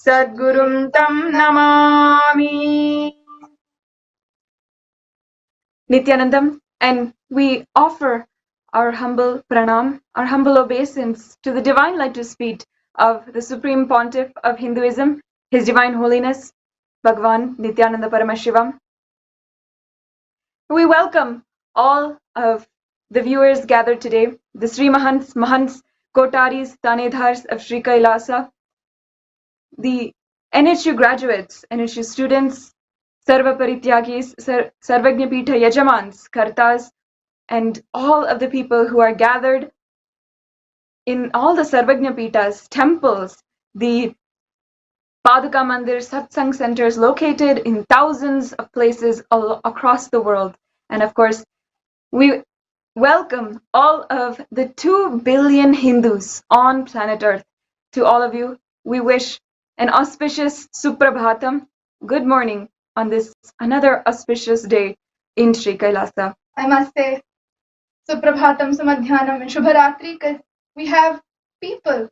Sadgurum Tam Namami. Nithyanandam, and we offer our humble pranam, our humble obeisance to the divine lotus feet of the Supreme Pontiff of Hinduism, His Divine Holiness, Bhagwan Nithyananda Paramashivam. We welcome all of the viewers gathered today, the Sri Mahants, Mahants, Kotaris, Tanedhars of Sri Kailasa, the NHU graduates, NHU students, Sarva Parityagis, Sarvagnya Pitha Yajamans, Kartas, and all of the people who are gathered in all the Sarvagnya Pithas, temples, the Paduka Mandir Satsang centers located in thousands of places all across the world. And of course, we welcome all of the 2 billion Hindus on planet Earth. To all of you, we wish an auspicious Suprabhatam, good morning on this another auspicious day in Sri Kailasa. I must say, Suprabhatam, Samadhyanam, and Shubharatri, because we have people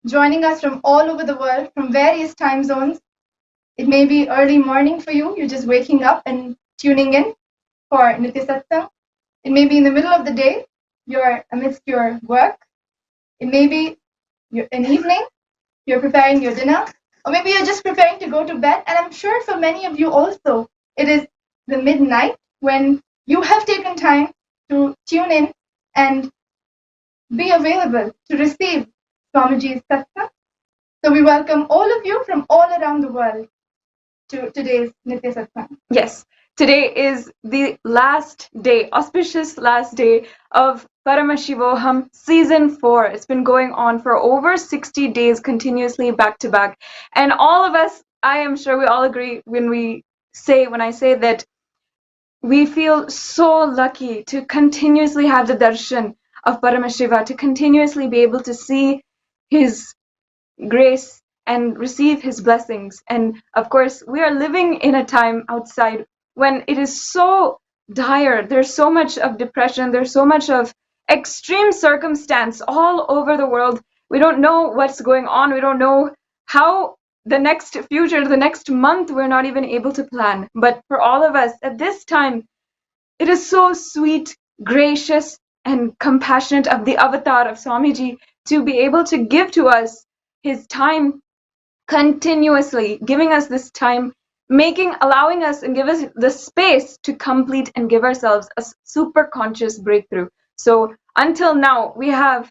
joining us from all over the world, from various time zones. It may be early morning for you, you're just waking up and tuning in for Nitya Satsang. It may be in the middle of the day, you're amidst your work. It may be an evening, you're preparing your dinner, or maybe you're just preparing to go to bed. And I'm sure for many of you also, it is the midnight when you have taken time to tune in and be available to receive Swamiji's Satsang. So we welcome all of you from all around the world to today's Nitya Satsang. Yes, today is the last day, auspicious last day of Paramashivoham Season 4. It's been going on for over 60 days continuously back to back. And all of us, I am sure we all agree when I say that we feel so lucky to continuously have the darshan of Paramashiva, to continuously be able to see his grace and receive his blessings. And of course, we are living in a time outside when it is so dire. There's so much of depression. There's so much of extreme circumstance all over the world. We don't know what's going on. We don't know how the next future, the next month, we're not even able to plan. But for all of us at this time, it is so sweet, gracious, and compassionate of the avatar of Swamiji to be able to give to us his time continuously, giving us this time, allowing us and give us the space to complete and give ourselves a super conscious breakthrough. So until now, we have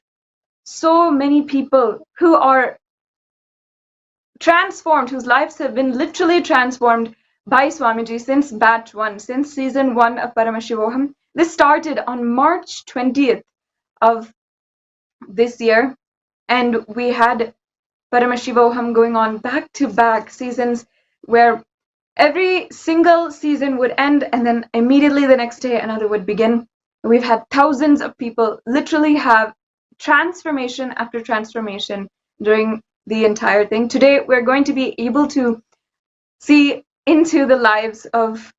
so many people who are transformed, whose lives have been literally transformed by Swamiji since batch 1, since season 1 of Paramashivoham. This started on March 20th of this year, and we had Paramashivoham going on back-to-back seasons where every single season would end and then immediately the next day another would begin. We've had thousands of people literally have transformation after transformation during the entire thing. Today we're going to be able to see into the lives of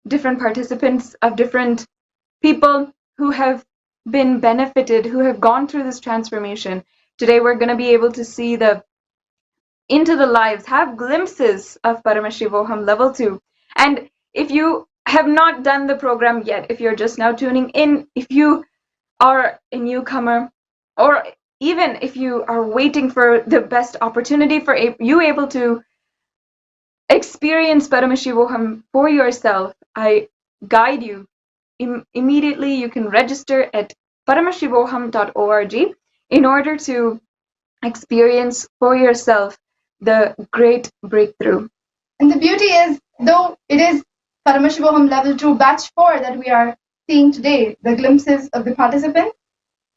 different participants, of different people who have been benefited, who have gone through this transformation. Today we're going to be able to see into the lives, have glimpses of Paramashivoham Level 2. And if you have not done the program yet, if you're just now tuning in, if you are a newcomer, or even if you are waiting for the best opportunity for you able to experience Paramashivoham for yourself, I guide you. Immediately you can register at paramashivoham.org in order to experience for yourself the great breakthrough. And the beauty is, though it is Paramashivoham Level 2 Batch 4 that we are seeing today, the glimpses of the participants,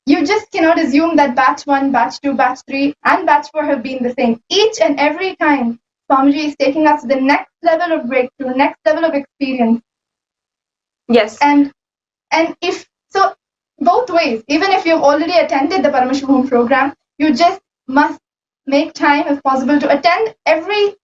you just cannot assume that Batch 1, Batch 2, Batch 3 and Batch 4 have been the same. Each and every time, Swamiji is taking us to the next level of breakthrough, next level of experience. Yes. And if so, both ways, even if you've already attended the Paramashivoham program, you just must make time, if possible, to attend every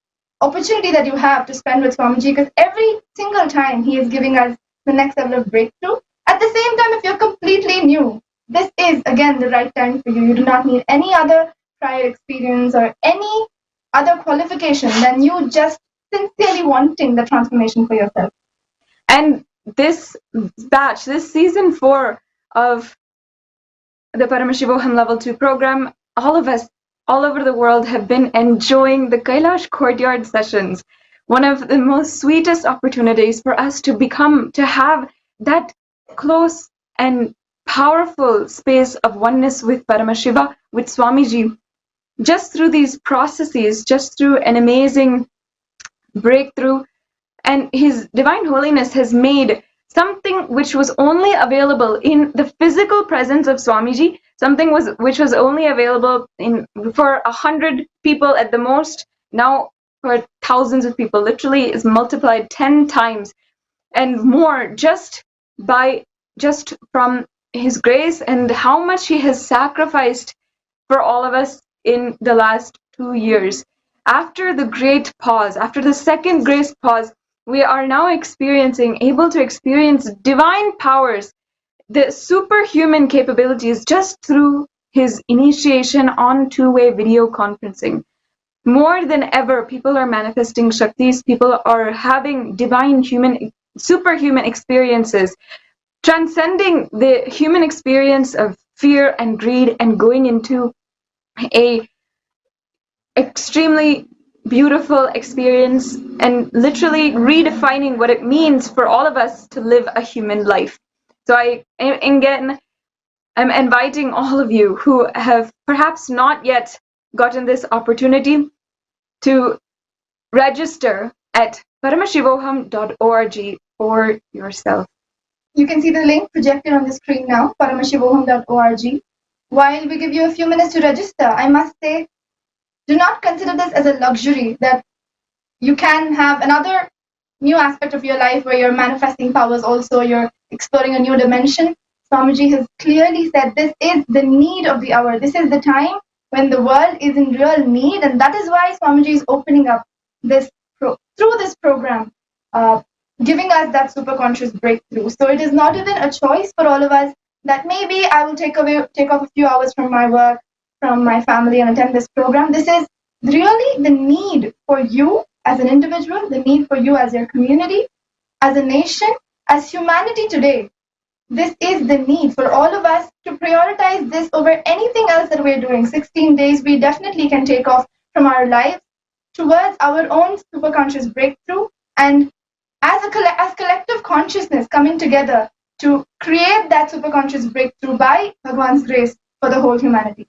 opportunity that you have to spend with Swamiji, because every single time he is giving us the next level of breakthrough. At the same time, if you're completely new, this is again the right time for you. You do not need any other prior experience or any other qualification than you just sincerely wanting the transformation for yourself. And this batch, this season 4 of the Paramashivoham Level 2 program, all of us all over the world have been enjoying the Kailash Courtyard sessions. One of the most sweetest opportunities for us to have that close and powerful space of oneness with Paramashiva, with Swamiji, just through these processes, just through an amazing breakthrough. And His Divine Holiness has made something which was only available in the physical presence of Swamiji, which was only available for 100 people at the most, now for thousands of people, literally is multiplied 10 times and more just from His grace and how much He has sacrificed for all of us in the last 2 years. After the great pause, after the second grace pause, we are now able to experience divine powers, the superhuman capabilities, just through His initiation on two-way video conferencing. More than ever, people are manifesting Shaktis, people are having divine superhuman experiences, transcending the human experience of fear and greed and going into a extremely beautiful experience and literally redefining what it means for all of us to live a human life. So I'm inviting all of you who have perhaps not yet gotten this opportunity to register at paramashivoham.org for yourself. You can see the link projected on the screen now, paramashivoham.org. While we give you a few minutes to register, I must say, do not consider this as a luxury that you can have another new aspect of your life where you're manifesting powers also, you're exploring a new dimension. Swamiji has clearly said this is the need of the hour. This is the time when the world is in real need, and that is why Swamiji is opening up through this program, giving us that superconscious breakthrough. So it is not even a choice for all of us that maybe I will take off a few hours from my work, from my family, and attend this program. This is really the need for you as an individual, the need for you as your community, as a nation, as humanity today. This is the need for all of us to prioritize this over anything else that we're doing. 16 days we definitely can take off from our lives towards our own superconscious breakthrough, and as collective consciousness coming together to create that superconscious breakthrough by Bhagwan's grace for the whole humanity.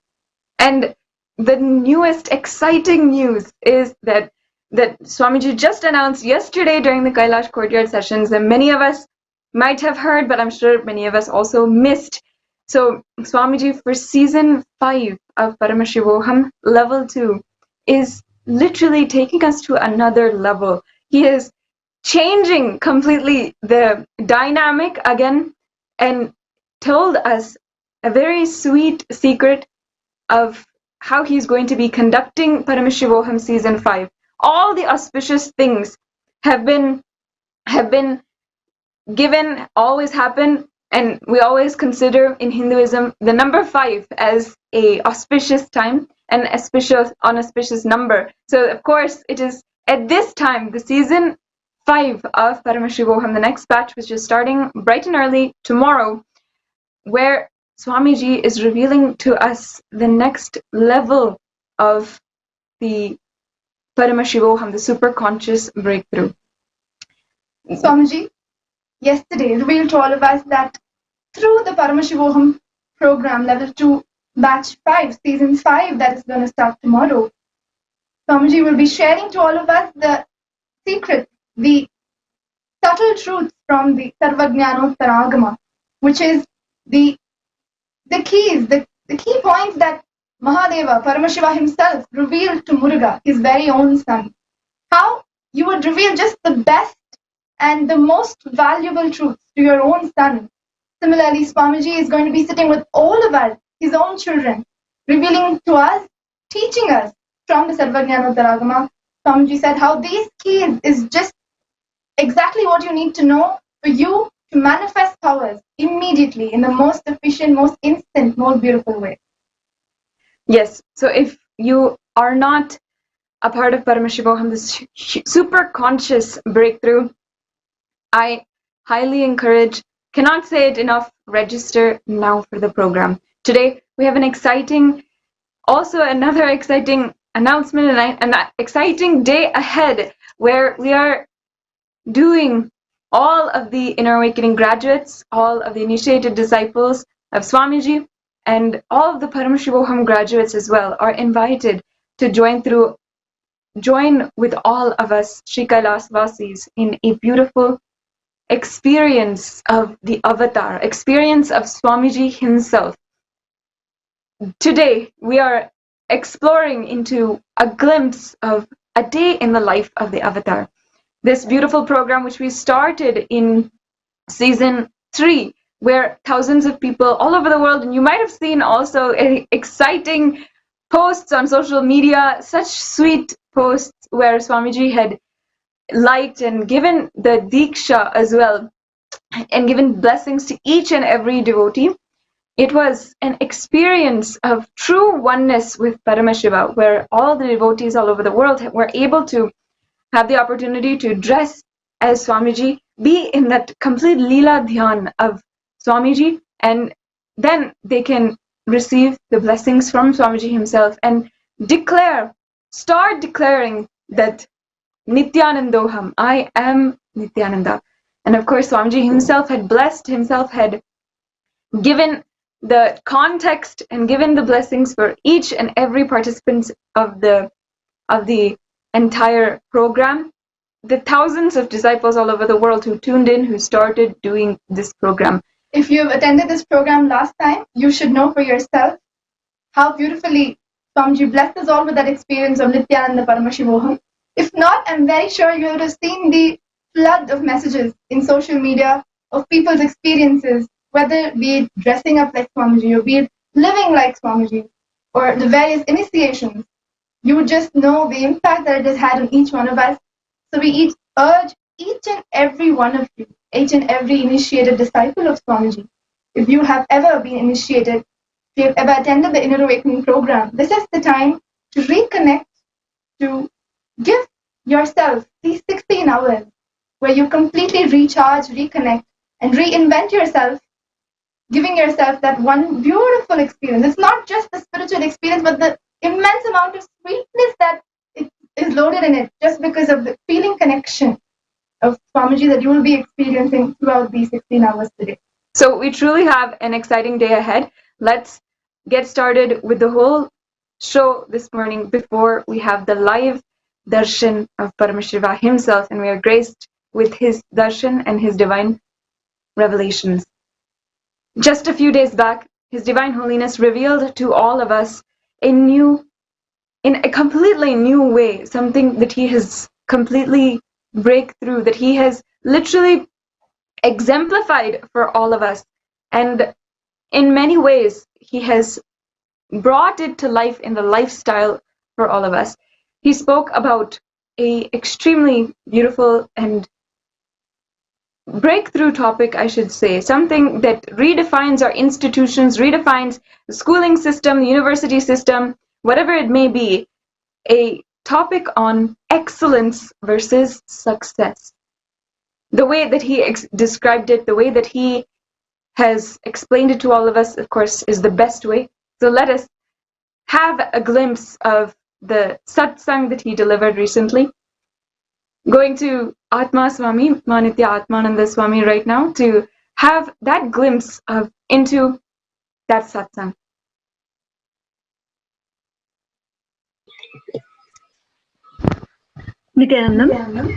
And the newest exciting news is that Swamiji just announced yesterday during the Kailash Courtyard sessions that many of us might have heard, but I'm sure many of us also missed. So Swamiji, for season 5 of Paramashivoham Level 2, is literally taking us to another level. He is changing completely the dynamic again and told us a very sweet secret of how he's going to be conducting Paramashivoham season 5. All the auspicious things have been given, always happen, and we always consider in Hinduism the number 5 as a auspicious time, an auspicious number. So of course it is at this time, the season 5 of Paramashivoham, the next batch, which is starting bright and early tomorrow, where Swamiji is revealing to us the next level of the Paramashivoham, the superconscious breakthrough. Swamiji yesterday revealed to all of us that through the Paramashivoham program, level 2, batch 5, season 5, that is going to start tomorrow, Swamiji will be sharing to all of us the secret, the subtle truths from the Sarvajnanottaragama, which is the keys, the key points that Mahadeva, Paramashiva himself, revealed to Muruga, his very own son. How you would reveal just the best and the most valuable truths to your own son. Similarly, Swamiji is going to be sitting with all of us, his own children, revealing to us, teaching us from the Sarvajnanottaragama. Swamiji said how these keys is just exactly what you need to know for you to manifest powers immediately in the most efficient, most instant, most beautiful way. Yes, so if you are not a part of Paramashivoham, this super conscious breakthrough. I highly encourage, cannot say it enough, register now for the program. Today, we have another exciting announcement and an exciting day ahead where we are doing all of the Inner Awakening graduates, all of the initiated disciples of Swamiji, and all of the Paramashivoham graduates as well are invited to join with all of us Sri Kailasa Vasis in a beautiful experience of the avatar, experience of Swamiji himself. Today, we are exploring into a glimpse of a day in the life of the avatar. This beautiful program, which we started in season 3, where thousands of people all over the world, and you might have seen also exciting posts on social media, such sweet posts where Swamiji had liked and given the Diksha as well, and given blessings to each and every devotee. It was an experience of true oneness with Paramashiva, where all the devotees all over the world were able to have the opportunity to dress as Swamiji, be in that complete Leela Dhyan of Swamiji, and then they can receive the blessings from Swamiji himself and start declaring that Nithyanandoham, I am Nithyananda. And of course, Swamiji himself had blessed, had given the context and given the blessings for each and every participant of the entire program. The thousands of disciples all over the world who tuned in, who started doing this program. If you've attended this program last time, you should know for yourself how beautifully Swamiji blessed us all with that experience of Nithyananda Paramashivoham. If not, I'm very sure you would have seen the flood of messages in social media of people's experiences, whether be it dressing up like Swamiji or be it living like Swamiji or the various initiations. You would just know the impact that it has had on each one of us. So we urge each and every one of you, each and every initiated disciple of Swamiji, if you have ever been initiated, if you have ever attended the Inner Awakening program, this is the time to reconnect, to give yourself these 16 hours where you completely recharge, reconnect, and reinvent yourself, giving yourself that one beautiful experience. It's not just the spiritual experience, but the immense amount of sweetness that is loaded in it just because of the feeling connection of Swamiji that you will be experiencing throughout these 16 hours today. So we truly have an exciting day ahead. Let's get started with the whole show this morning before we have the live darshan of Paramashiva himself, and we are graced with his darshan and his divine revelations. Just a few days back, His Divine Holiness revealed to all of us in a completely new way, something that he has completely breakthrough, that he has literally exemplified for all of us. And in many ways, he has brought it to life in the lifestyle for all of us. He spoke about a extremely beautiful and breakthrough topic, I should say, something that redefines our institutions, redefines the schooling system, the university system, whatever it may be, a topic on excellence versus success. The way that he described it, the way that he has explained it to all of us, of course, is the best way. So let us have a glimpse of the satsang that he delivered recently. Going to Atma Swami, Manitya Atmananda Swami right now to have that glimpse into that satsang. Nithyanandam,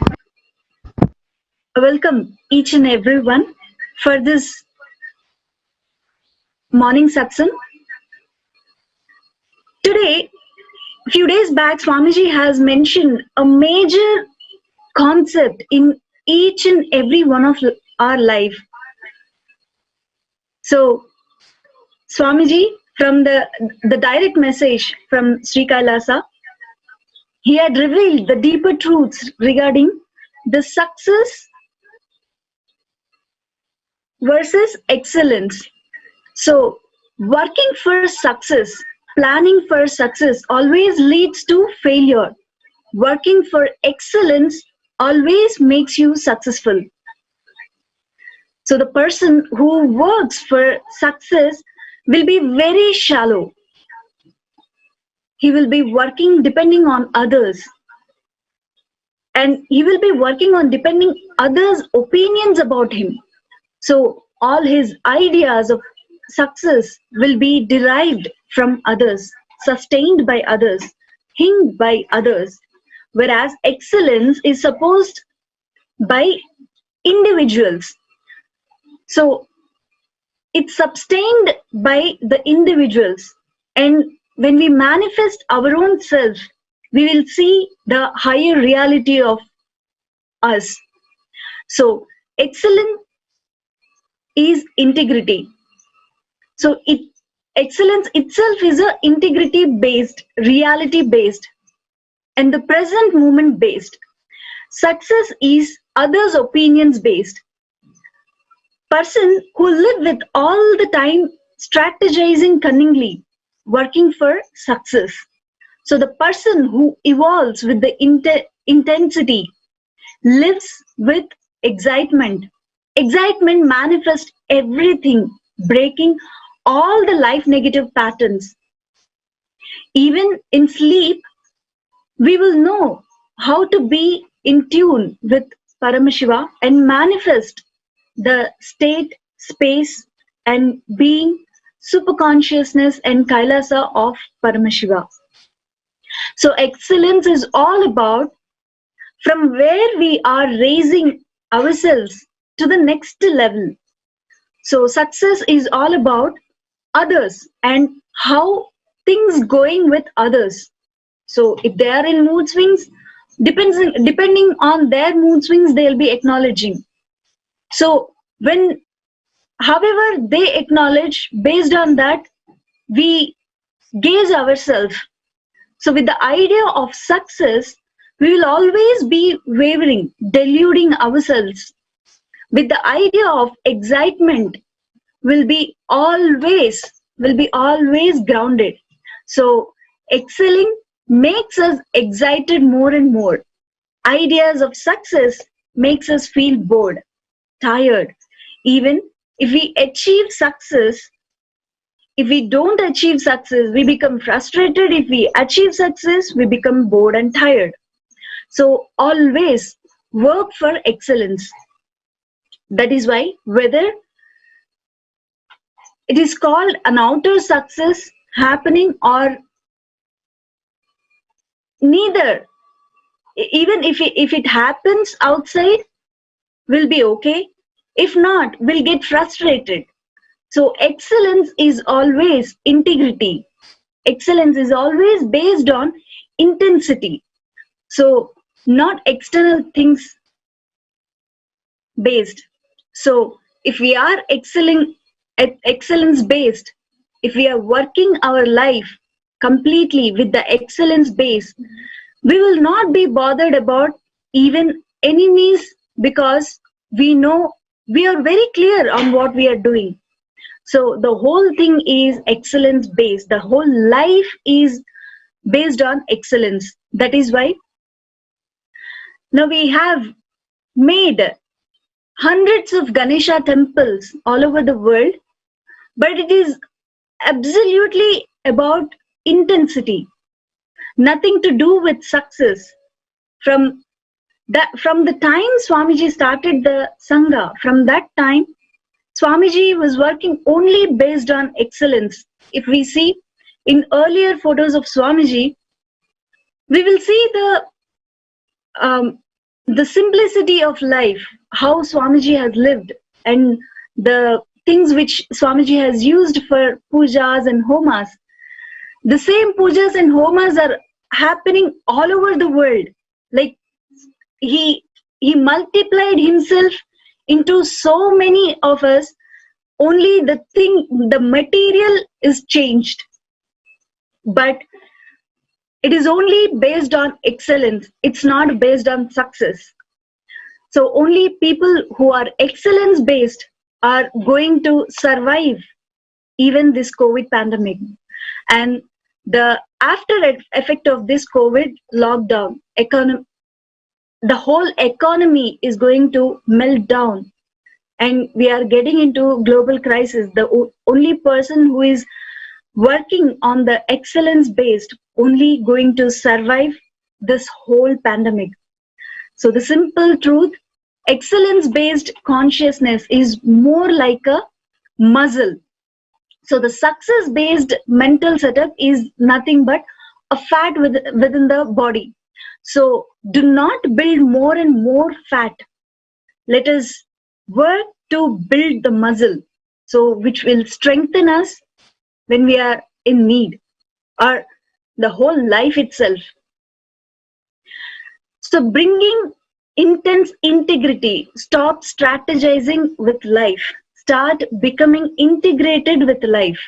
welcome each and everyone for this morning satsang. Today, a few days back, Swamiji has mentioned a major concept in each and every one of our life. So, Swamiji, from the direct message from Sri Kailasa, he had revealed the deeper truths regarding the success versus excellence. So, working for success, planning for success always leads to failure. working for excellence always makes you successful. So the person who works for success will be very shallow. He will be working depending on others. And he will be working on depending others' opinions about him. So all his ideas of success will be derived from others, sustained by others, hinged by others. Whereas excellence is supposed by individuals. So it's sustained by the individuals. And when we manifest our own self, we will see the higher reality of us. So excellence is integrity. So excellence itself is a integrity based, reality based, and the present moment based. Success is others' opinions based. Person who live with all the time strategizing cunningly, working for success. So the person who evolves with the intensity lives with excitement. Excitement manifests everything, breaking all the life negative patterns. Even in sleep, we will know how to be in tune with Paramashiva and manifest the state, space, and being, superconsciousness and Kailasa of Paramashiva. So excellence is all about from where we are raising ourselves to the next level. So success is all about others and how things going with others. So if they are in mood swings, depending on their mood swings, they'll be acknowledging. So however they acknowledge, based on that, we gaze ourselves. So with the idea of success, we will always be wavering, deluding ourselves. With the idea of excitement, will be always grounded. So excelling makes us excited more and more. Ideas of success makes us feel bored, tired. Even if we achieve success, if we don't achieve success, we become frustrated. If we achieve success, we become bored and tired. So always work for excellence. That is why whether it is called an outer success happening or neither, even if it happens outside, we'll be okay. If not, we'll get frustrated. So excellence is always integrity. Excellence is always based on intensity. So not external things based. So if we are excellence based, if we are working our life completely with the excellence base, we will not be bothered about even enemies, because we know, we are very clear on what we are doing. So the whole thing is excellence based. The whole life is based on excellence. That is why now we have made hundreds of Ganesha temples all over the world, but it is absolutely about intensity, nothing to do with success. From the time Swamiji started the Sangha, from that time Swamiji was working only based on excellence. If we see in earlier photos of Swamiji, we will see the simplicity of life, how Swamiji has lived, and the things which Swamiji has used for pujas and homas. The same pujas and homas are happening all over the world. Like he multiplied himself into so many of us. Only the material is changed, but it is only based on excellence. It's not based on success. So only people who are excellence based are going to survive even this COVID pandemic. And The after effect of this COVID lockdown, the whole economy is going to melt down, and we are getting into global crisis. The only person who is working on the excellence based only going to survive this whole pandemic. So the simple truth, excellence based consciousness is more like a muscle. So the success based mental setup is nothing but a fat within the body. So do not build more and more fat. Let us work to build the muscle, so which will strengthen us when we are in need, or the whole life itself. So bringing intense integrity, stop strategizing with life, start becoming integrated with life.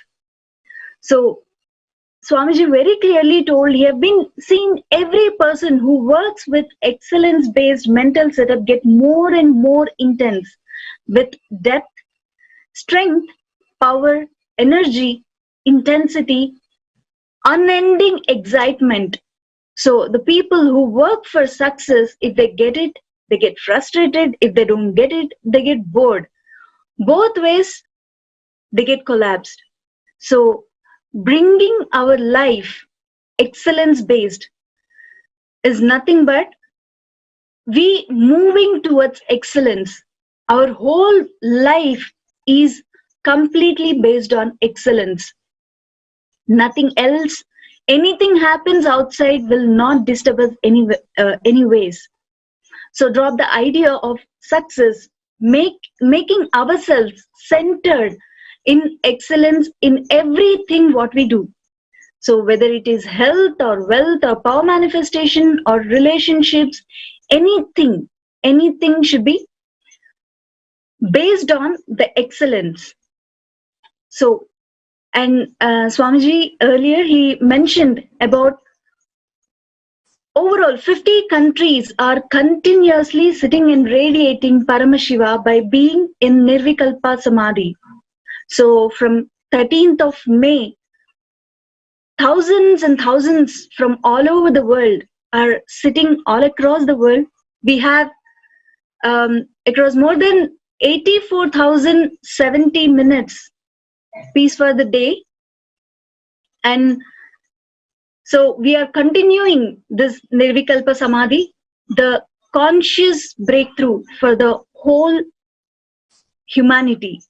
So Swamiji very clearly told, he have been seeing every person who works with excellence based mental setup get more and more intense with depth, strength, power, energy, intensity, unending excitement. So the people who work for success, if they get it, they get frustrated. If they don't get it, they get bored. Both ways, they get collapsed. So bringing our life excellence based is nothing but we moving towards excellence. Our whole life is completely based on excellence. Nothing else, anything happens outside will not disturb us anyways. So drop the idea of success, making ourselves centered in excellence in everything what we do. So whether it is health or wealth or power manifestation or relationships, anything should be based on the excellence. So, and Swamiji earlier, he mentioned about overall 50 countries are continuously sitting and radiating Paramashiva by being in Nirvikalpa Samadhi. So from 13th of May, thousands and thousands from all over the world are sitting all across the world. We have across more than 84,070 minutes peace for the day. And so we are continuing this Nirvikalpa Samadhi, the conscious breakthrough for the whole humanity.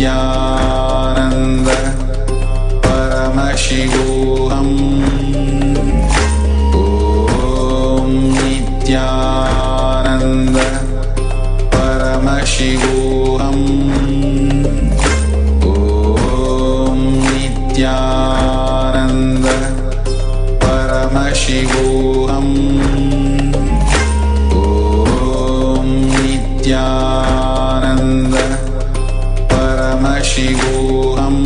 Nithyananda Paramashivoham Om Nithyananda Paramashivoham Om Nithyananda Paramashivoham Om Nithyananda Paramashivoham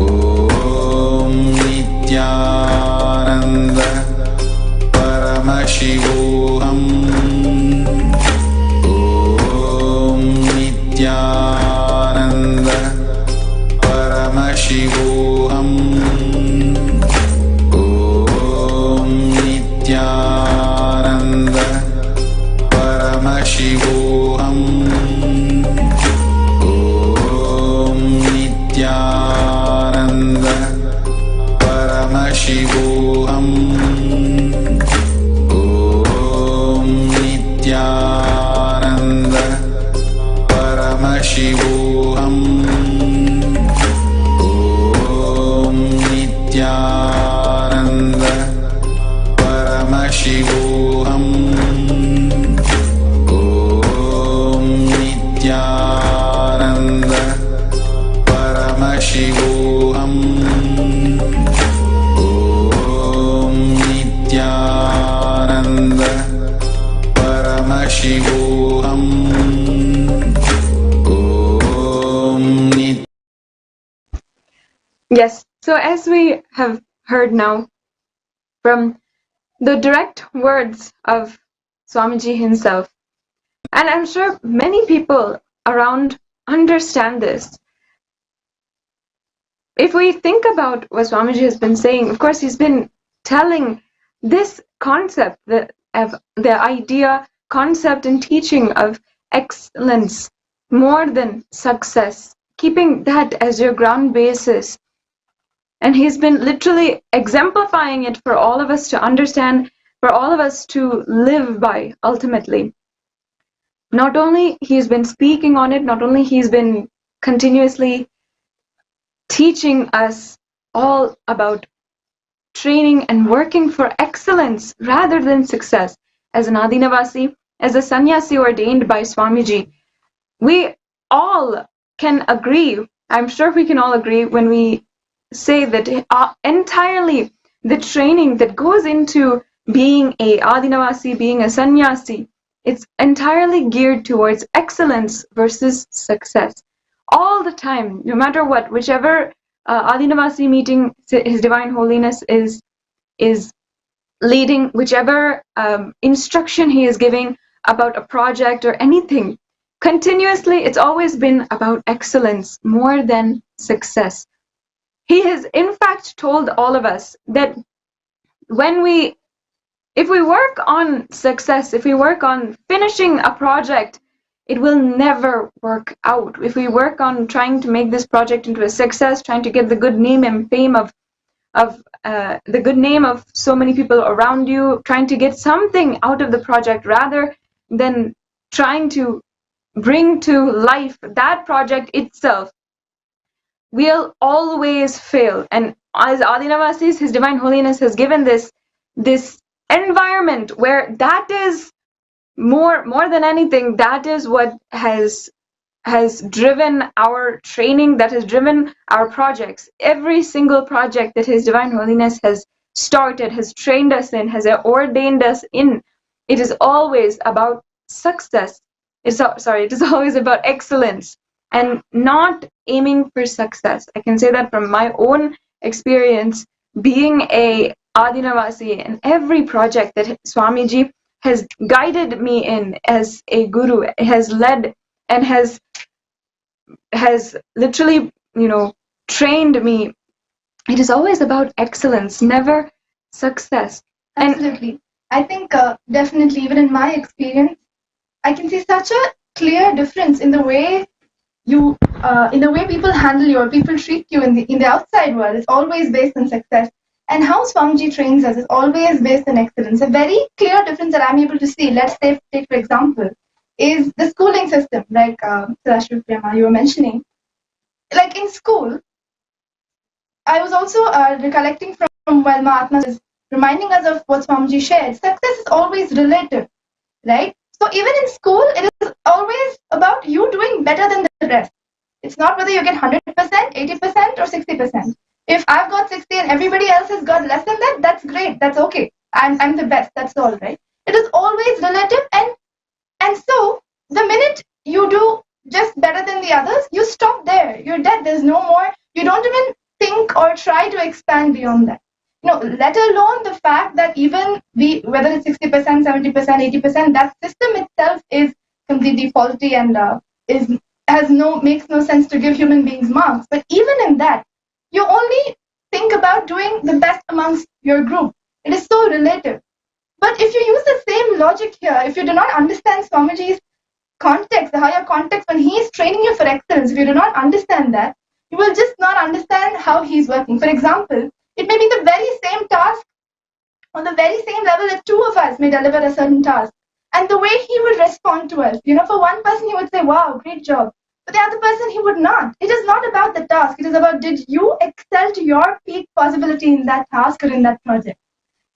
Om Nithyananda Paramashivoham Om Nithyananda Paramashivoham Om Nithyananda Paramashivoham Nithyananda Paramashivoham Om Paramashivoham Om Nithyananda Paramashivoham Om Nithyananda Paramashivoham Om Nithyananda Paramashivoham Om Nithyananda. Yes, so as we have heard now from the direct words of Swamiji himself, and I'm sure many people around understand this. If we think about what Swamiji has been saying, of course, he's been telling this concept, the idea, concept, and teaching of excellence more than success, keeping that as your ground basis. And he's been literally exemplifying it for all of us to understand, for all of us to live by ultimately. Not only he's been speaking on it, not only he's been continuously teaching us all about training and working for excellence rather than success. As an Adinavasi, as a sannyasi ordained by Swamiji, we all can agree, I'm sure we can all agree when we say that entirely the training that goes into being a Adinavasi, being a sannyasi, it's entirely geared towards excellence versus success. All the time, no matter what, whichever Adinavasi meeting His Divine Holiness is leading, whichever instruction he is giving about a project or anything, continuously it's always been about excellence more than success. He has in fact told all of us that if we work on success, if we work on finishing a project, it will never work out. If we work on trying to make this project into a success, trying to get the good name and fame of the good name of so many people around you, trying to get something out of the project rather than trying to bring to life that project itself, we'll always fail. And as Adinavasis, His Divine Holiness has given this environment where that is more than anything, that is what has driven our training, that has driven our projects. Every single project that His Divine Holiness has started, has trained us in, has ordained us in, it is always about success. It is always about excellence and not aiming for success. I can say that from my own experience, being a Adinavasi, and every project that Swamiji has guided me in as a guru, has led and has literally, trained me. It is always about excellence, never success. Absolutely. I think definitely, even in my experience, I can see such a clear difference in the way people handle you or people treat you in the outside world. It's always based on success. And how Swamiji trains us is always based on excellence. A very clear difference that I'm able to see, let's take for example, is the schooling system, like Sarashwat Prema, you were mentioning. Like in school, I was also recollecting from while Mahatma is reminding us of what Swamiji shared. Success is always relative, right? So even in school, it is always about you doing better than the rest. It's not whether you get 100%, 80%, or 60%. If I've got 60 and everybody else has got less than that, that's great. That's okay. I'm the best. That's all, right? It is always relative, and so the minute you do just better than the others, you stop there. You're dead. There's no more. You don't even think or try to expand beyond that. Let alone the fact that even whether it's 60%, 70%, 80%, that system itself is completely faulty and makes no sense to give human beings marks. But even in that, you only think about doing the best amongst your group. It is so relative. But if you use the same logic here, if you do not understand Swamiji's context, the higher context, when he is training you for excellence, if you do not understand that, you will just not understand how he's working. For example, it may be the very same task on the very same level if two of us may deliver a certain task. And the way he would respond to us, for one person he would say, wow, great job. For For the other person, he would not. It is not about the task. It is about, did you excel to your peak possibility in that task or in that project?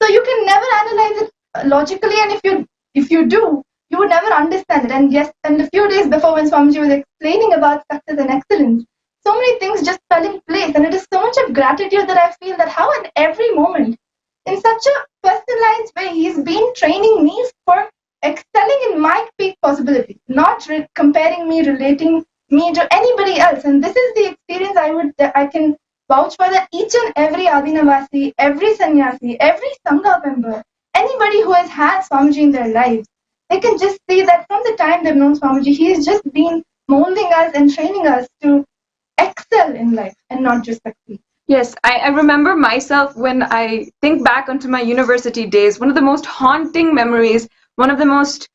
So you can never analyze it logically, and if you do, you would never understand it. And yes, and a few days before, when Swamiji was explaining about success and excellence, so many things just fell in place, and it is so much of gratitude that I feel that how in every moment, in such a personalized way, he's been training me for excelling in my peak possibility, not comparing me, relating me to anybody else. And this is the experience I can vouch for, that each and every Adinavasi, every sannyasi, every Sangha member, anybody who has had Swamiji in their lives, they can just see that from the time they've known Swamiji, he has just been molding us and training us to excel in life and not just succeed. Yes, I remember myself when I think back onto my university days, one of the most haunting memories, one of the most,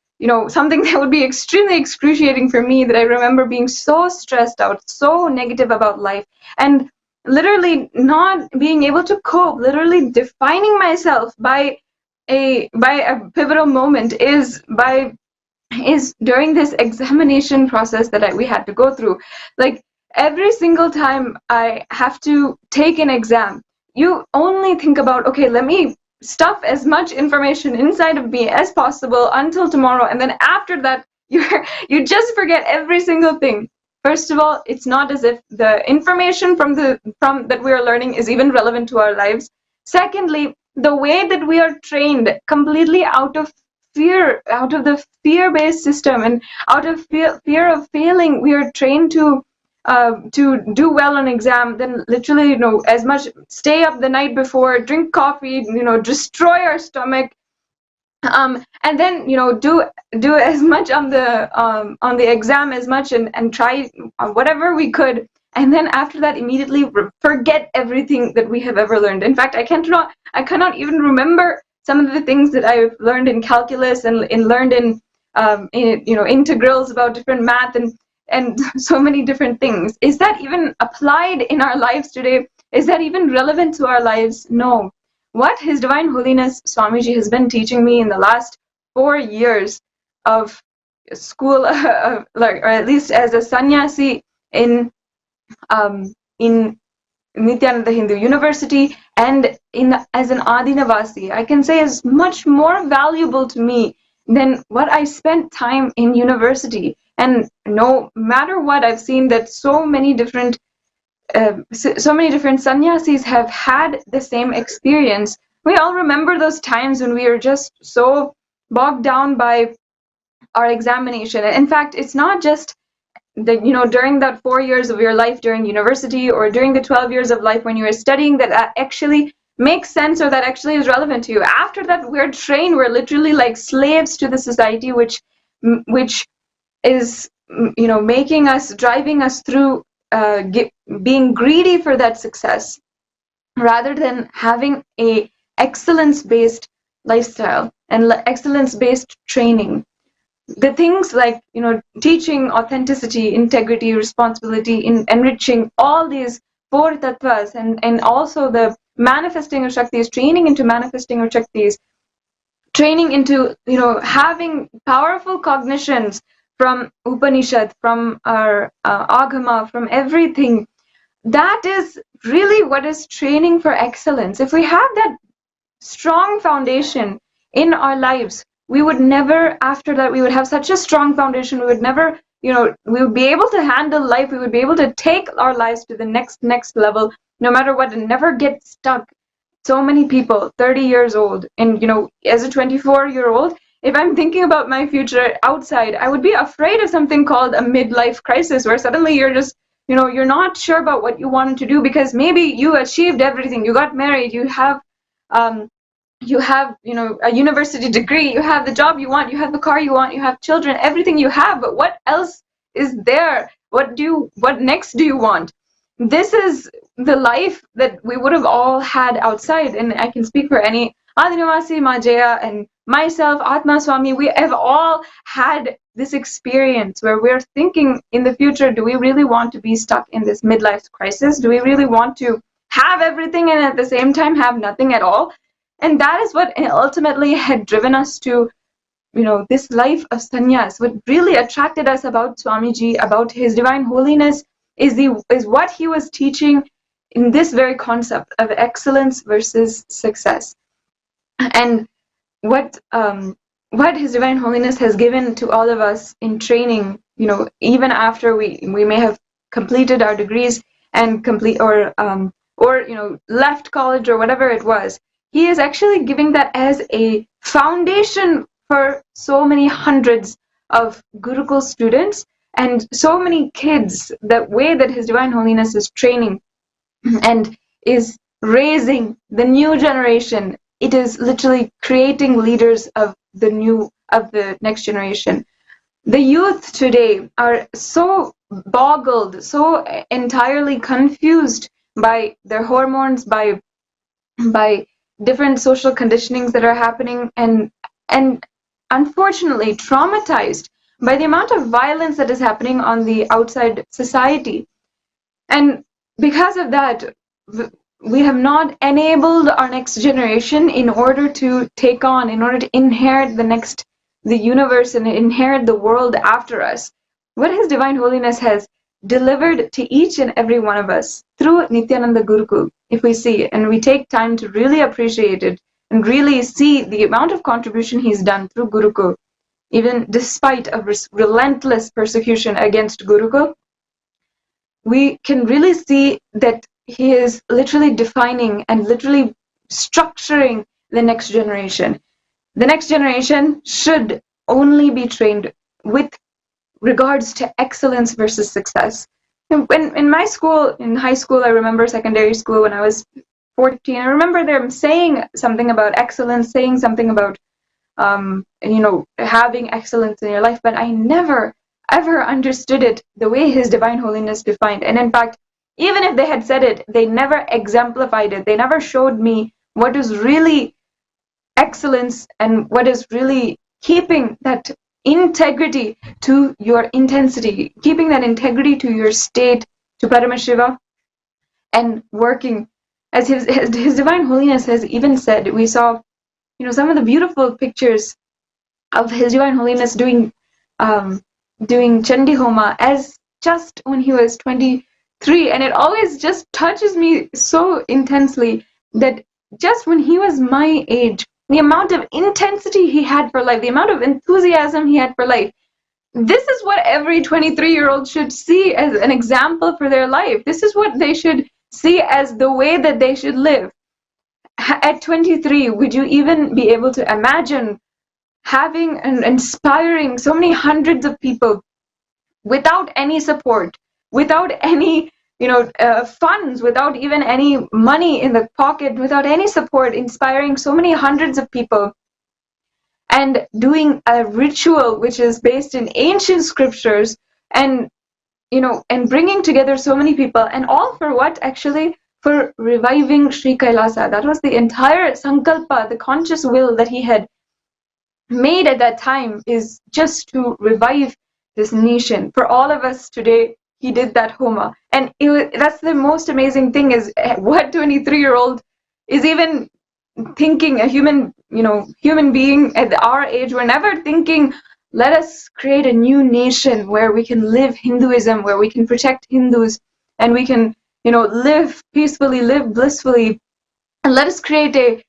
something that would be extremely excruciating for me, that I remember being so stressed out, so negative about life, and literally not being able to cope, literally defining myself by a pivotal moment is during this examination process that we had to go through. Like, every single time I have to take an exam, you only think about, okay, let me stuff as much information inside of me as possible until tomorrow, and then after that you just forget every single thing. First of all, it's not as if the information from that we are learning is even relevant to our lives. Secondly, the way that we are trained completely out of fear, out of the fear-based system, and out of fear of failing, we are trained to do well on exam, then literally, as much stay up the night before, drink coffee, destroy our stomach, and then do as much on the exam as much, and try whatever we could, and then after that immediately forget everything that we have ever learned. In fact, I cannot even remember some of the things that I've learned in calculus and learned in integrals about different math and so many different things. Is that even applied in our lives today? Is that even relevant to our lives? No. What His Divine Holiness Swamiji has been teaching me in the last 4 years of school, or at least as a sannyasi in Nithyananda Hindu University, and as an Adinavasi, I can say is much more valuable to me than what I spent time in university. And no matter what, I've seen that so many different sannyasis have had the same experience. We all remember those times when we were just so bogged down by our examination. In fact, it's not just that, during that 4 years of your life during university, or during the 12 years of life when you were studying, that actually makes sense, or that actually is relevant to you. After that, we're trained, we're literally like slaves to the society, which is making us, driving us through being greedy for that success, rather than having a excellence-based lifestyle and excellence-based training. The things like teaching authenticity, integrity, responsibility, in enriching all these 4 tattvas, and also the manifesting of Shaktis, training into manifesting of Shaktis, training into having powerful cognitions from Upanishad, from our Agama, from everything. That is really what is training for excellence. If we have that strong foundation in our lives, we would never, after that, we would have such a strong foundation, we would never, we would be able to handle life, we would be able to take our lives to the next level, no matter what, and never get stuck. So many people, 30 years old, and as a 24-year-old, if I'm thinking about my future outside, I would be afraid of something called a midlife crisis, where suddenly you're just, you're not sure about what you wanted to do, because maybe you achieved everything, you got married, you have a university degree, you have the job you want, you have the car you want, you have children, everything you have, but what else is there? What next do you want? This is the life that we would have all had outside, and I can speak for any Adinavasi, Majaya, and myself, Atma Swami, we have all had this experience where we're thinking in the future, do we really want to be stuck in this midlife crisis? Do we really want to have everything and at the same time have nothing at all? And that is what ultimately had driven us to this life of sannyas, what really attracted us about Swamiji, about His Divine Holiness, is what he was teaching in this very concept of excellence versus success. And what His Divine Holiness has given to all of us in training, even after we may have completed our degrees and left college or whatever it was, he is actually giving that as a foundation for so many hundreds of Gurukul students and so many kids. The way that His Divine Holiness is training and is raising the new generation, it is literally creating leaders of the next generation. The youth today are so boggled, so entirely confused by their hormones, by different social conditionings that are happening, and unfortunately traumatized by the amount of violence that is happening on the outside society. And because of that, we have not enabled our next generation in order to inherit the universe and inherit the world after us. What His Divine Holiness has delivered to each and every one of us through Nithyananda Gurukul, if we see and we take time to really appreciate it and really see the amount of contribution he's done through Gurukul, even despite of relentless persecution against Gurukul, we can really see that he is literally defining and literally structuring the next generation. The next generation should only be trained with regards to excellence versus success. When in my school, in high school, I remember secondary school when I was 14, I remember them saying something about excellence, saying something about having excellence in your life, but I never ever understood it the way His Divine Holiness defined. And in fact, even if they had said it, they never exemplified it. They never showed me what is really excellence and what is really keeping that integrity to your intensity, keeping that integrity to your state, to Paramashiva, and working. As His Divine Holiness has even said, we saw some of the beautiful pictures of His Divine Holiness doing Chandi Homa as just when he was 23, and it always just touches me so intensely that just when he was my age, the amount of intensity he had for life, the amount of enthusiasm he had for life, this is what every 23-year-old should see as an example for their life. This is what they should see as the way that they should live. At 23, would you even be able to imagine having and inspiring so many hundreds of people without any support, without any funds, without even any money in the pocket, without any support, inspiring so many hundreds of people, and doing a ritual which is based in ancient scriptures, and bringing together so many people, and all for what? Actually, for reviving Sri Kailasa. That was the entire sankalpa, the conscious will that he had made at that time, is just to revive this nation. For all of us today, he did that homa. And that's the most amazing thing, is what 23-year-old is even thinking. A human being at our age, we're never thinking, let us create a new nation where we can live Hinduism, where we can protect Hindus, and we can live peacefully, live blissfully, and let us create a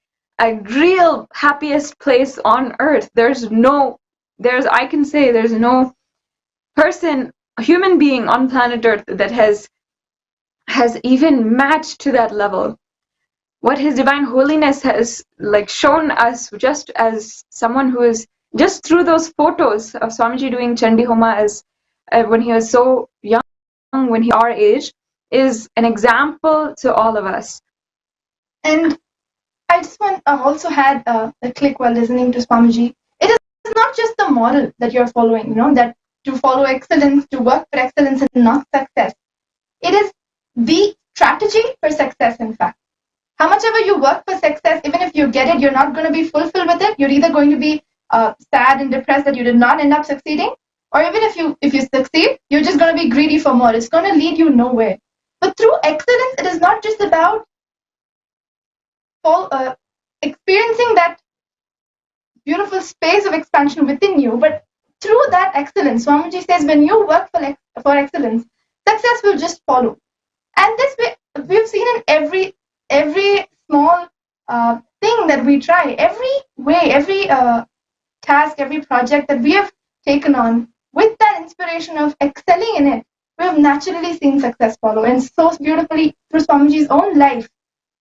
real happiest place on earth. There's no person, human being on planet Earth that has even matched to that level. What His Divine Holiness has shown us, just as someone who is, just through those photos of Swamiji doing Chandi Homa as when he was so young, when he our age, is an example to all of us. And I just also had a click while listening to Swamiji. It is not just the model that you're following, that to follow excellence, to work for excellence and not success. It is the strategy for success, in fact. How much ever you work for success, even if you get it, you're not going to be fulfilled with it. You're either going to be sad and depressed that you did not end up succeeding, or even if you succeed, you're just going to be greedy for more. It's going to lead you nowhere. But through excellence, it is not just about experiencing that beautiful space of expansion within you. But through that excellence, Swamiji says, when you work for excellence, success will just follow. And this way, we've seen in every small thing that we try, every task, every project that we have taken on, with that inspiration of excelling in it, we have naturally seen success follow. And so beautifully through Swamiji's own life,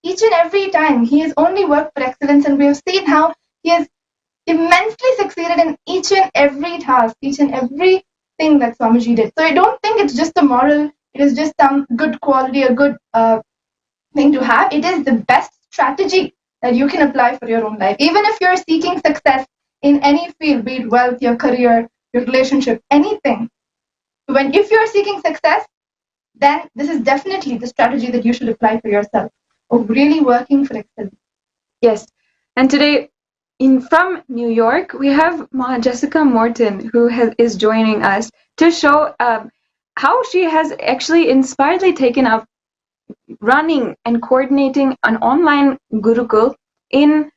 each and every time he has only worked for excellence, and we have seen how he has immensely succeeded in each and every task, each and every thing that Swamiji did. So I don't think it's just a moral, it is just some good quality, a good thing to have. It is the best strategy that you can apply for your own life. Even if you're seeking success in any field, be it wealth, your career, your relationship, anything. If you're seeking success, then this is definitely the strategy that you should apply for yourself, of really working for excellence. Yes. And today, from New York, we have Ma Jessica Morton, who is joining us to show how she has actually inspiredly taken up running and coordinating an online Gurukul in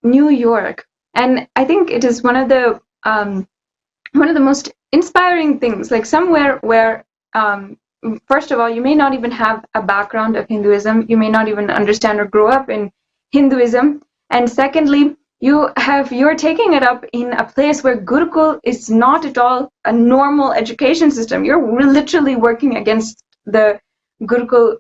New York. And I think it is one of the most inspiring things, like somewhere where first of all, you may not even have a background of Hinduism, you may not even understand or grow up in Hinduism, and secondly, you're taking it up in a place where Gurukul is not at all a normal education system. You're literally working against the Gurukul,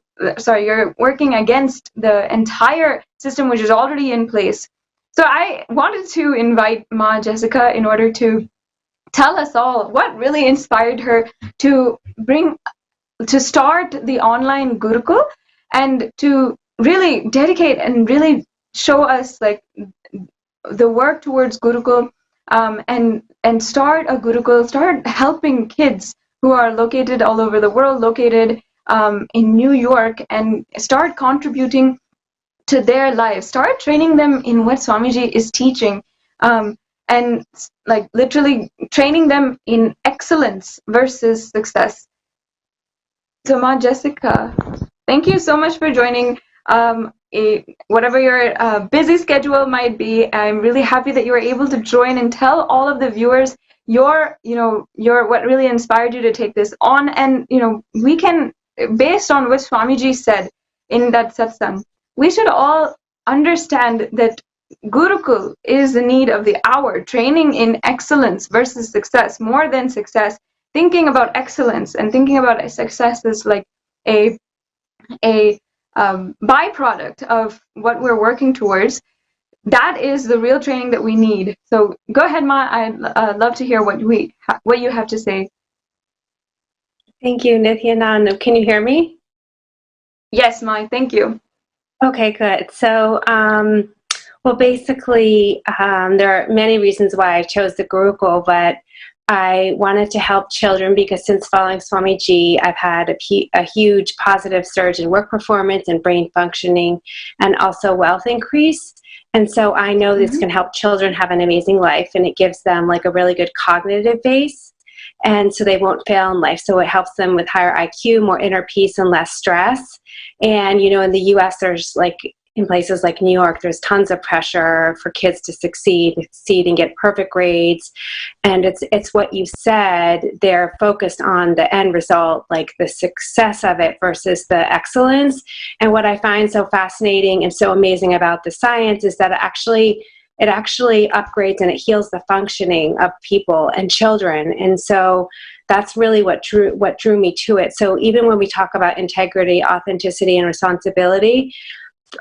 you're working against the entire system which is already in place. So I wanted to invite Ma Jessica in order to tell us all what really inspired her to start the online Gurukul and to really dedicate and really show us like the work towards Gurukul, and start a Gurukul, start helping kids who are located all over the world, located in New York, and start contributing to their lives, start training them in what Swamiji is teaching, and like literally training them in excellence versus success. So Ma Jessica, thank you so much for joining. Whatever your busy schedule might be, I'm really happy that you were able to join and tell all of the viewers your what really inspired you to take this on. And we can, based on what Swamiji said in that satsang, we should all understand that Gurukul is the need of the hour, training in excellence versus success, more than success. Thinking about excellence and thinking about success as like a byproduct of what we're working towards. That is the real training that we need. So go ahead, Ma. I'd love to hear what you have to say. Thank you, Nithyananda. Can you hear me? Yes, Ma. Thank you. Okay, good. So, well, basically, there are many reasons why I chose the Gurukul, but I wanted to help children because since following Swamiji, I've had a huge positive surge in work performance and brain functioning, and also wealth increase. And so I know this can help children have an amazing life, and it gives them like a really good cognitive base, and so they won't fail in life. So it helps them with higher IQ, more inner peace, and less stress. And in the US, there's like in places like New York, there's tons of pressure for kids to succeed and get perfect grades. And it's what you said, they're focused on the end result, like the success of it versus the excellence. And what I find so fascinating and so amazing about the science is that it actually upgrades and it heals the functioning of people and children. And so that's really what drew me to it. So even when we talk about integrity, authenticity, and responsibility,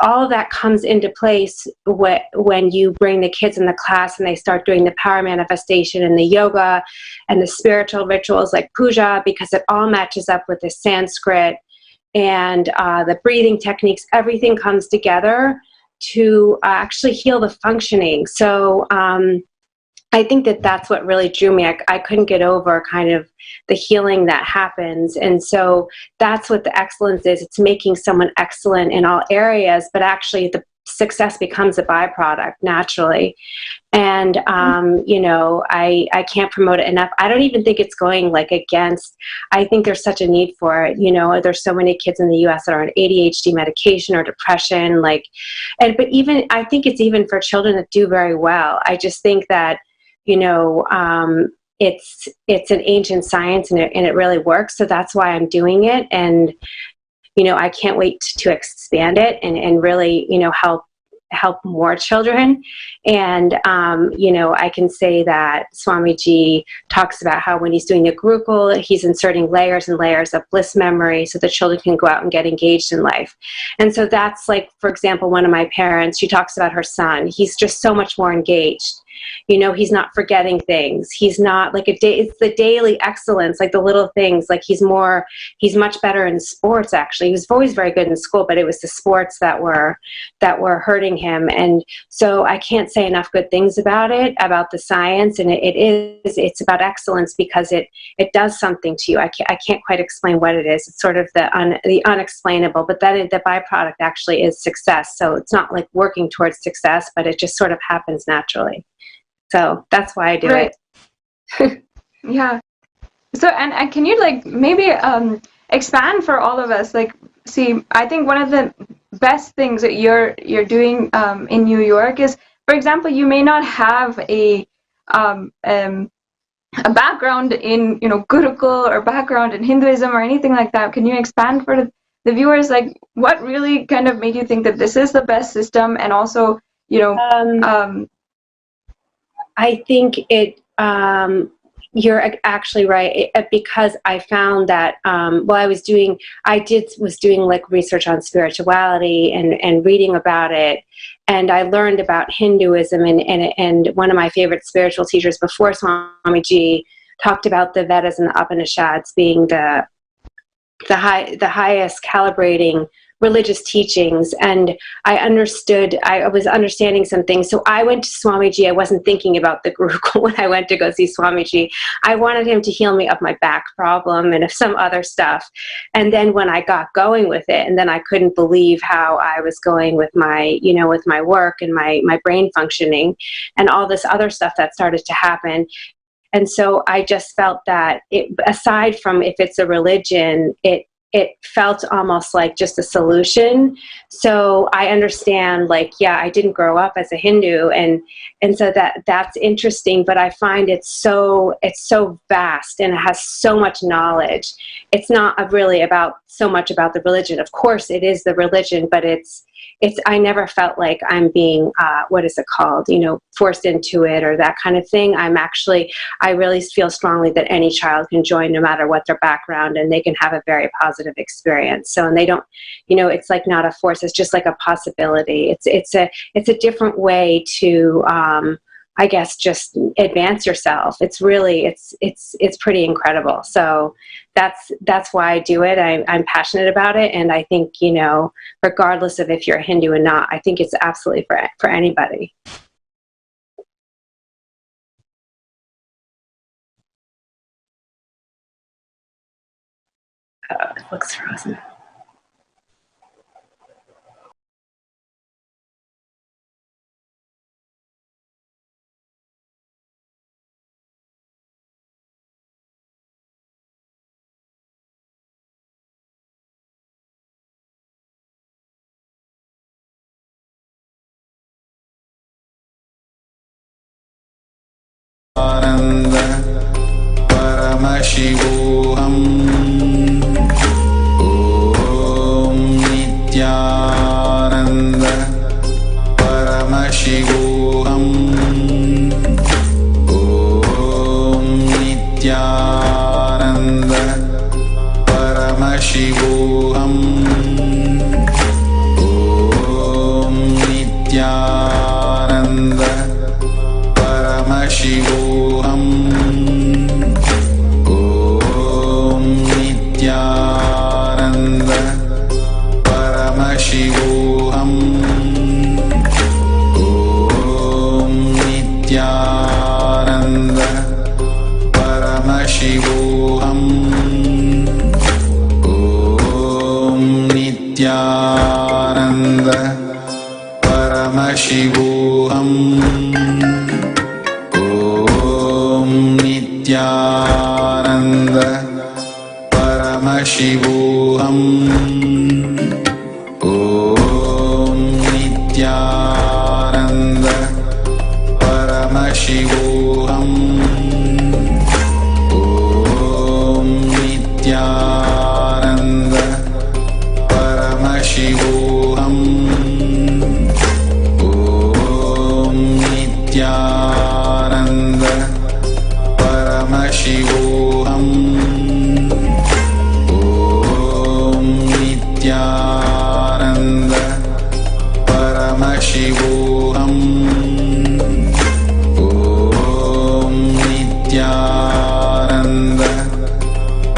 all of that comes into place when you bring the kids in the class and they start doing the power manifestation and the yoga and the spiritual rituals like puja, because it all matches up with the Sanskrit and the breathing techniques. Everything comes together to actually heal the functioning. So I think that's what really drew me. I couldn't get over kind of the healing that happens. And so that's what the excellence is. It's making someone excellent in all areas, but actually the success becomes a byproduct naturally. And, you know, I can't promote it enough. I don't even think it's going like against, I think there's such a need for it. You know, there's so many kids in the US that are on ADHD medication or depression, like, but even, I think it's even for children that do very well. I just think that, you know, it's an ancient science and it really works. So that's why I'm doing it. And, you know, I can't wait to expand it and really, you know, help more children. And, you know, I can say that Swamiji talks about how when he's doing the Gurukul, he's inserting layers and layers of bliss memory so the children can go out and get engaged in life. And so that's like, for example, one of my parents, she talks about her son. He's just so much more engaged. You know, he's not forgetting things. He's not like it's the daily excellence, like the little things, like he's much better in sports. Actually, he was always very good in school, but it was the sports that were hurting him. And so I can't say enough good things about it, about the science. And it's about excellence because it does something to you. I can't quite explain what it is. It's sort of the unexplainable, but then the byproduct actually is success. So it's not like working towards success, but it just sort of happens naturally. So that's why I do it. Yeah. So, and can you like maybe expand for all of us? Like, see, I think one of the best things that you're doing in New York is, for example, you may not have a background in, you know, Gurukul or background in Hinduism or anything like that. Can you expand for the viewers, like what really kind of made you think that this is the best system? And also, you know, I think you're actually right, because I found that while I was doing like research on spirituality and reading about it, and I learned about Hinduism, and one of my favorite spiritual teachers before Swamiji talked about the Vedas and the Upanishads being the highest calibrating religious teachings, and I was understanding some things. So I went to Swamiji. I wasn't thinking about the Gurukul when I went to go see Swamiji. I wanted him to heal me of my back problem and of some other stuff. And then when I got going with it, and then I couldn't believe how I was going with my, you know, with my work and my brain functioning and all this other stuff that started to happen. And so I just felt that aside from if it's a religion, it felt almost like just a solution. So I understand, like, yeah, I didn't grow up as a Hindu, and so that's interesting, but I find it's so vast and it has so much knowledge. It's not really so much about the religion. Of course it is the religion, but I never felt like I'm being, what is it called, you know, forced into it or that kind of thing. I really feel strongly that any child can join no matter what their background, and they can have a very positive experience. So, and they don't, you know, it's like not a force, it's just like a possibility. It's a different way to, I guess, just advance yourself. It's really, it's pretty incredible. So that's why I do it. I'm passionate about it. And I think, you know, regardless of if you're a Hindu or not, I think it's absolutely for anybody. It looks frozen. Paramashivoham Om Nithyananda Paramashivoham Om Nithyananda Paramashivoham Om Nithyananda Paramashivoham Om Nithyananda Paramashivoham Om Nithyananda Paramashivoham Om Nithyananda Paramashivoham Om Nithyananda Paramashivoham Om Nithyananda Paramashivoham Om Nithyananda Paramashivoham Om Nithyananda Paramashivoham Om Nithyananda Paramashivoham Om Nithyananda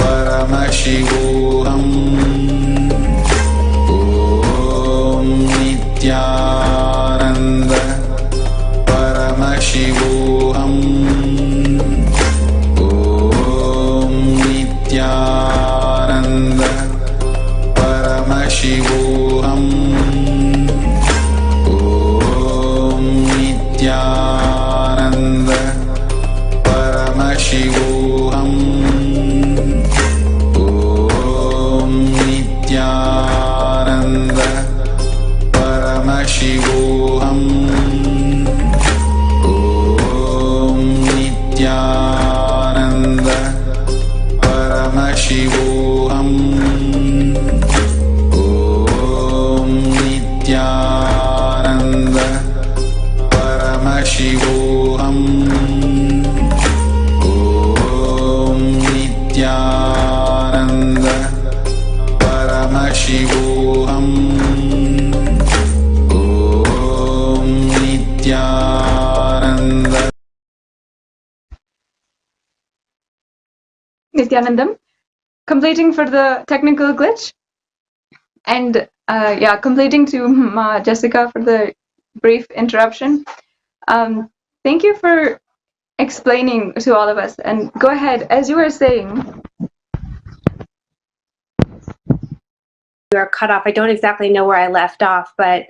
Paramashivoham Om Nithyananda Paramashivoham Om Nithyananda Paramashivoham Om Nithyananda Paramashivoham Om Nithyananda Paramashivoham Om Nithyananda Paramashivoham Om Nithyananda Paramashivoham Om Nithyananda Paramashivoham Om Nithyananda Nithyanandam, completing for the technical glitch, and yeah, completing to Ma Jessica for the brief interruption. Thank you for explaining to all of us, and go ahead, as you were saying. You are cut off. I don't exactly know where I left off, but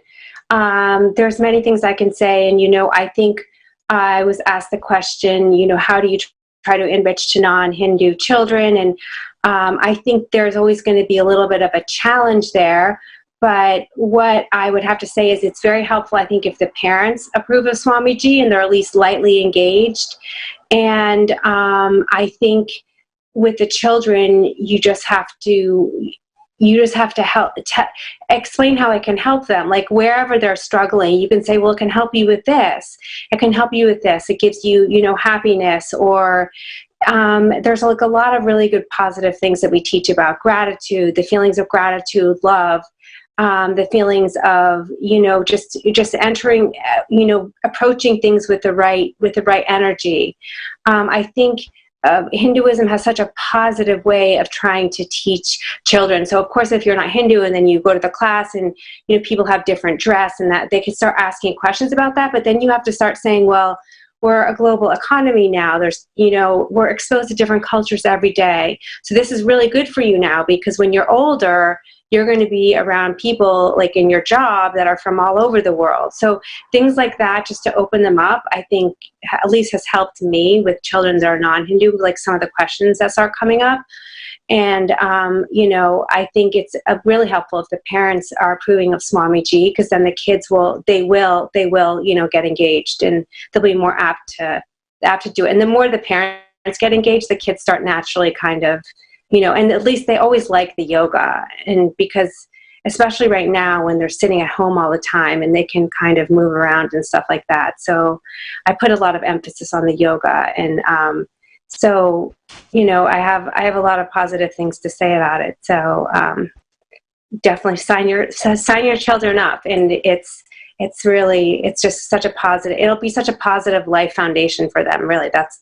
there's many things I can say. And, I think I was asked the question, how do you try to enrich to non-Hindu children? And I think there's always going to be a little bit of a challenge there. But what I would have to say is it's very helpful, I think, if the parents approve of Swamiji and they're at least lightly engaged. And I think with the children, you just have to help explain how it can help them. Like wherever they're struggling, you can say, well, it can help you with this. It can help you with this. It gives you, happiness, or there's like a lot of really good positive things that we teach about gratitude, the feelings of gratitude, love, the feelings of, just entering, approaching things with the right energy. I think Hinduism has such a positive way of trying to teach children. So of course, if you're not Hindu and then you go to the class and, people have different dress and that, they can start asking questions about that. But then you have to start saying, well, we're a global economy now. There's, we're exposed to different cultures every day. So this is really good for you now, because when you're older, you're going to be around people like in your job that are from all over the world. So things like that, just to open them up, I think at least has helped me with children that are non-Hindu, like some of the questions that start coming up. And, I think it's really helpful if the parents are approving of Swamiji, because then the kids will get engaged, and they'll be more apt to do it. And the more the parents get engaged, the kids start naturally kind of, and at least they always like the yoga. And because especially right now when they're sitting at home all the time and they can kind of move around and stuff like that. So I put a lot of emphasis on the yoga. And so, I have a lot of positive things to say about it. So definitely sign your children up. And it's just such a positive, it'll be such a positive life foundation for them. Really, that's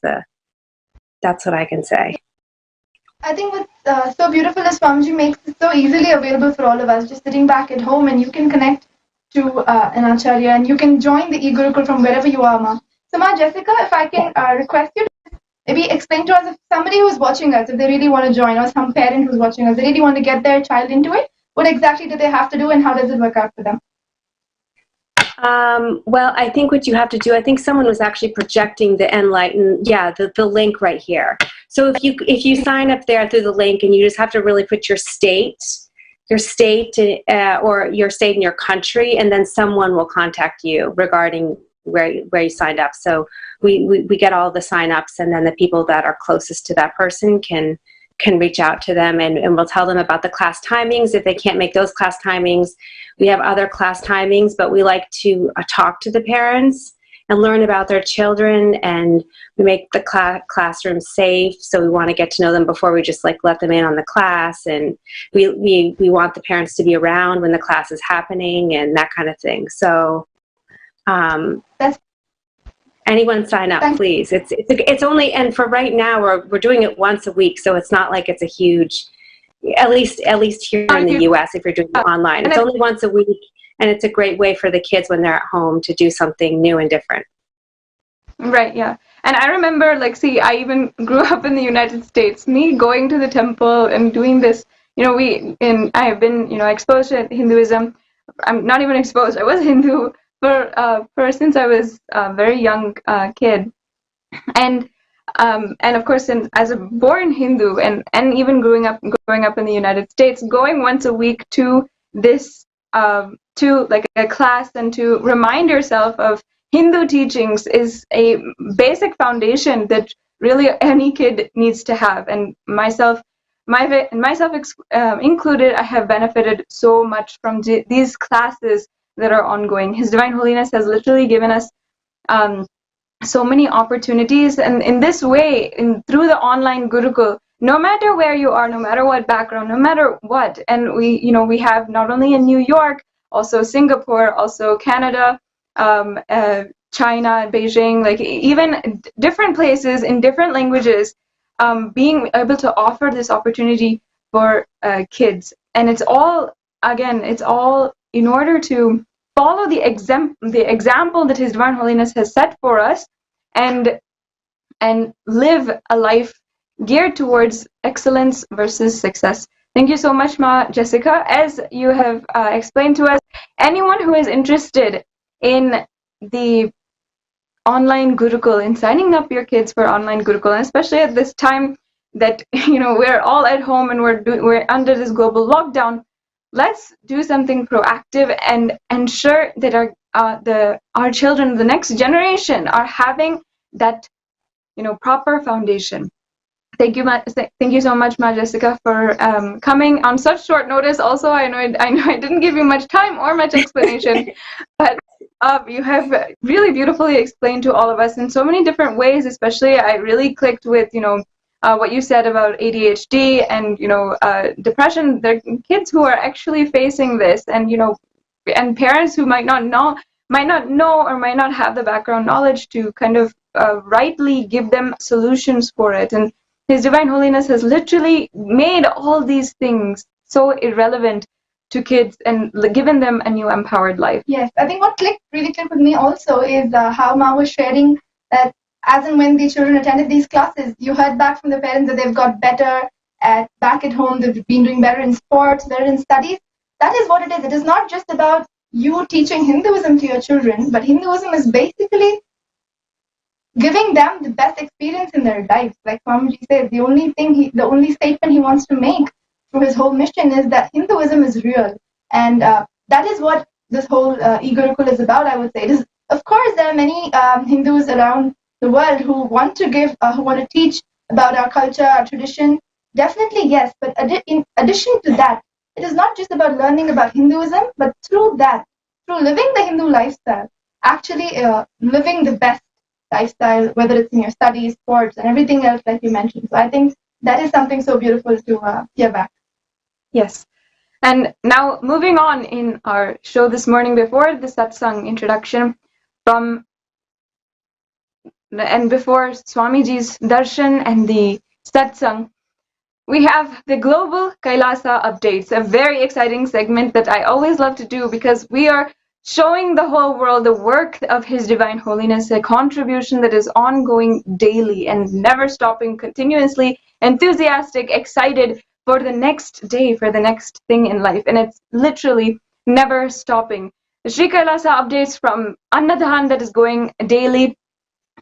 what I can say. I think what's so beautiful is Swamiji makes it so easily available for all of us, just sitting back at home, and you can connect to an Acharya, and you can join the e-Gurukul from wherever you are, Ma. So, Ma Jessica, if I can request you to maybe explain to us, if somebody who's watching us, if they really want to join, or some parent who's watching us, they really want to get their child into it, what exactly do they have to do, and how does it work out for them? Well, I think what you have to do, I think someone was actually projecting the enlightened, the link right here. So if you sign up there through the link, and you just have to really put your state, or your state in your country, and then someone will contact you regarding where you signed up. So we get all the sign-ups, and then the people that are closest to that person can reach out to them, and we'll tell them about the class timings. If they can't make those class timings, we have other class timings, but we like to talk to the parents and learn about their children, and we make the classroom safe. So we want to get to know them before we just let them in on the class, and we want the parents to be around when the class is happening and that kind of thing. So anyone sign up, please. It's only, and for right now we're doing it once a week, so it's not like it's a huge, at least here in the US, if you're doing it online. It's only once a week, and it's a great way for the kids when they're at home to do something new and different. Right, yeah. And I remember, I even grew up in the United States, me going to the temple and doing this, I have been, exposed to Hinduism. I'm not even exposed, I was Hindu for since I was a very young kid. And of course, as a born Hindu, and even growing up in the United States, going once a week to this to a class and to remind yourself of Hindu teachings is a basic foundation that really any kid needs to have. And myself included, I have benefited so much from these classes that are ongoing. His Divine Holiness has literally given us so many opportunities, and in this way, through the online Gurukul, no matter where you are, no matter what background, no matter what, and we have not only in New York, also Singapore, also Canada, China, Beijing, even different places in different languages, being able to offer this opportunity for kids. And it's all in order to follow the example that His Divine Holiness has set for us, and live a life geared towards excellence versus success. Thank you so much, Ma Jessica. As you have explained to us, anyone who is interested in the online Gurukul, in signing up your kids for online Gurukul, and especially at this time that we're all at home and we're under this global lockdown, let's do something proactive and ensure that our children, the next generation, are having that proper foundation. Thank you so much, Ma Jessica, for coming on such short notice. Also, I know I didn't give you much time or much explanation, but you have really beautifully explained to all of us in so many different ways. Especially, I really clicked with what you said about ADHD and depression. There are kids who are actually facing this, and and parents who might not know or might not have the background knowledge to kind of rightly give them solutions for it. And His Divine Holiness has literally made all these things so irrelevant to kids and given them a new empowered life. Yes, I think what really clicked with me also is how Ma was sharing that as and when the children attended these classes, you heard back from the parents that they've got better back at home, they've been doing better in sports, better in studies. That is what it is. It is not just about you teaching Hinduism to your children, but Hinduism is basically giving them the best experience in their life. Like Swamiji says, the only statement he wants to make through his whole mission is that Hinduism is real. And that is what this whole e-Gurukul is about, I would say. Of course, there are many Hindus around the world who want to teach about our culture, our tradition. Definitely, yes. But in addition to that, it is not just about learning about Hinduism, but through living the Hindu lifestyle, actually living the best lifestyle, whether it's in your studies, sports, and everything else like you mentioned. So I think that is something so beautiful to hear back. Yes. And now moving on in our show this morning, before the satsang introduction before Swamiji's darshan and the satsang, we have the global Kailasa updates, a very exciting segment that I always love to do because we are showing the whole world the work of His Divine Holiness, a contribution that is ongoing daily and never stopping, continuously enthusiastic, excited for the next day, for the next thing in life. And it's literally never stopping. Sri Kailasa updates from Annadhan that is going daily,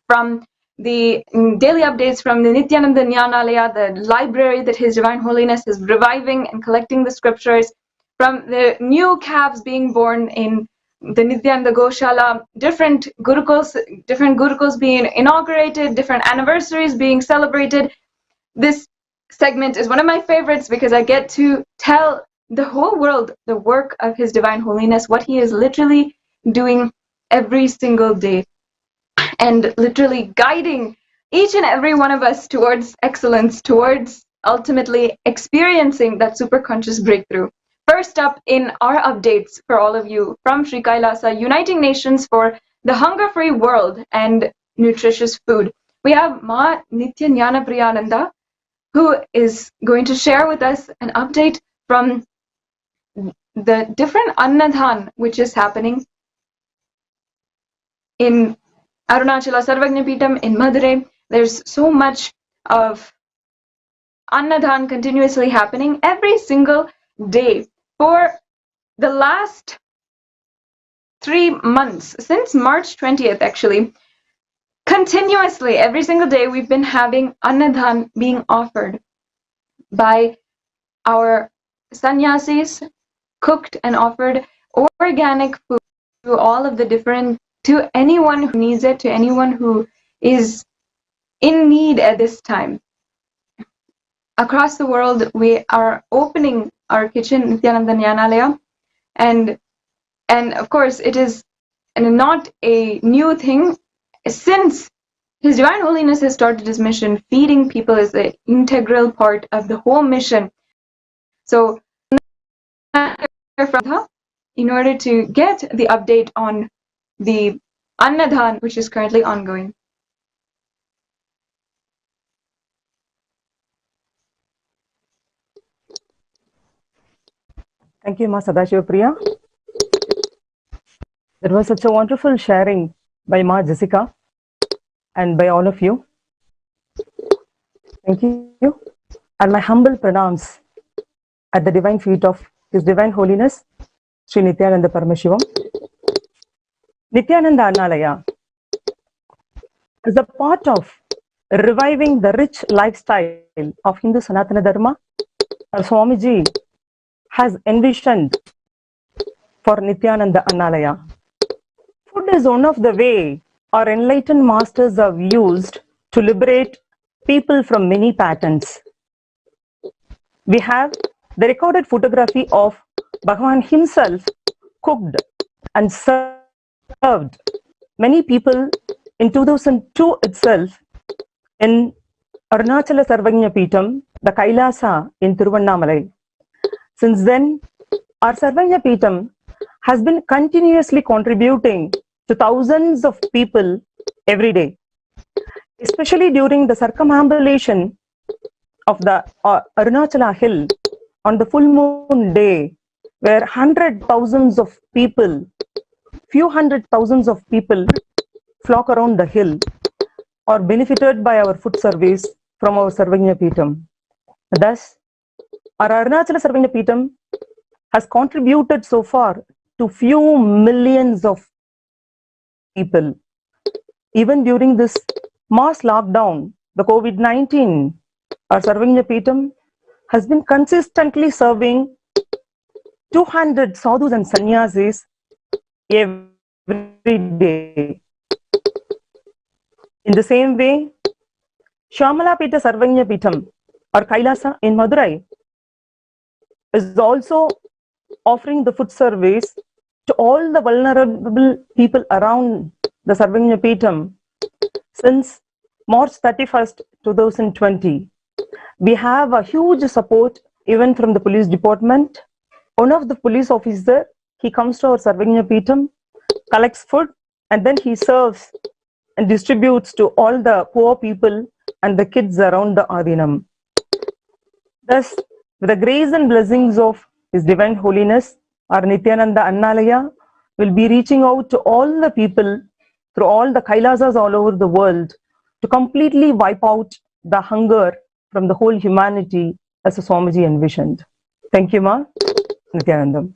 from the daily updates from the Nithyananda Jnanalaya, the library that His Divine Holiness is reviving and collecting the scriptures, from the new calves being born in the Nithyananda Goshala, different gurukuls being inaugurated, different anniversaries being celebrated. This segment is one of my favorites because I get to tell the whole world the work of His Divine Holiness, what he is literally doing every single day, and literally guiding each and every one of us towards excellence, towards ultimately experiencing that superconscious breakthrough. First up in our updates for all of you from Sri Kailasa, Uniting Nations for the Hunger-Free World and Nutritious Food. We have Ma Nithyananda Priyananda, who is going to share with us an update from the different Annadhan which is happening in Arunachala Sarvagna Peetham in Madurai. There's so much of Annadhan continuously happening every single day for the last 3 months, since March 20th actually. Continuously, every single day, we've been having Annadhan being offered by our sannyasis, cooked and offered organic food to all of the different, to anyone who needs it, to anyone who is in need at this time. Across the world, we are opening our kitchen, Nithyananda Jnanalaya, and of course, it is not a new thing. Since His Divine Holiness has started his mission, feeding people is an integral part of the whole mission. So, in order to get the update on the Annadhan, which is currently ongoing. Thank you, Ma Sadashivapriya. That was such a wonderful sharing by Ma Jessica and by all of you. Thank you. And my humble pranams at the divine feet of His Divine Holiness, Sri Nithyananda Paramashivam. Nithyananda Annalaya is a part of reviving the rich lifestyle of Hindu Sanatana Dharma. Our Swamiji has envisioned for Nithyananda Annalaya. Food is one of the way our enlightened masters have used to liberate people from many patterns. We have the recorded photography of Bhagavan himself cooked and served many people in 2002 itself in Arunachala Sarvagna Peetham, the Kailasa in Tiruvannamalai. Since then, our Sarvagna Peetham has been continuously contributing to thousands of people every day, especially during the circumambulation of the Arunachala hill on the full moon day, where few hundred thousands of people flock around the hill, or benefited by our food service from our Sarvagna Peetham. Thus, our Arunachala Sarvagna Peetham has contributed so far to few millions of people. Even during this mass lockdown, the COVID-19, our Sarvagna Peetham has been consistently serving 200 sadhus and sannyasis every day. In the same way, Shamalapeta Sarvagna Peetham or Kailasa in Madurai is also offering the food service to all the vulnerable people around the Sarvagna Peetham since March 31st, 2020. We have a huge support even from the police department. One of the police officer, he comes to our Sarvagna Peetham, collects food, and then he serves and distributes to all the poor people and the kids around the Adinam. Thus, with the grace and blessings of His Divine Holiness, our Nithyananda Annalaya will be reaching out to all the people through all the Kailasas all over the world to completely wipe out the hunger from the whole humanity as the Swamiji envisioned. Thank you, Ma. Nithyanandam.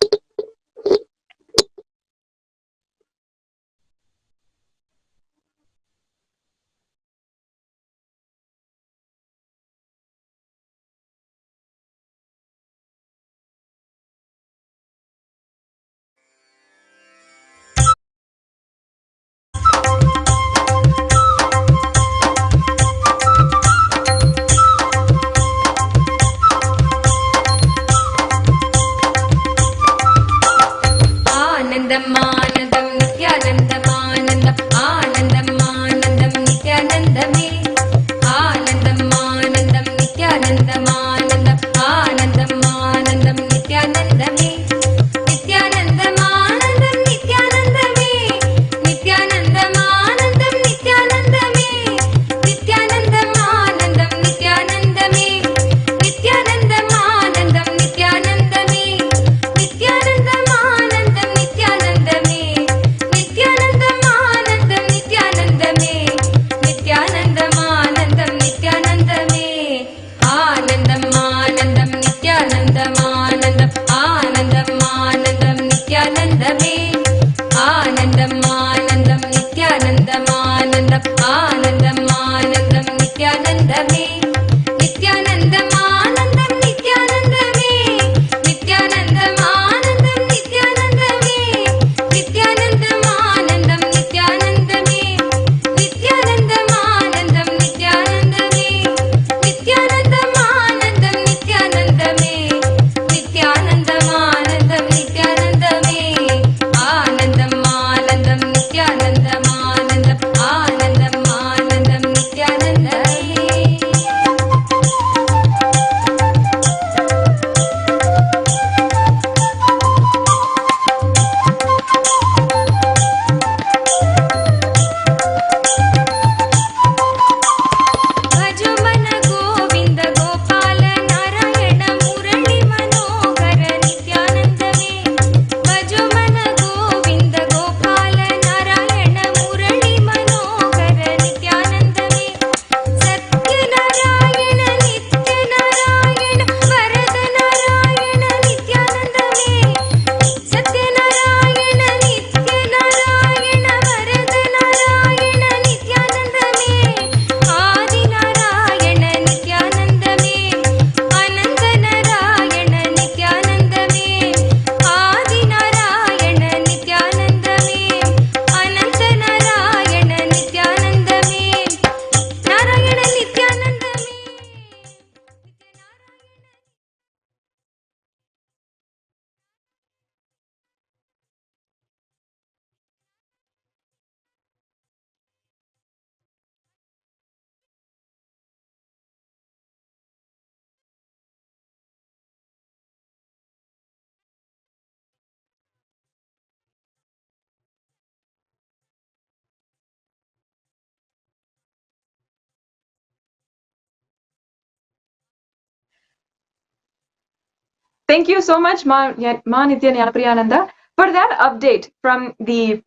Thank you so much, Ma Nithyananda, for that update from the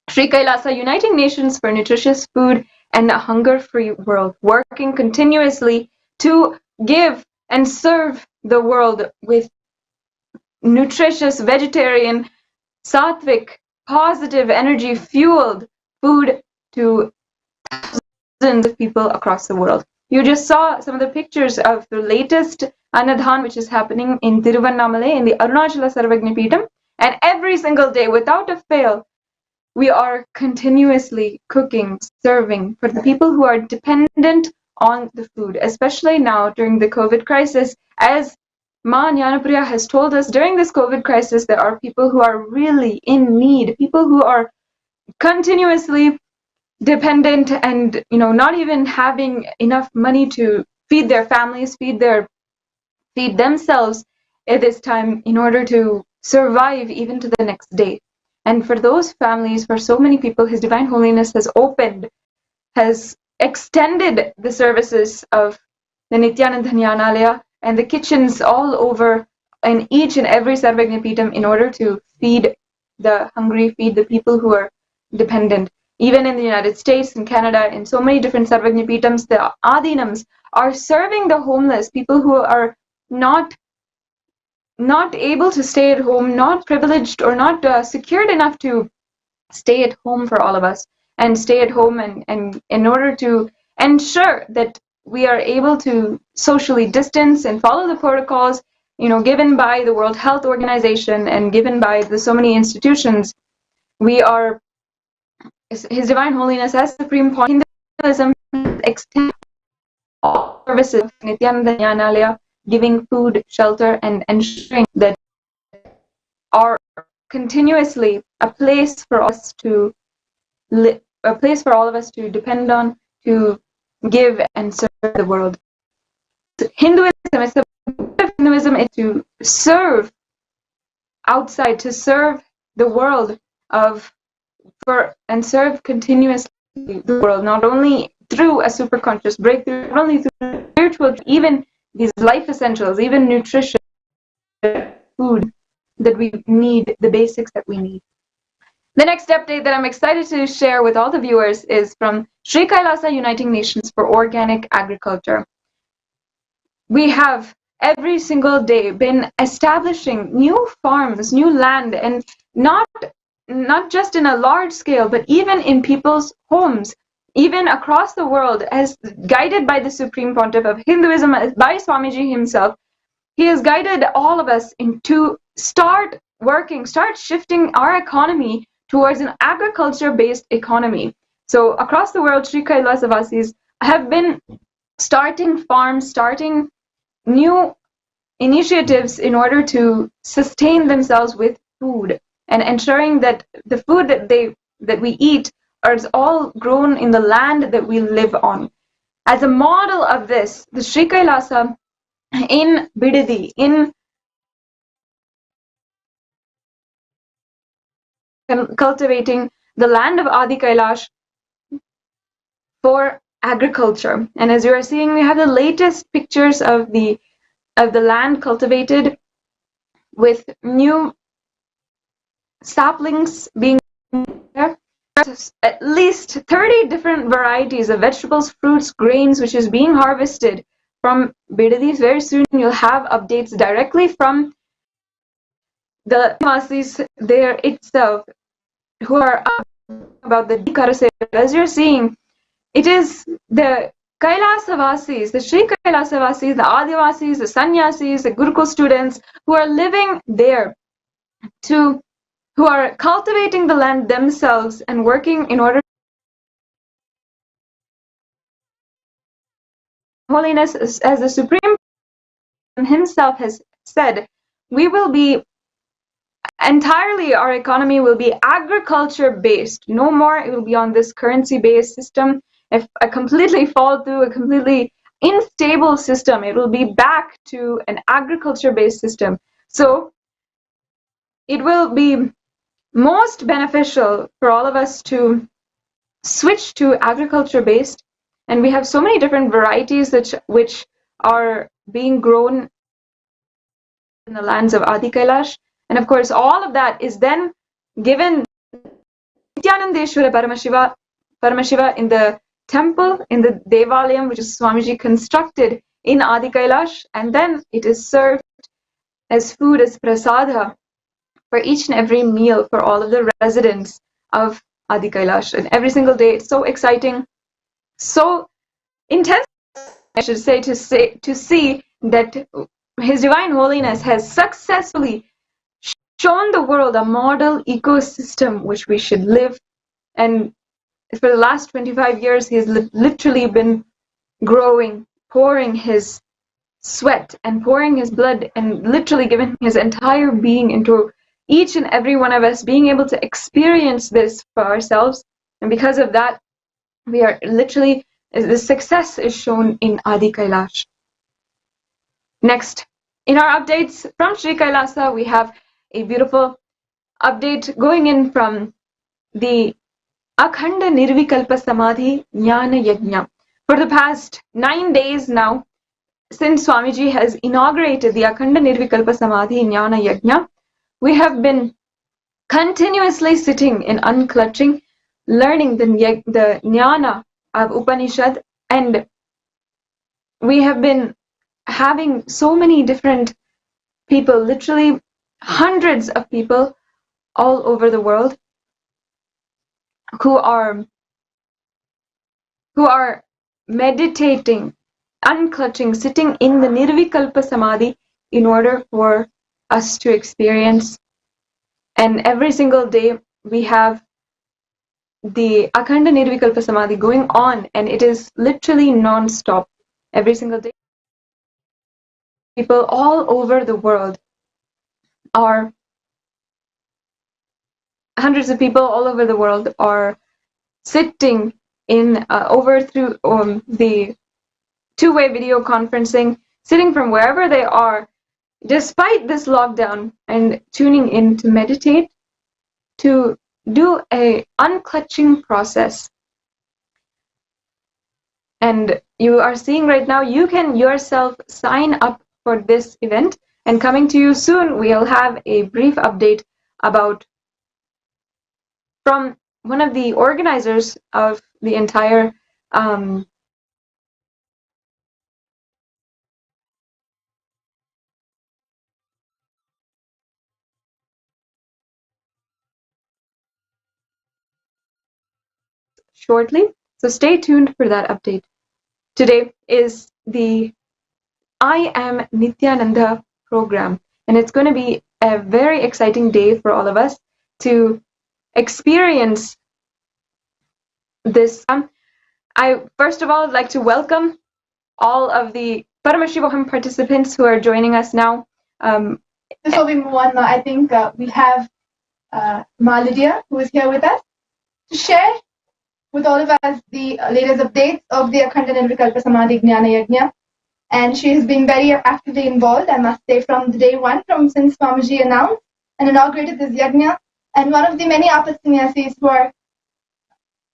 Sri Kailasa Uniting Nations for Nutritious Food and a Hunger-Free World, working continuously to give and serve the world with nutritious, vegetarian, sattvic, positive, energy-fueled food to thousands of people across the world. You just saw some of the pictures of the latest Annadhan, which is happening in Tiruvannamale in the Arunachala Sarvagna Peetham, and every single day, without a fail, we are continuously cooking, serving for the people who are dependent on the food, especially now during the COVID crisis. As Ma Jnanapriya has told us, during this COVID crisis, there are people who are really in need, people who are continuously dependent and not even having enough money to feed their families, feed themselves at this time in order to survive even to the next day. And for those families, for so many people, His Divine Holiness has extended the services of the Nityananda Jnanalaya and the kitchens all over in each and every Sarvagna Peetham in order to feed the hungry, feed the people who are dependent. Even in the United States and Canada, in so many different Sarvagna Peethams, the Adinams are serving the homeless, people who are not able to stay at home, not privileged or not secured enough to stay at home for all of us, and stay at home and in order to ensure that we are able to socially distance and follow the protocols given by the World Health Organization and given by the so many institutions. We are, His Divine Holiness as Supreme Pontiff, Hinduism extends all services of Nityananda Jnanalaya, giving food, shelter, and ensuring that are continuously a place for us to a place for all of us to depend on, to give and serve the world. Hinduism is to serve outside, to serve the world and serve continuously the world, not only through a superconscious breakthrough, not only through spiritual, even these life essentials, even nutrition, food that we need, the basics that we need. The next update that I'm excited to share with all the viewers is from Sri Kailasa Uniting Nations for Organic Agriculture. We have every single day been establishing new farms, new land, and not just in a large scale, but even in people's homes, even across the world, as guided by the Supreme Pontiff of Hinduism, by Swamiji himself. He has guided all of us to start shifting our economy towards an agriculture-based economy. So across the world, Sri Kailasa Vasis have been starting farms, starting new initiatives in order to sustain themselves with food and ensuring that the food that we eat is all grown in the land that we live on. As a model of this, the Sri Kailasa in Bidadi, in cultivating the land of Adi Kailash for agriculture. And as you are seeing, we have the latest pictures of the land cultivated with new saplings being there. There's at least 30 different varieties of vegetables, fruits, grains, which is being harvested from Bidadi. Very soon you'll have updates directly from the Mahasannidhanam there itself, who are about the Karase. As you're seeing, it is the Kailasa Vasis, the Sri Kailasa Vasis, the Adivasis, the Sannyasis, the Gurukul students who are living there, who are cultivating the land themselves and working in order. Holiness, as the Supreme himself has said, we will be entirely, our economy will be agriculture based. No more it will be on this currency based system. If a completely fall through, a completely unstable system, it will be back to an agriculture based system. So it will be most beneficial for all of us to switch to agriculture based, and we have so many different varieties which are being grown in the lands of Adi Kailash. And of course, all of that is then given Nithyanandeshwara Paramashiva in the temple, in the Devalayam, which is Swamiji constructed in Adi Kailash, and then it is served as food, as prasada, for each and every meal for all of the residents of Adi Kailash. And every single day, it's so exciting, so intense, I should say, to see that His Divine Holiness has successfully shown the world a model ecosystem which we should live. And for the last 25 years, he has literally been growing, pouring his sweat and pouring his blood and literally giving his entire being into each and every one of us, being able to experience this for ourselves. And because of that, we are literally, the success is shown in Adi Kailash. Next, in our updates from Sri Kailasa, we have a beautiful update going in from the Akhanda Nirvikalpa Samadhi Jnana Yagna. For the past 9 days now, since Swamiji has inaugurated the Akhanda Nirvikalpa Samadhi Jnana Yagna, we have been continuously sitting in Unclutching, learning the Jnana of Upanishad, and we have been having so many different people, literally hundreds of people all over the world, who are meditating, unclutching, sitting in the Nirvikalpa Samadhi in order for us to experience. And every single day we have the Akhanda Nirvikalpa Samadhi going on, and it is literally non-stop. Every single day, people all over the world are, hundreds of people all over the world are sitting in through the two-way video conferencing, sitting from wherever they are, despite this lockdown, and tuning in to meditate, to do a unclutching process. And you are seeing right now, you can yourself sign up for this event, and coming to you soon, we'll have a brief update about, from one of the organizers of the entire shortly. So stay tuned for that update. Today is the I Am Nithyananda program, and it's going to be a very exciting day for all of us to experience this. I first of all would like to welcome all of the Paramashivoham participants who are joining us now. Before we move on, I think we have Lydia, who is here with us, to share with all of us the latest updates of the Akhanda Nirvikalpa Samadhi Jnana Yagna. And she has been very actively involved, I must say, from day one, since Swamiji announced and inaugurated this Yagna, and one of the many assassinators who are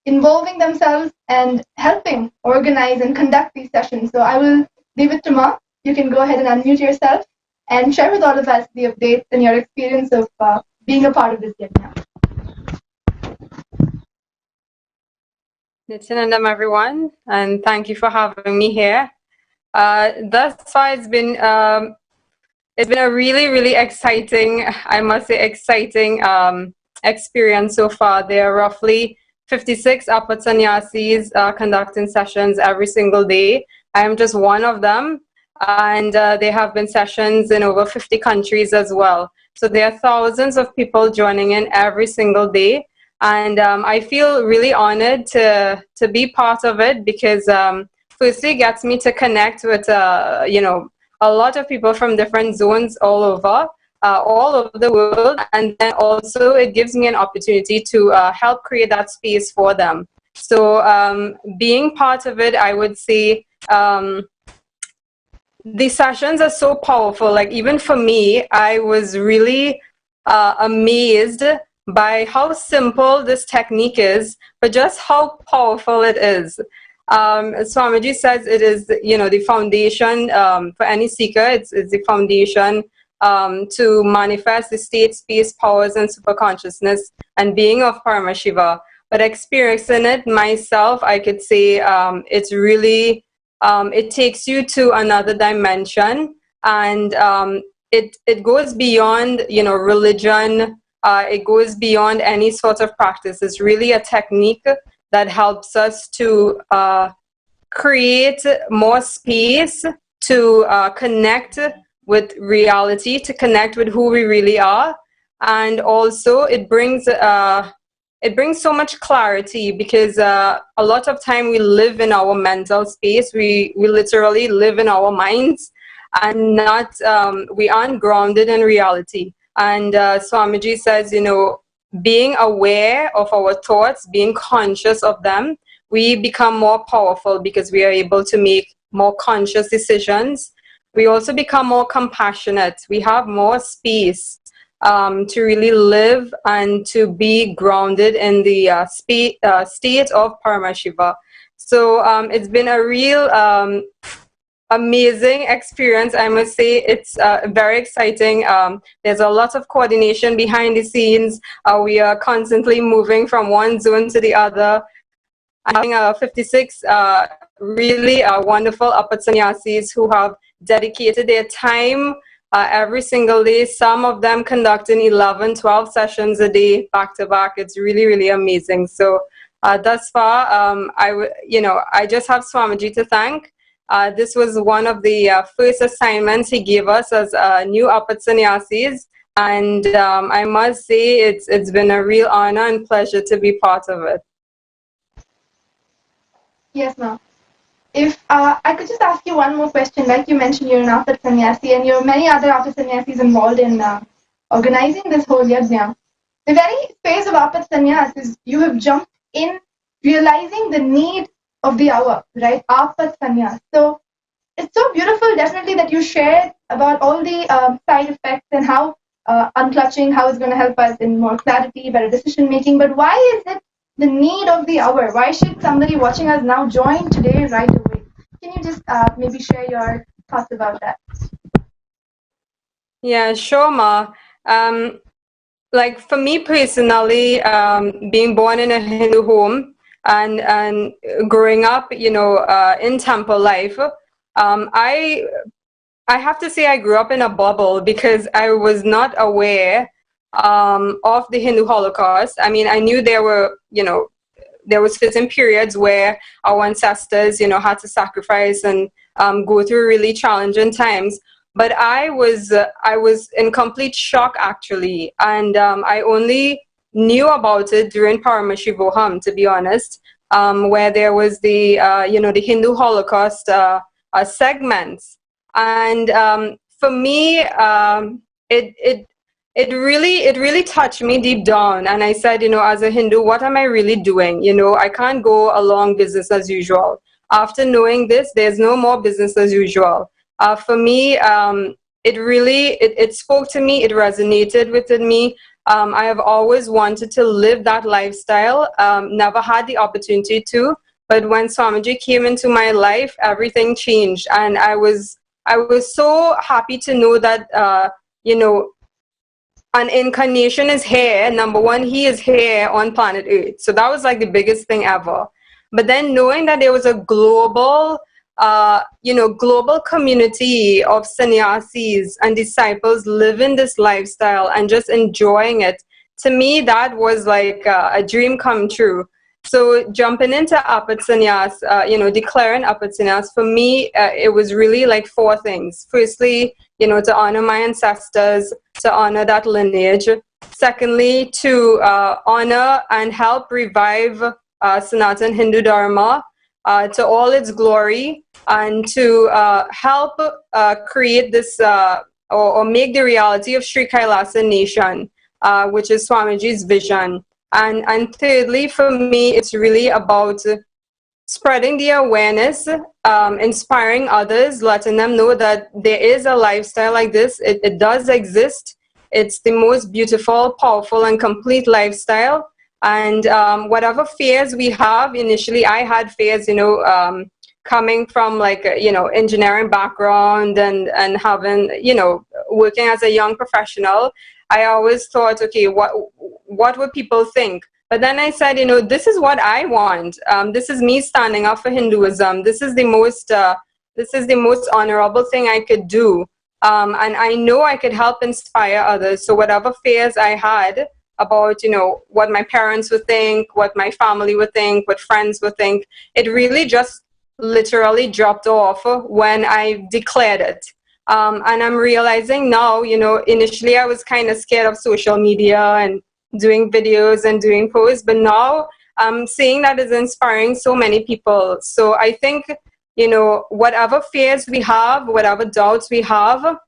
involving themselves and helping organize and conduct these sessions. So I will leave it to Ma. You can go ahead and unmute yourself and share with all of us the updates and your experience of being a part of this Yagna. Nithyanandam, everyone, and thank you for having me here. Thus far, it's been a really exciting, I must say, exciting experience so far. There are roughly 56 Apatsanyasis conducting sessions every single day. I am just one of them, and there have been sessions in over 50 countries as well. So there are thousands of people joining in every single day. And I feel really honored to be part of it, because firstly, it gets me to connect with a lot of people from different zones all over the world, and then also it gives me an opportunity to help create that space for them. So being part of it, I would say the sessions are so powerful. Like, even for me, I was really amazed by how simple this technique is, but just how powerful it is. Swamiji says it is, the foundation for any seeker. It's the foundation to manifest the state, space, powers, and superconsciousness and being of Paramashiva. But experiencing it myself, I could say it's really, it takes you to another dimension, and it goes beyond, religion. It goes beyond any sort of practice. It's really a technique that helps us to create more space to connect with reality, to connect with who we really are. And also it brings so much clarity, because a lot of time we live in our mental space. We literally live in our minds, and not we aren't grounded in reality. And Swamiji says, being aware of our thoughts, being conscious of them, we become more powerful because we are able to make more conscious decisions. We also become more compassionate. We have more space to really live and to be grounded in the state of Paramashiva. So it's been a real amazing experience, I must say. It's very exciting. There's a lot of coordination behind the scenes. We are constantly moving from one zone to the other. Having 56 really wonderful Apat Sannyasis who have dedicated their time every single day, some of them conducting 11, 12 sessions a day back to back. It's really, really amazing. So thus far, I just have Swamiji to thank. This was one of the first assignments he gave us as new Apat Sannyasis, and I must say it's been a real honor and pleasure to be part of it. Yes, ma'am. If I could just ask you one more question, like you mentioned, you're an Apat Sannyasi, and you're many other Apat Sannyasis involved in organizing this whole Yagna. The very phase of Apat Sannyas is you have jumped in realizing the need of the hour, right? Apat Sannyas. So it's so beautiful, definitely, that you shared about all the side effects and how unclutching, how it's going to help us in more clarity, better decision making. But why is it the need of the hour? Why should somebody watching us now join today right away? Can you just maybe share your thoughts about that? Yeah, sure, Ma. Like for me personally, being born in a Hindu home and growing up, in temple life, I have to say I grew up in a bubble because I was not aware of the Hindu Holocaust. I mean, I knew there was certain periods where our ancestors, had to sacrifice and go through really challenging times. But I was in complete shock, actually, and I only knew about it during Paramashivoham, to be honest, where there was the the Hindu Holocaust segments, and for me, it really touched me deep down, and I said, as a Hindu, what am I really doing? I can't go along business as usual. After knowing this, there's no more business as usual. For me, it spoke to me, it resonated within me. I have always wanted to live that lifestyle, never had the opportunity to, but when Swamiji came into my life, everything changed, and I was so happy to know that, an incarnation is here. Number one, he is here on planet Earth. So that was like the biggest thing ever. But then knowing that there was a global community of sannyasis and disciples living this lifestyle and just enjoying it, to me, that was like a dream come true. So jumping into Apat Sannyas, declaring Apat Sannyas, for me, it was really like four things. Firstly, to honor my ancestors, to honor that lineage. Secondly, to honor and help revive Sanatan Hindu Dharma to all its glory, and to help create this or make the reality of Sri Kailasa nation, which is Swamiji's vision. And thirdly, for me, it's really about spreading the awareness, inspiring others, letting them know that there is a lifestyle like this. It does exist. It's the most beautiful, powerful, and complete lifestyle. And whatever fears we have, initially I had fears, coming from like engineering background and having working as a young professional, I always thought, okay, what would people think? But then I said, this is what I want. This is me standing up for Hinduism. This is the most honorable thing I could do. And I know I could help inspire others. So whatever fears I had about, what my parents would think, what my family would think, what friends would think, it really just literally dropped off when I declared it. And I'm realizing now, initially I was kind of scared of social media and doing videos and doing posts, but now I'm seeing that it's inspiring so many people. So I think, whatever fears we have, whatever doubts we have,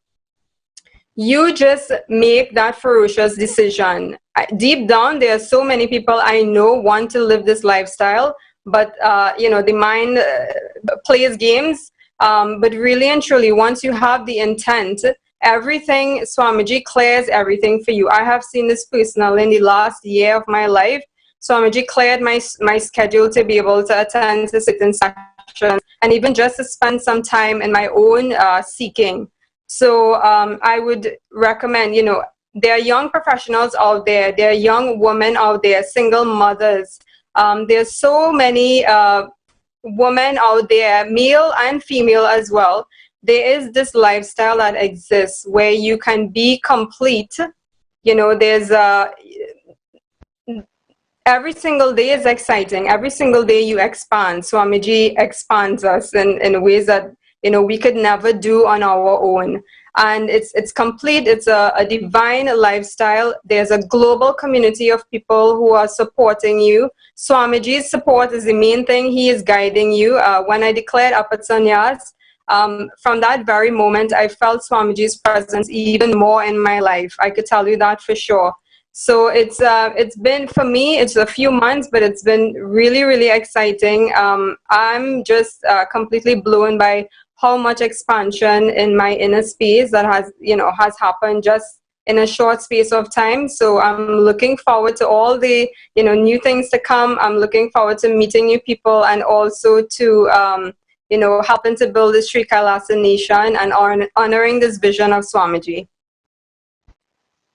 you just make that ferocious decision. Deep down, there are so many people I know want to live this lifestyle, but the mind plays games. But really and truly, once you have the intent, everything, Swamiji clears everything for you. I have seen this personally in the last year of my life. Swamiji cleared my schedule to be able to attend to certain sessions and even just to spend some time in my own seeking. So I would recommend, there are young professionals out there, there are young women out there, single mothers. There's so many women out there, male and female as well. There is this lifestyle that exists where you can be complete. There's every single day is exciting. Every single day you expand. Swamiji expands us in ways that we could never do on our own. And it's complete. It's a divine lifestyle. There's a global community of people who are supporting you. Swamiji's support is the main thing. He is guiding you. When I declared Apat Sannyas, from that very moment, I felt Swamiji's presence even more in my life. I could tell you that for sure. So it's been, for me, it's a few months, but it's been really, really exciting. I'm just completely blown by how much expansion in my inner space that has happened just in a short space of time. So I'm looking forward to all the new things to come. I'm looking forward to meeting new people and also to helping to build the Sri Kailasa nation and honoring this vision of Swamiji.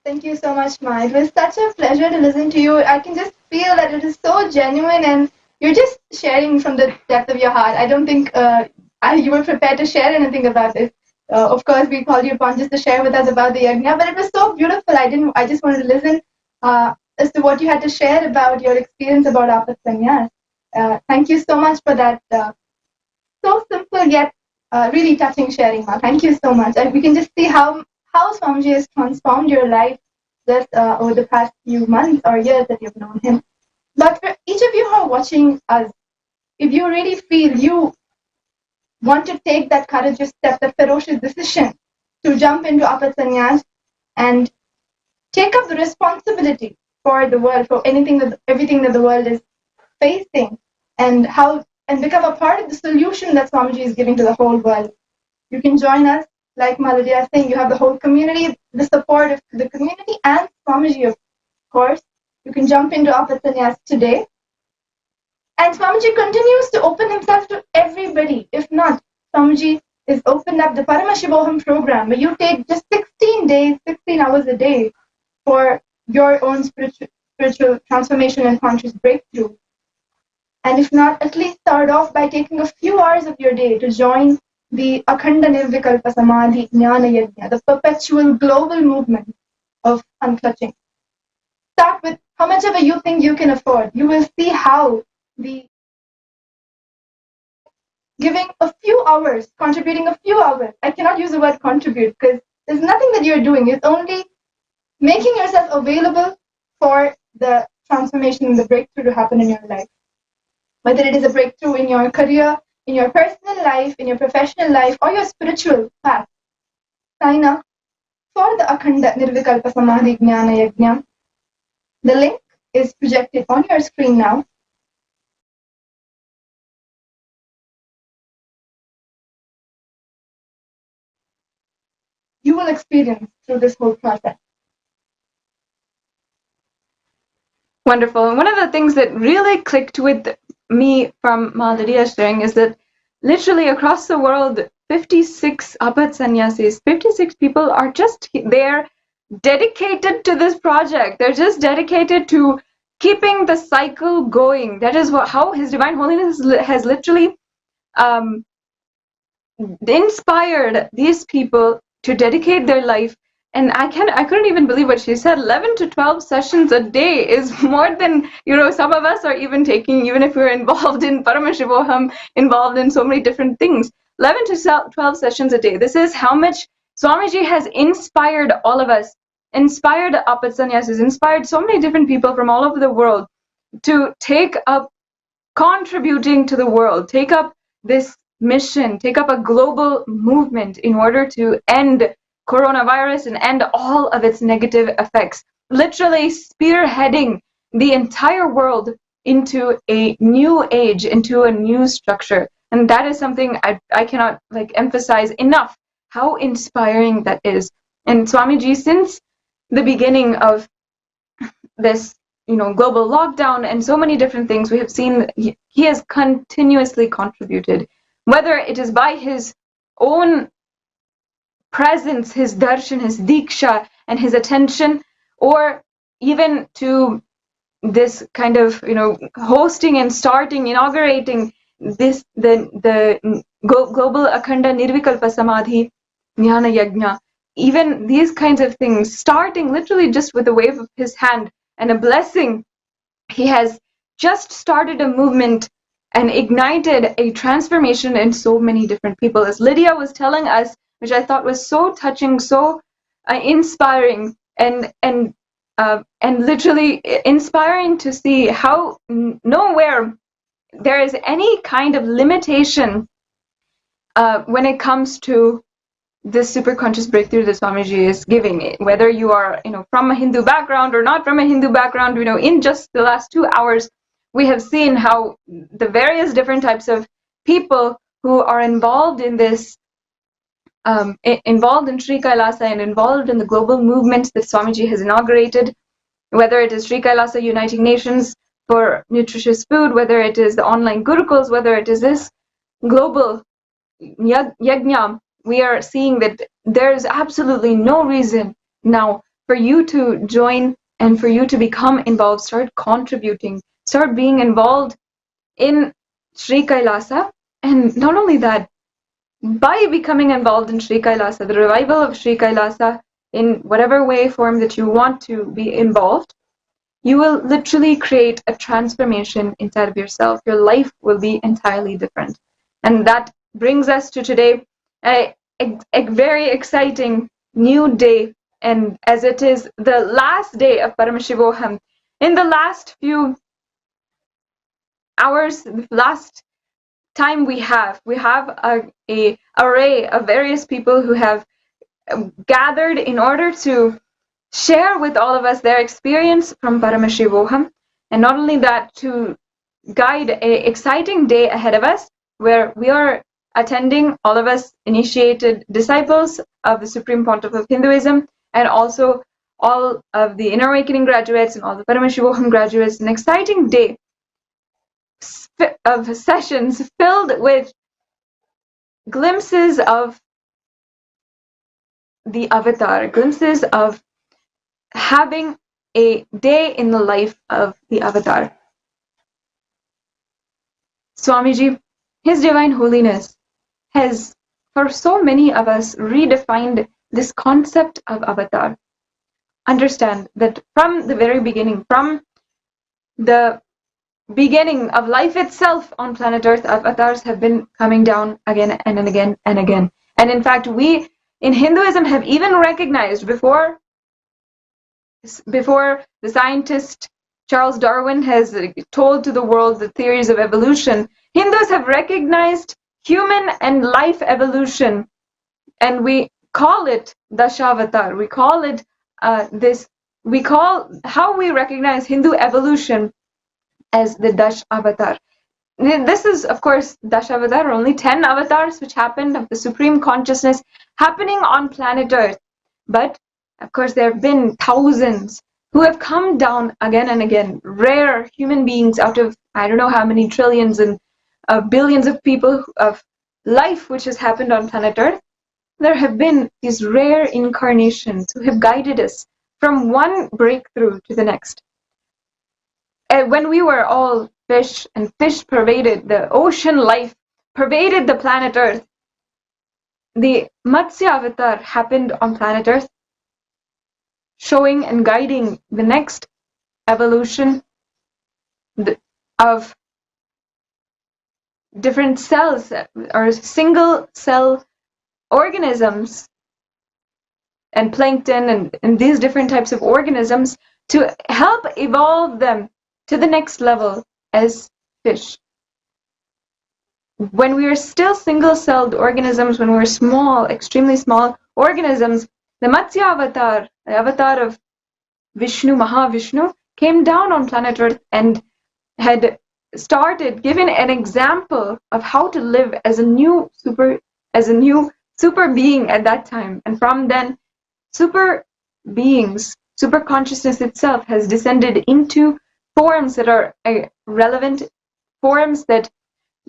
Thank you so much, Ma. It was such a pleasure to listen to you. I can just feel that it is so genuine and you're just sharing from the depth of your heart. I don't think you were prepared to share anything about this. Of course, we called you upon just to share with us about the Yagna, but it was so beautiful. I just wanted to listen as to what you had to share about your experience about Apat Sannyas. Thank you so much for that so simple yet really touching sharing, Ma. Thank you so much. And we can just see how Swamiji has transformed your life just over the past few months or years that you've known him. But for each of you who are watching us, if you really feel you want to take that courageous step, that ferocious decision to jump into Apat Sannyas and take up the responsibility for the world, for everything that the world is facing, and become a part of the solution that Swamiji is giving to the whole world. You can join us, like Maladia is saying, you have the whole community, the support of the community and Swamiji, of course. You can jump into Apat Sannyas today. And Swamiji continues to open himself to everybody. If not, Swamiji has opened up the Paramashivoham program where you take just 16 days, 16 hours a day for your own spiritual transformation and conscious breakthrough. And if not, at least start off by taking a few hours of your day to join the Akhanda Nirvikalpa Samadhi Jnana Yagna, the perpetual global movement of Unclutching. Start with how much ever you think you can afford. You will see how giving a few hours, contributing a few hours. I cannot use the word contribute because there's nothing that you're doing. It's only making yourself available for the transformation and the breakthrough to happen in your life. Whether it is a breakthrough in your career, in your personal life, in your professional life, or your spiritual path, sign up for the Akhanda Nirvikalpa Samadhi Jnana Yagna. The link is projected on your screen now. You will experience through this whole process. Wonderful. And one of the things that really clicked with me from Maladia's sharing is that literally across the world, 56 apat sannyasis, 56 people are just there, dedicated to this project. They're just dedicated to keeping the cycle going. That is how His Divine Holiness has literally inspired these people to dedicate their life. And I couldn't even believe what she said. 11 to 12 sessions a day is more than, some of us are even taking, even if we're involved in Paramashivoham, involved in so many different things. 11 to 12 sessions a day. This is how much Swamiji has inspired all of us, inspired apat sannyasis, inspired so many different people from all over the world to take up contributing to the world, take up this mission, take up a global movement in order to end coronavirus and end all of its negative effects, literally spearheading the entire world into a new age, into a new structure. And that is something I cannot emphasize enough how inspiring that is. And Swamiji, since the beginning of this global lockdown and so many different things, we have seen he has continuously contributed, whether it is by his own presence, his darshan, his diksha, and his attention, or even to this kind of hosting and inaugurating this the global Akhanda Nirvikalpa Samadhi Jnana Yagna. Even these kinds of things, starting literally just with a wave of his hand and a blessing, he has just started a movement and ignited a transformation in so many different people. As Lydia was telling us, which I thought was so touching, so inspiring, and literally inspiring to see how nowhere there is any kind of limitation when it comes to this superconscious breakthrough that Swamiji is giving. Whether you are from a Hindu background or not from a Hindu background, in just the last 2 hours, we have seen how the various different types of people who are involved in this, involved in Sri Kailasa and involved in the global movements that Swamiji has inaugurated, whether it is Sri Kailasa Uniting Nations for nutritious food, whether it is the online gurukuls, whether it is this global yagna, we are seeing that there is absolutely no reason now for you to join and for you to become involved, start contributing, start being involved in Sri Kailasa. And not only that, by becoming involved in Sri Kailasa, the revival of Sri Kailasa, in whatever way, form that you want to be involved, you will literally create a transformation inside of yourself. Your life will be entirely different. And that brings us to today, a very exciting new day. And as it is the last day of Paramashivoham, in the last few hours, the last time we have a array of various people who have gathered in order to share with all of us their experience from Paramashivoham, and not only that, to guide an exciting day ahead of us, where we are attending, all of us initiated disciples of the Supreme Pontiff of Hinduism, and also all of the Inner Awakening graduates and all the Paramashivoham graduates. An exciting day of sessions filled with glimpses of the avatar, glimpses of having a day in the life of the avatar. Swamiji, His Divine Holiness, has, for so many of us, redefined this concept of avatar. Understand that from the very beginning, from the beginning of life itself on planet Earth, avatars have been coming down again and again and again. And in fact, we in Hinduism have even recognized, before the scientist Charles Darwin has told to the world the theories of evolution, Hindus have recognized human and life evolution, and we call it Dashavatar. We call it how we recognize Hindu evolution as the Dash Avatar. This is, of course, Dash Avatar, only 10 avatars which happened of the Supreme Consciousness happening on planet Earth. But, of course, there have been thousands who have come down again and again, rare human beings out of I don't know how many trillions and billions of people, of life which has happened on planet Earth, there have been these rare incarnations who have guided us from one breakthrough to the next. When we were all fish, and fish pervaded the ocean, life pervaded the planet Earth, the Matsya avatar happened on planet Earth, showing and guiding the next evolution of different cells or single cell organisms and plankton and these different types of organisms to help evolve them to the next level as fish. When we were still single-celled organisms, when we were small, extremely small organisms, the Matsya avatar, the avatar of Vishnu, Mahavishnu, came down on planet Earth and had given an example of how to live as a new super being at that time. And from then, super beings, super consciousness itself has descended into forms that are relevant, forms that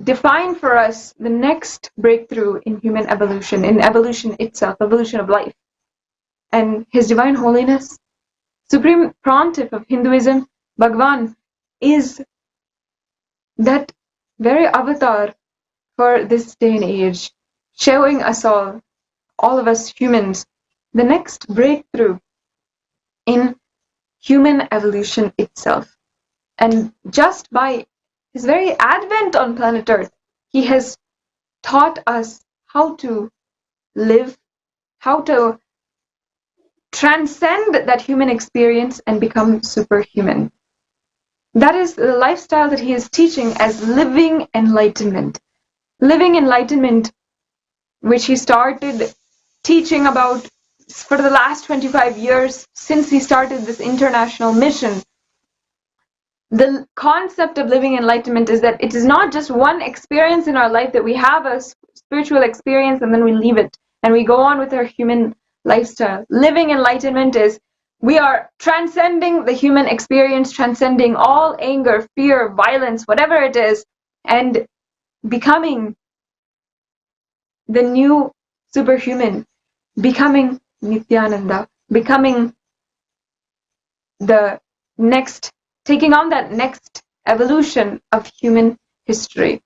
define for us the next breakthrough in human evolution, in evolution itself, evolution of life. And His Divine Holiness, Supreme Pontiff of Hinduism, Bhagwan, is that very avatar for this day and age, showing us all of us humans, the next breakthrough in human evolution itself. And just by His very advent on planet Earth, He has taught us how to live, how to transcend that human experience and become superhuman. That is the lifestyle that He is teaching as living enlightenment. Living enlightenment, which He started teaching about for the last 25 years since He started this international mission. The concept of living enlightenment is that it is not just one experience in our life, that we have a spiritual experience and then we leave it and we go on with our human lifestyle. Living enlightenment is we are transcending the human experience, transcending all anger, fear, violence, whatever it is, and becoming the new superhuman, becoming Nithyananda, becoming the next, taking on that next evolution of human history.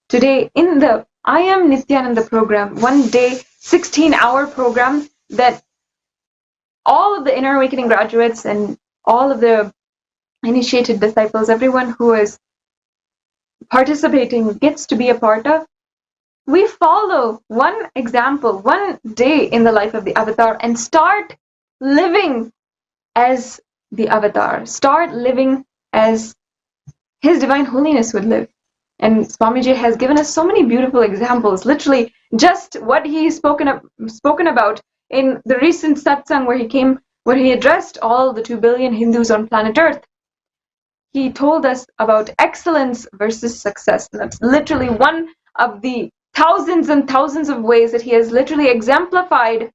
Today, in the I Am Nithyananda program, 1 day, 16-hour program that all of the Inner Awakening graduates and all of the initiated disciples, everyone who is participating gets to be a part of, we follow one example, 1 day in the life of the avatar and start living as the avatar, start living as His Divine Holiness would live. And Swamiji has given us so many beautiful examples, literally just what he spoken about in the recent satsang where he addressed all the 2 billion Hindus on planet Earth. He told us about excellence versus success. And that's literally one of the thousands and thousands of ways that he has literally exemplified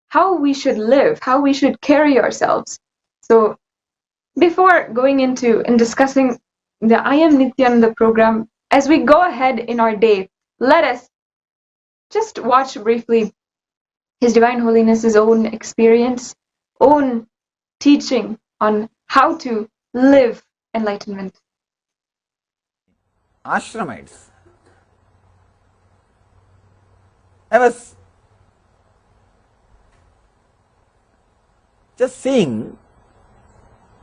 how we should live, how we should carry ourselves. So before going into and discussing the I Am Nithyananda program, as we go ahead in our day, let us just watch briefly His Divine Holiness's own experience, own teaching on how to live enlightenment. Ashramites. I was just seeing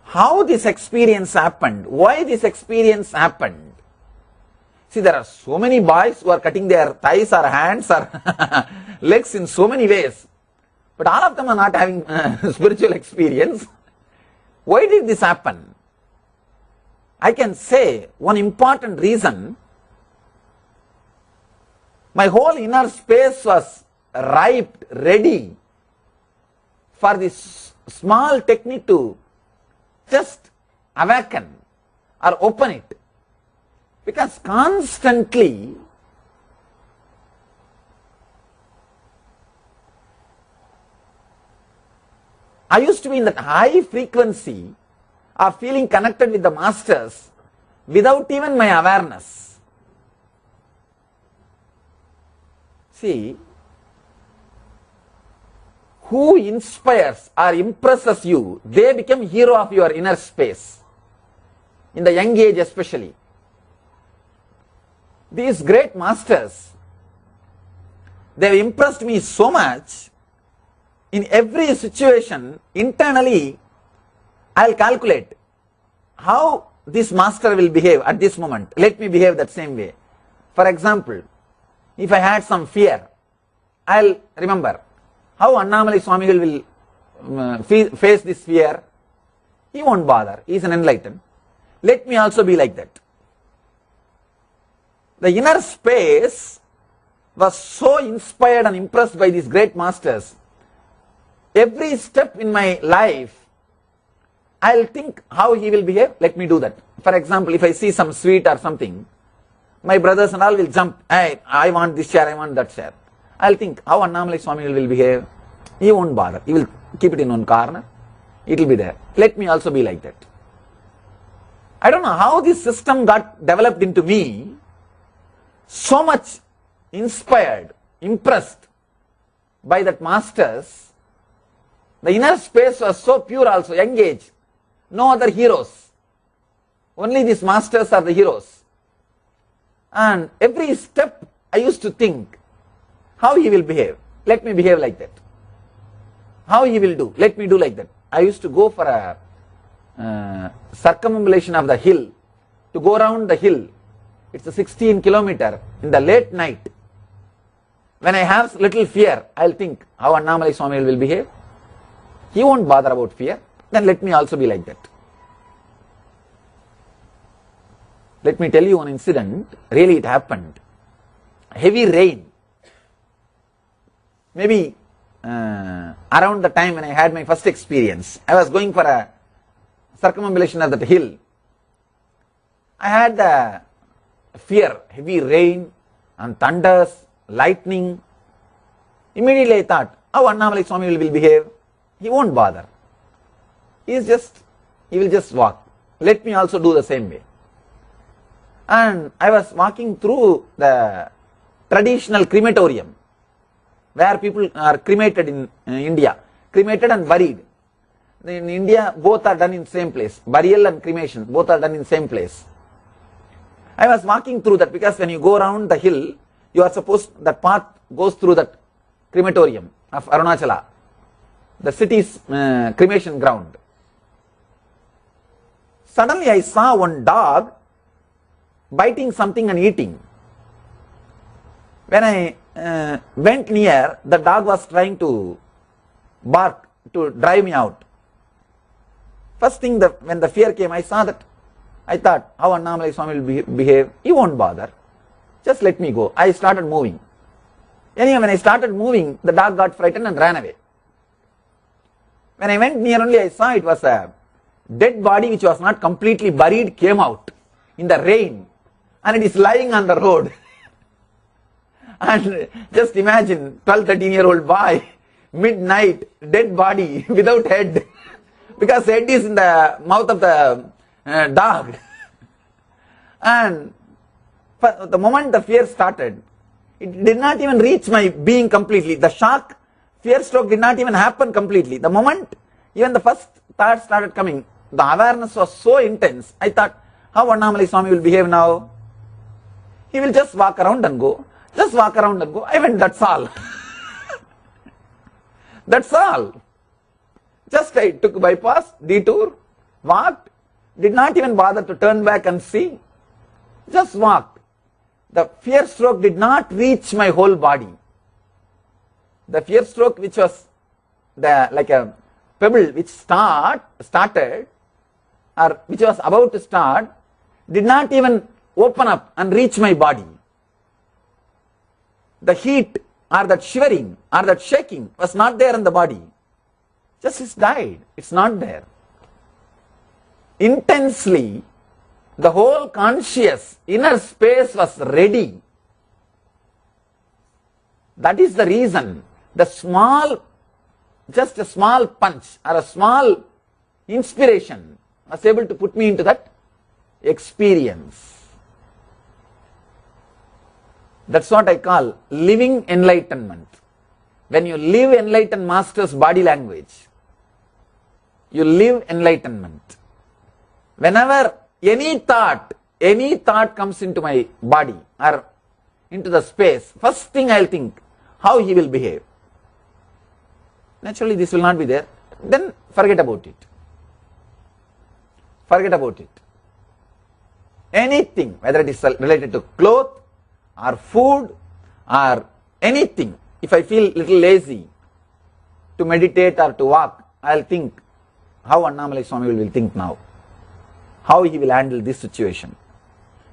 how this experience happened, why this experience happened. See, there are so many boys who are cutting their thighs or hands or legs in so many ways, but all of them are not having spiritual experience. Why did this happen? I can say one important reason: my whole inner space was ripe, ready for this small technique to just awaken or open it. Because constantly I used to be in that high frequency of feeling connected with the masters without even my awareness. See, who inspires or impresses you, they become hero of your inner space, in the young age especially. These great masters, they have impressed me so much. In every situation, internally, I'll calculate how this master will behave at this moment. Let me behave that same way. For example, if I had some fear, I'll remember how Annamalai Swami will face this fear. He won't bother. He is an enlightened. Let me also be like that. The inner space was so inspired and impressed by these great masters. Every step in my life, I'll think how he will behave. Let me do that. For example, if I see some sweet or something, my brothers and all will jump. I want this chair, I want that chair. I'll think how Annamalai Swami will behave. He won't bother. He will keep it in one corner. It will be there. Let me also be like that. I don't know how this system got developed into me. So much inspired, impressed by that masters. The inner space was so pure also, young age. No other heroes. Only these masters are the heroes. And every step I used to think, how he will behave. Let me behave like that. How he will do. Let me do like that. I used to go for a circumambulation of the hill. To go around the hill. It's a 16 kilometer in the late night. When I have little fear, I'll think how Annamalai Swami will behave. He won't bother about fear. Then let me also be like that. Let me tell you one incident. Really it happened. Heavy rain. Maybe around the time when I had my first experience. I was going for a circumambulation of that hill. I had the fear, heavy rain and thunders, lightning. Immediately I thought, how Annamalai Swami will behave? He won't bother. He will just walk. Let me also do the same way. And I was walking through the traditional crematorium, where people are cremated in India, cremated and buried. In India, both are done in same place. Burial and cremation, both are done in same place. I was walking through that because when you go around the hill, you are supposed, that path goes through that crematorium of Arunachala, the city's cremation ground. Suddenly I saw one dog biting something and eating. When I went near, the dog was trying to bark to drive me out. First thing, when the fear came, I saw that. I thought, how Annamalai Swami will behave? He won't bother. Just let me go. I started moving. Anyway, when I started moving, the dog got frightened and ran away. When I went near only, I saw it was a dead body which was not completely buried, came out in the rain. And it is lying on the road. And just imagine, 12-13-year-old boy, midnight, dead body, without head. Because head is in the mouth of the dog. And the moment the fear started, it did not even reach my being completely. The shock, fear stroke did not even happen completely. The moment even the first thought started coming, the awareness was so intense. I thought, how Annamalai Swami will behave now? He will just walk around and go. Just walk around and go. I went, that's all. That's all. Just I took bypass, detour, walked, did not even bother to turn back and see. Just walked. The fear stroke did not reach my whole body. The fear stroke, which was like a pebble which started, or which was about to start, did not even open up and reach my body. The heat or that shivering or that shaking was not there in the body. Just it's died. It's not there. Intensely, the whole conscious inner space was ready. That is the reason just a small punch or a small inspiration was able to put me into that experience. That's what I call living enlightenment. When you live enlightened master's body language, you live enlightenment. Whenever any thought comes into my body or into the space, first thing I'll think, how he will behave. Naturally, this will not be there. Then forget about it. Forget about it. Anything, whether it is related to clothes or food or anything, if I feel little lazy to meditate or to walk, I'll think how Annamalai Swami will think now, how he will handle this situation.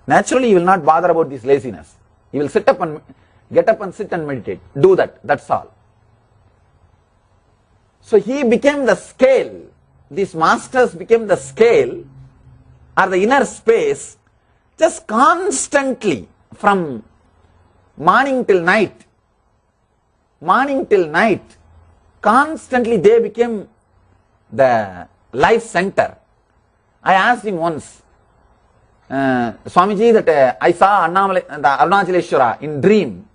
Naturally, he will not bother about this laziness. He will get up and sit and meditate. Do that, that's all. So he became the scale. These masters became the scale or the inner space, just constantly from morning till night, constantly they became the life center. I asked him once, Swamiji, that I saw the Arunachaleshwara in dream.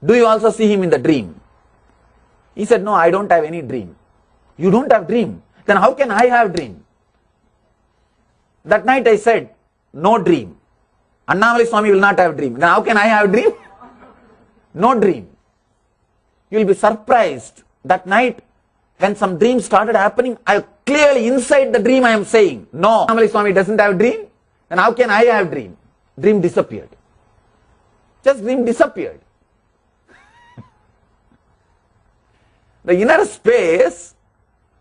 Do you also see him in the dream? He said, no, I don't have any dream. You don't have dream? Then how can I have dream? That night I said, no dream. Annamalai Swami will not have dream. Then how can I have dream? No dream. You will be surprised. That night when some dream started happening, I clearly inside the dream I am saying, no, Annamalai Swami doesn't have dream. Then how can I have dream? Dream disappeared. Just dream disappeared. The inner space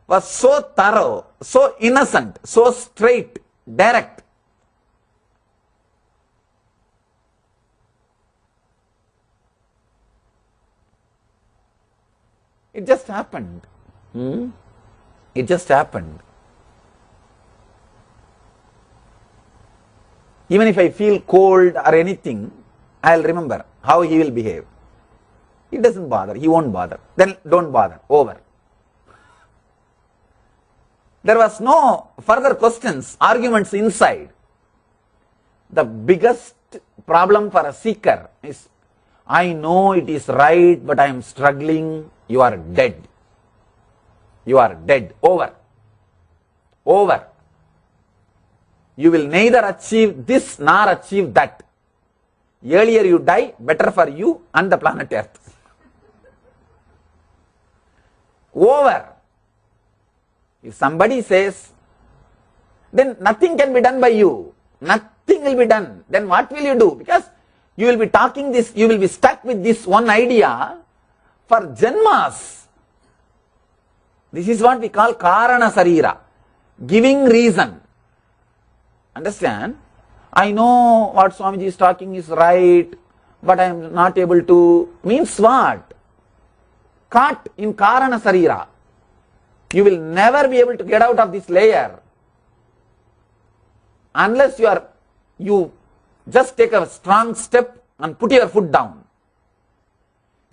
was so thorough, so innocent, so straight, direct. It just happened. It just happened. Even if I feel cold or anything, I'll remember how he will behave. He doesn't bother, he won't bother. Then don't bother, over. There was no further questions, arguments inside. The biggest problem for a seeker is, I know it is right, but I am struggling. You are dead. You are dead. Over. Over. You will neither achieve this nor achieve that. Earlier you die, better for you and the planet Earth. Over. If somebody says, then nothing can be done by you. Nothing will be done. Then what will you do? Because you will be talking this, you will be stuck with this one idea for janmas. This is what we call karana sarira, giving reason. Understand? I know what Swamiji is talking is right, but I am not able to. Means what? Caught in karana sarira. You will never be able to get out of this layer unless you just take a strong step and put your foot down.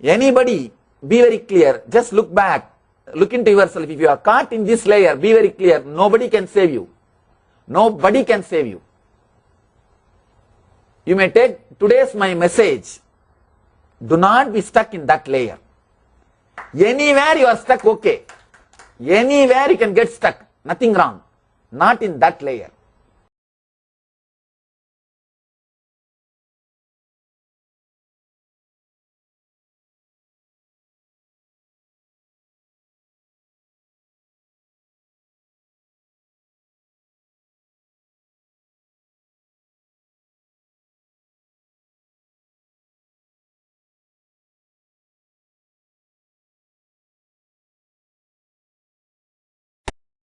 Anybody, be very clear, just look back, look into yourself. If you are caught in this layer, be very clear, nobody can save you. Nobody can save you. You may take today's my message. Do not be stuck in that layer. Anywhere you are stuck, okay. Anywhere you can get stuck, nothing wrong. Not in that layer.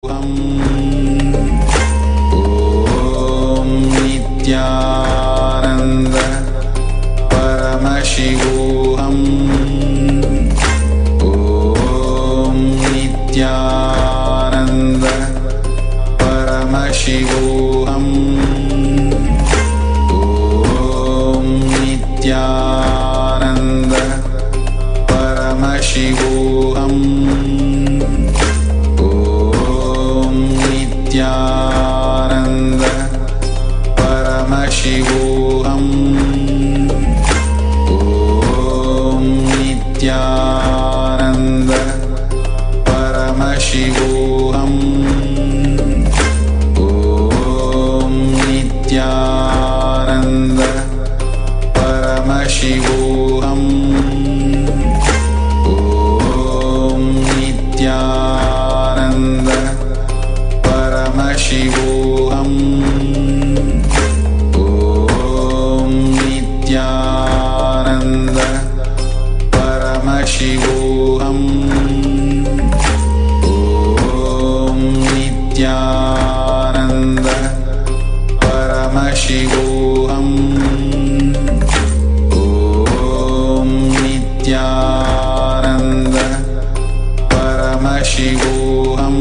Om Nithyananda Paramashivoham. Om Nithyananda Paramashivoham. Om Nithyananda Paramashivoham. Nithyananda Paramashivoham. Nithyananda Paramashivoham Om Nithyananda Paramashivoham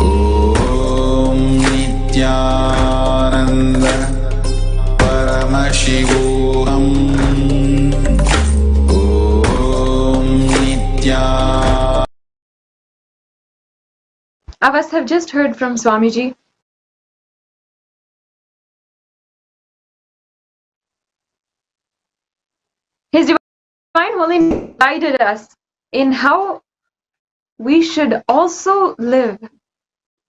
Om Nithyananda Paramashivoham Om Nithyananda. Avas have just heard from Swamiji. His Divine Holiness guided us in how we should also live.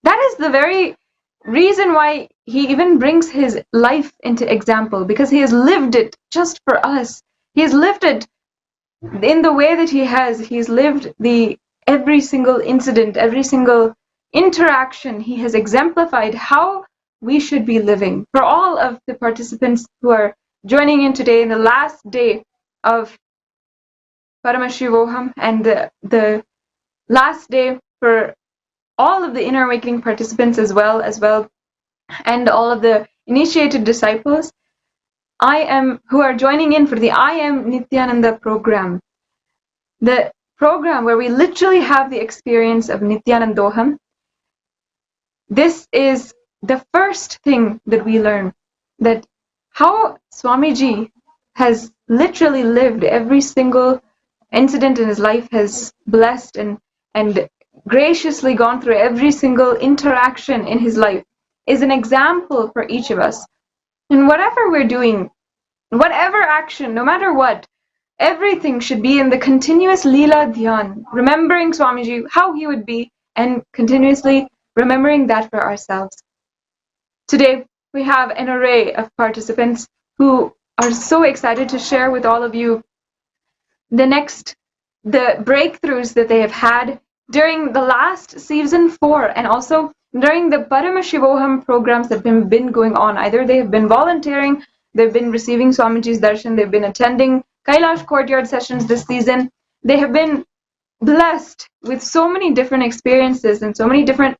That is the very reason why he even brings his life into example, because he has lived it just for us. He has lived it in the way that he has. He's lived every single incident, every single interaction. He has exemplified how we should be living. For all of the participants who are joining in today, in the last day of Paramashivoham, and the last day for all of the inner awakening participants as well, and all of the initiated disciples, who are joining in for the I Am Nithyananda program. The program where we literally have the experience of Nithyanandoham. This is the first thing that we learn, that how Swamiji has literally lived every single incident in his life, has blessed and graciously gone through every single interaction in his life, is an example for each of us. And whatever we're doing, whatever action, no matter what, everything should be in the continuous Leela Dhyan, remembering Swamiji, how he would be, and continuously remembering that for ourselves. Today, we have an array of participants who are so excited to share with all of you the breakthroughs that they have had during the last season 4, and also during the Paramashivoham programs that have been going on. Either they have been volunteering, they've been receiving Swamiji's darshan, they've been attending Kailash courtyard sessions this season. They have been blessed with so many different experiences and so many different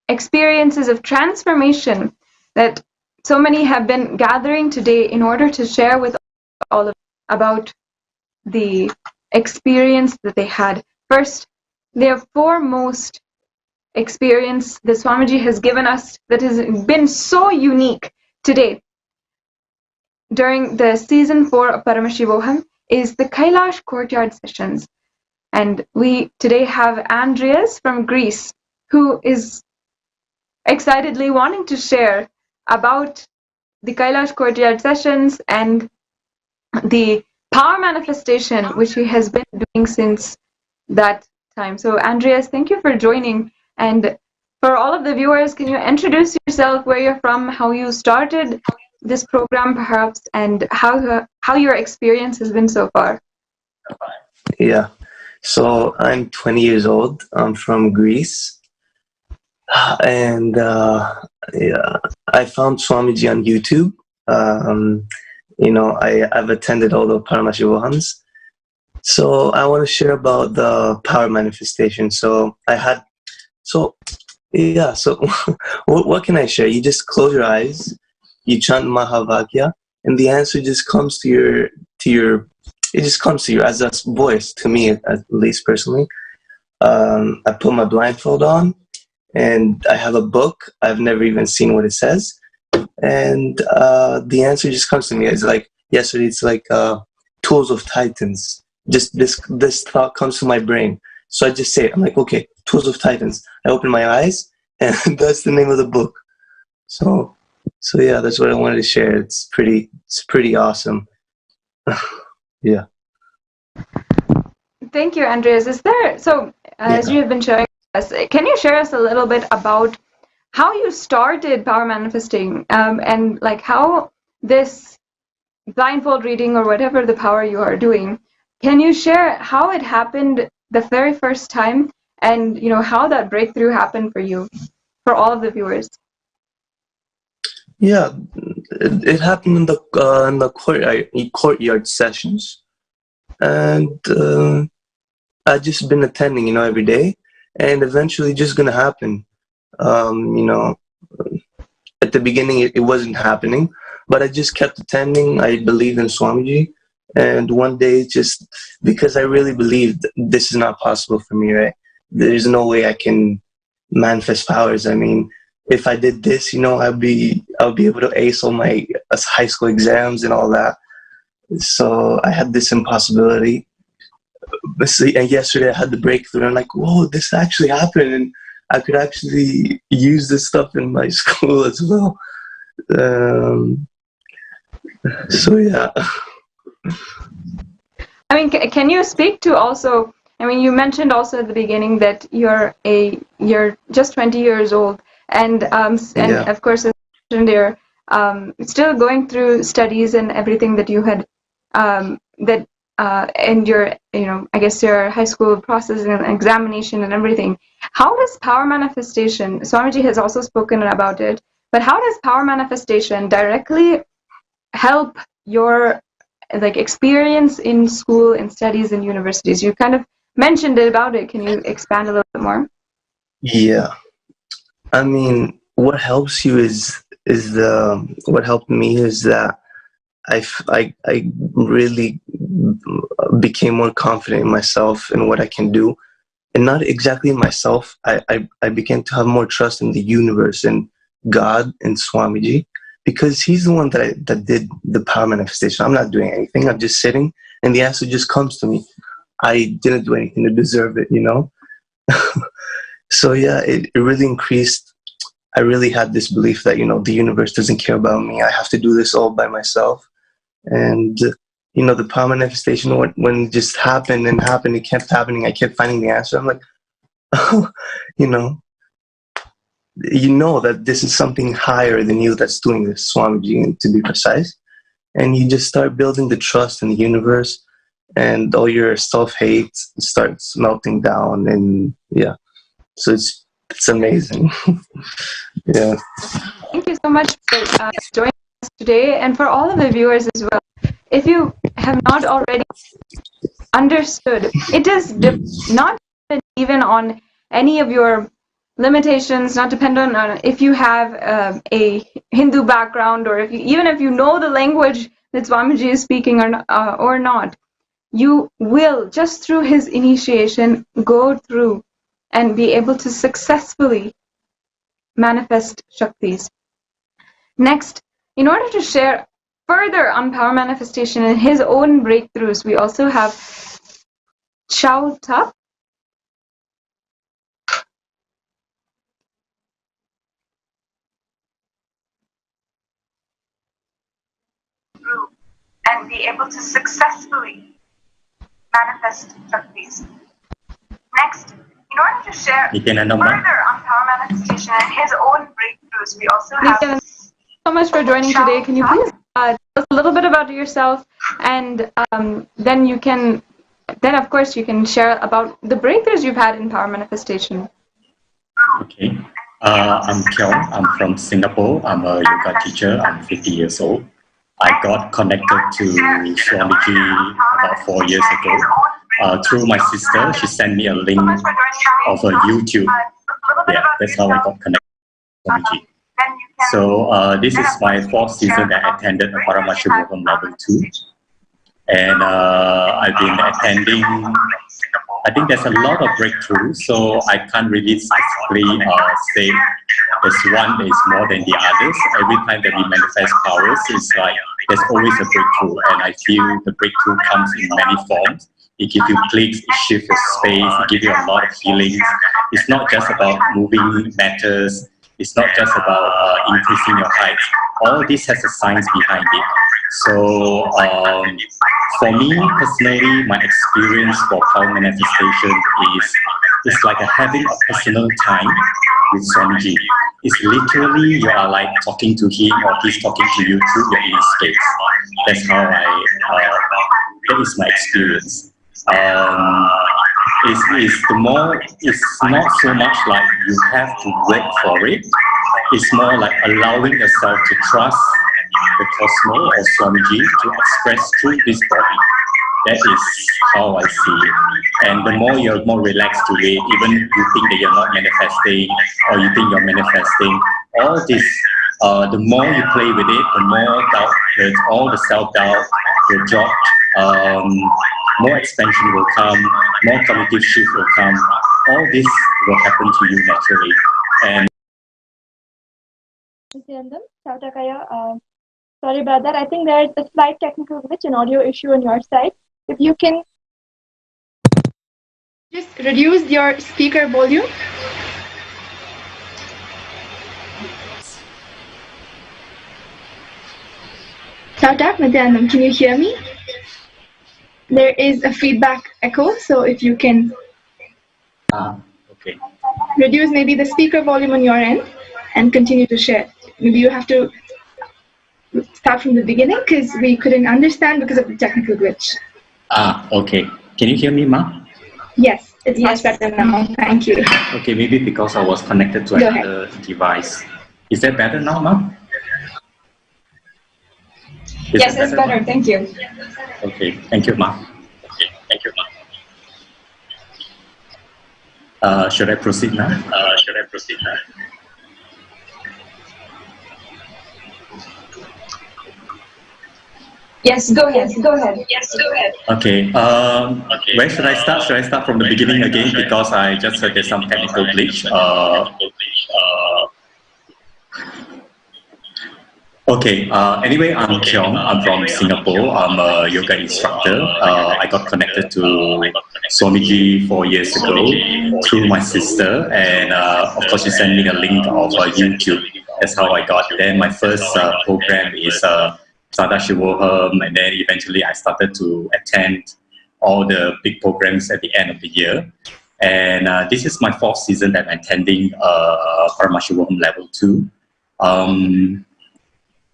experiences of transformation, that so many have been gathering today in order to share with all of about the experience that they had. First, their foremost experience that Swamiji has given us that has been so unique today during the season 4 of Paramashivoham is the Kailash courtyard sessions. And we today have Andreas from Greece, who is excitedly wanting to share about the Kailash courtyard sessions and the power manifestation which he has been doing since that time. So Andreas, thank you for joining. And for all of the viewers, can you introduce yourself, where you're from, how you started this program perhaps, and how your experience has been so far? Yeah, so I'm 20 years old. I'm from Greece. And yeah, I found Swamiji on YouTube. I've attended all the Paramashivohams. So I want to share about the power manifestation. So what can I share? You just close your eyes, you chant Mahavakya, and the answer just comes to you as a voice, to me, at least personally. I put my blindfold on, and I have a book. I've never even seen what it says. And the answer just comes to me. It's like, yesterday, it's like Tools of Titans. Just this thought comes to my brain. So I just say it. I'm like, okay, Tools of Titans. I open my eyes, and that's the name of the book. So yeah, that's what I wanted to share. It's pretty awesome. Yeah. Thank you, Andreas. As you have been sharing with us, can you share us a little bit about how you started power manifesting, and like how this blindfold reading or whatever the power you are doing, can you share how it happened the very first time, and how that breakthrough happened for you, for all of the viewers? Yeah, it happened in the courtyard sessions, and I've just been attending, you know, every day, and eventually just gonna happen. You know, at the beginning it wasn't happening, but I just kept attending. I believed in Swamiji, and one day, just because I really believed this is not possible for me, right? There's no way I can manifest powers. I mean, if I did this, you know, I'll be able to ace all my high school exams and all that. So I had this impossibility. And yesterday I had the breakthrough. And I'm like, whoa, this actually happened, and I could actually use this stuff in my school as well. So yeah. I mean, can you speak to also? I mean, you mentioned also at the beginning that you're just 20 years old, and Yeah. of course, as you mentioned, you're still going through studies and everything that you had and your, you know, I guess your high school process and examination and everything. How does power manifestation? Swamiji has also spoken about it, but how does power manifestation directly help your like experience in school and studies in universities? You kind of mentioned it about it. Can you expand a little bit more? Yeah. I mean, what helps you is what helped me is that I really became more confident in myself and what I can do, and not exactly myself. I began to have more trust in the universe and God and Swamiji, because he's the one that did the power manifestation. I'm not doing anything. I'm just sitting, and the answer just comes to me. I didn't do anything to deserve it, you know? So yeah, it really increased. I really had this belief that, you know, the universe doesn't care about me. I have to do this all by myself. And, you know, the power manifestation, when it just happened and happened, it kept happening. I kept finding the answer. I'm like, oh, you know that this is something higher than you that's doing this, Swamiji, to be precise. And you just start building the trust in the universe, and all your self-hate starts melting down. And yeah, so it's amazing. Yeah. Thank you so much for joining us today, and for all of the viewers as well. If you have not already understood, it is not even on any of your limitations, not dependent on if you have a Hindu background, or even if you know the language that Swamiji is speaking or not. You will, just through his initiation, go through and be able to successfully manifest Shaktis. Next, in order to share further on power manifestation and his own breakthroughs, we also have Chow Tup. And be able to successfully manifest Shaktis. Next, in order to share further on power manifestation and his own breakthroughs, we also have... Thank you so much for joining today. Can you please tell us a little bit about yourself, and then of course you can share about the breakthroughs you've had in power manifestation. Okay. I'm Kyung. I'm from Singapore. I'm a yoga teacher. I'm 50 years old. I got connected to Swamiji about 4 years ago through my sister. She sent me a link of a YouTube. Yeah, that's how I got connected to Swamiji. So this is my 4th season that I attended Paramashivoham Level 2. And I've been attending. I think there's a lot of breakthroughs, so I can't really specifically say there's one that is more than the others. Every time that we manifest powers, it's like there's always a breakthrough, and I feel the breakthrough comes in many forms. It gives you clicks, it shifts your space, it gives you a lot of feelings. It's not just about moving matters, it's not just about increasing your height. All this has a science behind it. So for me personally, my experience for power manifestation is like having a personal time with Swamiji. It's literally you are like talking to him, or he's talking to you through your inner space. That's how that is my experience. It's not so much like you have to work for it. It's more like allowing yourself to trust the cosmos or Swamiji to express through this body. That is how I see it. And the more you're more relaxed to it, even you think that you're not manifesting or you think you're manifesting, all this, the more you play with it, the more doubt, all the self-doubt will drop, more expansion will come, more cognitive shift will come. All this will happen to you naturally. And Nithyananda, sorry about that. I think there's a slight technical glitch, an audio issue on your side. If you can just reduce your speaker volume. Nithyananda, can you hear me? There is a feedback echo, so if you can okay. reduce maybe the speaker volume on your end and continue to share. Maybe you have to start from the beginning because we couldn't understand because of the technical glitch. Okay. Can you hear me, Ma? Yes, it's much better now. Thank you. Okay, maybe because I was connected to another device. Is that better now, Ma? Yes, it's better. Ma? Thank you. Okay, thank you, Ma. Should I proceed now? Yes, go ahead. Okay. Where should I start? Should I start from the beginning again? Because I just heard there's some technical glitch. Okay. Anyway, I'm Kyung. I'm from Singapore. I'm a yoga instructor. I got connected to Swamiji 4 years ago through my sister, and of course, she sent me a link of YouTube. That's how I got there. My first program is Paramashivoham, and then eventually I started to attend all the big programs at the end of the year. And this is my 4th season that I'm attending Paramashivoham Level 2.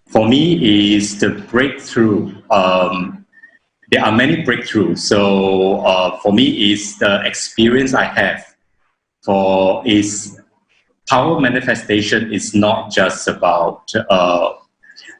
For me, is the breakthrough. There are many breakthroughs. So for me, is the experience I have is power manifestation is not just about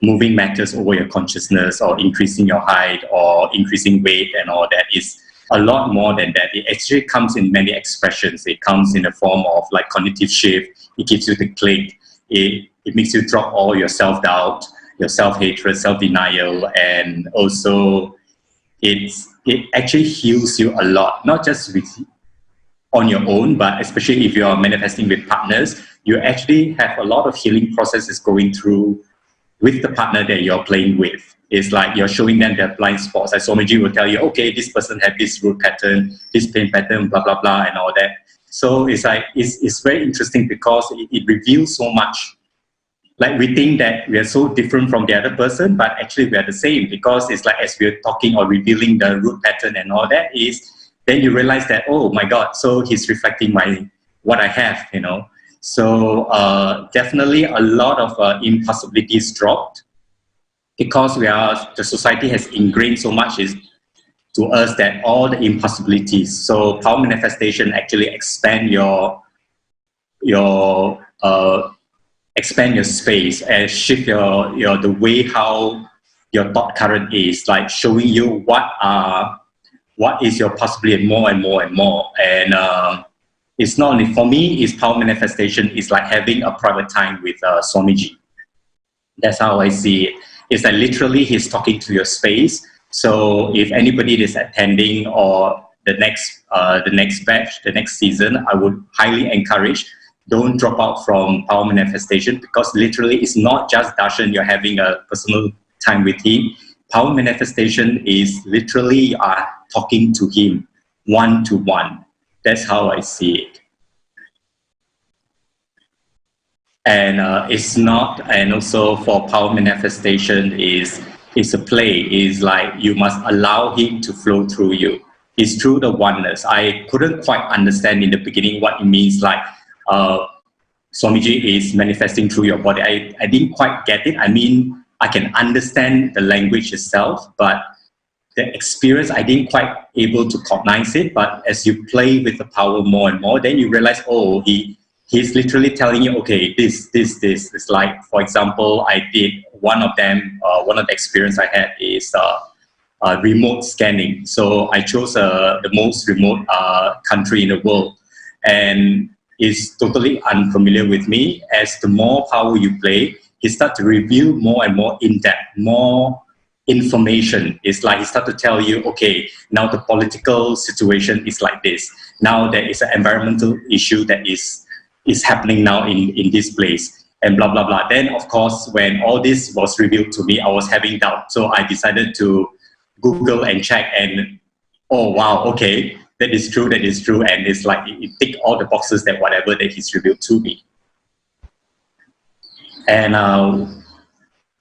moving matters over your consciousness or increasing your height or increasing weight and all that. Is a lot more than that. It actually comes in many expressions. It comes in the form of like cognitive shift. It gives you the click. It makes you drop all your self-doubt, your self-hatred, self-denial, and also it actually heals you a lot, not just on your own, but especially if you are manifesting with partners, you actually have a lot of healing processes going through with the partner that you're playing with. It's like you're showing them their blind spots. Like Swamiji will tell you, okay, this person had this root pattern, this pain pattern, blah, blah, blah, and all that. So it's like, it's very interesting because it reveals so much. Like we think that we are so different from the other person, but actually we are the same, because it's like as we're talking or revealing the root pattern and all that then you realize that, oh my God, so he's reflecting what I have, you know. So definitely a lot of impossibilities dropped, because the society has ingrained so much to us that all the impossibilities. So power manifestation actually expand your space and shift the way how your thought current is, like showing you what is your possibility more and more and more. And it's not only for me, it's power manifestation is like having a private time with Swamiji. That's how I see it. It's like literally he's talking to your space. So if anybody is attending or the next batch, the next season, I would highly encourage, don't drop out from power manifestation, because literally it's not just darshan, you're having a personal time with him. Power manifestation is literally talking to him one-to-one. That's how I see it. And it's not, and also for power manifestation is a play, is like you must allow him to flow through you. It's through the oneness. I couldn't quite understand in the beginning what it means, like Swamiji is manifesting through your body. I didn't quite get it. I mean, I can understand the language itself, but the experience, I didn't quite able to cognize it. But as you play with the power more and more, then you realize, oh, he's literally telling you, okay, this. It's like, for example, I did one of them, one of the experience I had is remote scanning. So I chose the most remote country in the world, and it's totally unfamiliar with me. As the more power you play, he starts to reveal more and more in-depth, more information. It's like he starts to tell you, okay, now the political situation is like this. Now there is an environmental issue that is happening now in this place, and blah, blah, blah. Then, of course, when all this was revealed to me, I was having doubt. So I decided to Google and check, and oh, wow, okay, that is true. And it's like it ticked all the boxes that whatever that he's revealed to me. And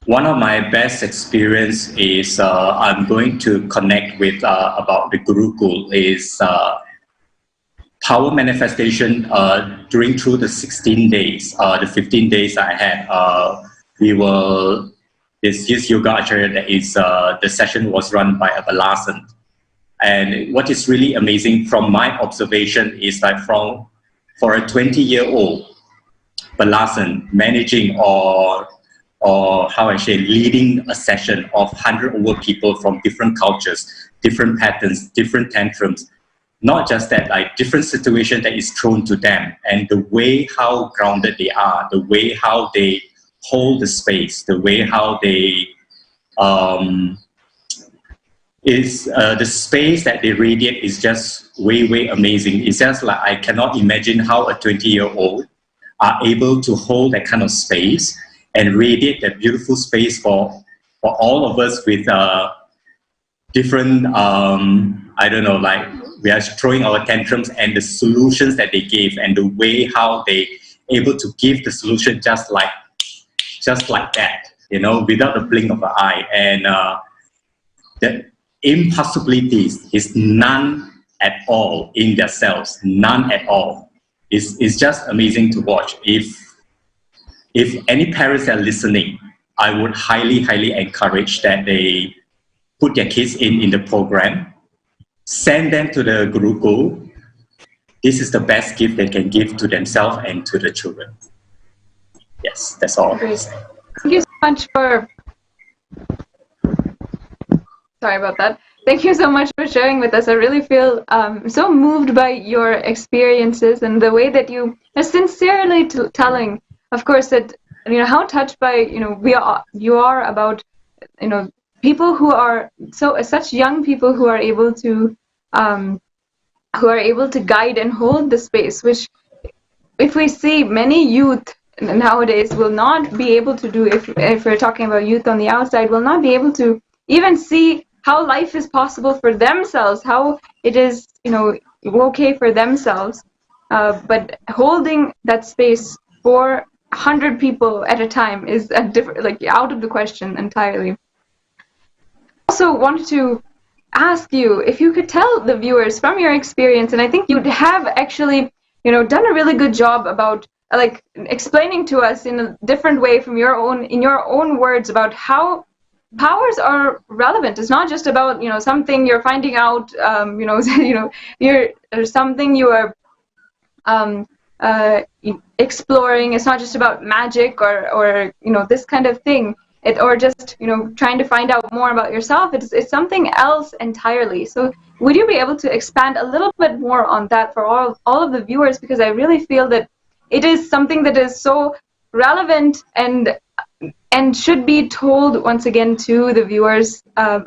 one of my best experience is I'm going to connect with about the Gurukul is power manifestation through the 16 days, the 15 days I had. This yoga acharya that is, the session was run by a Kailasian. And what is really amazing from my observation is that for a 20-year-old Kailasian managing or how I say, leading a session of 100 over people from different cultures, different patterns, different tantrums, not just that, like different situation that is thrown to them, and the way how grounded they are, the way how they hold the space, the way how they the space that they radiate is just way amazing. It's just like I cannot imagine how a 20-year-old are able to hold that kind of space and radiate that beautiful space for all of us with different I don't know, like we are throwing our tantrums, and the solutions that they gave and the way how they able to give the solution just like that, without a blink of an eye. And the impossibilities is none at all in themselves, none at all. It's just amazing to watch. If any parents are listening, I would highly encourage that they put their kids in the program, send them to the Gurukul. This is the best gift they can give to themselves and to the children. Yes, that's all. Great. Thank you so much for... Sorry about that. Thank you so much for sharing with us. I really feel so moved by your experiences and the way that you are sincerely telling, of course, that how touched by you are about people who are such young people who are able to guide and hold the space, which if we see many youth nowadays will not be able to do, if we're talking about youth on the outside, will not be able to even see how life is possible for themselves, how it is okay for themselves, but holding that space for 100 people at a time is a different, out of the question entirely. Also wanted to ask you if you could tell the viewers from your experience, and I think you'd have actually done a really good job about explaining to us in a different way in your own words about how powers are relevant. It's not just about something you're finding out, or something you are exploring. It's not just about magic or this kind of thing, or just trying to find out more about yourself. It's something else entirely. So would you be able to expand a little bit more on that for all of the viewers, because I really feel that it is something that is so relevant and should be told once again to the viewers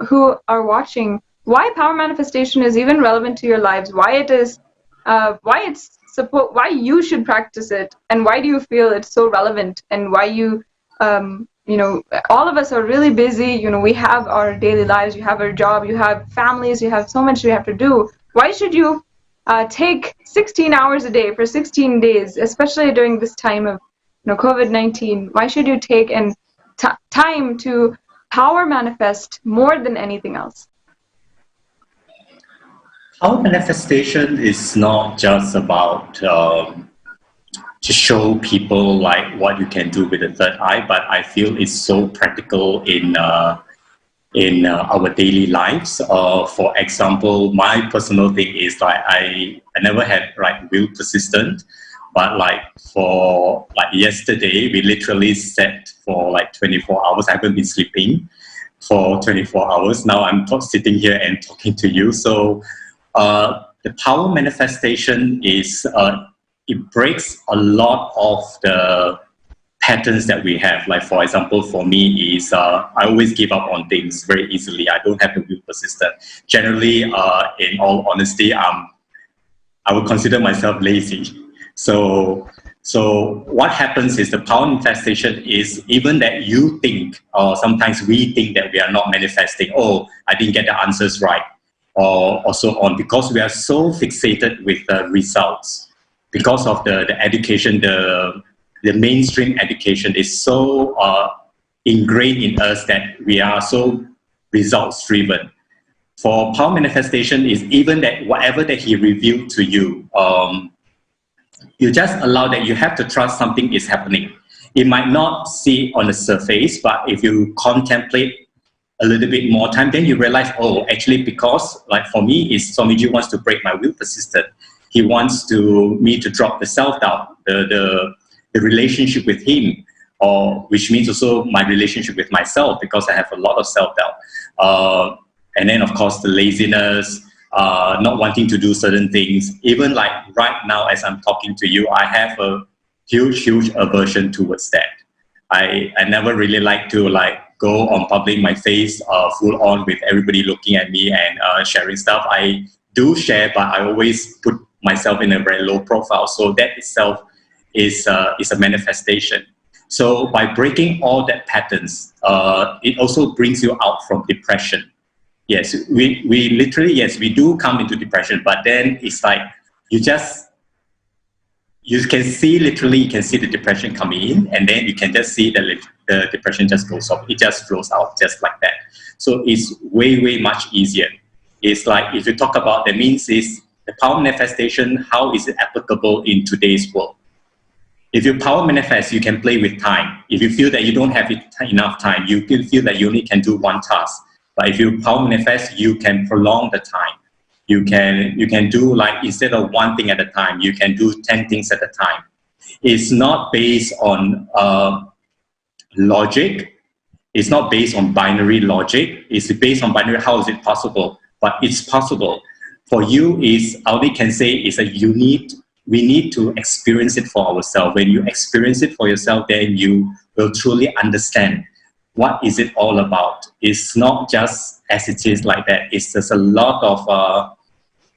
who are watching, why power manifestation is even relevant to your lives, why it is, why you should practice it, and why do you feel it's so relevant, and why you, all of us are really busy. We have our daily lives, you have our job, you have families, you have so much you have to do. Why should you take 16 hours a day for 16 days, especially during this time of COVID-19? Why should you take time to power manifest more than anything else? Power manifestation is not just about to show people like what you can do with the third eye, but I feel it's so practical in our daily lives. For example, my personal thing is I never had will persistent, but yesterday we literally sat for 24 hours. I haven't been sleeping for 24 hours. Now I'm sitting here and talking to you. So the power manifestation is, it breaks a lot of the patterns that we have. Like, for example, for me is I always give up on things very easily. I don't have the will persistent. Generally, in all honesty, I would consider myself lazy. So what happens is the power manifestation is even that you think, or sometimes we think that we are not manifesting, oh, I didn't get the answers right, or so on, because we are so fixated with the results. Because of the education, the mainstream education is so ingrained in us that we are so results driven. For power manifestation is even that whatever that he revealed to you, you just allow that you have to trust something is happening. It might not see on the surface, but if you contemplate a little bit more time, then you realize, oh, actually, because like for me, is Swamiji wants to break my will persistent. He wants me to drop the self-doubt, the relationship with him, or which means also my relationship with myself, because I have a lot of self-doubt. And then, of course, the laziness, not wanting to do certain things. Even like right now, as I'm talking to you, I have a huge aversion towards that. I never really like to go on public, my face full on with everybody looking at me and sharing stuff. I do share, but I always put myself in a very low profile. So that itself is a manifestation. So by breaking all that patterns, it also brings you out from depression. Yes, we literally, yes, we do come into depression, but then it's like you can see, literally, you can see the depression coming in, and then you can just see the depression just goes off. It just flows out just like that. So it's way much easier. It's like, if you talk about, that means is the power manifestation, how is it applicable in today's world? If you power manifest, you can play with time. If you feel that you don't have enough time, you can feel that you only can do one task. But if you power manifest, you can prolong the time. You can do, like, instead of one thing at a time, you can do 10 things at a time. It's not based on logic. It's not based on binary logic. It's based on binary, how is it possible? But it's possible. For you, I only can say is we need to experience it for ourselves. When you experience it for yourself, then you will truly understand what is it all about. It's not just as it is like that. It's just a lot of,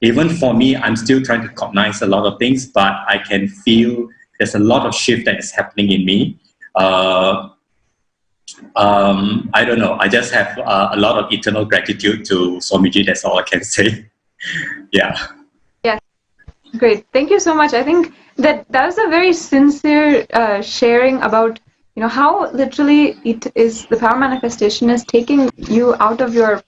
even for me, I'm still trying to cognize a lot of things, but I can feel there's a lot of shift that is happening in me. I don't know. I just have a lot of eternal gratitude to Swamiji. That's all I can say. Yeah. Yes. Great. Thank you so much. I think that was a very sincere sharing about, how literally it is, the power manifestation is taking you out of your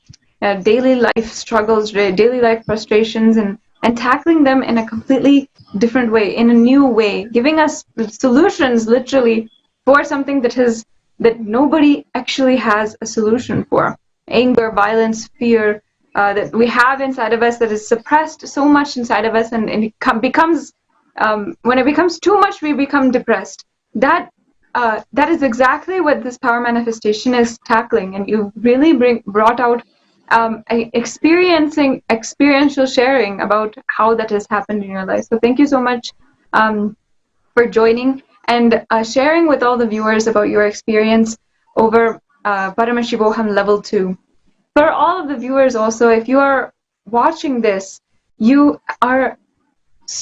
daily life struggles, daily life frustrations, and tackling them in a completely different way, in a new way, giving us solutions literally for something that nobody actually has a solution for. Anger, violence, fear that we have inside of us, that is suppressed so much inside of us, and it becomes, when it becomes too much, we become depressed. That is exactly what this power manifestation is tackling, and you really brought out experiential sharing about how that has happened in your life. So thank you so much for joining and sharing with all the viewers about your experience over Paramashivoham Level 2. For all of the viewers also, if you are watching this, you are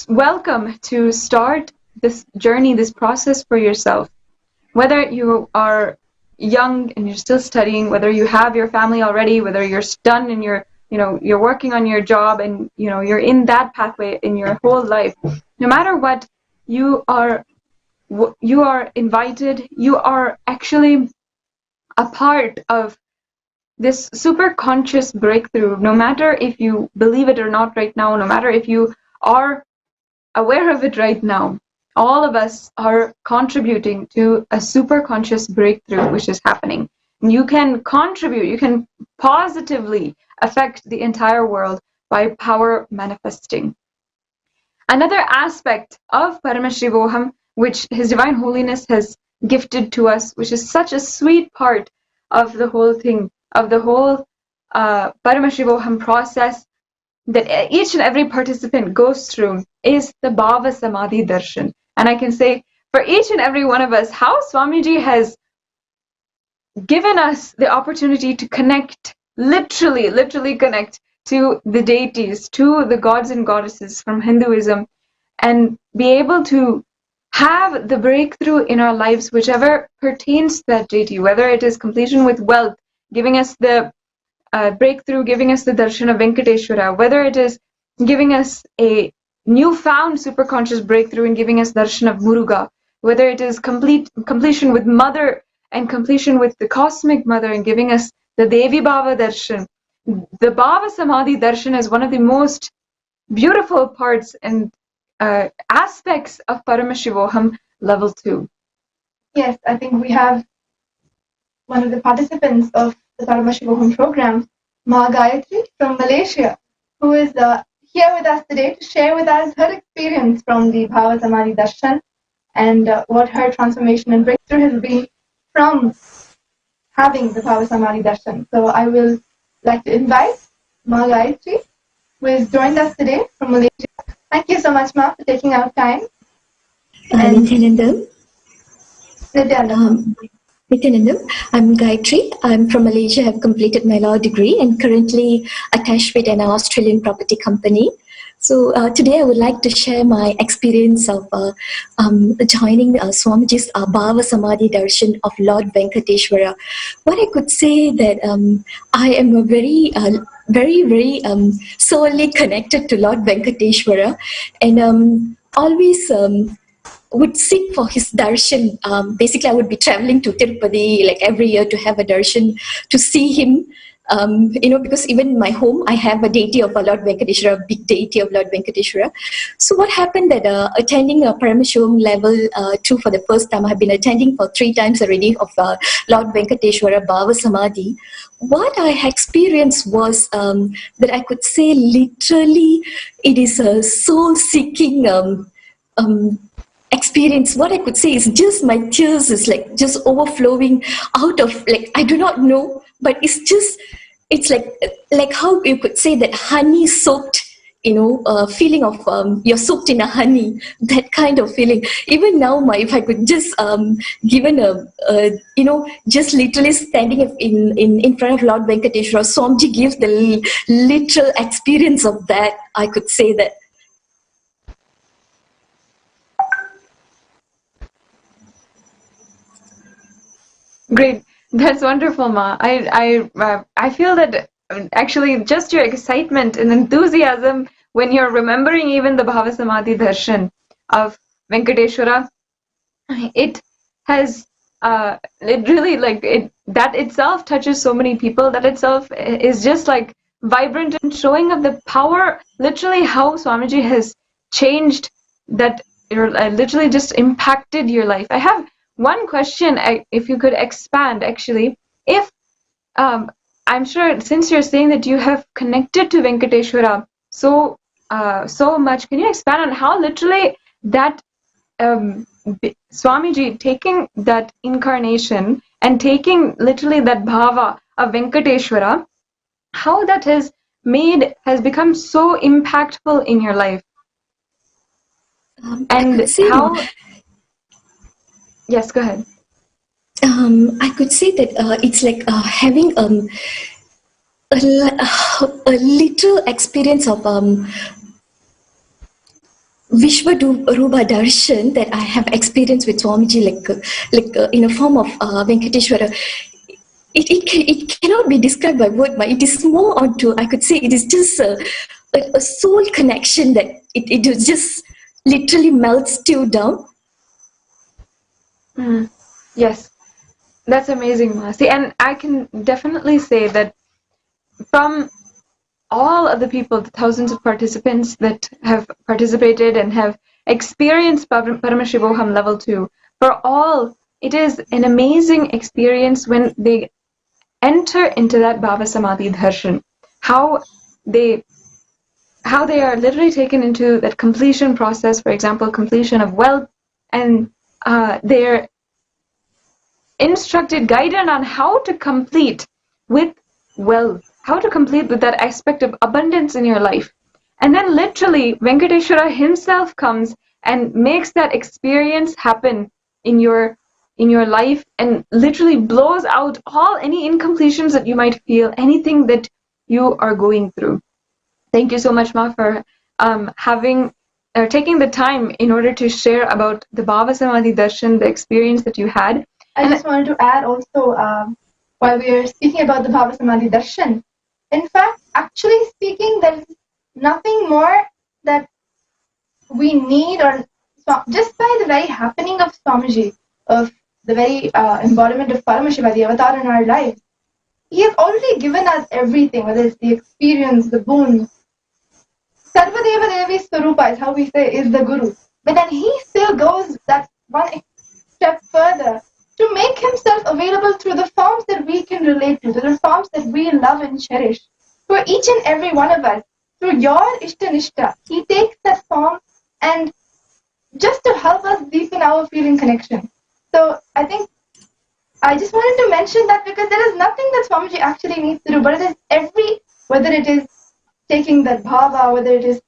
welcome to start this journey, this process for yourself. Whether you are young and you're still studying, whether you have your family already, whether you're done and you're working on your job and you're in that pathway in your whole life, no matter what, you are invited. You are actually a part of this super conscious breakthrough. No matter if you believe it or not right now, no matter if you are aware of it right now, all of us are contributing to a super conscious breakthrough which is happening. You can contribute, you can positively affect the entire world by power manifesting. Another aspect of Paramashivoham, which His Divine Holiness has gifted to us, which is such a sweet part of the whole thing, of the whole Paramashivoham process that each and every participant goes through is the Bhava Samadhi Darshan. And I can say for each and every one of us, how Swamiji has given us the opportunity to connect, literally connect to the deities, to the gods and goddesses from Hinduism, and be able to have the breakthrough in our lives, whichever pertains to that deity, whether it is completion with wealth, giving us the breakthrough, giving us the darshan of Venkateshwara, whether it is giving us a newfound superconscious breakthrough and giving us darshan of Muruga, whether it is completion with mother and completion with the cosmic mother and giving us the Devi Bhava darshan. The Bhava Samadhi darshan is one of the most beautiful parts and aspects of Paramashivoham Level 2. Yes, I think we have one of the participants of the Paramashivoham program, Ma Gayatri from Malaysia, who is here with us today to share with us her experience from the Bhava Samadhi Darshan and what her transformation and breakthrough has been from having the Bhava Samadhi Darshan. So I will like to invite Ma Gayatri, who has joined us today from Malaysia. Thank you so much, Ma, for taking out time. Nithyananda. Nithyananda. Nithyananda, I'm Gayatri. I'm from Malaysia. I've completed my law degree and currently attached with an Australian property company. So today I would like to share my experience of joining Swamiji's Bhava Samadhi Darshan of Lord Venkateshwara. What I could say that I am a very solely connected to Lord Venkateshwara and always would seek for his darshan. Basically, I would be traveling to Tirupati like every year to have a darshan, to see him. Because even in my home, I have a deity of Lord Venkateshwara, a big deity of Lord Venkateshwara. So what happened that attending a Paramashivam Level 2 for the first time, I have been attending for 3 times already of Lord Venkateshwara Bhava Samadhi. What I experienced was that I could say literally it is a soul-seeking experience. What I could say is just my tears is like just overflowing out of, like, I do not know, but it's like how you could say that honey soaked, feeling of you're soaked in a honey, that kind of feeling. Even now, if I could just given just literally standing in front of Lord Venkateshwara, Swamiji gives the literal experience of that. I could say that. Great. That's wonderful, Ma. I feel that actually just your excitement and enthusiasm when you're remembering even the Bhava Samadhi Darshan of Venkateshwara, it has it really that itself touches so many people. That itself is just like vibrant and showing of the power, literally how Swamiji has changed that, literally just impacted your life. I have one question, if you could expand, actually. If, I'm sure, since you're saying that you have connected to Venkateshwara so much, can you expand on how literally that Swamiji taking that incarnation and taking literally that bhava of Venkateshwara, how that has become so impactful in your life? And how... Yes, go ahead. I could say that it's like having a little experience of Vishwarupa Darshan that I have experienced with Swamiji, like in a form of Venkateshwara. It cannot be described by word, but it is more onto, I could say, it is just a soul connection that it just literally melts you down. Yes, that's amazing, Masi. And I can definitely say that from all of the people, the thousands of participants that have participated and have experienced Paramashivoham Level 2, for all, it is an amazing experience when they enter into that Bhava Samadhi Darshan. How they are literally taken into that completion process, for example, completion of wealth, and they're instructed, guided on how to complete with wealth, how to complete with that aspect of abundance in your life. And then literally Venkateshwara himself comes and makes that experience happen in your life, and literally blows out all any incompletions that you might feel, anything that you are going through. Thank you so much, Ma, for taking the time in order to share about the Bhava Samadhi Darshan, the experience that you had. I just wanted to add also, while we are speaking about the Bhava Samadhi Darshan, in fact, actually speaking, there is nothing more that we need, or just by the very happening of Swamiji, of the very embodiment of Paramashiva, the avatar in our lives, he has already given us everything, whether it's the experience, the boons. Sarvadeva Devi Swarupa is how we say, is the Guru. But then he still goes that one step further to make himself available through the forms that we can relate to, the forms that we love and cherish. For each and every one of us, through your Ishtanishta, he takes that form and just to help us deepen our feeling connection. So I think I just wanted to mention that because there is nothing that Swamiji actually needs to do, but it is whether it is taking that bhava, whether it is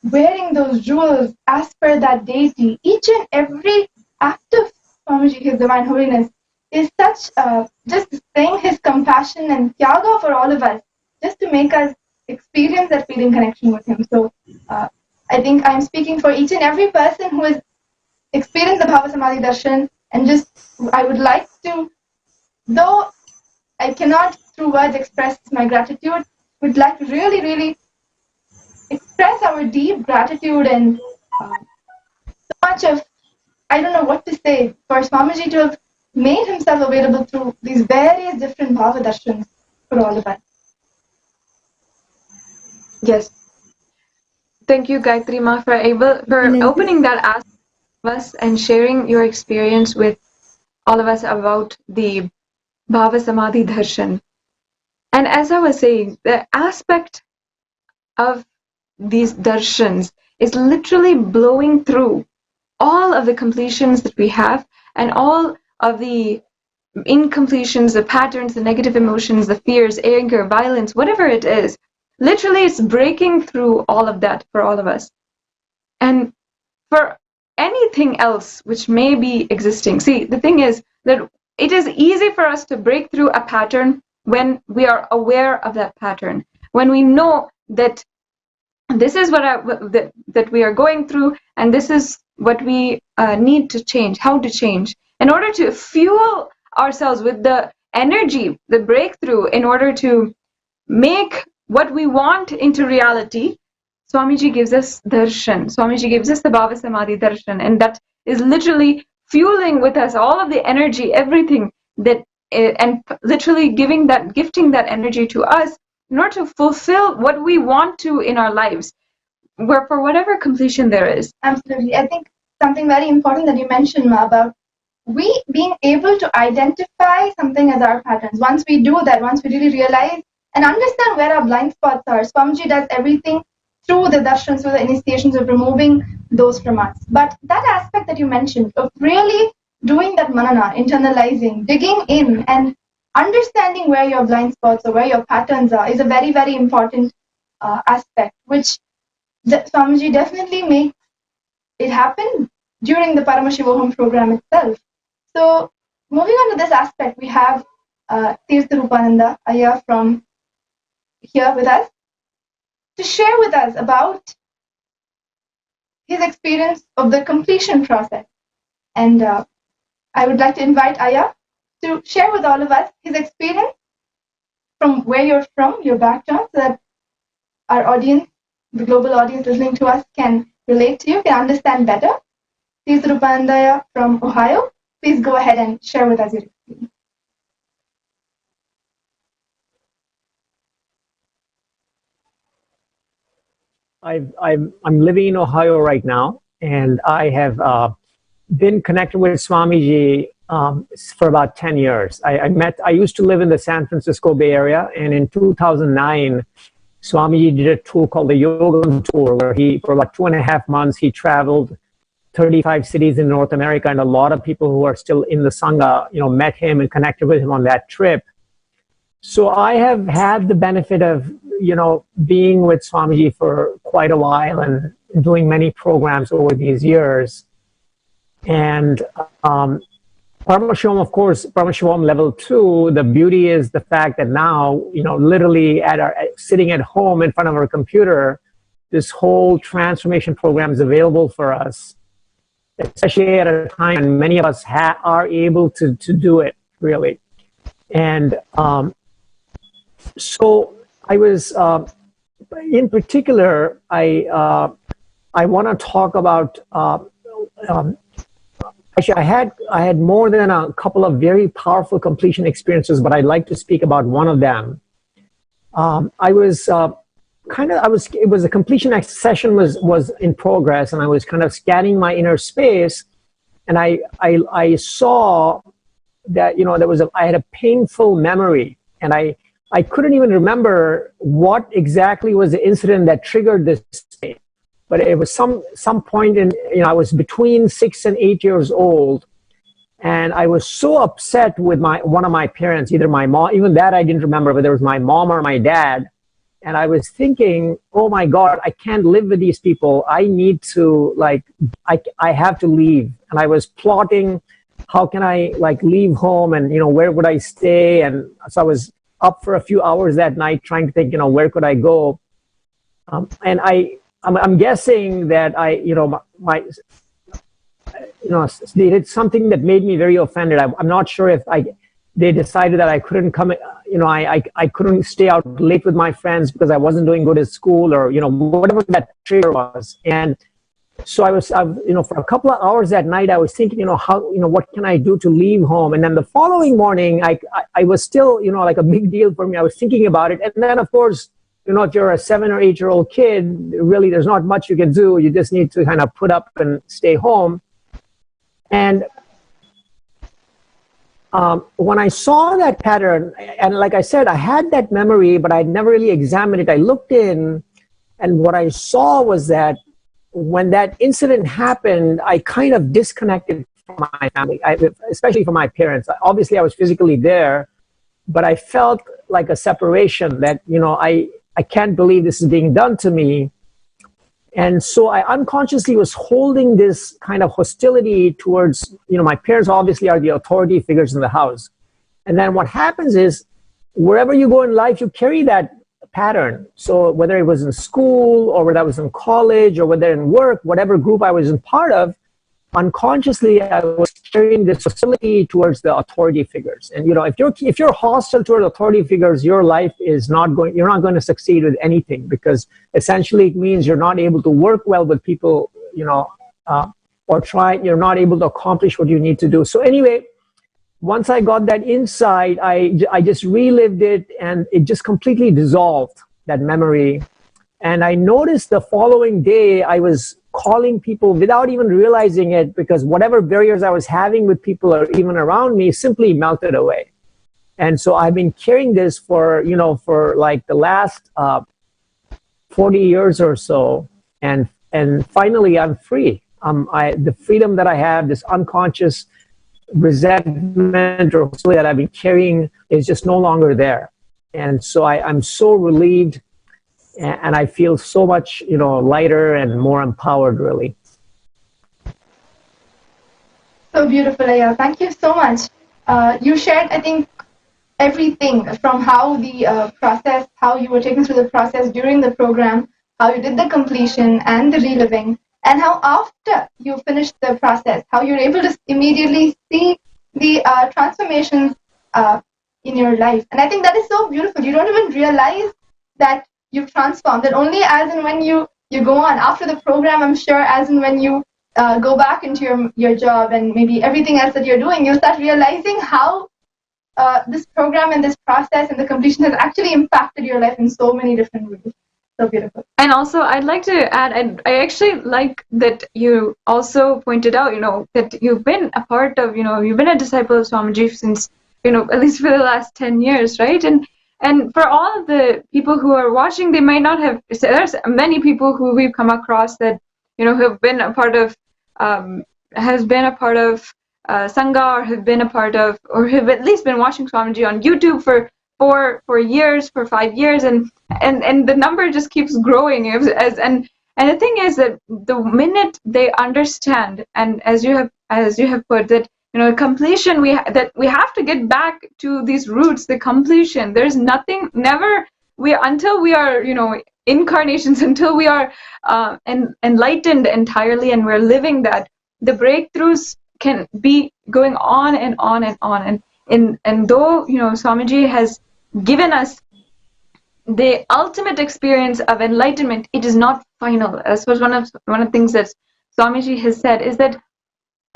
wearing those jewels as per that deity, each and every act of Swamiji, His Divine Holiness, is such just displaying his compassion and tyaga for all of us, just to make us experience that feeling connection with him. So I think I'm speaking for each and every person who has experienced the Bhava Samadhi Darshan, and just I would like to, though I cannot through words express my gratitude, would like to really, really express our deep gratitude and so much of, I don't know what to say, for Swamiji to have made himself available through these various different Bhava Darshans for all of us. Yes. Thank you, Gayatri Ma, for opening that aspect of us and sharing your experience with all of us about the Bhava Samadhi Darshan. And as I was saying, the aspect of these darshans is literally blowing through all of the completions that we have and all of the incompletions, the patterns, the negative emotions, the fears, anger, violence, whatever it is. Literally, it's breaking through all of that for all of us. And for anything else which may be existing, see, the thing is that it is easy for us to break through a pattern when we are aware of that pattern, when we know that this is what that we are going through, and this is what we need to change, how to change, in order to fuel ourselves with the energy, the breakthrough, in order to make what we want into reality. Swamiji gives us darshan. Swamiji gives us the Bhava Samadhi darshan, and that is literally fueling with us all of the energy, everything that, and literally gifting that energy to us in order to fulfill what we want to in our lives, for whatever completion there is. Absolutely. I think something very important that you mentioned, Ma, about we being able to identify something as our patterns. Once we do that, once we really realize and understand where our blind spots are, Swamiji does everything through the darshans, through the initiations, of removing those from us. But that aspect that you mentioned of really doing that manana, internalizing, digging in and understanding where your blind spots or where your patterns are is a very, very important aspect, which Swamiji definitely makes it happen during the Paramashivoham program itself. So moving on to this aspect, we have Tirtharupananda Ayya from here with us to share with us about his experience of the completion process. And I would like to invite Ayya to share with all of us his experience from where you're from, your background, so that our audience, the global audience listening to us, can relate to you, can understand better. Tirtharupananda Ayya from Ohio, please go ahead and share with us your experience. I'm living in Ohio right now, and I have been connected with Swamiji for about 10 years. I used to live in the San Francisco Bay Area, and in 2009, Swamiji did a tour called the Yoga Tour, where for about 2.5 months, he traveled 35 cities in North America, and a lot of people who are still in the Sangha, met him and connected with him on that trip. So I have had the benefit of, being with Swamiji for quite a while and doing many programs over these years. And Paramashivam, of course, Paramashivoham Level 2, the beauty is the fact that now, literally sitting at home in front of our computer, this whole transformation program is available for us, especially at a time when many of us are able to do it, really. And so I was, in particular, I want to talk about, actually, I had more than a couple of very powerful completion experiences, but I'd like to speak about one of them. It was a completion session was in progress, and I was kind of scanning my inner space, and I saw that, I had a painful memory, and I couldn't even remember what exactly was the incident that triggered this state. But it was some point in, I was between 6 and 8 years old, and I was so upset with one of my parents, either my mom, even that I didn't remember, whether it was my mom or my dad. And I was thinking, oh my God, I can't live with these people. I need to, I have to leave. And I was plotting, how can I leave home, and where would I stay? And so I was up for a few hours that night trying to think, where could I go? And I'm guessing that they did something that made me very offended. I'm not sure if they decided that I couldn't come, I couldn't stay out late with my friends because I wasn't doing good at school, or, whatever that trigger was. And so I was, for a couple of hours that night, I was thinking, what can I do to leave home? And then the following morning, I was still, a big deal for me. I was thinking about it. And then, of course, if you're a 7 or 8 year old kid, really, there's not much you can do. You just need to kind of put up and stay home. And when I saw that pattern, and like I said, I had that memory, but I'd never really examined it. I looked in, and what I saw was that when that incident happened, I kind of disconnected from my family, especially from my parents. Obviously, I was physically there, but I felt like a separation that, I can't believe this is being done to me. And so I unconsciously was holding this kind of hostility towards, my parents obviously are the authority figures in the house. And then what happens is, wherever you go in life, you carry that pattern. So whether it was in school, or whether I was in college, or whether in work, whatever group I was in part of, unconsciously I was carrying this hostility towards the authority figures. And if you're hostile toward authority figures, your life is you're not going to succeed with anything, because essentially it means you're not able to work well with people, you're not able to accomplish what you need to do. So anyway, once I got that insight, I just relived it, and it just completely dissolved, that memory. And I noticed the following day I was calling people without even realizing it, because whatever barriers I was having with people or even around me simply melted away. And so I've been carrying this for like the last 40 years or so. And finally I'm free. The freedom that I have, this unconscious resentment or hostility that I've been carrying, is just no longer there. And so I'm so relieved, and I feel so much, lighter and more empowered, really. So beautiful, Aya. Thank you so much. You shared, I think, everything from how the process, how you were taken through the process during the program, how you did the completion and the reliving, and how after you finished the process, how you're able to immediately see the transformations in your life. And I think that is so beautiful. You don't even realize that you've transformed. And only as and when you go on after the program, I'm sure, as and when you go back into your job and maybe everything else that you're doing, you'll start realizing how this program and this process and the completion has actually impacted your life in so many different ways. So beautiful. And also, I'd like to add, I actually like that you also pointed out, that you've been a part of, you've been a disciple of Swamiji since, at least for the last 10 years, right? And for all of the people who are watching, they might not have, there's many people who we've come across that, have been a part of, Sangha, or have been a part of, or have at least been watching Swamiji on YouTube for for years, for 5 years, and the number just keeps growing. And the thing is that the minute they understand, and as you have put that, completion, that we have to get back to these roots, the completion. There's nothing, never, until we are, incarnations, until we are enlightened entirely, and we're living that, the breakthroughs can be going on and on and on. And though, Swamiji has given us the ultimate experience of enlightenment, it is not final. This was one of the things that Swamiji has said, is that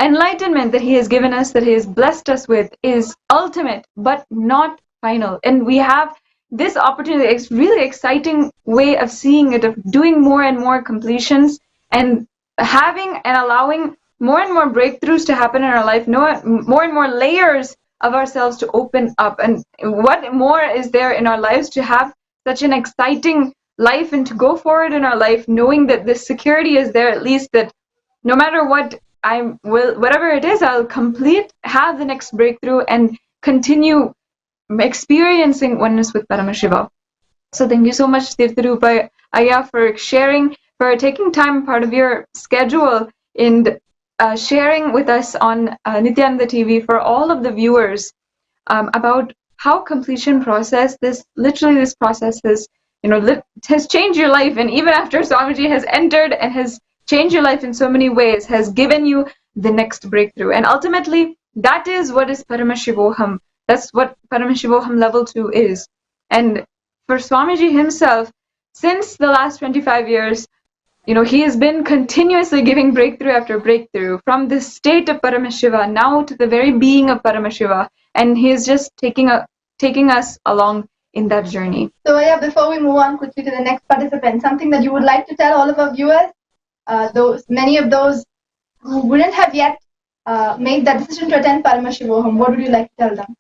enlightenment that he has given us, that he has blessed us with, is ultimate but not final. And we have this opportunity. It's really exciting way of seeing it, of doing more and more completions, and having and allowing more and more breakthroughs to happen in our life, more and more layers of ourselves to open up. And what more is there in our lives to have such an exciting life and to go forward in our life, knowing that this security is there, at least, that no matter what, whatever it is, I'll have the next breakthrough and continue experiencing oneness with Paramashiva. So thank you so much, Tirtharupa Ayya, for sharing, for taking time, part of your schedule, in sharing with us on Nithyananda TV, for all of the viewers, about how completion process, this process has changed your life. And even after Swamiji has entered and has changed your life in so many ways, has given you the next breakthrough. And ultimately, that is what is Paramashivoham. That's what Paramashivoham Level 2 is. And for Swamiji himself, since the last 25 years, he has been continuously giving breakthrough after breakthrough, from the state of Paramashiva now to the very being of Paramashiva. And he is just taking us along in that journey. So yeah, before we move on quickly to the next participant, something that you would like to tell all of our viewers, many of those who wouldn't have yet made that decision to attend Paramashivoham, what would you like to tell them?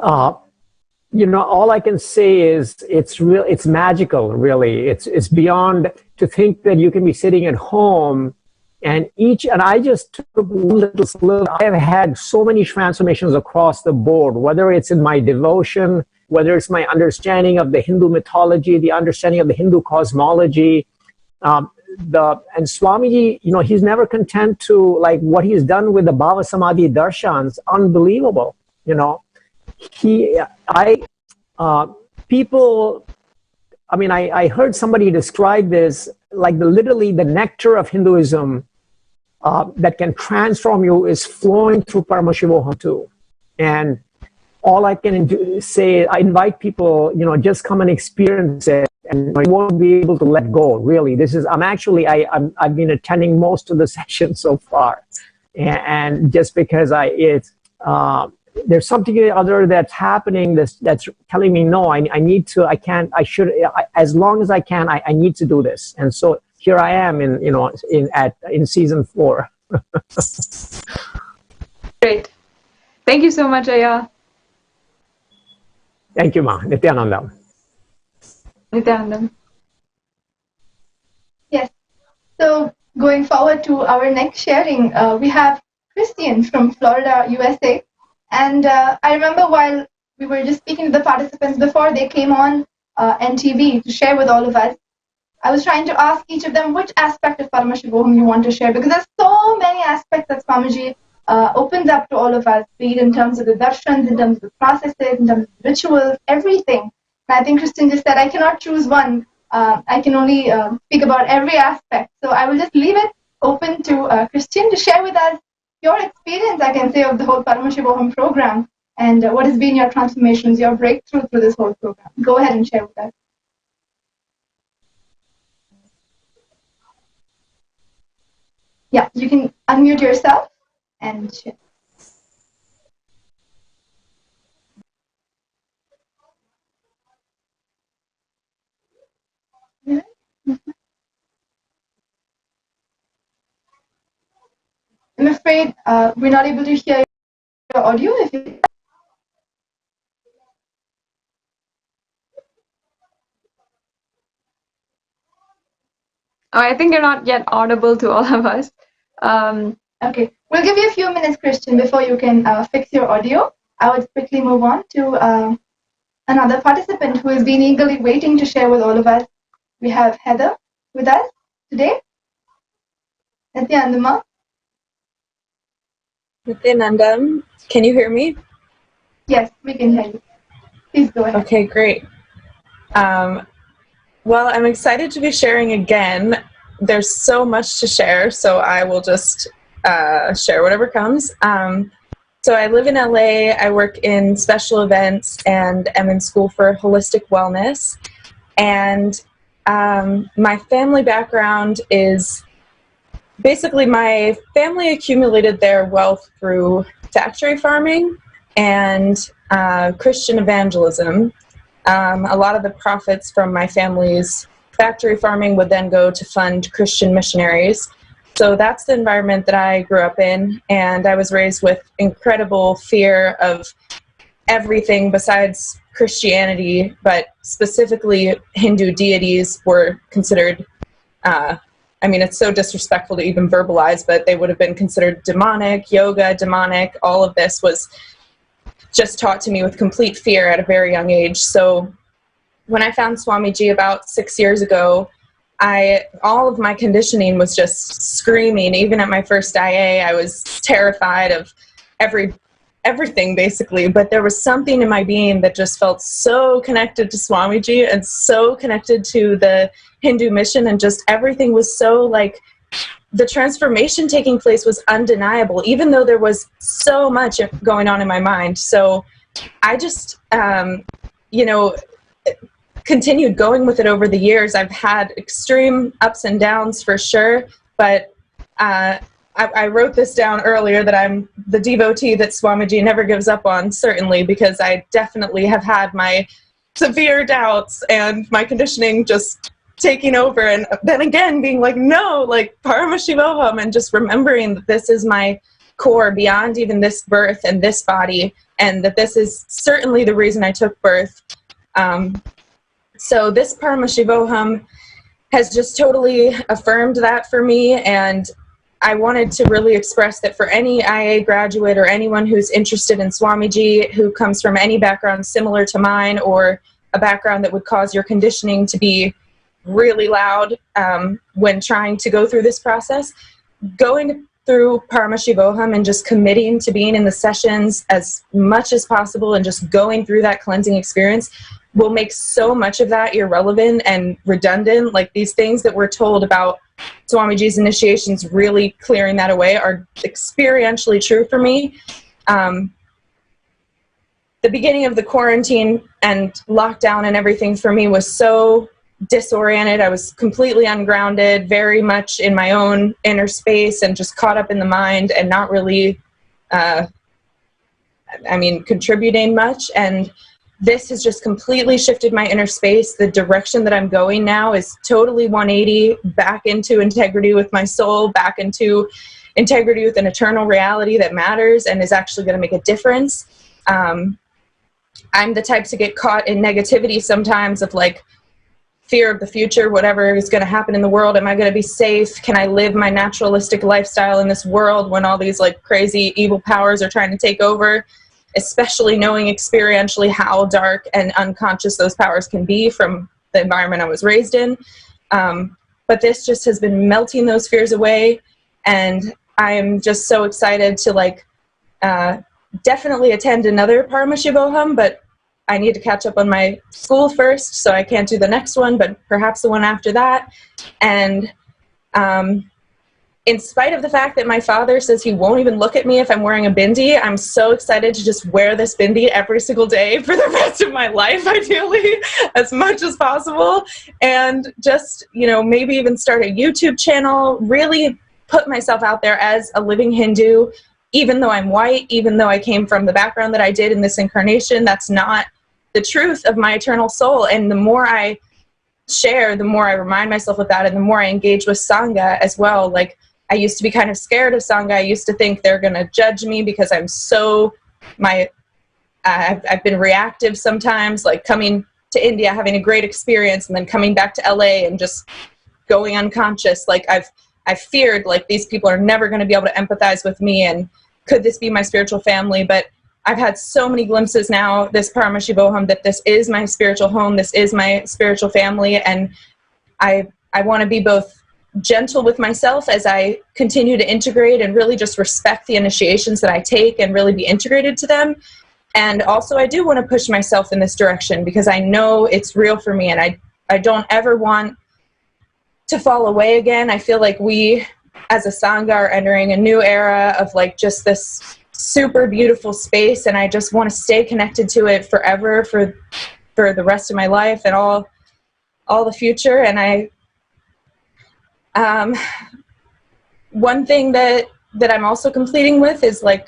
All I can say is it's magical, really. It's beyond to think that you can be sitting at home and I just took one little sliver. I have had so many transformations across the board, whether it's in my devotion, whether it's my understanding of the Hindu mythology, the understanding of the Hindu cosmology, and Swamiji, he's never content to, like, what he's done with the Bhava Samadhi darshans, unbelievable. I heard somebody describe this like literally the nectar of Hinduism that can transform you is flowing through Paramashivoham too. And all I can say, I invite people, just come and experience it, and you won't be able to let go. Really, I've been attending most of the sessions so far, and just because there's something other that's happening that's telling me, no, as long as I can, I need to do this. And so here I am in season 4. Great. Thank you so much, Ayya. Thank you, Ma. Nithyananda. Nithyananda. Yes. So going forward to our next sharing, we have Christian from Florida, USA. And I remember while we were just speaking to the participants before they came on NTV to share with all of us, I was trying to ask each of them which aspect of Paramashivoham you want to share, because there's so many aspects that Swamiji opens up to all of us, be it in terms of the darshans, in terms of the processes, in terms of the rituals, everything. And I think Christian just said, I cannot choose one. I can only speak about every aspect. So I will just leave it open to Christian to share with us your experience, I can say, of the whole Paramashivoham program, and what has been your transformations, your breakthrough through this whole program. Go ahead and share with us. Yeah, you can unmute yourself and share. I'm afraid we're not able to hear your audio. I think you're not yet audible to all of us. Okay, we'll give you a few minutes, Christian, before you can fix your audio. I would quickly move on to another participant who has been eagerly waiting to share with all of us. We have Heather with us today. Nithyananda. Nithyanandam, can you hear me? Yes, we can hear you. Please go ahead. Okay, great. Well, I'm excited to be sharing again. There's so much to share, so I will just share whatever comes. So I live in LA, I work in special events, and am in school for holistic wellness. And my family background is basically my family accumulated their wealth through factory farming and Christian evangelism. A lot of the profits from my family's factory farming would then go to fund Christian missionaries. So that's the environment that I grew up in, and I was raised with incredible fear of everything besides Christianity, but specifically Hindu deities were considered, I mean, it's so disrespectful to even verbalize, but they would have been considered demonic, yoga, demonic. All of this was just taught to me with complete fear at a very young age. So when I found Swamiji about 6 years ago, all of my conditioning was just screaming. Even at my first IA, I was terrified of everything basically, but there was something in my being that just felt so connected to Swamiji and so connected to the Hindu mission, and just everything was so like, the transformation taking place was undeniable, even though there was so much going on in my mind. So I just, continued going with it over the years. I've had extreme ups and downs for sure, but I wrote this down earlier that I'm the devotee that Swamiji never gives up on, certainly, because I definitely have had my severe doubts and my conditioning just taking over, and then again being like, no, like Paramashivoham, and just remembering that this is my core beyond even this birth and this body, and that this is certainly the reason I took birth. So this Paramashivoham has just totally affirmed that for me, and I wanted to really express that for any IA graduate or anyone who's interested in Swamiji, who comes from any background similar to mine, or a background that would cause your conditioning to be really loud when trying to go through this process, going through Paramashivoham and just committing to being in the sessions as much as possible and just going through that cleansing experience will make so much of that irrelevant and redundant. Like, these things that we're told about Swamiji's initiations really clearing that away are experientially true for me. The beginning of the quarantine and lockdown and everything for me was so disoriented. I was completely ungrounded, very much in my own inner space, and just caught up in the mind and not really, contributing much. And this has just completely shifted my inner space. The direction that I'm going now is totally 180, back into integrity with my soul, back into integrity with an eternal reality that matters and is actually going to make a difference. I'm the type to get caught in negativity sometimes, of like fear of the future, whatever is going to happen in the world. Am I going to be safe? Can I live my naturalistic lifestyle in this world when all these like crazy evil powers are trying to take over? Especially knowing experientially how dark and unconscious those powers can be from the environment I was raised in. But this just has been melting those fears away, and I am just so excited to definitely attend another Paramashivoham, but I need to catch up on my school first, so I can't do the next one, but perhaps the one after that. And in spite of the fact that my father says he won't even look at me if I'm wearing a bindi, I'm so excited to just wear this bindi every single day for the rest of my life, ideally, as much as possible. And just, maybe even start a YouTube channel, really put myself out there as a living Hindu, even though I'm white, even though I came from the background that I did in this incarnation. That's not the truth of my eternal soul. And the more I share, the more I remind myself of that, and the more I engage with Sangha as well. Like, I used to be kind of scared of Sangha. I used to think they're going to judge me because I'm I've been reactive sometimes, like coming to India, having a great experience, and then coming back to LA and just going unconscious. Like, I've feared, like, these people are never going to be able to empathize with me, and could this be my spiritual family? But I've had so many glimpses now, this Paramashivoham, that this is my spiritual home, this is my spiritual family, and I want to be both gentle with myself as I continue to integrate and really just respect the initiations that I take and really be integrated to them. And also I do want to push myself in this direction because I know it's real for me, and I don't ever want to fall away again. I feel like we as a Sangha are entering a new era of like just this super beautiful space, and I just want to stay connected to it forever for the rest of my life and all the future. And one thing that I'm also completing with is like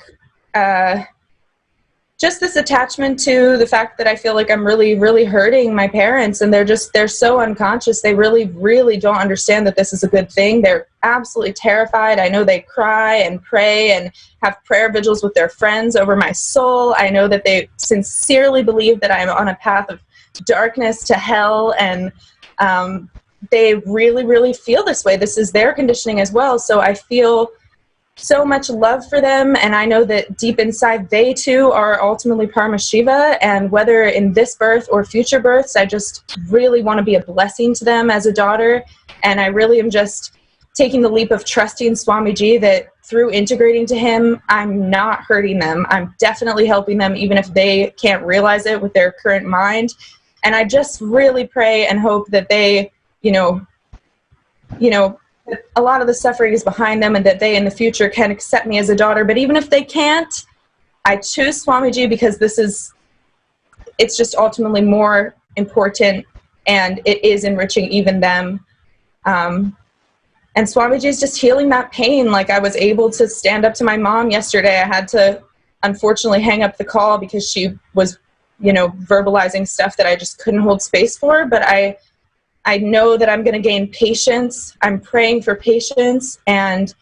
just this attachment to the fact that I feel like I'm really, really hurting my parents, and they're so unconscious. They really, really don't understand that this is a good thing. They're absolutely terrified. I know they cry and pray and have prayer vigils with their friends over my soul. I know that they sincerely believe that I'm on a path of darkness to hell, and they really, really feel this way. This is their conditioning as well. So I feel so much love for them, and I know that deep inside they too are ultimately Paramashiva, and whether in this birth or future births, I just really want to be a blessing to them as a daughter. And I really am just taking the leap of trusting Swamiji that through integrating to him, I'm not hurting them. I'm definitely helping them, even if they can't realize it with their current mind. And I just really pray and hope that they, you know, a lot of the suffering is behind them, and that they in the future can accept me as a daughter. But even if they can't, I choose Swamiji because it's just ultimately more important, and it is enriching even them. And Swamiji is just healing that pain. Like, I was able to stand up to my mom yesterday. I had to unfortunately hang up the call because she was, verbalizing stuff that I just couldn't hold space for. But I know that I'm going to gain patience. I'm praying for patience. And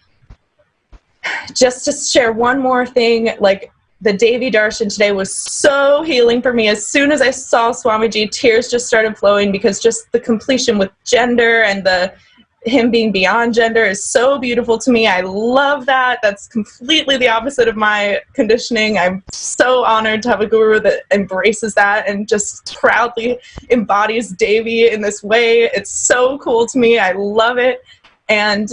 just to share one more thing, like the Devi Darshan today was so healing for me. As soon as I saw Swamiji, tears just started flowing, because just the completion with gender and him being beyond gender is so beautiful to me. I love that. That's completely the opposite of my conditioning. I'm so honored to have a guru that embraces that and just proudly embodies Devi in this way. It's so cool to me. I love it. And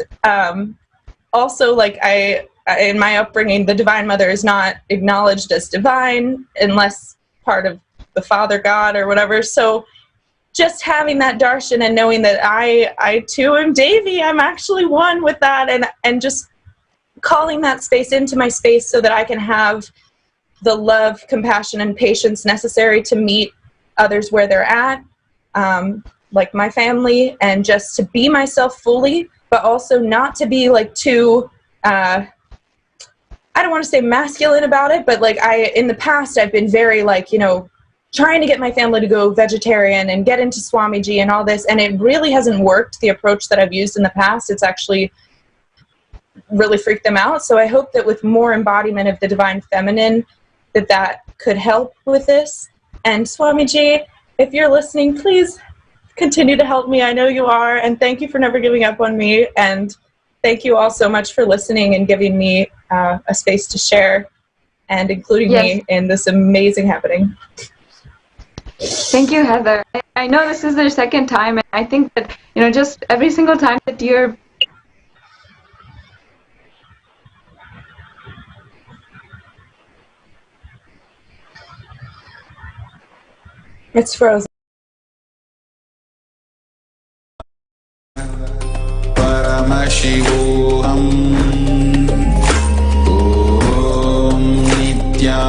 also, like, in my upbringing, the Divine Mother is not acknowledged as divine unless part of the Father God or whatever. So just having that darshan and knowing that I too am Devi, I'm actually one with that, and just calling that space into my space so that I can have the love, compassion, and patience necessary to meet others where they're at, like my family, and just to be myself fully, but also not to be like too, I don't want to say masculine about it, but like in the past, I've been very like, trying to get my family to go vegetarian and get into Swamiji and all this, and it really hasn't worked, the approach that I've used in the past. It's actually really freaked them out. So I hope that with more embodiment of the Divine Feminine, that could help with this. And Swamiji, if you're listening, please continue to help me. I know you are, and thank you for never giving up on me, and thank you all so much for listening and giving me a space to share and including me in this amazing happening. Thank you, Heather. I know this is their second time, and I think that, just every single time that you're... It's frozen. Paramashivoham Om Nithyananda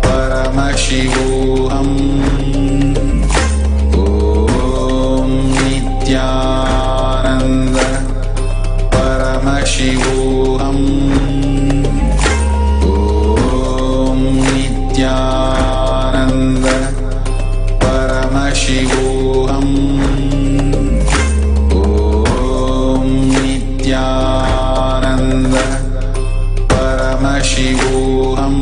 Paramashivoham Om Nithyananda Paramashivoham Om Nithyananda Paramashivoham Om Nithyananda Paramashivoham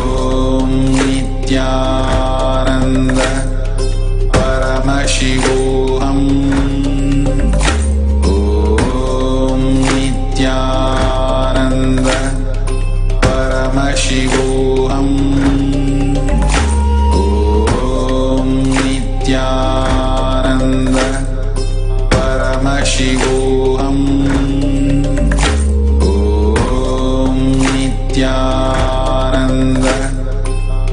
Om Nithyananda Paramashivoham Paramashivoham Om Nithyananda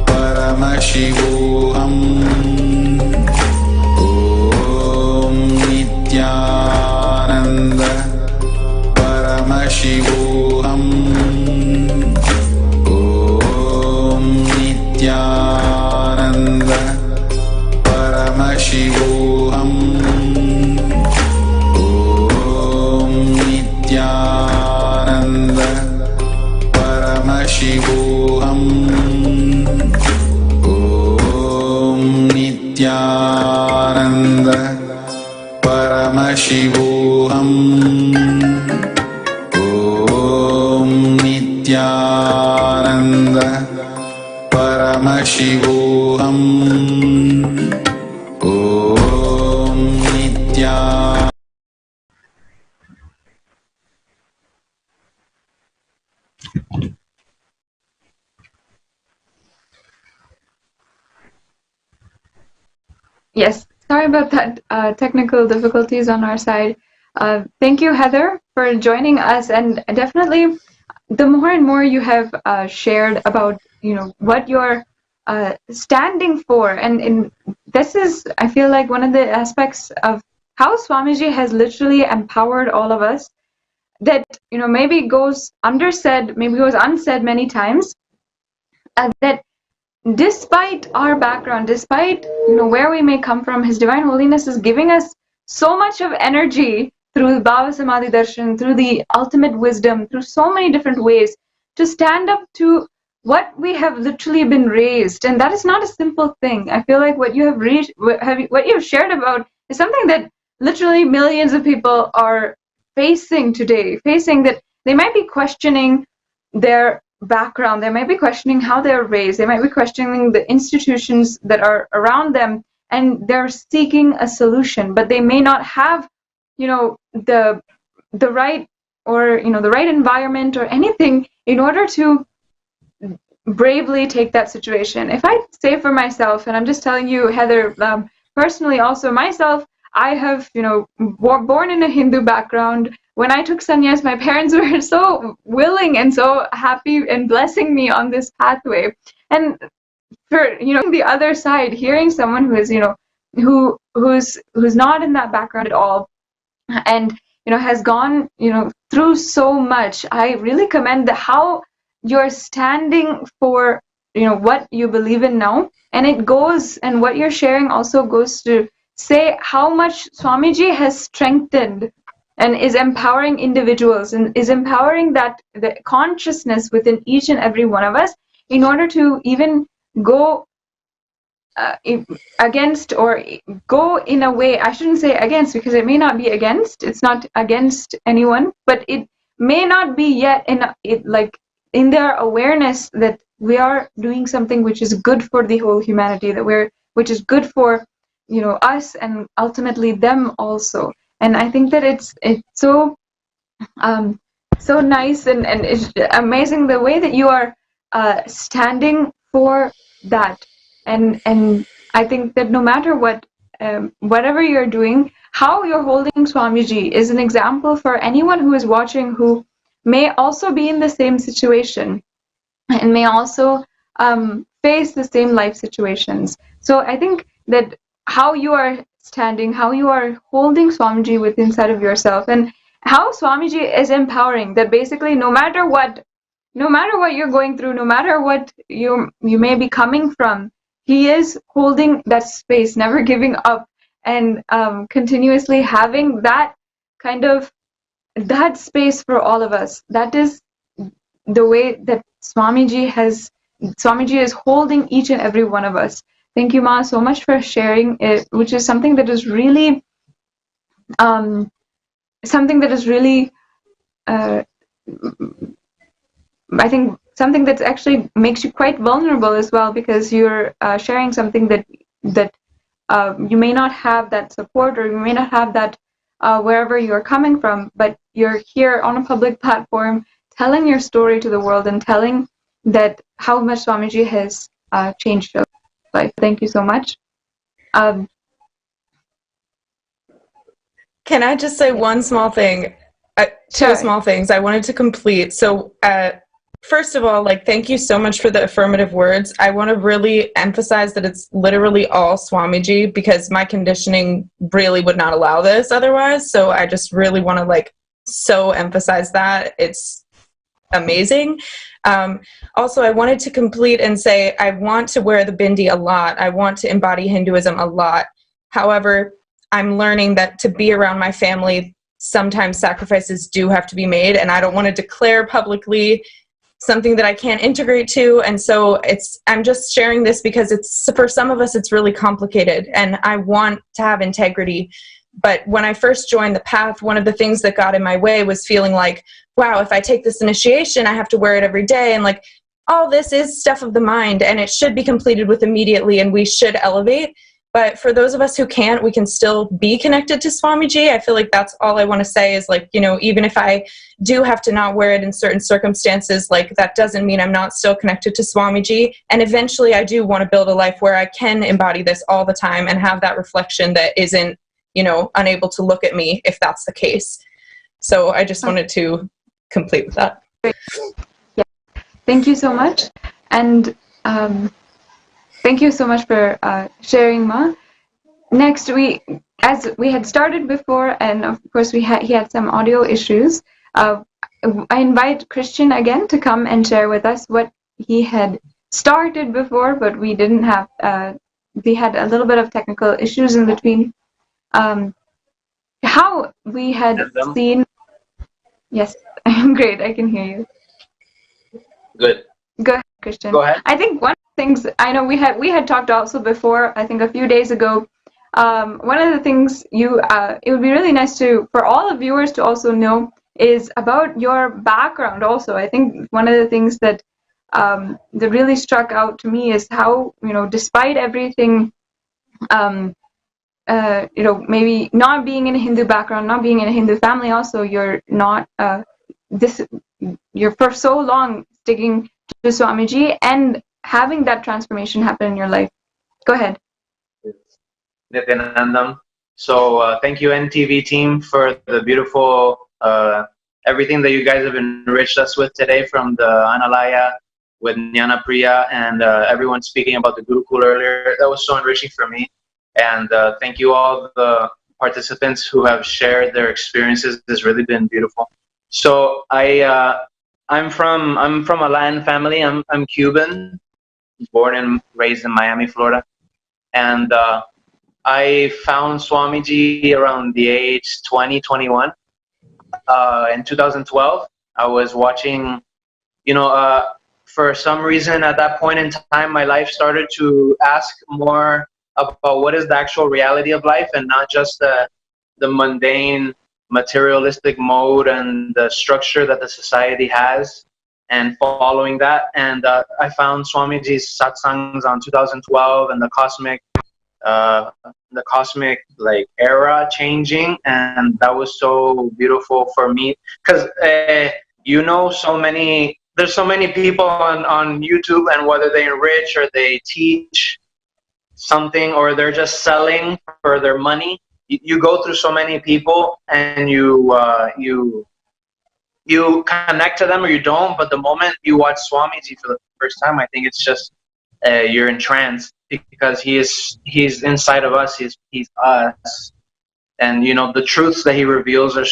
Paramashivoham Om Nithyananda Paramashivoham Om Nithyananda Paramashivoham Om Nithyananda Paramashivoham Om Nithyananda Paramashivoham Om Nithyananda Paramashivoham Om Nithyananda. Yes, sorry about that technical difficulties on our side. Thank you, Heather, for joining us, and definitely the more and more you have shared about what you're standing for, and this is, I feel like, one of the aspects of how Swamiji has literally empowered all of us that maybe goes undersaid, maybe goes unsaid many times, that despite our background, despite where we may come from, His Divine Holiness is giving us so much of energy through the Bhava Samadhi Darshan, through the ultimate wisdom, through so many different ways to stand up to what we have literally been raised. And that is not a simple thing. I feel like what you have what you have shared about is something that literally millions of people are facing today, facing that they might be questioning their background, they might be questioning how they're raised, they might be questioning the institutions that are around them, and they're seeking a solution, but they may not have the right, or the right environment or anything in order to bravely take that situation. If I say for myself, and I'm just telling you, Heather, personally also myself, I have born in a Hindu background. When I took sannyas, my parents were so willing and so happy and blessing me on this pathway. And for the other side, hearing someone who is who's not in that background at all, and has gone through so much, I really commend how you're standing for what you believe in now. And it goes, and what you're sharing also goes to say how much Swamiji has strengthened and is empowering individuals, and is empowering the consciousness within each and every one of us in order to even go against, or go in a way, I shouldn't say against, because it may not be against, it's not against anyone, but it may not be yet in their awareness that we are doing something which is good for the whole humanity, which is good for us and ultimately them also. And I think that it's so so nice, and it's amazing the way that you are standing for that. And I think that no matter what, whatever you're doing, how you're holding Swamiji is an example for anyone who is watching, who may also be in the same situation and may also face the same life situations. So I think that how you are standing, how you are holding Swamiji within inside of yourself, and how Swamiji is empowering, that basically no matter what you're going through, no matter what you may be coming from, he is holding that space, never giving up, and continuously having that kind of that space for all of us. That is the way that Swamiji is holding each and every one of us. Thank you, Ma, so much for sharing it, which is something that is really I think something that actually makes you quite vulnerable as well, because you're sharing something that you may not have that support, or you may not have that wherever you're coming from, but you're here on a public platform telling your story to the world and telling that how much Swamiji has changed your life. Thank you so much. Can I just say one small thing? Two small things I wanted to complete. So, first of all, like, thank you so much for the affirmative words. I want to really emphasize that it's literally all Swamiji, because my conditioning really would not allow this otherwise. So I just really want to, like, so emphasize that. It's amazing. Also, I wanted to complete and say I want to wear the bindi a lot. I want to embody Hinduism a lot. However, I'm learning that to be around my family, sometimes sacrifices do have to be made, and I don't want to declare publicly something that I can't integrate to. And so I'm just sharing this because for some of us, it's really complicated, and I want to have integrity. But when I first joined the path, one of the things that got in my way was feeling like, wow, if I take this initiation, I have to wear it every day. And like, all this is stuff of the mind, and it should be completed with immediately, and we should elevate. But for those of us who can't, we can still be connected to Swamiji. I feel like that's all I want to say is, like, you know, even if I do have to not wear it in certain circumstances, like, that doesn't mean I'm not still connected to Swamiji. And eventually I do want to build a life where I can embody this all the time and have that reflection that isn't, you know, unable to look at me if that's the case. So I just wanted to complete with that. Yeah. Thank you so much. And thank you so much for sharing, Ma. Next, as we had started before, and of course he had some audio issues, I invite Christian again to come and share with us what he had started before, but we didn't have, we had a little bit of technical issues in between. How we had seen, yes, great, I can hear you. Good. Go ahead, Christian. Go ahead. I think one of the things, I know we had talked also before, I think a few days ago, one of the things it would be really nice for all the viewers to also know is about your background also. I think one of the things that really struck out to me is how, you know, despite everything, you know, maybe not being in a Hindu background, not being in a Hindu family also, you're not, you're for so long sticking to Swamiji and having that transformation happen in your life. Go ahead. Nithyanandam. So thank you, NTV team, for the beautiful, everything that you guys have enriched us with today, from the Analaya with Jnana Priya and everyone speaking about the Gurukul earlier. That was so enriching for me. And thank you all the participants who have shared their experiences. It's really been beautiful. So I'm from a Latin family. I'm Cuban, born and raised in Miami, Florida. And I found Swamiji around the age 20, 21. In 2012, I was watching, you know, for some reason at that point in time, my life started to ask more about what is the actual reality of life, and not just the mundane materialistic mode and the structure that the society has, and following that. And I found Swamiji's satsangs on 2012 and the cosmic like era changing, and that was so beautiful for me, because you know, there's so many people on YouTube, and whether they enrich or they teach something or they're just selling for their money, you go through so many people, and you connect to them or you don't. But the moment you watch Swamiji for the first time, I think it's just you're entranced, because he's inside of us. He's us, and you know, the truths that he reveals are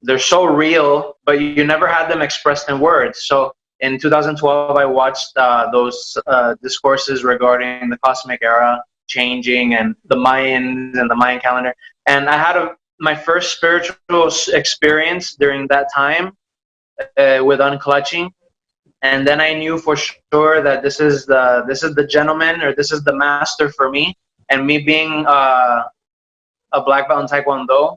they're so real, but you never had them expressed in words. So in 2012, I watched those discourses regarding the cosmic era changing and the Mayans and the Mayan calendar. And I had my first spiritual experience during that time with Unclutching. And then I knew for sure that this is the gentleman, or this is the master for me. And me being a black belt in Taekwondo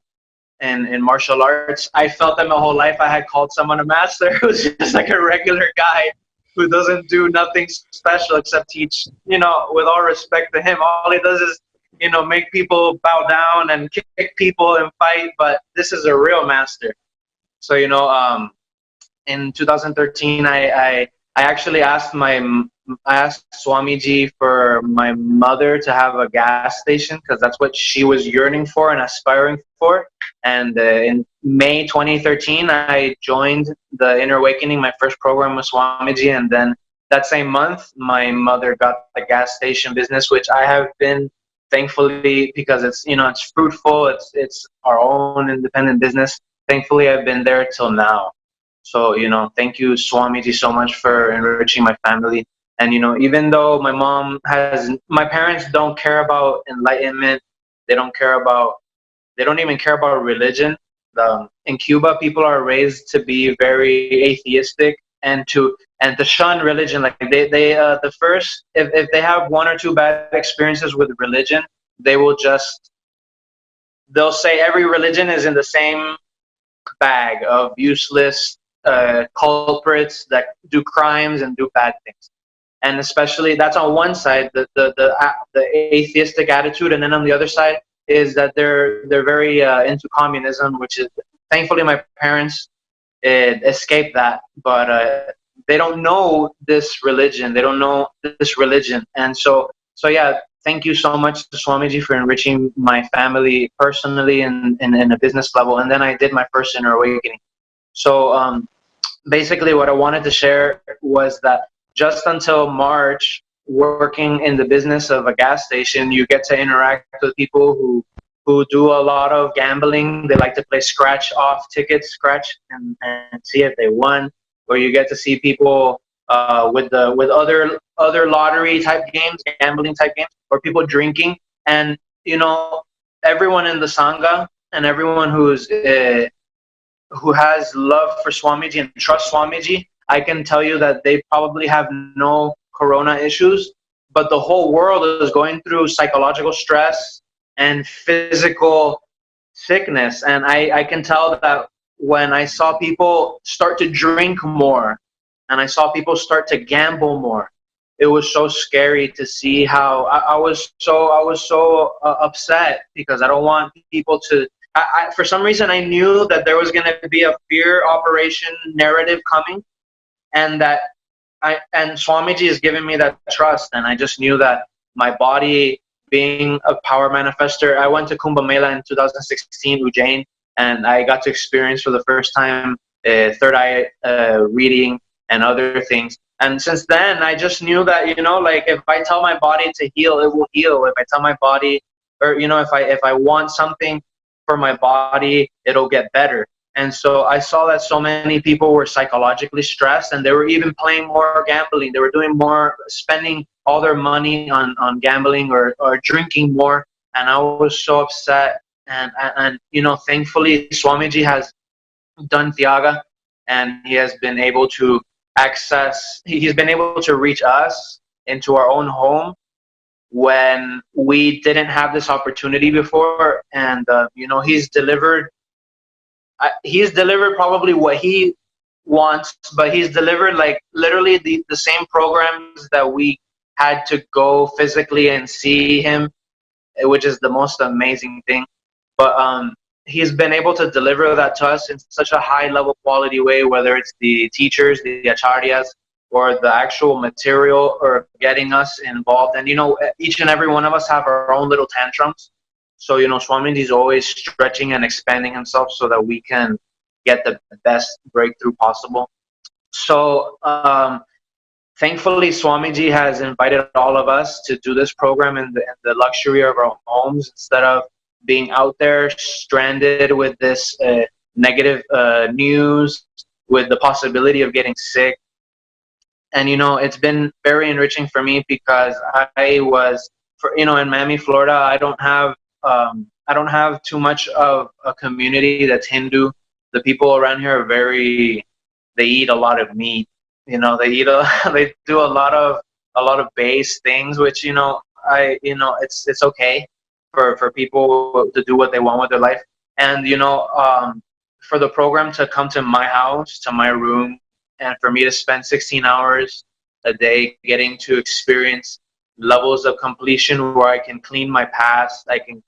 and in martial arts, I felt that my whole life I had called someone a master who was just like a regular guy who doesn't do nothing special except teach, you know, with all respect to him. All he does is, you know, make people bow down and kick people and fight, but this is a real master. So, you know, in 2013, I I actually asked Swamiji for my mother to have a gas station because that's what she was yearning for and aspiring for. And in May 2013, I joined the Inner Awakening, my first program with Swamiji, and then that same month, my mother got the gas station business, which I have been, thankfully, because it's, you know, it's fruitful, it's our own independent business. Thankfully, I've been there till now. So, you know, thank you, Swamiji, so much for enriching my family. And, you know, even though my parents don't care about enlightenment, they don't even care about religion. In Cuba, people are raised to be very atheistic and to shun religion. Like if they have one or two bad experiences with religion, they'll say every religion is in the same bag of useless culprits that do crimes and do bad things. And especially that's on one side, the atheistic attitude, and then on the other side is that they're very into communism, which is, thankfully, my parents escaped that, but they don't know this religion. They don't know this religion, and so yeah. Thank you so much to Swamiji for enriching my family personally and in a business level. And then I did my first Inner Awakening. So basically what I wanted to share was that just until March, working in the business of a gas station, you get to interact with people who do a lot of gambling. They like to play scratch-off tickets, and see if they won. Or you get to see people with other lottery type games, gambling type games, or people drinking. And you know, everyone in the sangha and everyone who has love for Swamiji and trust Swamiji, I can tell you that they probably have no corona issues, but the whole world is going through psychological stress and physical sickness. And I can tell that when I saw people start to drink more and I saw people start to gamble more, it was so scary to see how I was so upset, because I don't want people to. For some reason, I knew that there was going to be a fear operation narrative coming, and Swamiji is giving me that trust, and I just knew that my body, being a power manifester, I went to Kumbh Mela in 2016, Ujjain, and I got to experience for the first time third eye reading and other things. And since then, I just knew that, you know, like if I tell my body to heal, it will heal. If I tell my body, or, you know, if I want something for my body, it'll get better. And so I saw that so many people were psychologically stressed, and they were even playing more gambling. They were doing more, spending all their money on gambling or drinking more. And I was so upset. And you know, thankfully, Swamiji has done Tyaga, and he has been able to he's been able to reach us into our own home when we didn't have this opportunity before. And you know, he's delivered probably what he wants, but he's delivered like literally the same programs that we had to go physically and see him, which is the most amazing thing. But he's been able to deliver that to us in such a high level quality way, whether it's the teachers, the acharyas, or the actual material, or getting us involved. And you know, each and every one of us have our own little tantrums. So, you know, Swamiji is always stretching and expanding himself so that we can get the best breakthrough possible. So thankfully, Swamiji has invited all of us to do this program in the luxury of our homes, instead of being out there stranded with this negative news, with the possibility of getting sick. And you know, it's been very enriching for me, because I was, you know, in Miami, Florida, I don't have too much of a community that's Hindu. The people around here are they eat a lot of meat. You know, they do a lot of base things, which, you know, it's okay for people to do what they want with their life. And you know, for the program to come to my house, to my room, and for me to spend 16 hours a day getting to experience levels of completion where I can clean my past, I can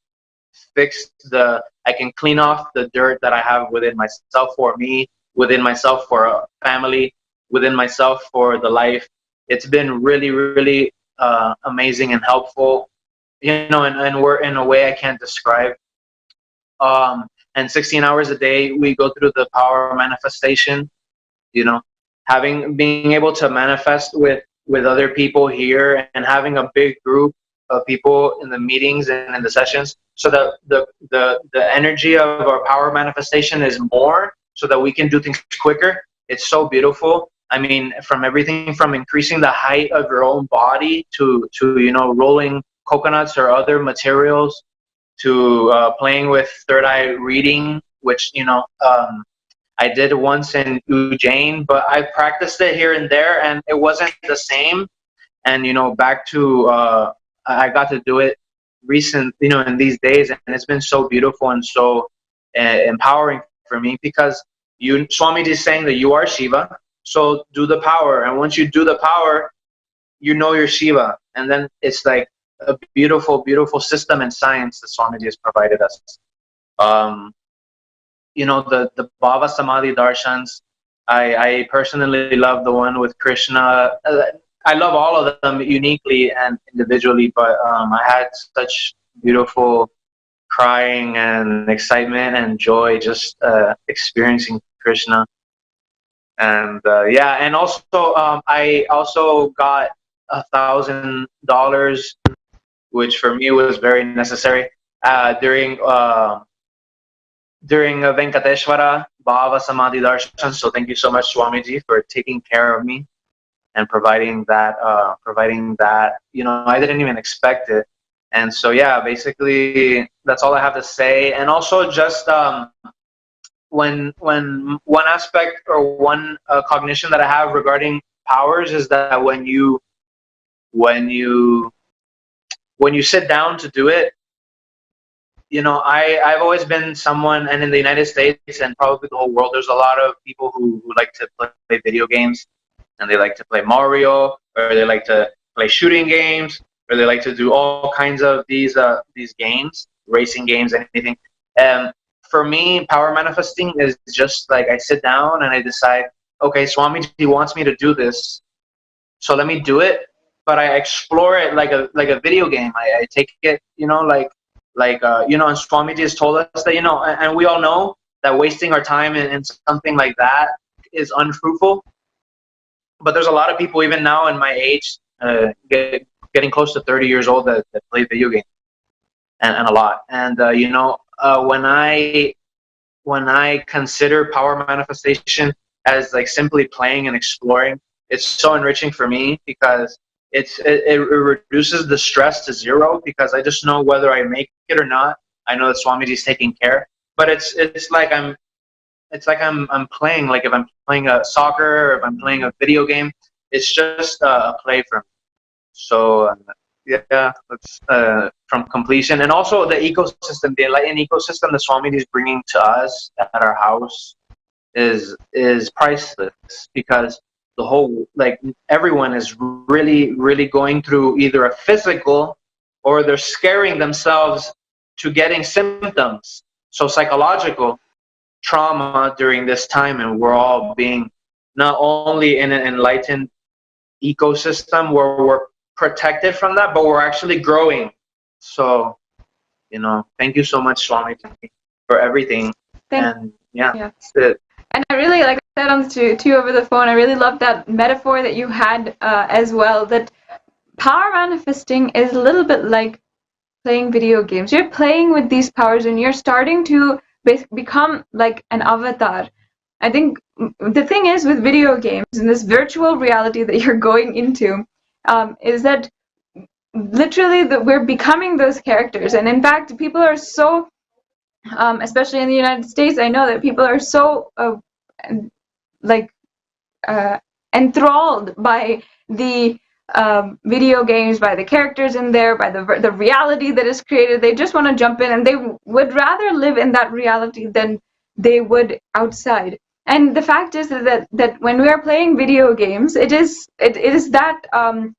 clean off the dirt that I have within myself for me, within myself for a family, within myself for the life. It's been really, really amazing and helpful, you know, and we're in a way I can't describe. And 16 hours a day, we go through the power manifestation, you know, being able to manifest with other people here and having a big group of people in the meetings and in the sessions, so that the energy of our power manifestation is more, so that we can do things quicker. It's so beautiful. I mean, from everything from increasing the height of your own body to you know, rolling coconuts or other materials, to playing with third eye reading, which, you know, I did once in Ujjain, but I practiced it here and there, and it wasn't the same. And, you know, back to I got to do it you know, in these days, and it's been so beautiful and so empowering for me, because Swamiji is saying that you are Shiva, so do the power, and once you do the power, you know you're Shiva, and then it's like a beautiful, beautiful system and science that Swamiji has provided us. You know, the Bhava Samadhi darshans, I personally love the one with Krishna. I love all of them uniquely and individually, but I had such beautiful crying and excitement and joy just experiencing Krishna. And yeah, and also I also got $1,000, which for me was very necessary during Venkateshwara Bhava Samadhi Darshan. So thank you so much, Swamiji, for taking care of me and providing that. You know, I didn't even expect it. And so yeah, basically that's all I have to say. And also just when one aspect or one cognition that I have regarding powers is that when you sit down to do it, you know, I've always been someone, and in the United States and probably the whole world, there's a lot of people who like to play video games, and they like to play Mario, or they like to play shooting games, or they like to do all kinds of these games, racing games, anything. For me, power manifesting is just like I sit down and I decide, okay, Swamiji wants me to do this, so let me do it. But I explore it like a video game. I take it, you know, like you know, and Swamiji has told us that, you know, and we all know that wasting our time in something like that is unfruitful. But there's a lot of people, even now in my age, getting close to 30 years old, that play video games, and a lot. And you know, when I consider power manifestation as like simply playing and exploring, it's so enriching for me, because it reduces the stress to zero, because I just know whether I make it or not, I know that Swamiji is taking care. But it's like I'm playing, like if I'm playing a soccer or if I'm playing a video game, it's just a play for me. So yeah, that's from completion. And also the ecosystem, the enlightened ecosystem that Swamiji is bringing to us at our house is priceless, because the whole, like, everyone is really, really going through either a physical, or they're scaring themselves to getting symptoms. So psychological trauma during this time, and we're all being not only in an enlightened ecosystem where we're protected from that, but we're actually growing. So, you know, thank you so much, Swamiji, for everything. And yeah, that's it. And I really, like I said to you over the phone, I really love that metaphor that you had as well, that power manifesting is a little bit like playing video games. You're playing with these powers and you're starting to become like an avatar. I think the thing is with video games and this virtual reality that you're going into is that literally we're becoming those characters. And in fact, people are so, especially in the United States, I know that people are so enthralled by the video games, by the characters in there, by the reality that is created. They just want to jump in, and they would rather live in that reality than they would outside. And the fact is that when we are playing video games, it is that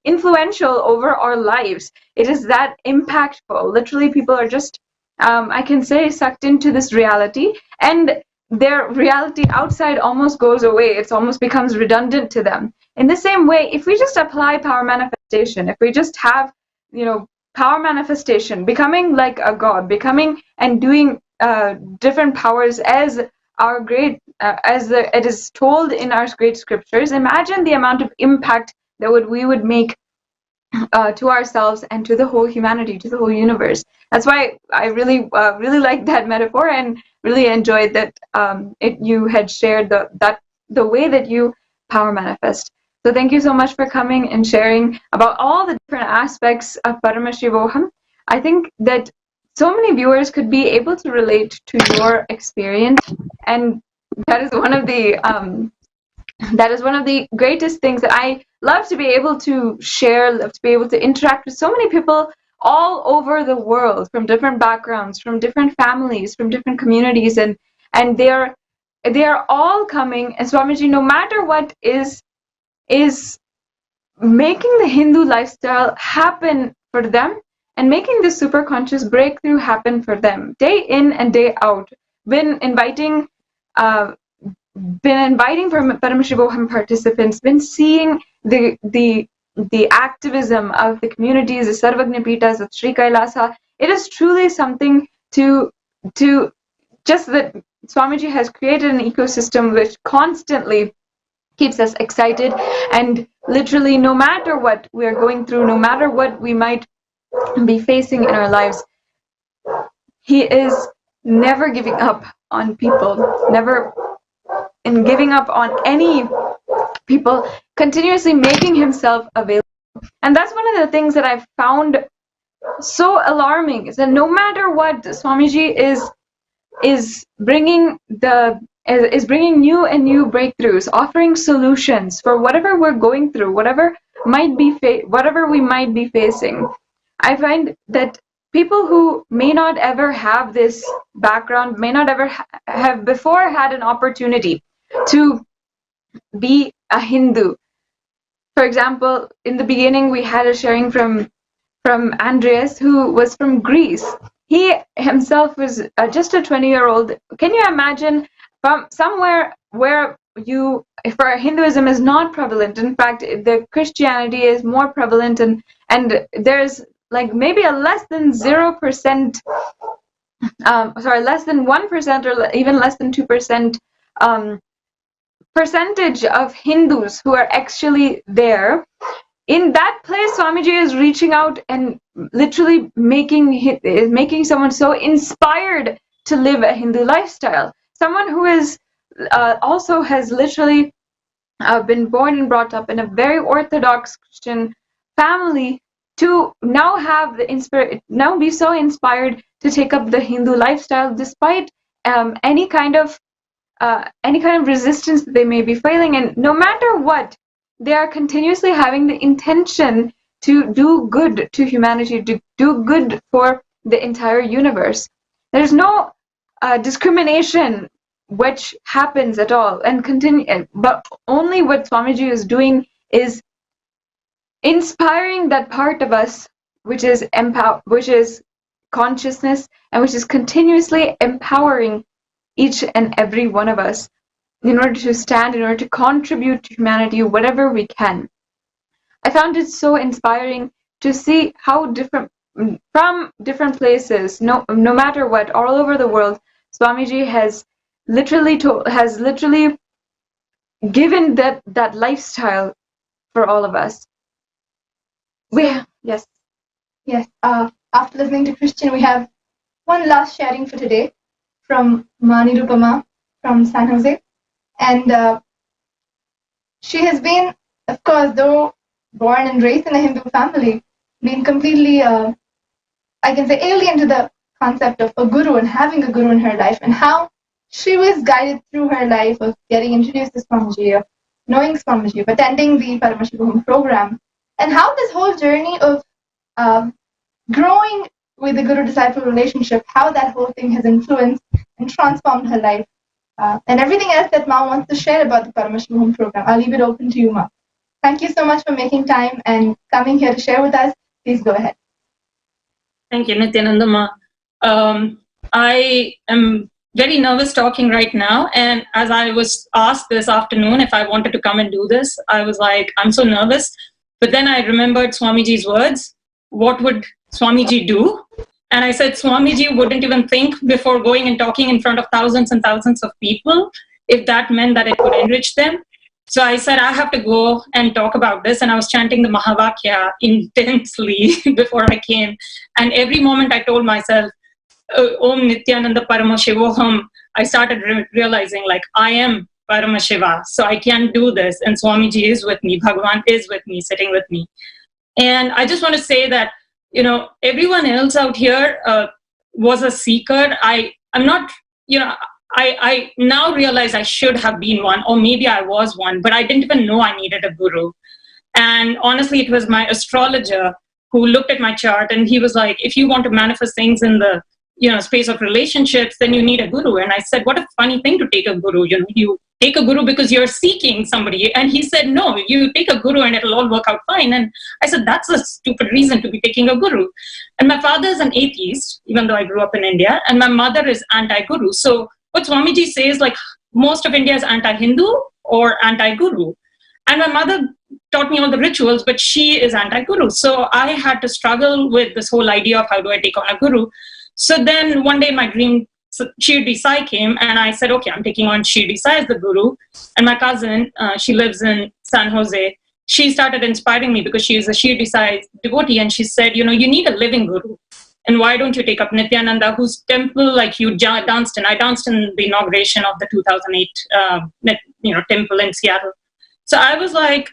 influential over our lives. It is that impactful. Literally, people are just, I can say, sucked into this reality. And their reality outside almost goes away. It almost becomes redundant to them. In the same way, if we just apply power manifestation, if we just have, power manifestation, becoming like a god, becoming and doing different powers as our great, it is told in our great scriptures, imagine the amount of impact that we would make to ourselves and to the whole humanity, to the whole universe. That's why I really like that metaphor and really enjoyed that you had shared the way that you power manifest. So thank you so much for coming and sharing about all the different aspects of Paramashivoham. I think that so many viewers could be able to relate to your experience, and that is one of the greatest things that I love to be able to share, love to be able to interact with so many people all over the world, from different backgrounds, from different families, from different communities, and they are all coming. And Swamiji, no matter what, is making the Hindu lifestyle happen for them and making the superconscious breakthrough happen for them, day in and day out. Been inviting Paramashivoham participants, been seeing the activism of the communities, the Sarvagnapitas of Sri Kailasa. It is truly something to just that Swamiji has created an ecosystem which constantly keeps us excited, and literally no matter what we're going through, no matter what we might be facing in our lives, he is never giving up on people, never in giving up on any people, continuously making himself available. And that's one of the things that I've found so alarming, is that no matter what, Swamiji is bringing new and new breakthroughs, offering solutions for whatever we're going through, whatever we might be facing. I find that people who may not ever have this background, may not ever have before had an opportunity to be a Hindu. For example, in the beginning we had a sharing from Andreas, who was from Greece. He himself was just a 20-year-old. Can you imagine, from somewhere where for Hinduism is not prevalent, in fact the Christianity is more prevalent, and there's like maybe a less than 0%, less than 1% or even less than 2% percentage of Hindus who are actually there. In that place, Swamiji is reaching out and literally making someone so inspired to live a Hindu lifestyle. Someone who is also has literally been born and brought up in a very orthodox Christian family, to now have now be so inspired to take up the Hindu lifestyle despite any kind of resistance that they may be feeling. And no matter what, they are continuously having the intention to do good to humanity, to do good for the entire universe. There's no discrimination which happens at all, and but only what Swamiji is doing is inspiring that part of us which is consciousness, and which is continuously empowering each and every one of us in order to stand, in order to contribute to humanity whatever we can. I found it so inspiring to see how from different places, no matter what, all over the world, Swamiji has literally given that lifestyle for all of us. Yes. After listening to Christian, we have one last sharing for today from Mani Rupama from San Jose. And she has been, of course, though born and raised in a Hindu family, been completely, I can say, alien to the concept of a guru and having a guru in her life, and how she was guided through her life of getting introduced to Swamiji, of knowing Swamiji, of attending the Paramashivoham program, and how this whole journey of growing with the guru-disciple relationship, how that whole thing has influenced and transformed her life. And everything else that Ma wants to share about the Paramashivoham program, I'll leave it open to you, Ma. Thank you so much for making time and coming here to share with us. Please go ahead. Thank you, Nithyananda Ma. I am very nervous talking right now. And as I was asked this afternoon if I wanted to come and do this, I was like, I'm so nervous. But then I remembered Swamiji's words. What would Swamiji do? And I said, Swamiji wouldn't even think before going and talking in front of thousands and thousands of people if that meant that it would enrich them. So I said, I have to go and talk about this. And I was chanting the Mahavakya intensely before I came. And every moment I told myself, Om Nithyananda Paramashivoham, I started realizing like I am Paramashiva, so I can do this. And Swamiji is with me, Bhagavan is with me, sitting with me. And I just want to say that, you know, everyone else out here was a seeker. I'm not, you know, I now realize I should have been one, or maybe I was one, but I didn't even know I needed a guru. And honestly, it was my astrologer who looked at my chart and he was like, if you want to manifest things in the, you know, space of relationships, then you need a guru. And I said, what a funny thing to take a guru. You know, you take a guru because you're seeking somebody. And he said, no, you take a guru and it'll all work out fine. And I said, that's a stupid reason to be taking a guru. And my father is an atheist, even though I grew up in India, and my mother is anti-guru. So what Swamiji says, like, most of India is anti-Hindu or anti-guru. And my mother taught me all the rituals, but she is anti-guru. So I had to struggle with this whole idea of how do I take on a guru. So then one day in my dream, Shirdi Sai came and I said, okay, I'm taking on Shirdi Sai as the guru. And my cousin, she lives in San Jose, she started inspiring me because she is a Shirdi Sai devotee. And she said, you know, you need a living guru. And why don't you take up Nithyananda, whose temple, like you danced in? I danced in the inauguration of the 2008 temple in Seattle. So I was like,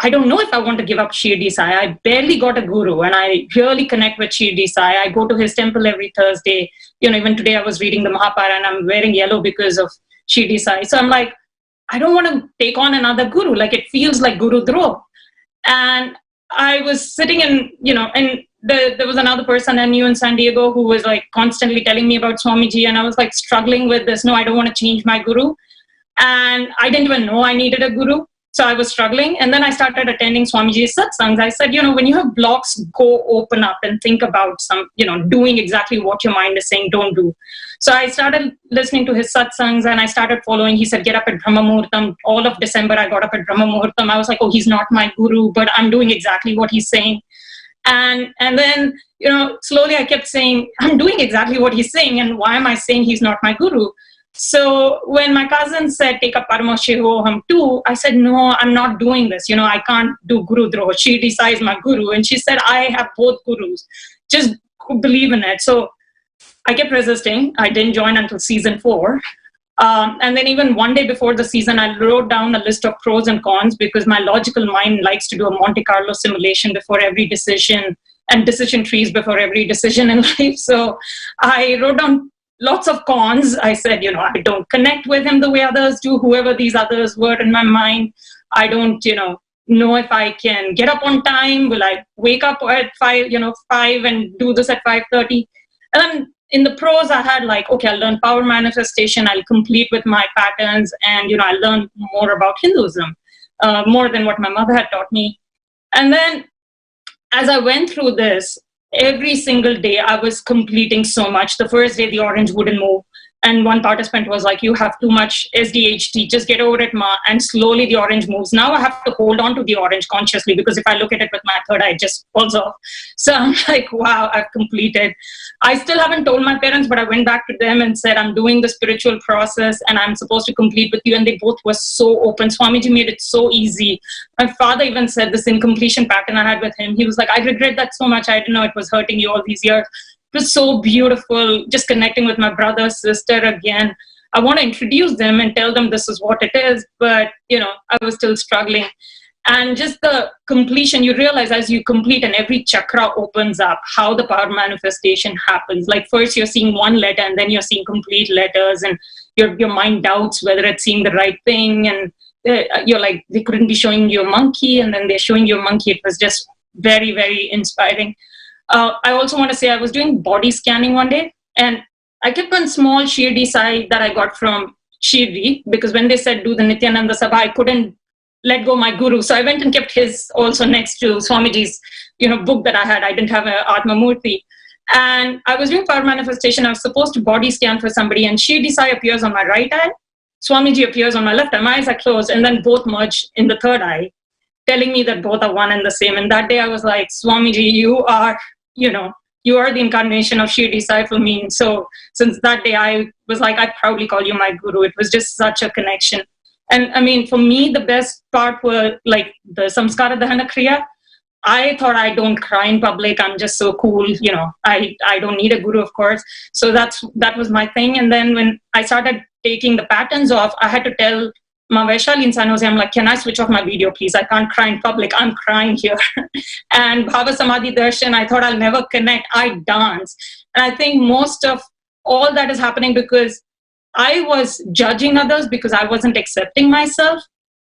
I don't know if I want to give up Shirdi Sai. I barely got a guru and I really connect with Shirdi Sai. I go to his temple every Thursday. You know, even today I was reading the Mahabharata and I'm wearing yellow because of Shirdi Sai. So I'm like, I don't want to take on another guru. Like it feels like Guru Dro. And I was sitting in, you know, and there was another person I knew in San Diego who was like constantly telling me about Swamiji. And I was like struggling with this. No, I don't want to change my guru. And I didn't even know I needed a guru. So I was struggling. And then I started attending Swamiji's satsangs. I said, you know, when you have blocks, go open up and think about some, you know, doing exactly what your mind is saying, don't do. So I started listening to his satsangs and I started following. He said, get up at Brahma Muhurtam. All of December, I got up at Brahma Muhurtam. I was like, oh, he's not my guru, but I'm doing exactly what he's saying. And then, you know, slowly I kept saying, I'm doing exactly what he's saying. And why am I saying he's not my guru? So when my cousin said, take up Paramashivoham too, I said, no, I'm not doing this. You know, I can't do Guru Droh. Shirdi Sai is my guru. And she said, I have both gurus. Just believe in it. So I kept resisting. I didn't join until season 4. And then even one day before the season, I wrote down a list of pros and cons because my logical mind likes to do a Monte Carlo simulation before every decision and decision trees before every decision in life. So I wrote down lots of cons. I said, you know, I don't connect with him the way others do, whoever these others were in my mind. I don't, you know if I can get up on time. Will I wake up at 5 and do this at 5:30? And then in the pros, I had like, okay, I'll learn power manifestation. I'll complete with my patterns. And, you know, I'll learn more about Hinduism, more than what my mother had taught me. And then as I went through this, every single day I was completing so much. The first day the orange wouldn't move. And one participant was like, you have too much SDHT, just get over it, ma. And slowly the orange moves. Now I have to hold on to the orange consciously because if I look at it with my third eye, it just falls off. So I'm like, wow, I've completed. I still haven't told my parents, but I went back to them and said, I'm doing the spiritual process and I'm supposed to complete with you. And they both were so open. Swamiji made it so easy. My father even said this incompletion pattern I had with him. He was like, I regret that so much. I didn't know it was hurting you all these years. It was so beautiful, just connecting with my brother, sister again. I want to introduce them and tell them this is what it is, but, you know, I was still struggling. And just the completion, you realize as you complete and every chakra opens up, how the power manifestation happens. Like first you're seeing one letter and then you're seeing complete letters and your mind doubts whether it's seeing the right thing. And you're like, they couldn't be showing you a monkey and then they're showing you a monkey. It was just very, very inspiring. I also want to say I was doing body scanning one day and I kept one small Shirdi Sai that I got from Shirdi because when they said do the Nithyananda Sabha, I couldn't let go my guru. So I went and kept his also next to Swamiji's, you know, book that I had. I didn't have an Atma Murti. And I was doing power manifestation. I was supposed to body scan for somebody, and Shirdi Sai appears on my right eye. Swamiji appears on my left eye. My eyes are closed, and then both merge in the third eye, telling me that both are one and the same. And that day I was like, Swamiji, you are the incarnation of Shirdi Sai for me. And so since that day, I was like, I proudly call you my guru. It was just such a connection. And I mean, for me, the best part were like the Samskara Dahana Kriya. I thought I don't cry in public. I'm just so cool. I don't need a guru, of course. So that was my thing. And then when I started taking the patterns off, I had to tell my Vaishali in San Jose, I'm like, can I switch off my video, please? I can't cry in public. I'm crying here. And Bhava Samadhi Darshan, I thought I'll never connect. I dance. And I think most of all that is happening because I was judging others because I wasn't accepting myself.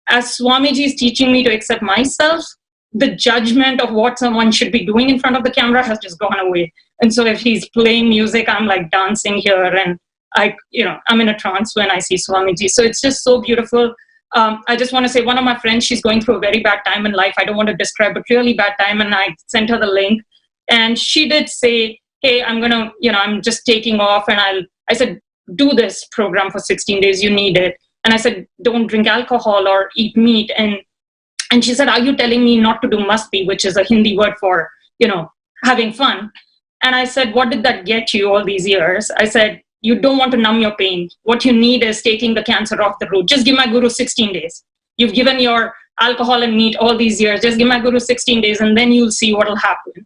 As Swamiji is teaching me to accept myself, the judgment of what someone should be doing in front of the camera has just gone away. And so if he's playing music, I'm like dancing here, and I'm in a trance when I see Swamiji. So it's just so beautiful. I just want to say one of my friends, she's going through a very bad time in life. I don't want to describe, but really bad time. And I sent her the link, and she did say, hey, I'm just taking off. And I said, do this program for 16 days. You need it. And I said, don't drink alcohol or eat meat. And she said, are you telling me not to do masti, which is a Hindi word for, having fun? And I said, what did that get you all these years? I said, you don't want to numb your pain. What you need is taking the cancer off the root. Just give my guru 16 days. You've given your alcohol and meat all these years. Just give my guru 16 days and then you'll see what will happen.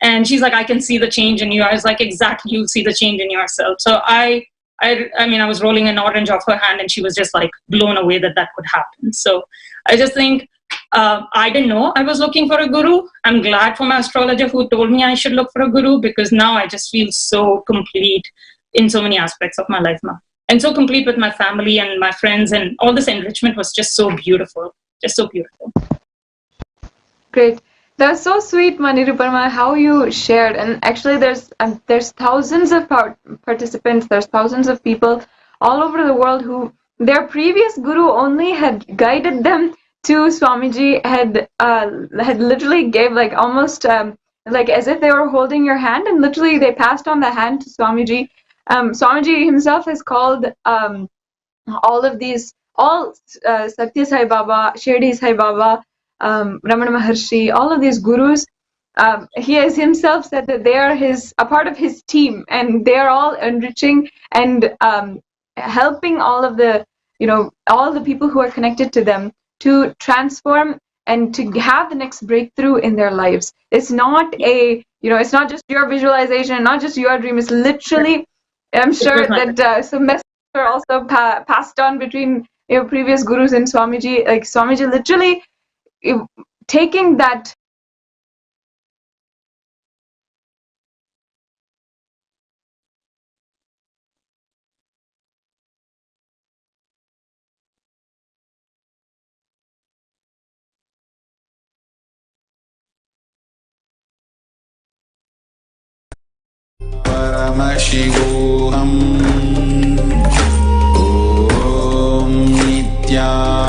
And she's like, I can see the change in you. I was like, exactly, you'll see the change in yourself. So I was rolling an orange off her hand and she was just like blown away that could happen. So I just think, I didn't know I was looking for a guru. I'm glad for my astrologer who told me I should look for a guru, because now I just feel so complete in so many aspects of my life now. And so complete with my family and my friends, and all this enrichment was just so beautiful. Just so beautiful. Great. That's so sweet, Nirvikalpa, how you shared. And actually there's thousands of participants, there's thousands of people all over the world who their previous guru only had guided them to Swamiji, had literally gave like almost like as if they were holding your hand, and literally they passed on the hand to Swamiji. Swamiji himself has called all Satya Sai Baba, Shirdi Sai Baba, Ramana Maharshi, all of these gurus. He has himself said that they are a part of his team, and they are all enriching and helping all of the all the people who are connected to them to transform and to have the next breakthrough in their lives. It's not it's not just your visualization, not just your dream. It's literally, I'm sure that some messages are also passed on between previous gurus and Swamiji. Like Swamiji literally taking that. Paramashivoham Om Nithyananda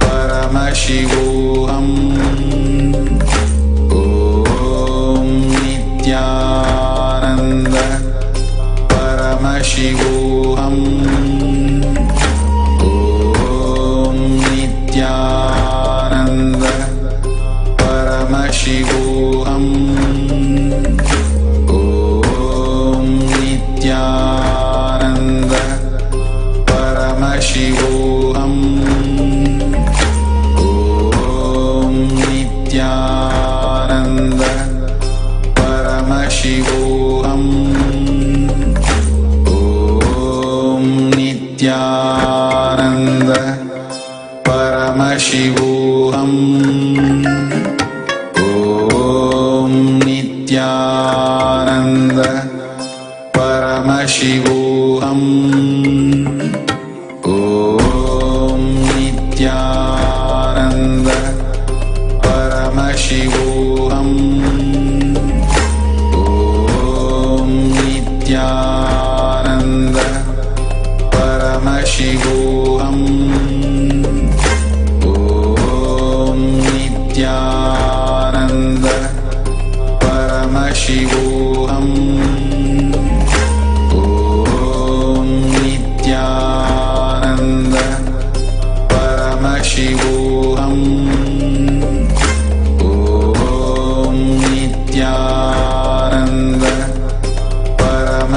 Paramashivoham Om Nithyananda Paramashivoham Om Nithyananda Paramashivoham Paramashivoham Om Nithyananda Paramashivoham Om Nithyananda Paramashivoham Om Nithyananda Paramashivoham Om Nithyananda Paramashivoham Om Nithyananda Paramashivoham Om Nithyananda Paramashivoham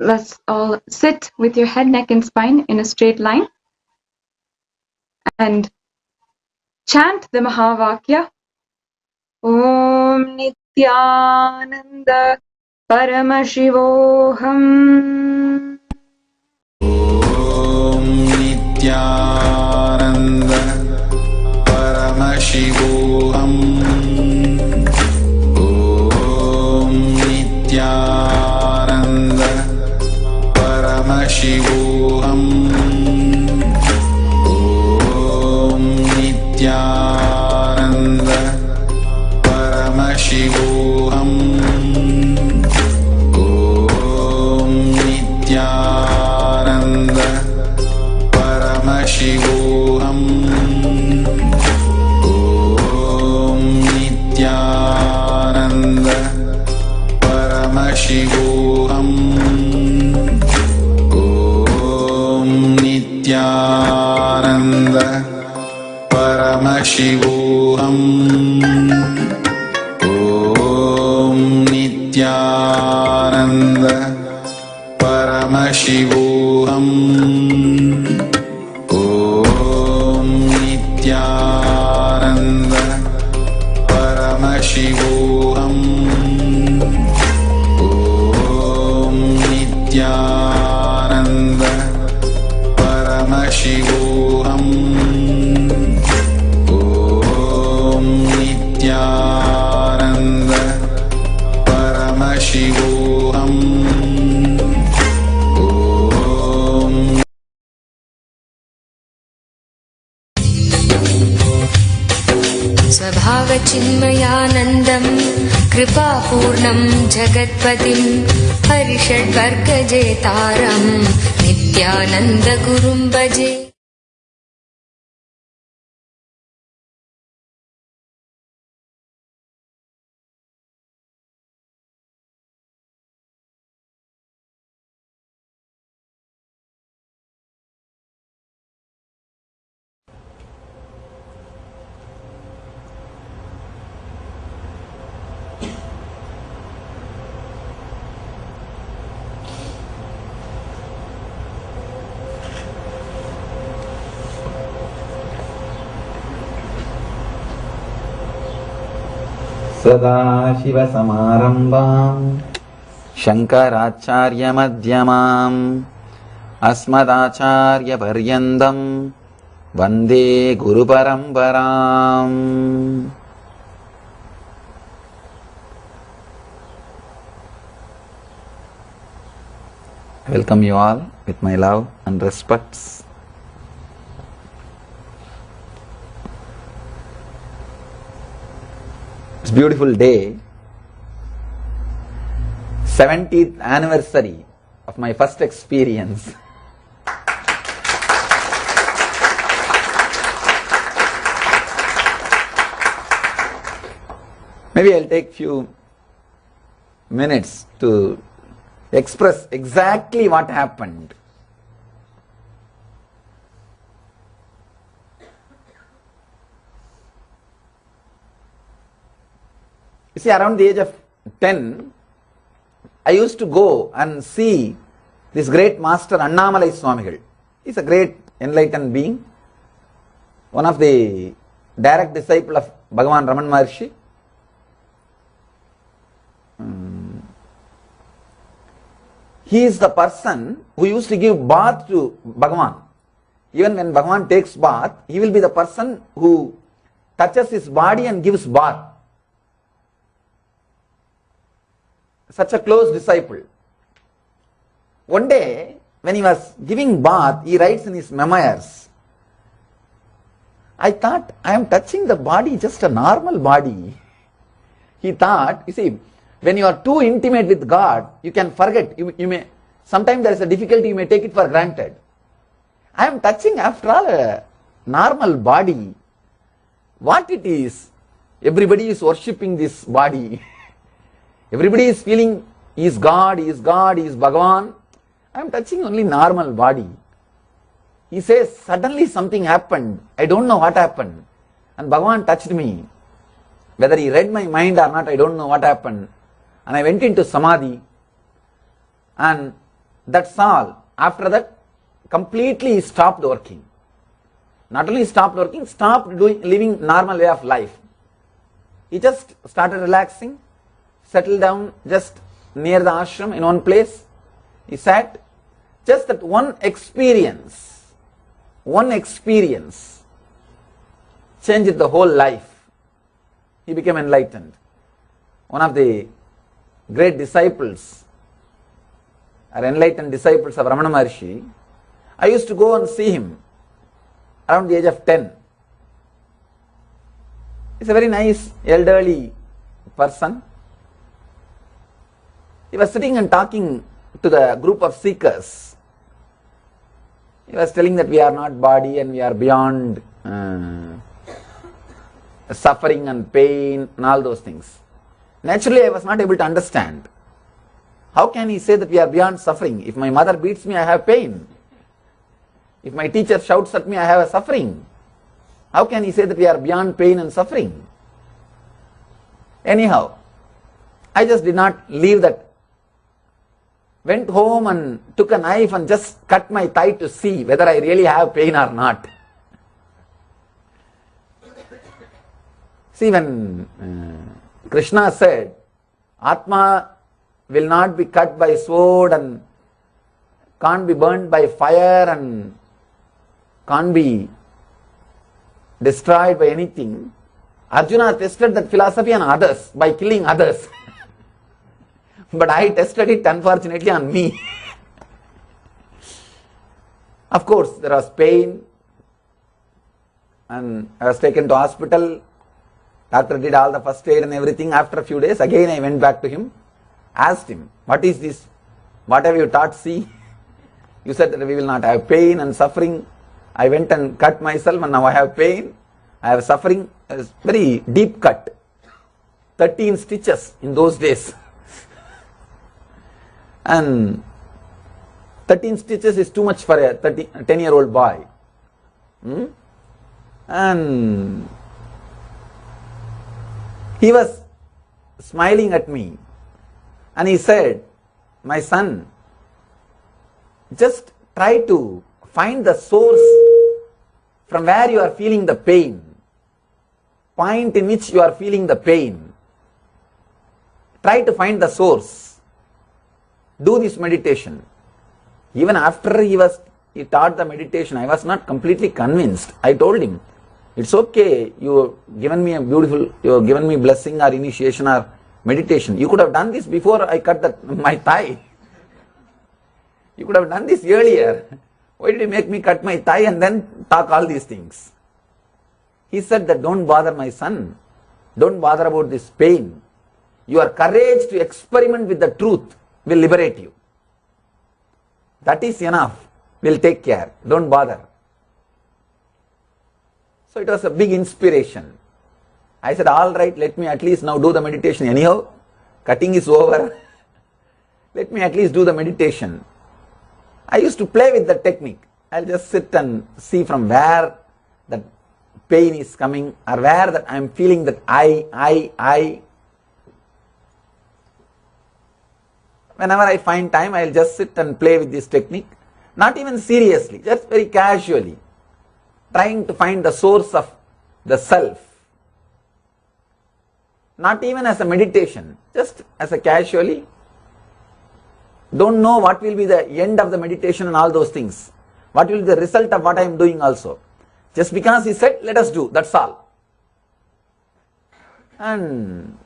let's all sit with your head, neck, and spine in a straight line and chant the Mahavakya. Om Nithyananda Paramashivoham. Om Nithyananda Paramashivoham. Om Nithyananda Paramashivoham. Om Nithyananda Paramashivoham. Om Nithyananda Paramashivoham. Om Nithyananda Paramashivoham. Om Nithyananda Paramashivoham. Om Nithyananda Paramashivoham. Om Nithyananda Paramashivoham. Om Nithyananda Paramashivoham. Om Nithyananda Paramashivoham. स्वभावचिन्मयानन्दं कृपापूर्णं जगत्पतिं हरिषड्वर्गजेतारं नित्यानन्दगुरुं भजे. सदाशिवसमारम्भाम् शङ्कराचार्यमध्यमाम् अस्मदाचार्यपर्यन्तम् वन्दे गुरुपरम्पराम्. I welcome you all with my love and respects. It's a beautiful day, 70th anniversary of my first experience. Maybe I'll take few minutes to express exactly what happened. You see, around the age of 10, I used to go and see this great master Annamalai Swamigal. He's a great enlightened being, one of the direct disciple of Bhagavan Raman Maharshi. He is the person who used to give bath to Bhagavan. Even when Bhagavan takes bath, he will be the person who touches his body and gives bath. Such a close disciple. One day, when he was giving bath, he writes in his memoirs, I thought I am touching the body, just a normal body. He thought, you see, when you are too intimate with God, you can forget. You may, sometimes there is a difficulty, you may take it for granted. I am touching, after all, a normal body. What it is, everybody is worshipping this body. Everybody is feeling he is God, he is God, he is Bhagavan. I am touching only normal body. He says, suddenly something happened. I don't know what happened. And Bhagavan touched me. Whether he read my mind or not, I don't know what happened. And I went into Samadhi. And That's all. After that, completely he stopped working. Not only stopped working, stopped living normal way of life. He just started relaxing, settled down just near the ashram in one place. He sat. Just that one experience changed the whole life. He became enlightened. One of the great disciples, or enlightened disciples of Ramana Maharshi, I used to go and see him around the age of 10. He's a very nice elderly person. He was sitting and talking to the group of seekers. He was telling that we are not body and we are beyond suffering and pain and all those things. Naturally, I was not able to understand. How can he say that we are beyond suffering? If my mother beats me, I have pain. If my teacher shouts at me, I have a suffering. How can he say that we are beyond pain and suffering? Anyhow, I just did not leave that. Went home and took a knife and just cut my thigh to see whether I really have pain or not. See, when Krishna said, Atma will not be cut by sword and can't be burned by fire and can't be destroyed by anything, Arjuna tested that philosophy on others by killing others. But I tested it unfortunately on me. Of course, there was pain and I was taken to hospital. Doctor did all the first aid and everything. After a few days, again I went back to him, asked him, what is this? What have you taught? See, you said that we will not have pain and suffering. I went and cut myself and now I have pain. I have suffering. It's very deep cut. 13 stitches in those days. And 13 stitches is too much for a 10-year-old boy. And he was smiling at me and he said, my son, just try to find the source from where you are feeling the pain, point in which you are feeling the pain. Try to find the source. Do this meditation. Even after he taught the meditation, I was not completely convinced. I told him, it's okay, you have given me blessing or initiation or meditation. You could have done this before I cut my thigh. You could have done this earlier. Why did you make me cut my thigh and then talk all these things? He said that don't bother my son. Don't bother about this pain. Your courage to experiment with the truth will liberate you. That is enough. We'll take care. Don't bother. So it was a big inspiration. I said, all right, let me at least now do the meditation. Anyhow, cutting is over. Let me at least do the meditation. I used to play with the technique. I'll just sit and see from where that pain is coming or where that I'm feeling that I. Whenever I find time, I'll just sit and play with this technique. Not even seriously, just very casually. Trying to find the source of the self. Not even as a meditation, just as a casually. Don't know what will be the end of the meditation and all those things. What will be the result of what I am doing also. Just because he said, let us do, that's all. And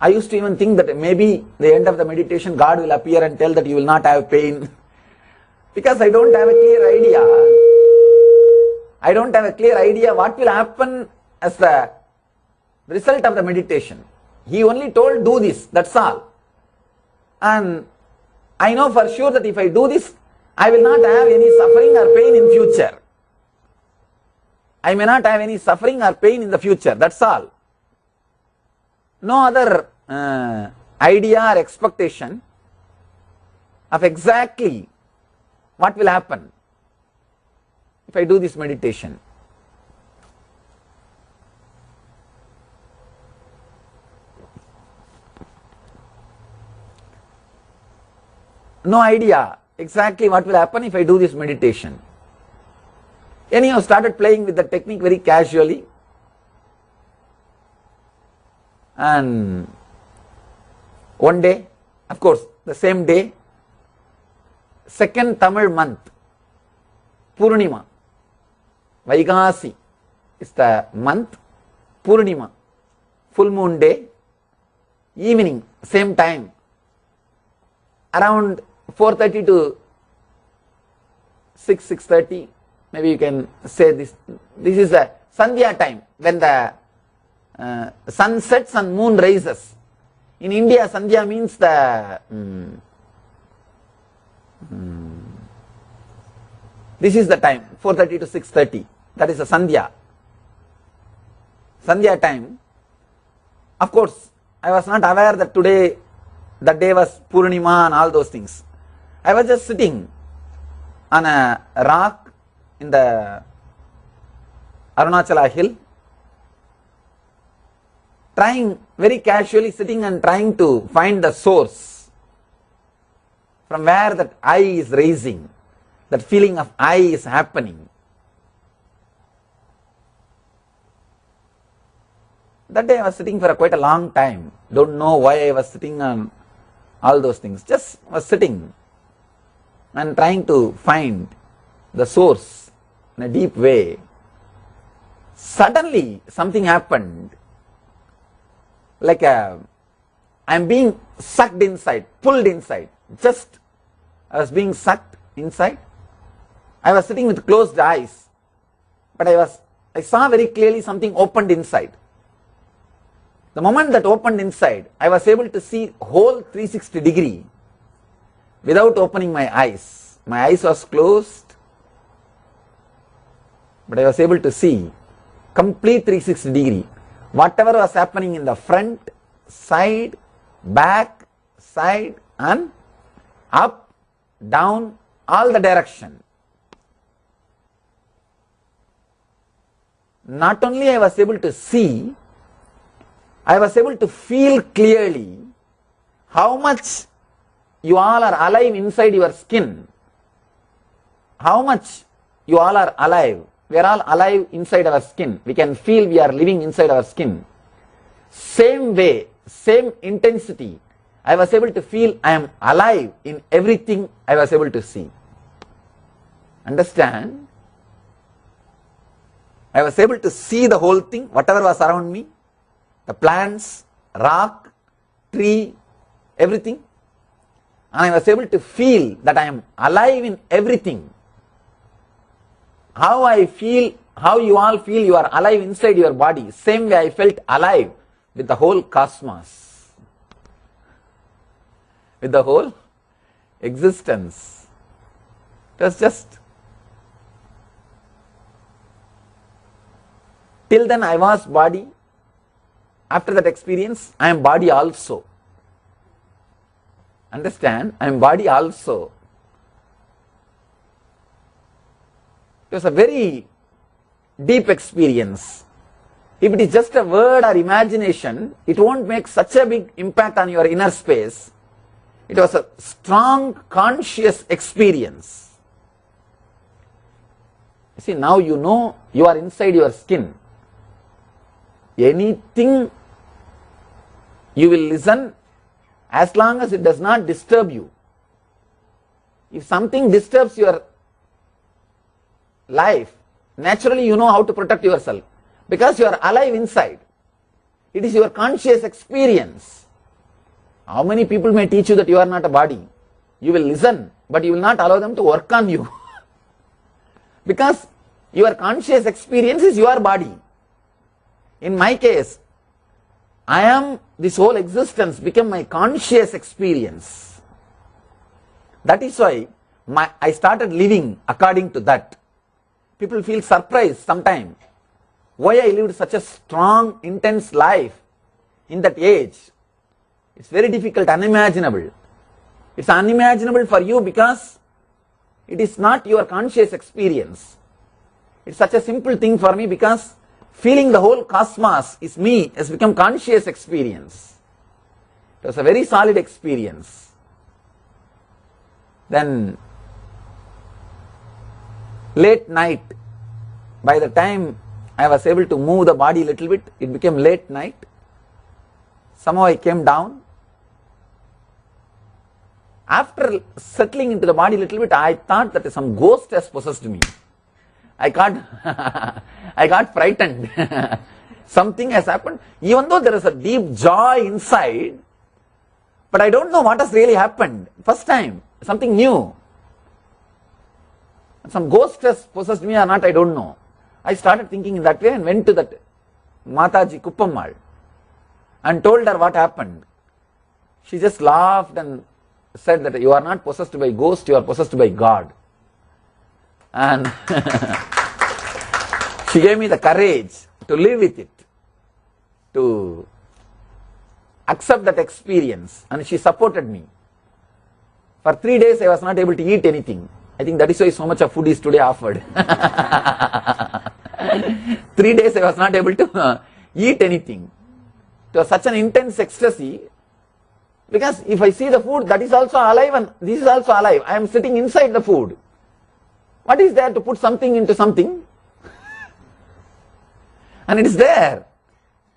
I used to even think that maybe the end of the meditation God will appear and tell that you will not have pain. Because I don't have a clear idea. I don't have a clear idea what will happen as the result of the meditation. He only told do this, that's all. And I know for sure that if I do this, I will not have any suffering or pain in future. I may not have any suffering or pain in the future, that's all. No other idea or expectation of exactly what will happen if I do this meditation. no idea exactly what will happen if I do this meditation. Anyhow, started playing with the technique very casually, and one day, of course, the same day, second Tamil month, Purnima, Vaigasi is the month, Purnima, full moon day, evening, same time, around 4:30 to 6:30, maybe you can say this is a Sandhya time, when the sun sets and moon rises. In India, Sandhya means the this is the time, 4:30 to 6:30, that is a Sandhya time. Of course, I was not aware that today, that day was Purnima and all those things. I was just sitting on a rock in the Arunachala hill, trying very casually, sitting and trying to find the source from where that I is raising, that feeling of I is happening. That day I was sitting for quite a long time. Don't know why I was sitting on all those things. Just was sitting and trying to find the source in a deep way. Suddenly something happened, like I am being sucked inside, pulled inside. Just I was being sucked inside. I was sitting with closed eyes, but I saw very clearly something opened inside. The moment that opened inside, I was able to see whole 360 degree without opening my eyes. My eyes was closed, but I was able to see complete 360 degree. Whatever was happening in the front, side, back, side, and up, down, all the direction. Not only I was able to see, I was able to feel clearly how much you all are alive inside your skin. How much you all are alive. We are all alive inside our skin. We can feel we are living inside our skin. Same way, same intensity, I was able to feel I am alive in everything I was able to see. Understand? I was able to see the whole thing, whatever was around me, the plants, rock, tree, everything. And I was able to feel that I am alive in everything. How I feel, how you all feel you are alive inside your body, same way I felt alive with the whole cosmos, with the whole existence. It was just, till then I was body. After that experience, I am body also. Understand? I am body also. It was a very deep experience. If it is just a word or imagination, it won't make such a big impact on your inner space. It was a strong conscious experience. You see, now you know you are inside your skin. Anything you will listen as long as it does not disturb you. If something disturbs your life, naturally you know how to protect yourself because you are alive inside. It is your conscious experience. How many people may teach you that you are not a body? You will listen, but you will not allow them to work on you because your conscious experience is your body. In my case, I am, this whole existence became my conscious experience. That is why I started living according to that. People feel surprised sometimes why I lived such a strong, intense life in that age. It's very difficult, unimaginable. It's unimaginable for you because it is not your conscious experience. It's such a simple thing for me because feeling the whole cosmos is me has become conscious experience. It was a very solid experience. Then late night, by the time I was able to move the body a little bit, it became late night. Somehow I came down. After settling into the body a little bit, I thought that some ghost has possessed me. I got frightened. Something has happened, even though there is a deep joy inside, but I don't know what has really happened. First time, something new. Some ghost has possessed me or not, I don't know. I started thinking in that way and went to that Mataji Kuppammal and told her what happened. She just laughed and said that you are not possessed by ghost, you are possessed by God. And she gave me the courage to live with it, to accept that experience, and she supported me. For 3 days I was not able to eat anything. I think that is why so much of food is today offered. 3 days I was not able to eat anything. It was such an intense ecstasy, because if I see the food, that is also alive and this is also alive. I am sitting inside the food. What is there to put something into something? And it is there.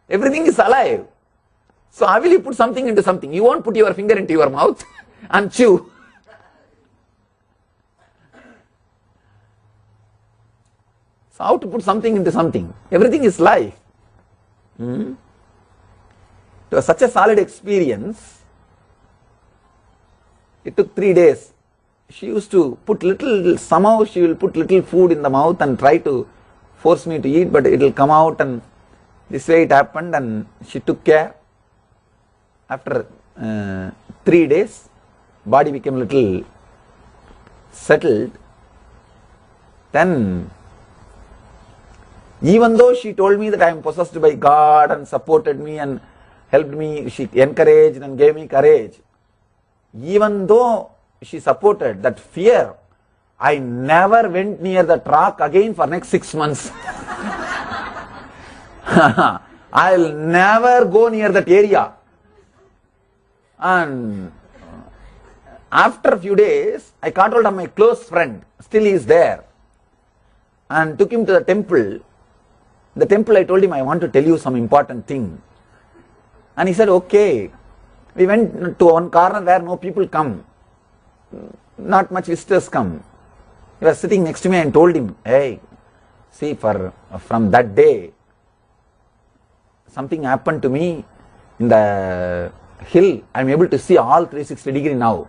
Everything is alive. So how will you put something into something? You won't put your finger into your mouth and chew. So how to put something into something? Everything is life. It was such a solid experience. It took 3 days. She used to put somehow she will put little food in the mouth and try to force me to eat, but it will come out, and this way it happened, and she took care. After 3 days, body became little settled. Then, even though she told me that I am possessed by God and supported me and helped me, she encouraged and gave me courage. Even though she supported that fear, I never went near the track again for next 6 months. I'll never go near that area. And after a few days, I caught hold of my close friend, still he is there, and took him to the temple. The temple, I told him, I want to tell you some important thing. And he said, okay. We went to one corner where no people come. Not much visitors come. He was sitting next to me and told him, hey, see, from that day, something happened to me in the hill. I am able to see all 360 degrees now.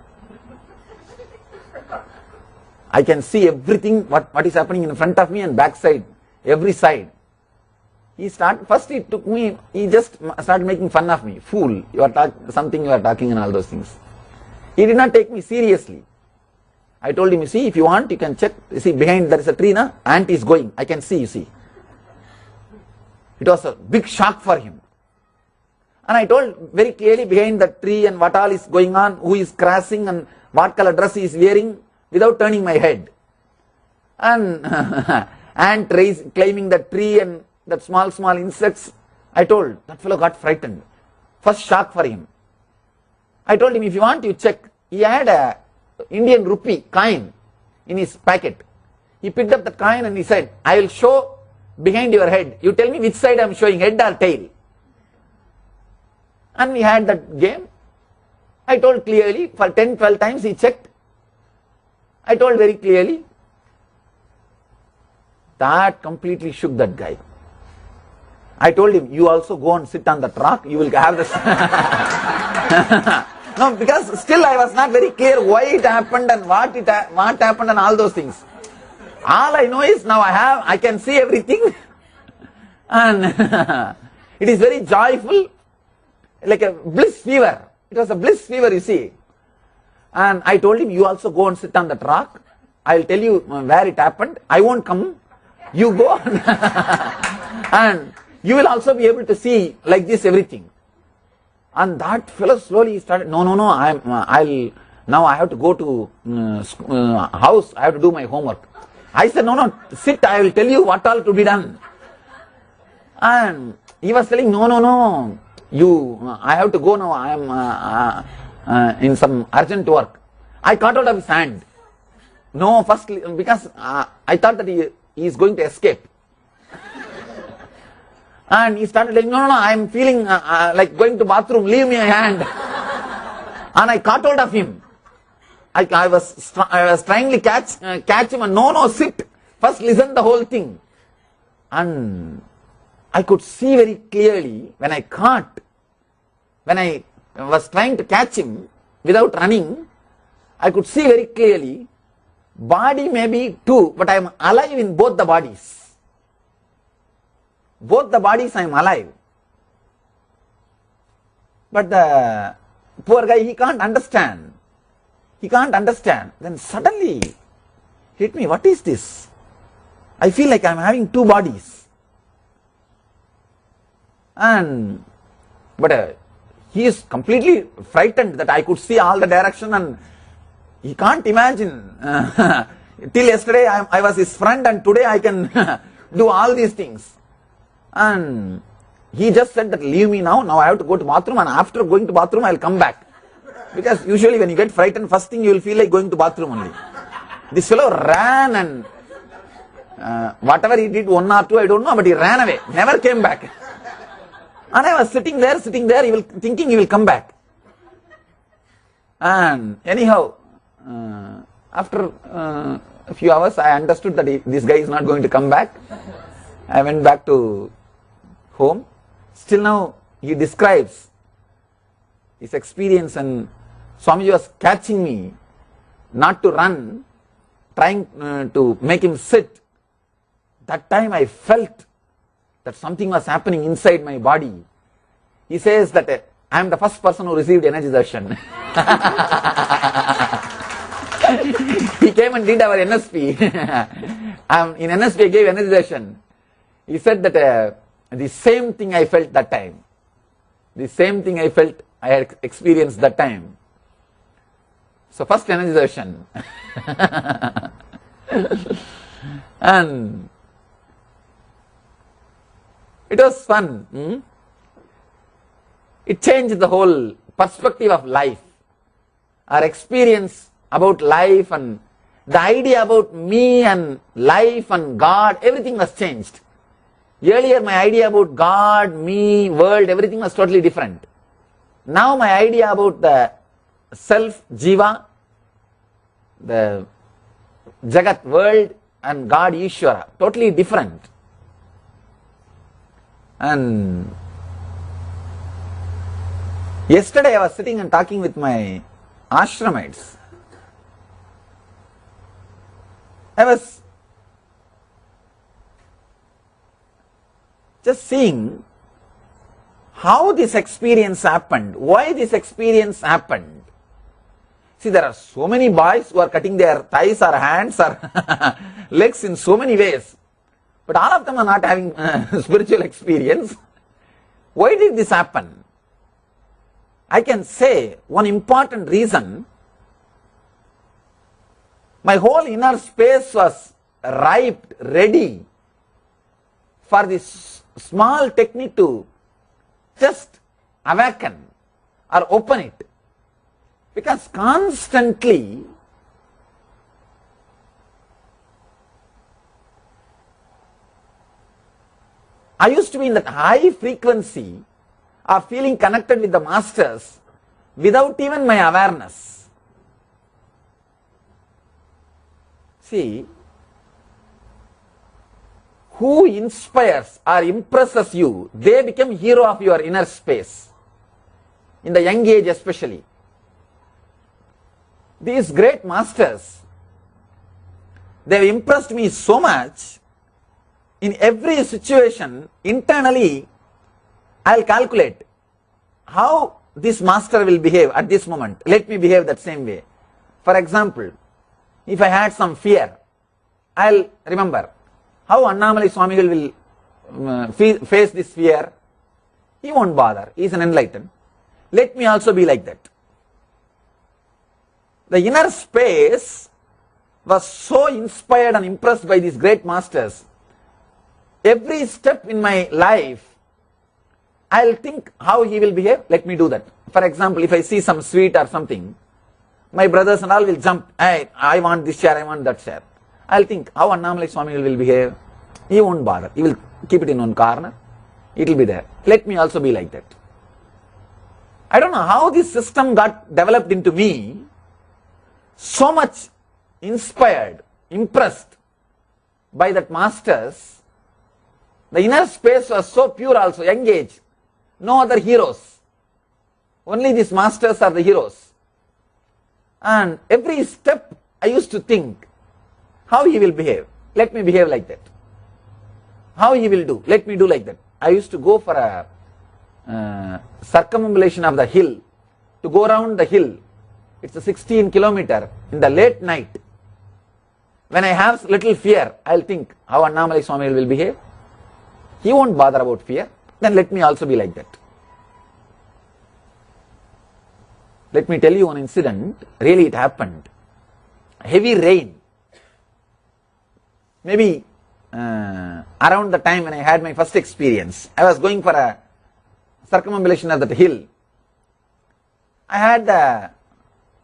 I can see everything, what is happening in front of me and backside, every side. First he took me, he just started making fun of me. Fool, you are talking and all those things. He did not take me seriously. I told him, you see, if you want, you can check. You see, behind there is a tree, na? Ant is going. I can see, you see. It was a big shock for him. And I told very clearly behind the tree and what all is going on, who is crashing and what color dress he is wearing, without turning my head. And ant climbing the tree and that small insects, I told, that fellow got frightened. First shock for him. I told him, if you want, you check. He had a Indian rupee coin in his packet. He picked up the coin and he said, I will show behind your head. You tell me which side I am showing, head or tail. And we had that game. I told clearly, for 10-12 times he checked. I told very clearly. That completely shook that guy. I told him, you also go and sit on the track, you will have this. No, because still I was not very clear why it happened and what happened and all those things. All I know is now I can see everything, and it is very joyful, like a bliss fever. It was a bliss fever, you see. And I told him, you also go and sit on the track. I will tell you where it happened. I won't come. You go and you will also be able to see like this everything. And that fellow slowly started, no, now I have to go to house, I have to do my homework. I said, no, sit, I will tell you what all to be done. And he was telling, no, I have to go now, I am in some urgent work. I caught out of his hand. No, first, because I thought that he is going to escape. And he started saying, no, I am feeling like going to bathroom, leave me a hand. And I caught hold of him. I was trying to catch him and no, sit. First listen the whole thing. And I could see very clearly when I was trying to catch him without running, I could see very clearly, body may be two, but I am alive in both the bodies. Both the bodies I am alive. But the poor guy, he can't understand. Then suddenly hit me, what is this? I feel like I am having two bodies. But he is completely frightened that I could see all the direction, and he can't imagine. Till yesterday I was his friend, and today I can do all these things. And he just said that leave me now I have to go to bathroom, and after going to bathroom I will come back. Because usually when you get frightened, first thing you will feel like going to bathroom only. This fellow ran, and whatever he did, 1 or 2, I don't know, but he ran away, never came back. And I was sitting there, thinking he will come back. And anyhow, after a few hours, I understood that this guy is not going to come back. I went back to home. Still now, he describes his experience, and Swamiji was catching me not to run, trying to make him sit. That time I felt that something was happening inside my body. He says that I am the first person who received energy darshan. He came and did our NSP. In NSP I gave energy darshan. He said that the same thing I felt that time. The same thing I felt I had experienced that time. So first energy darshan. And it was fun. It changed the whole perspective of life. Our experience about life and the idea about me and life and God, everything was changed. Earlier my idea about God, me, world, everything was totally different. Now my idea about the self, Jiva, the Jagat, world, and God, Ishvara, totally different. And yesterday I was sitting and talking with my ashramites. I was just seeing how this experience happened, why this experience happened. See, there are so many boys who are cutting their thighs or hands or legs in so many ways, but all of them are not having spiritual experience. Why did this happen? I can say one important reason. My whole inner space was ripe, ready for this small technique to just awaken or open it. Because constantly I used to be in that high frequency of feeling connected with the masters without even my awareness. See, who inspires or impresses you, they become hero of your inner space, in the young age especially. These great masters, they have impressed me so much. In every situation, internally, I will calculate how this master will behave at this moment. Let me behave that same way. For example, if I had some fear, I will remember how Annamalai Swamigal will face this fear. He won't bother. He is an enlightened. Let me also be like that. The inner space was so inspired and impressed by these great masters. Every step in my life, I will think how he will behave. Let me do that. For example, if I see some sweet or something, My brothers and all will jump, hey, I want this chair, I want that chair. I'll think, how Annamalai Swami will behave? He won't bother. He will keep it in one corner. It will be there. Let me also be like that. I don't know how this system got developed into me. So much inspired, impressed by that masters. The inner space was so pure also, young age. No other heroes. Only these masters are the heroes. And every step I used to think, how he will behave. Let me behave like that. How he will do. Let me do like that. I used to go for a circumambulation of the hill. To go around the hill. It's a 16 kilometer in the late night. When I have little fear, I'll think how Annamalai Swami will behave. He won't bother about fear. Then let me also be like that. Let me tell you one incident. Really it happened. Heavy rain. Maybe around the time when I had my first experience. I was going for a circumambulation of that hill. I had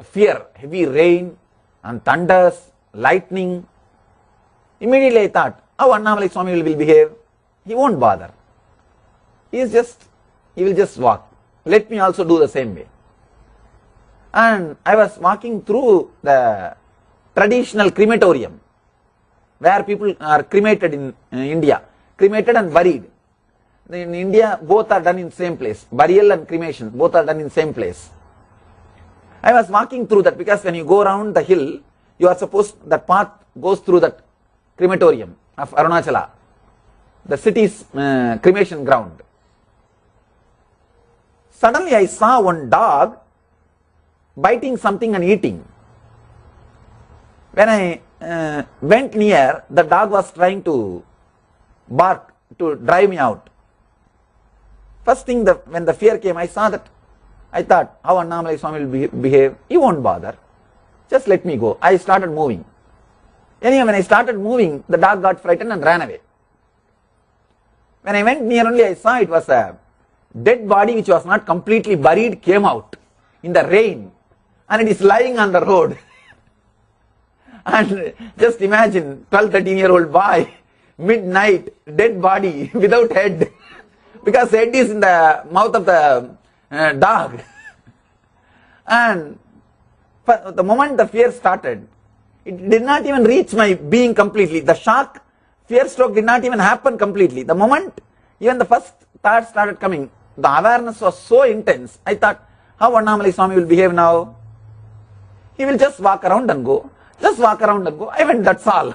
fear, heavy rain and thunders, lightning. Immediately I thought, how Annamalai Swami will behave? He won't bother. He will just walk. Let me also do the same way. And I was walking through the traditional crematorium where people are cremated in India. Cremated and buried. In India, both are done in same place. Burial and cremation, both are done in same place. I was walking through that because when you go around the hill, you are supposed, that path goes through that crematorium of Arunachala, the city's cremation ground. Suddenly I saw one dog biting something and eating. When I went near, the dog was trying to bark to drive me out. First thing, when the fear came, I saw that. I thought, how Annamalai Swami will behave? He won't bother. Just let me go. I started moving. Anyway, when I started moving, the dog got frightened and ran away. When I went near only, I saw it was a dead body which was not completely buried, came out in the rain. And it is lying on the road. And just imagine, 12-13-year-old boy, midnight, dead body, without head. Because head is in the mouth of the dog. And the moment the fear started, it did not even reach my being completely. The shock, fear stroke did not even happen completely. The moment even the first thought started coming, the awareness was so intense. I thought, how Annamalai Swami will behave now? He will just walk around and go. Just walk around and go. I went, that's all.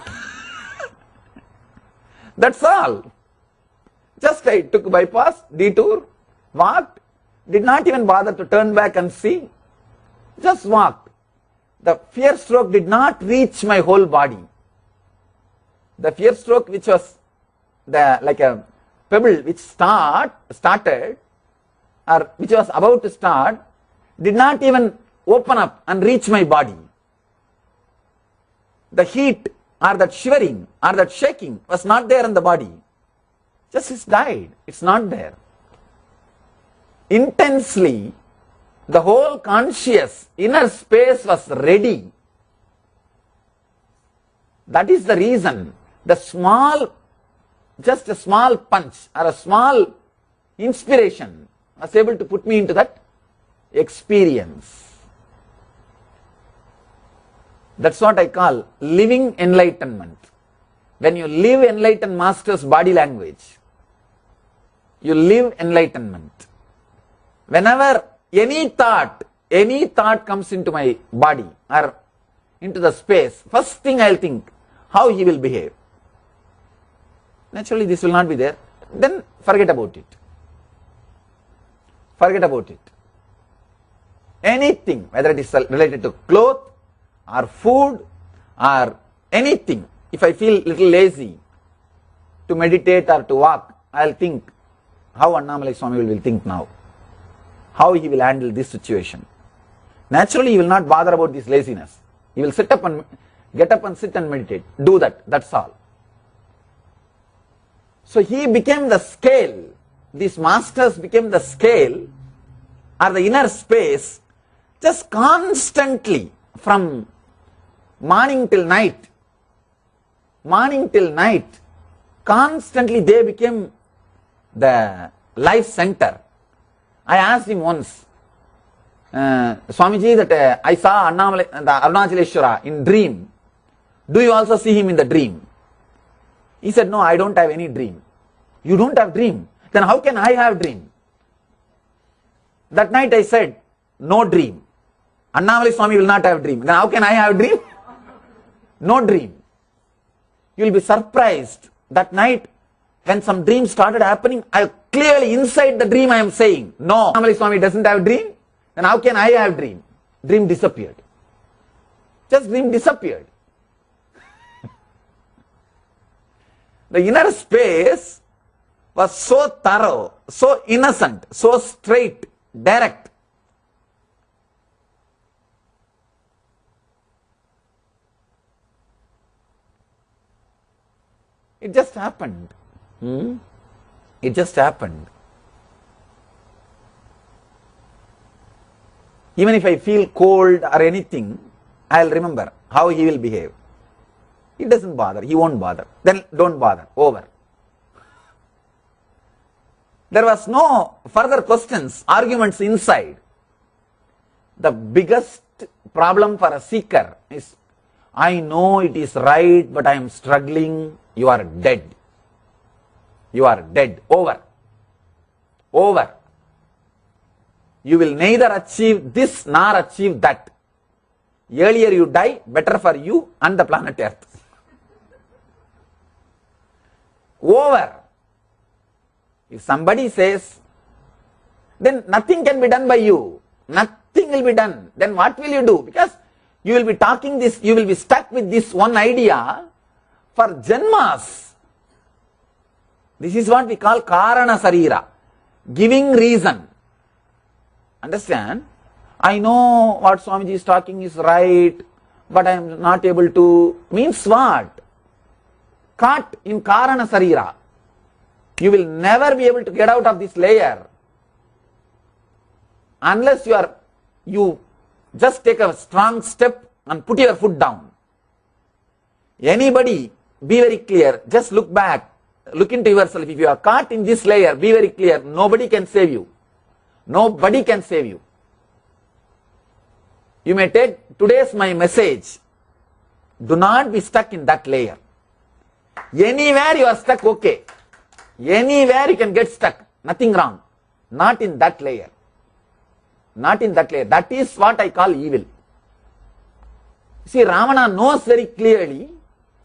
That's all. Just I took bypass, detour, walked, did not even bother to turn back and see. Just walked. The fear stroke did not reach my whole body. The fear stroke, which was like a pebble which started, or which was about to start, did not even open up and reach my body. The heat or that shivering or that shaking was not there in the body. Just it's died. It's not there. Intensely, the whole conscious inner space was ready. That is the reason just a small punch or a small inspiration was able to put me into that experience. That's what I call living enlightenment. When you live enlightened master's body language, you live enlightenment. Whenever any thought comes into my body or into the space, first thing I'll think, how he will behave. Naturally this will not be there. Then forget about it. Forget about it. Anything, whether it is related to clothes or food or anything, if I feel little lazy to meditate or to walk, I'll think how Annamalai Swami will think now. How he will handle this situation. Naturally he will not bother about this laziness. He will get up and sit and meditate. Do that, that's all. So he became the scale. These masters became the scale or the inner space, just constantly from morning till night, constantly they became the life center. I asked him once, Swamiji, that I saw the Arunachaleshwara in dream. Do you also see him in the dream? He said, no, I don't have any dream. You don't have dream? Then how can I have dream? That night I said, no dream. Annamalai Swami will not have dream. Then how can I have dream? No dream. You will be surprised. That night when some dream started happening, I clearly inside the dream I am saying, no, Annamalai Swami doesn't have dream. Then how can I have dream? Dream disappeared. Just dream disappeared. The inner space was so thorough, so innocent, so straight, direct. It just happened. It just happened. Even if I feel cold or anything, I'll remember how he will behave. He doesn't bother, he won't bother. Then don't bother, over. There was no further questions, arguments inside. The biggest problem for a seeker is, I know it is right, but I am struggling. You are dead. You are dead. Over. Over. You will neither achieve this nor achieve that. Earlier you die, better for you and the planet Earth. Over. If somebody says, then nothing can be done by you. Nothing will be done. Then what will you do? Because you will be talking this, you will be stuck with this one idea for janmas. This is what we call karana sarira, giving reason. Understand? I know what Swamiji is talking is right, but I am not able to. Means what? Caught in karana sarira. You will never be able to get out of this layer unless you just take a strong step and put your foot down. Anybody, be very clear, just look back, look into yourself. If you are caught in this layer, be very clear, nobody can save you. Nobody can save you. You may take today's my message. Do not be stuck in that layer. Anywhere you are stuck, okay. Anywhere you can get stuck, nothing wrong. Not in that layer. Not in that layer. That is what I call evil. See, Ravana knows very clearly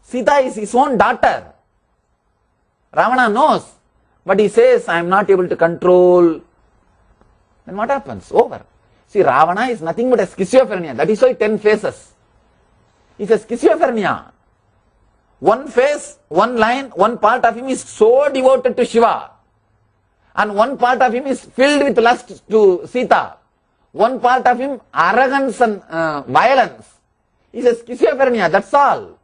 Sita is his own daughter. Ravana knows, but he says, I am not able to control. Then what happens? Over. See, Ravana is nothing but a schizophrenia. That is why 10 faces. It's a schizophrenia. One face, one line, one part of him is so devoted to Shiva. And one part of him is filled with lust to Sita. One part of him, arrogance and violence. It's a schizophrenia, that's all.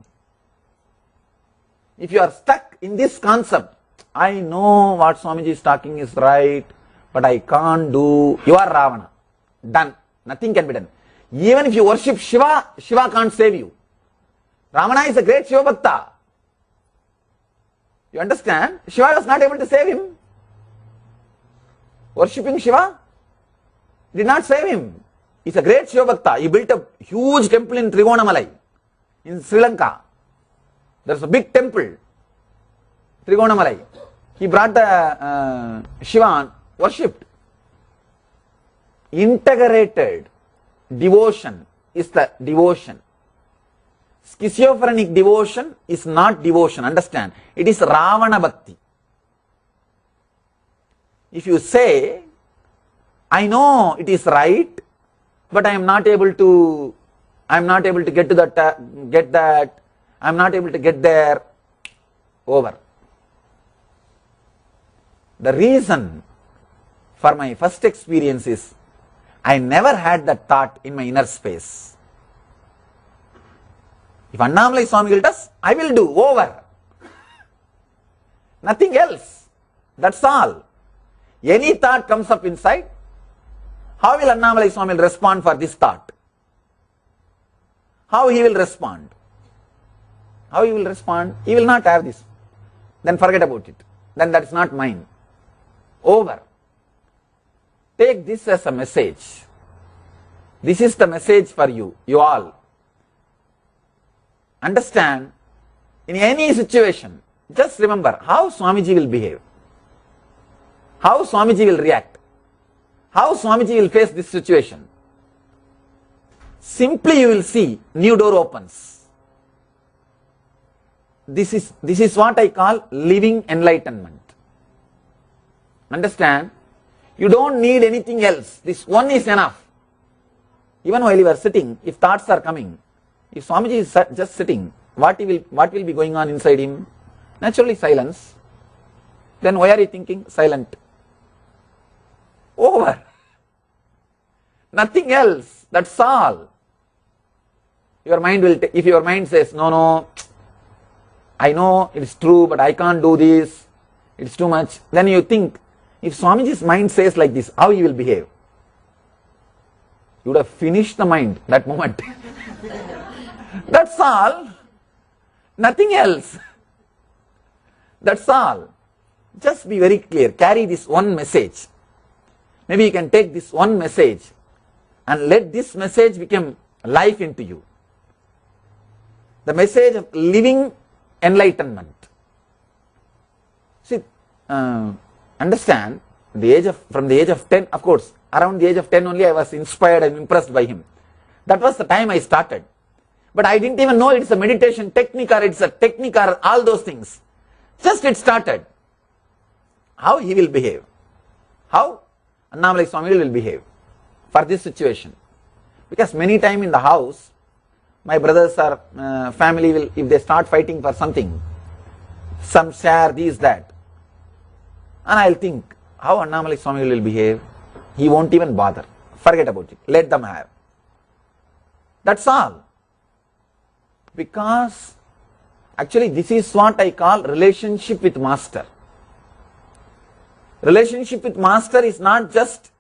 If you are stuck in this concept, I know what Swamiji is talking is right, but I can't do. You are Ravana. Done. Nothing can be done. Even if you worship Shiva, Shiva can't save you. Ravana is a great Shiva Bhakta. You understand? Shiva was not able to save him. Worshipping Shiva did not save him. He's a great Shiva Bhakta. He built a huge temple in Trigonamalai, in Sri Lanka. There's a big temple, Trigonamalai. He brought the Shiva, worshipped. Integrated devotion is the devotion. Schizophrenic devotion is not devotion, understand? It is Ravana Bhakti. If you say, I know it is right, but I am not able to get to that, I am not able to get there, over. The reason for my first experience is, I never had that thought in my inner space. If Annamalai Swami will does, I will do, over. Nothing else. That's all. Any thought comes up inside, how will Annamalai Swami respond for this thought? how he will respond? How he will respond? He will not have this. Then forget about it. Then that is not mine. Over. Take this as a message. This is the message for you, you all. Understand, in any situation, just remember how Swamiji will behave. How Swamiji will react. How Swamiji will face this situation. Simply you will see new door opens. This is what I call living enlightenment. Understand? You don't need anything else. This one is enough. Even while you are sitting, if thoughts are coming, if Swamiji is just sitting, what will be going on inside him? Naturally silence. Then why are you thinking? Silent. Over. Nothing else. That's all. Your mind will, if your mind says, no, I know it's true, but I can't do this, it's too much. Then you think, if Swamiji's mind says like this, how he will behave? You would have finished the mind that moment. That's all. Nothing else. That's all. Just be very clear. Carry this one message. Maybe you can take this one message and let this message become life into you. The message of living enlightenment. See, understand, from the age of 10, of course, around the age of 10 only I was inspired and impressed by him. That was the time I started. But I didn't even know it's a meditation technique or it's a technique or all those things. Just it started. How he will behave. How Annamalai Swami will behave for this situation. Because many times in the house, my brothers or family will, if they start fighting for something, some share, this, that. And I'll think, how Annamalai Swami will behave? He won't even bother. Forget about it. Let them have. That's all. Because actually this is what I call relationship with Master. Relationship with Master is not just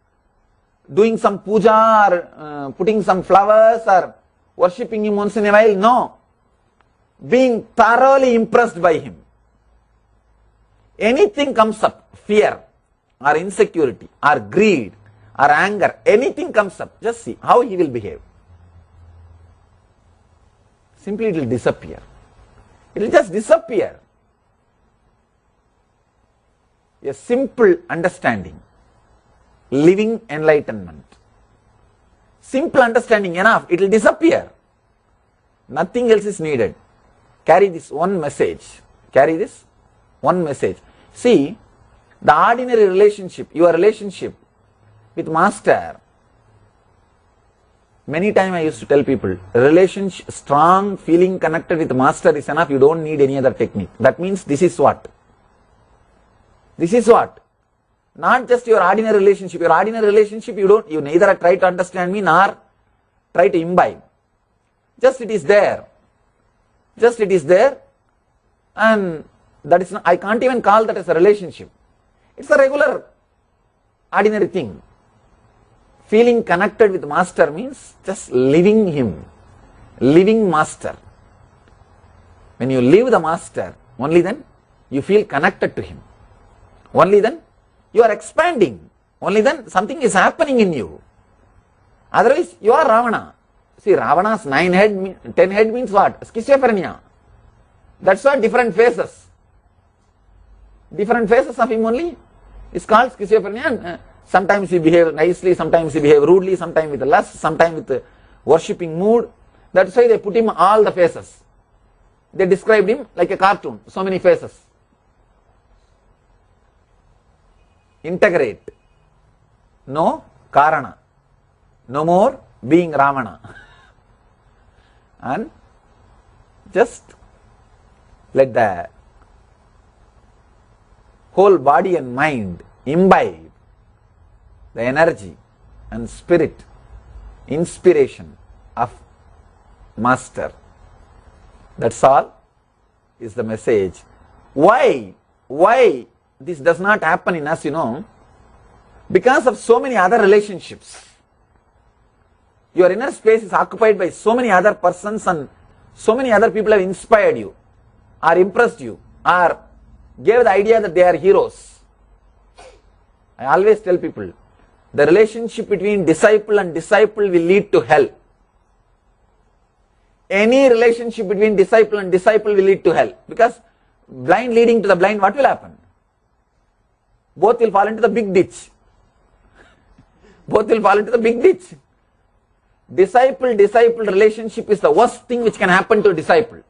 doing some puja or putting some flowers or worshipping him once in a while. No. Being thoroughly impressed by him. Anything comes up, fear or insecurity or greed or anger, anything comes up, just see how he will behave. Simply it will disappear. It will just disappear. A simple understanding. Living enlightenment. Simple understanding enough, it will disappear. Nothing else is needed. Carry this one message. Carry this one message. See, the ordinary relationship, your relationship with Master, many times I used to tell people, relationship, strong feeling connected with Master is enough, you don't need any other technique. That means this is what? This is what? Not just your ordinary relationship. Your ordinary relationship, you neither try to understand me nor try to imbibe. Just it is there. Just it is there, and that is not, I can't even call that as a relationship. It's a regular, ordinary thing. Feeling connected with Master means just living him, living Master. When you live the Master, only then you feel connected to him. Only then you are expanding. Only then something is happening in you. Otherwise you are Ravana. See, Ravana's 9 head, 10 head means what? Schizophrenia. That's why different phases. Different phases of him only is called schizophrenia. And, sometimes he behave nicely, sometimes he behave rudely, sometimes with lust, sometimes with worshipping mood. That's why they put him all the phases. They described him like a cartoon, so many phases. Integrate. No Karana. No more being Ravana. And just let the whole body and mind imbibe the energy and spirit, inspiration of Master. That's all is the message. Why this does not happen in us, Because of so many other relationships. Your inner space is occupied by so many other persons and so many other people have inspired you or impressed you or gave the idea that they are heroes. I always tell people, the relationship between disciple and disciple will lead to hell. Any relationship between disciple and disciple will lead to hell. Because blind leading to the blind, what will happen? Both will fall into the big ditch. Both will fall into the big ditch. Disciple-disciple relationship is the worst thing which can happen to a disciple.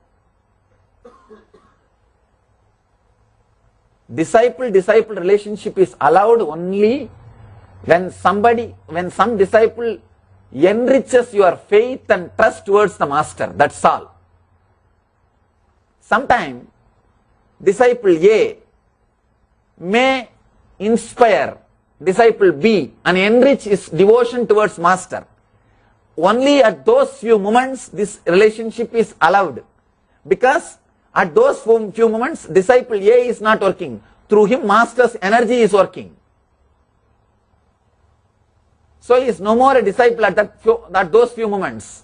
Disciple-disciple relationship is allowed only when some disciple enriches your faith and trust towards the master. That's all. Sometimes disciple A may inspire disciple B and enrich his devotion towards master. Only at those few moments this relationship is allowed, because at those few moments disciple A is not working. Through him master's energy is working. So he is no more a disciple at those few moments.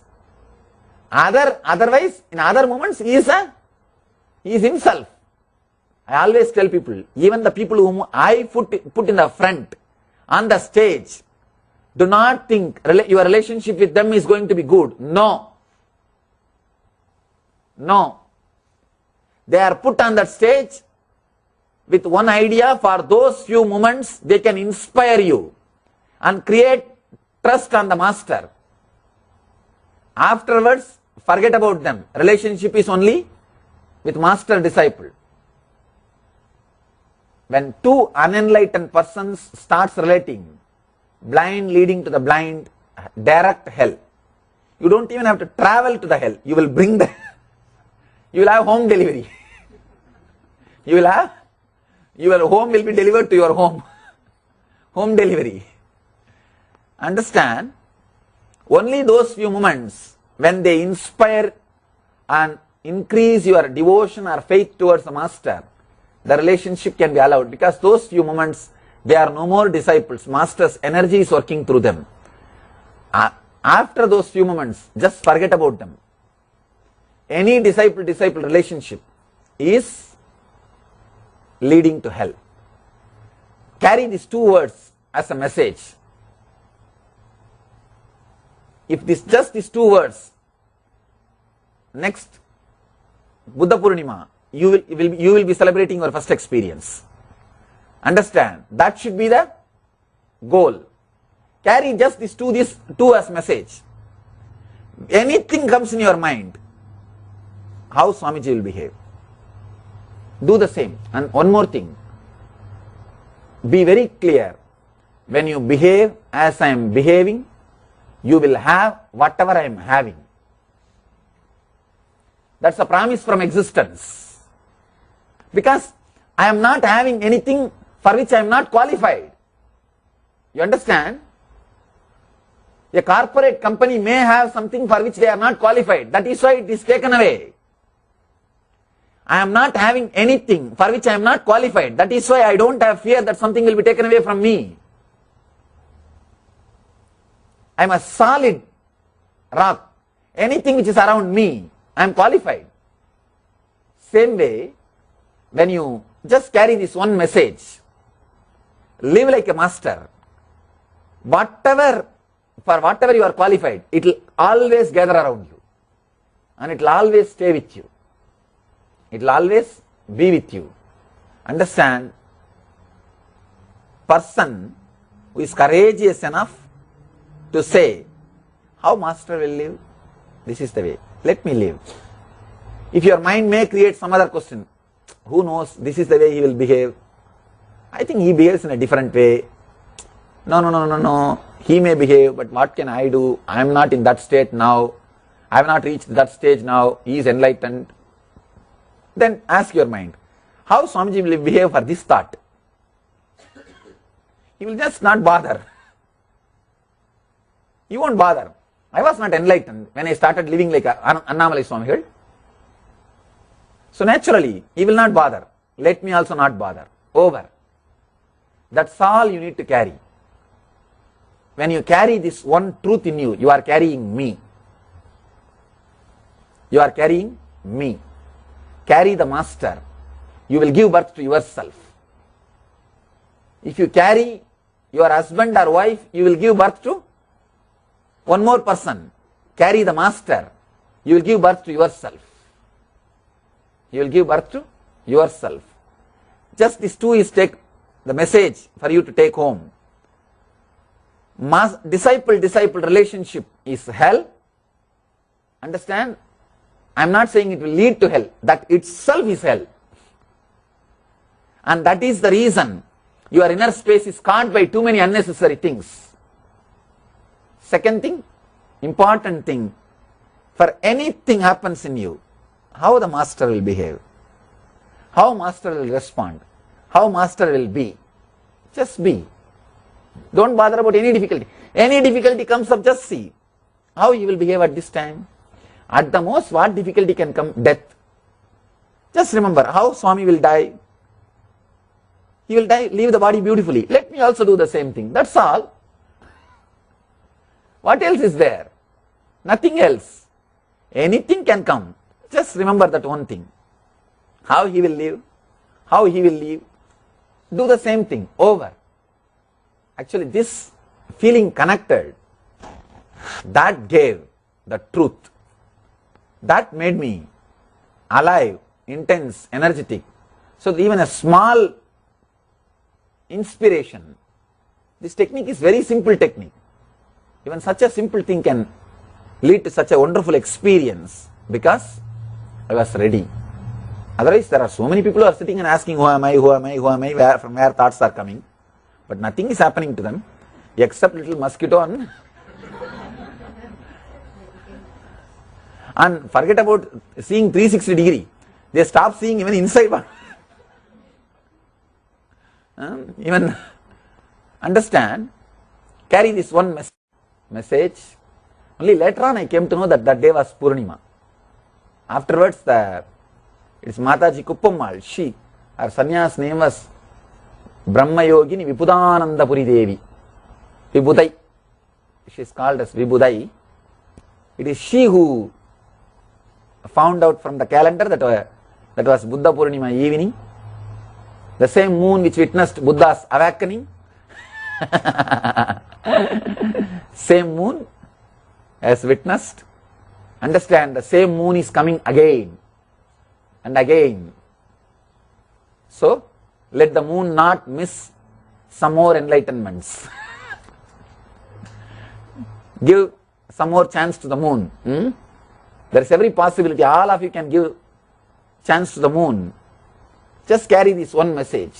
Otherwise, in other moments he is himself. I always tell people, even the people whom I put in the front on the stage, do not think your relationship with them is going to be good. No. No. They are put on that stage with one idea. For those few moments they can inspire you and create trust on the master. Afterwards, forget about them. Relationship is only with master-disciple. When two unenlightened persons starts relating, blind leading to the blind, direct hell. You don't even have to travel to the hell. You will you will have home delivery. Your home will be delivered to your home. Home delivery. Understand? Only those few moments when they inspire and increase your devotion or faith towards the master, the relationship can be allowed, because those few moments they are no more disciples. Master's energy is working through them. After those few moments, just forget about them. Any disciple-disciple relationship is leading to hell. Carry these two words as a message. If just these two words, next Buddha Purnima, you will be celebrating your first experience. Understand? That should be the goal. Carry just these two as message. Anything comes in your mind, how Swamiji will behave. Do the same. And one more thing. Be very clear. When you behave as I am behaving, you will have whatever I am having. That's a promise from existence. Because I am not having anything for which I am not qualified. You understand? A corporate company may have something for which they are not qualified. That is why it is taken away. I am not having anything for which I am not qualified. That is why I don't have fear that something will be taken away from me. I am a solid rock. Anything which is around me, I am qualified. Same way, when you just carry this one message, live like a master. For whatever you are qualified, it will always gather around you. And it will always stay with you. It will always be with you. Understand? Person who is courageous enough to say, how master will live? This is the way. Let me live. If your mind may create some other question, who knows, this is the way he will behave. I think he behaves in a different way. No. He may behave, but what can I do? I am not in that state now. I have not reached that stage now. He is enlightened. Then ask your mind, how Swamiji will behave for this thought? He will just not bother. He won't bother. I was not enlightened when I started living like Annamalai Swami. So naturally, he will not bother. Let me also not bother. Over. That's all you need to carry. when you carry this one truth in you, you are carrying me. You are carrying me. Carry the master. You will give birth to yourself. If you carry your husband or wife, you will give birth to one more person. Carry the master. You will give birth to yourself. You will give birth to yourself. Just these two is take the message for you to take home. Disciple-disciple relationship is hell. Understand? I am not saying it will lead to hell. That itself is hell. And that is the reason your inner space is caught by too many unnecessary things. Second thing, important thing, for anything happens in you, how the master will behave, how master will respond, how master will be. Just be. Don't bother about any difficulty. Any difficulty comes up, just see how he will behave at this time. At the most, what difficulty can come? Death. Just remember how Swami will die. He will die, leave the body beautifully. Let me also do the same thing. That's all. What else is there? Nothing else. Anything can come. Just remember that one thing. How he will live, how he will live. Do the same thing. Over. Actually, this feeling connected, that gave the truth. That made me alive, intense, energetic. So even a small inspiration, this technique is very simple technique. Even such a simple thing can lead to such a wonderful experience because I was ready. Otherwise, there are so many people who are sitting and asking, who am I, who am I, who am I, from where thoughts are coming. But nothing is happening to them except little mosquito and forget about seeing 360 degree. They stop seeing even inside. Even understand, carry this one message. Only later on I came to know that that day was Purnima. Afterwards, it's Mataji Kuppammal, she, her sannyas name was Brahma Yogini Vibudananda Puri Devi. Vibudai. She is called as Vibudai. It is she who found out from the calendar that was Buddha Purnima evening. The same moon which witnessed Buddha's awakening. Same moon as witnessed. Understand, the same moon is coming again and again. So, let the moon not miss some more enlightenments. Give some more chance to the moon. There is every possibility. All of you can give chance to the moon. Just carry this one message.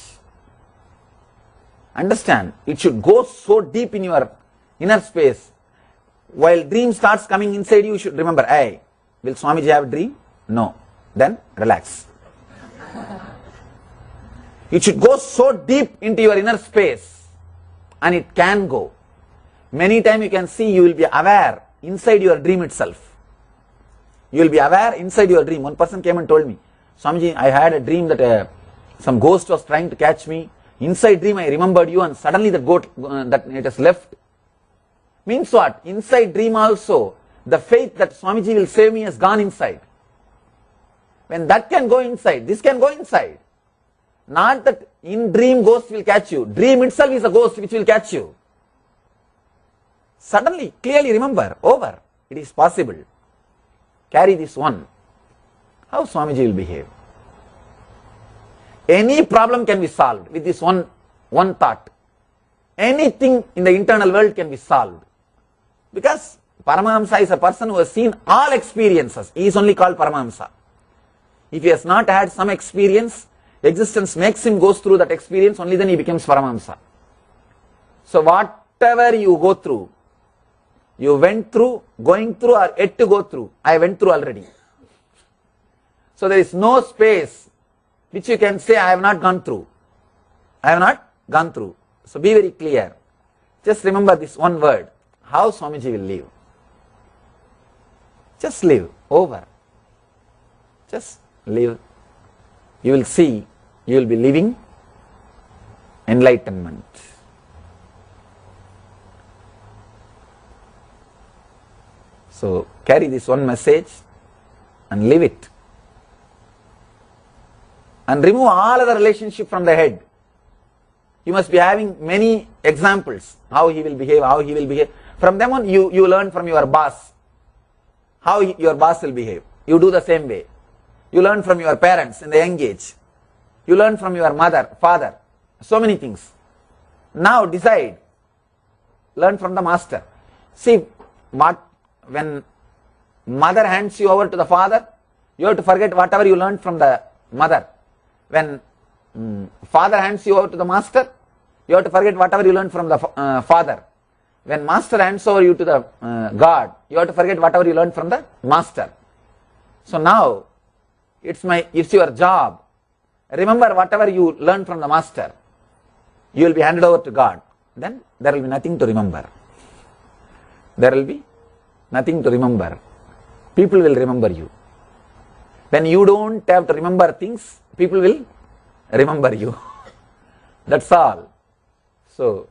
Understand, it should go so deep in your inner space. While dream starts coming inside you, you should remember, hey, will Swamiji have a dream? No. Then relax. It should go so deep into your inner space, and it can go. Many times you can see, you will be aware inside your dream itself. You will be aware inside your dream. One person came and told me, Swamiji, I had a dream that some ghost was trying to catch me. Inside dream I remembered you, and suddenly that it has left. Means what? Inside dream also, the faith that Swamiji will save me has gone inside. When that can go inside, this can go inside. Not that in dream ghost will catch you. Dream itself is a ghost which will catch you. Suddenly, clearly remember, over. It is possible. Carry this one. How Swamiji will behave. Any problem can be solved with this one thought. Anything in the internal world can be solved. Because Paramahamsa is a person who has seen all experiences. He is only called Paramahamsa. If he has not had some experience, existence makes him go through that experience, only then he becomes Paramahamsa. So whatever you go through, you went through, going through, or yet to go through, I went through already. So there is no space which you can say, I have not gone through. I have not gone through. So be very clear. Just remember this one word, how Swamiji will live. Just live, over. Just live. You will see, you will be living enlightenment. So carry this one message and live it. And remove all other relationship from the head. You must be having many examples, how he will behave, how he will behave. From them on, you learn from your boss, how your boss will behave. You do the same way. You learn from your parents in the young age. You learn from your mother, father, so many things. Now decide, learn from the master. See, when mother hands you over to the father, you have to forget whatever you learned from the mother. When father hands you over to the master, you have to forget whatever you learned from the father. When master hands over you to the God, you have to forget whatever you learned from the master. So now, it's your job. Remember whatever you learned from the master. You will be handed over to God. Then there will be nothing to remember. There will be nothing to remember. People will remember you. When you don't have to remember things, people will remember you. That's all. So,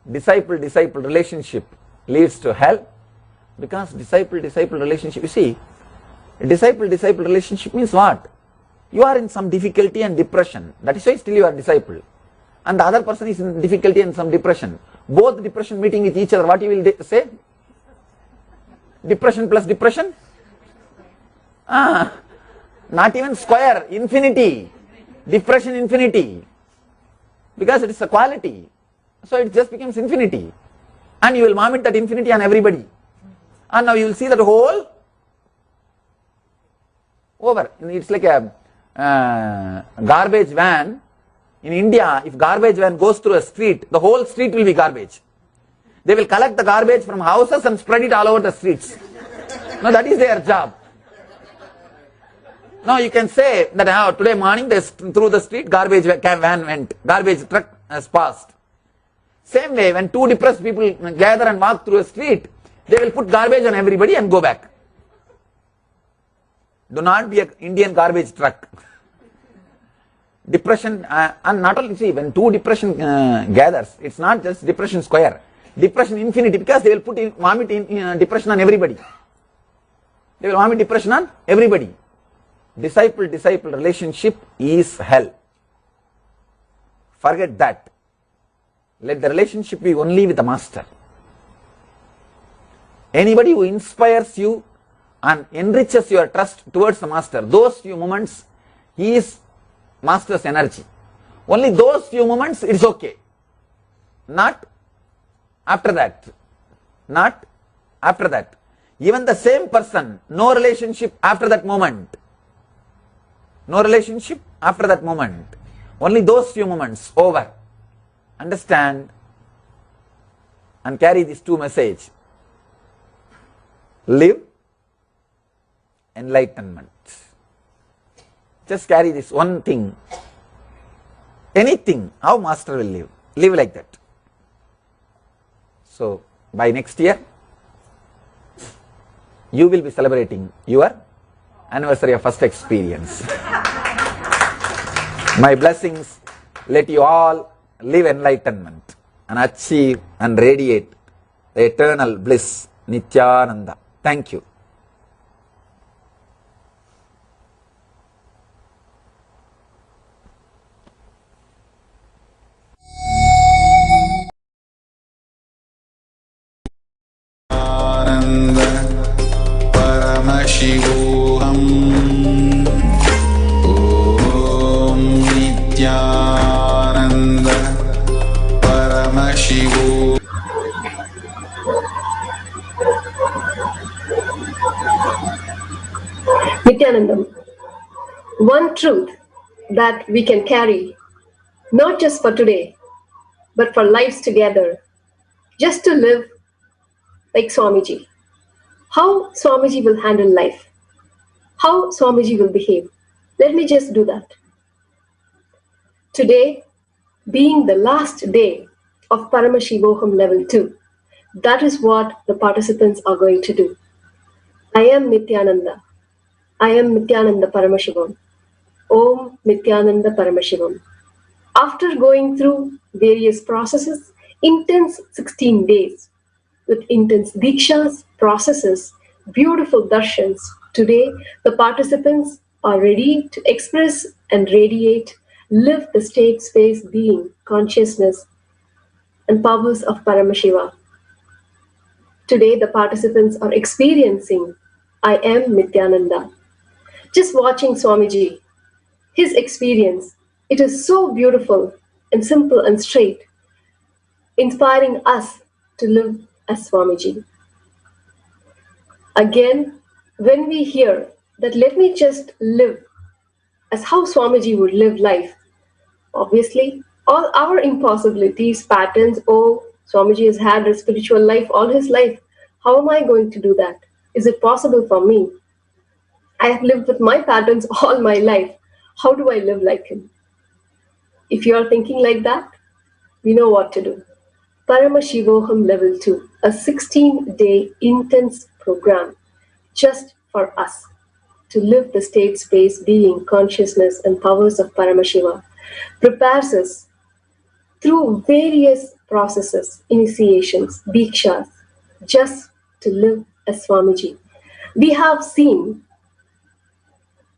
disciple-disciple relationship leads to hell, because disciple-disciple relationship, you see, disciple-disciple relationship means what? You are in some difficulty and depression. That is why still you are disciple. And the other person is in difficulty and some depression. Both depression meeting with each other, what you will say? Depression plus depression? Not even square, infinity. Depression infinity. Because it is a quality. So it just becomes infinity. And you will vomit that infinity on everybody. And now you will see that whole over. It's like a garbage van. In India, if garbage van goes through a street, the whole street will be garbage. They will collect the garbage from houses and spread it all over the streets. Now that is their job. Now you can say that today morning through the street garbage van went, garbage truck has passed. Same way, when two depressed people gather and walk through a street, they will put garbage on everybody and go back. Do not be an Indian garbage truck. Depression, and not only, see, when two depression gathers, it's not just depression square, depression infinity, because they will vomit depression on everybody. They will vomit depression on everybody. Disciple-disciple relationship is hell. Forget that. Let the relationship be only with the master. Anybody who inspires you and enriches your trust towards the master, those few moments, he is master's energy. Only those few moments, it's okay. Not after that. Not after that. Even the same person, no relationship after that moment. No relationship after that moment. Only those few moments, over. Understand and carry these two messages. Live enlightenment. Just carry this one thing. Anything, how master will live. Live like that. So, by next year, you will be celebrating your anniversary of first experience. My blessings, let you all live enlightenment and achieve and radiate the eternal bliss, Nithyananda. Thank you. Paramashivoham Om Nithyananda Paramashivoham. Nithyanandam, one truth that we can carry, not just for today, but for lives together, just to live like Swamiji. How Swamiji will handle life, how Swamiji will behave. Let me just do that. Today, being the last day of Paramashivoham Level 2, that is what the participants are going to do. I am Nithyananda. I am Nithyananda Paramashivam. Om Nithyananda Paramashivam. After going through various processes, intense 16 days, with intense dikshas, processes, beautiful darshans. Today, the participants are ready to express and radiate, live the state, space, being, consciousness, and powers of Paramashiva. Today, the participants are experiencing I am Nithyananda. Just watching Swamiji, his experience, it is so beautiful and simple and straight, inspiring us to live as Swamiji. Again, when we hear that let me just live as how Swamiji would live life, obviously, all our impossibilities, patterns, oh, Swamiji has had a spiritual life all his life. How am I going to do that? Is it possible for me? I have lived with my patterns all my life. How do I live like him? If you are thinking like that, we know what to do. Paramashivoham Level 2, a 16-day intense program just for us to live the state, space, being, consciousness, and powers of Paramashiva, prepares us through various processes, initiations, dikshas, just to live as Swamiji. We have seen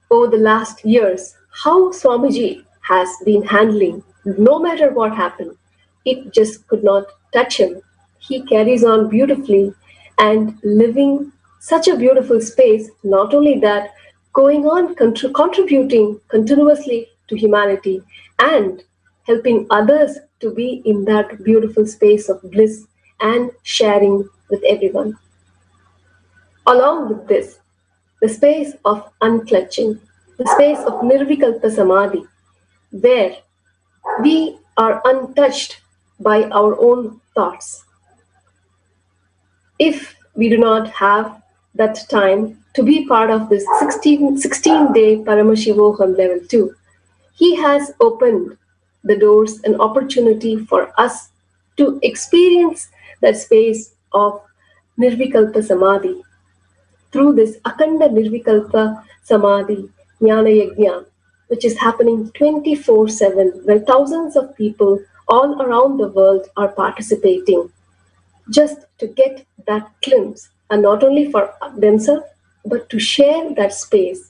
over the last years how Swamiji has been handling, no matter what happened, it just could not touch him. He carries on beautifully and living such a beautiful space, not only that, going on contributing continuously to humanity and helping others to be in that beautiful space of bliss and sharing with everyone. Along with this, the space of unclutching, the space of Nirvikalpa Samadhi, where we are untouched by our own thoughts. If we do not have that time to be part of this 16-day Paramashivoham Level 2, he has opened the doors and opportunity for us to experience that space of Nirvikalpa Samadhi through this Akhanda Nirvikalpa Samadhi Jnana Yagna, which is happening 24/7, where thousands of people all around the world are participating just to get that glimpse, and not only for themselves, but to share that space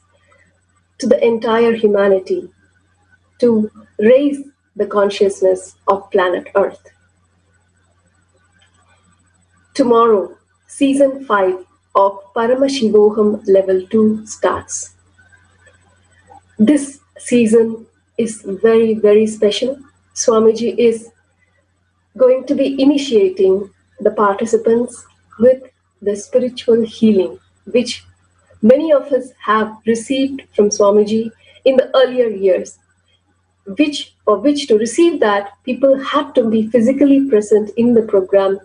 to the entire humanity, to raise the consciousness of planet Earth. Tomorrow, Season 5 of Paramashivoham Level 2 starts. This season is very, very special. Swamiji is going to be initiating the participants with the spiritual healing, which many of us have received from Swamiji in the earlier years, for which to receive that, people had to be physically present in the program,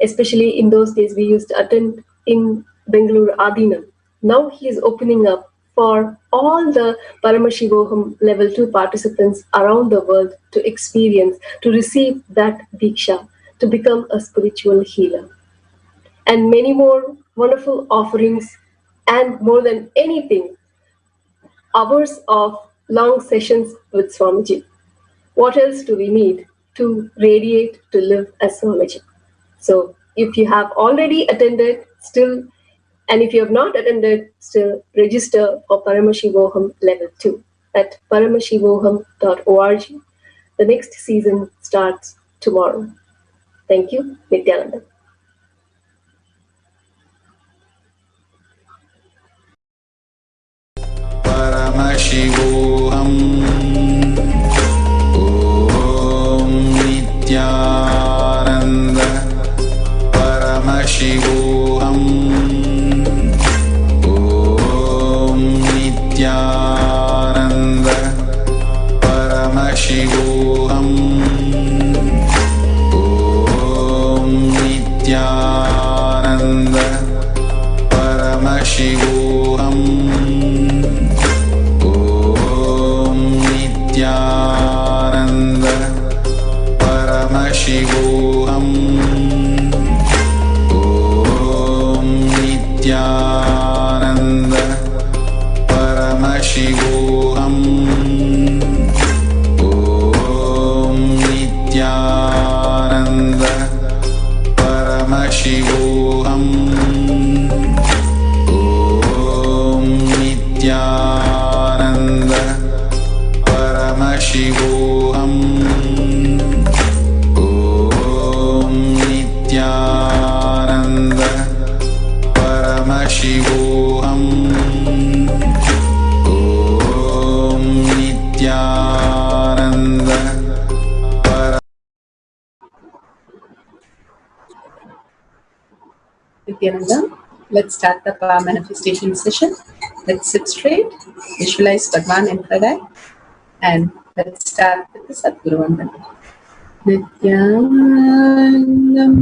especially in those days we used to attend in Bengaluru Adinam. Now he is opening up for all the Paramashivoham Level 2 participants around the world to experience, to receive that Diksha, to become a spiritual healer. And many more wonderful offerings, and more than anything, hours of long sessions with Swamiji. What else do we need to radiate, to live as Swamiji? So if you have already attended, still, and if you have not attended, still register for Paramashivoham Level 2 at paramashivoham.org. The next season starts tomorrow. Thank you, Nithyananda. Paramashivoham Om Nithyananda Paramashivoham Om Nithyananda Paramashivoham Om Nithyananda Paramashivoham Nithyananda Paramashivoham Om Nithyananda Paramashivoham Om Nithyananda Paramashivoham Nithyananda. Let's start the power manifestation session. Let's sit straight, visualize Bhagwan in third eye, and let's start with the Sadguru Vandana. Nithyanandam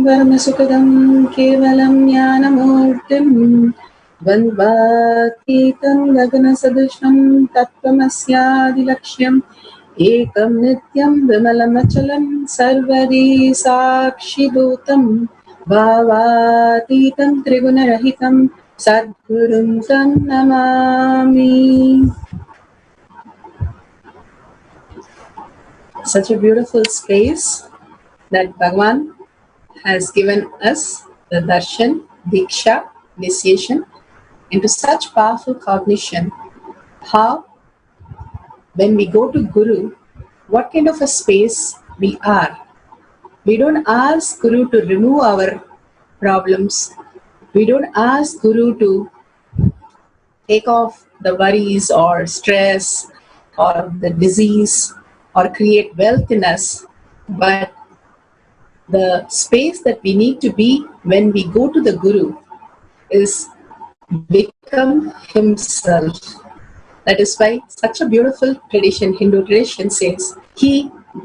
Paramasukadam Kevalam Jnanamurtim Vandvatitam Gagana Sadisham Tattvamasyaadilaksham Ekam Nityam Vimalamachalam Sarvari Sakshidhutam Bhavatitam Trigunarahitam Sadgurum Tam Namami. Such a beautiful space that Bhagwan has given us, the darshan, diksha, initiation, into such powerful cognition. How, when we go to Guru, what kind of a space we are. We don't ask Guru to remove our problems. We don't ask Guru to take off the worries or stress or the disease or create wealth in us, but the space that we need to be when we go to the Guru is become himself. That is why such a beautiful tradition, Hindu tradition says,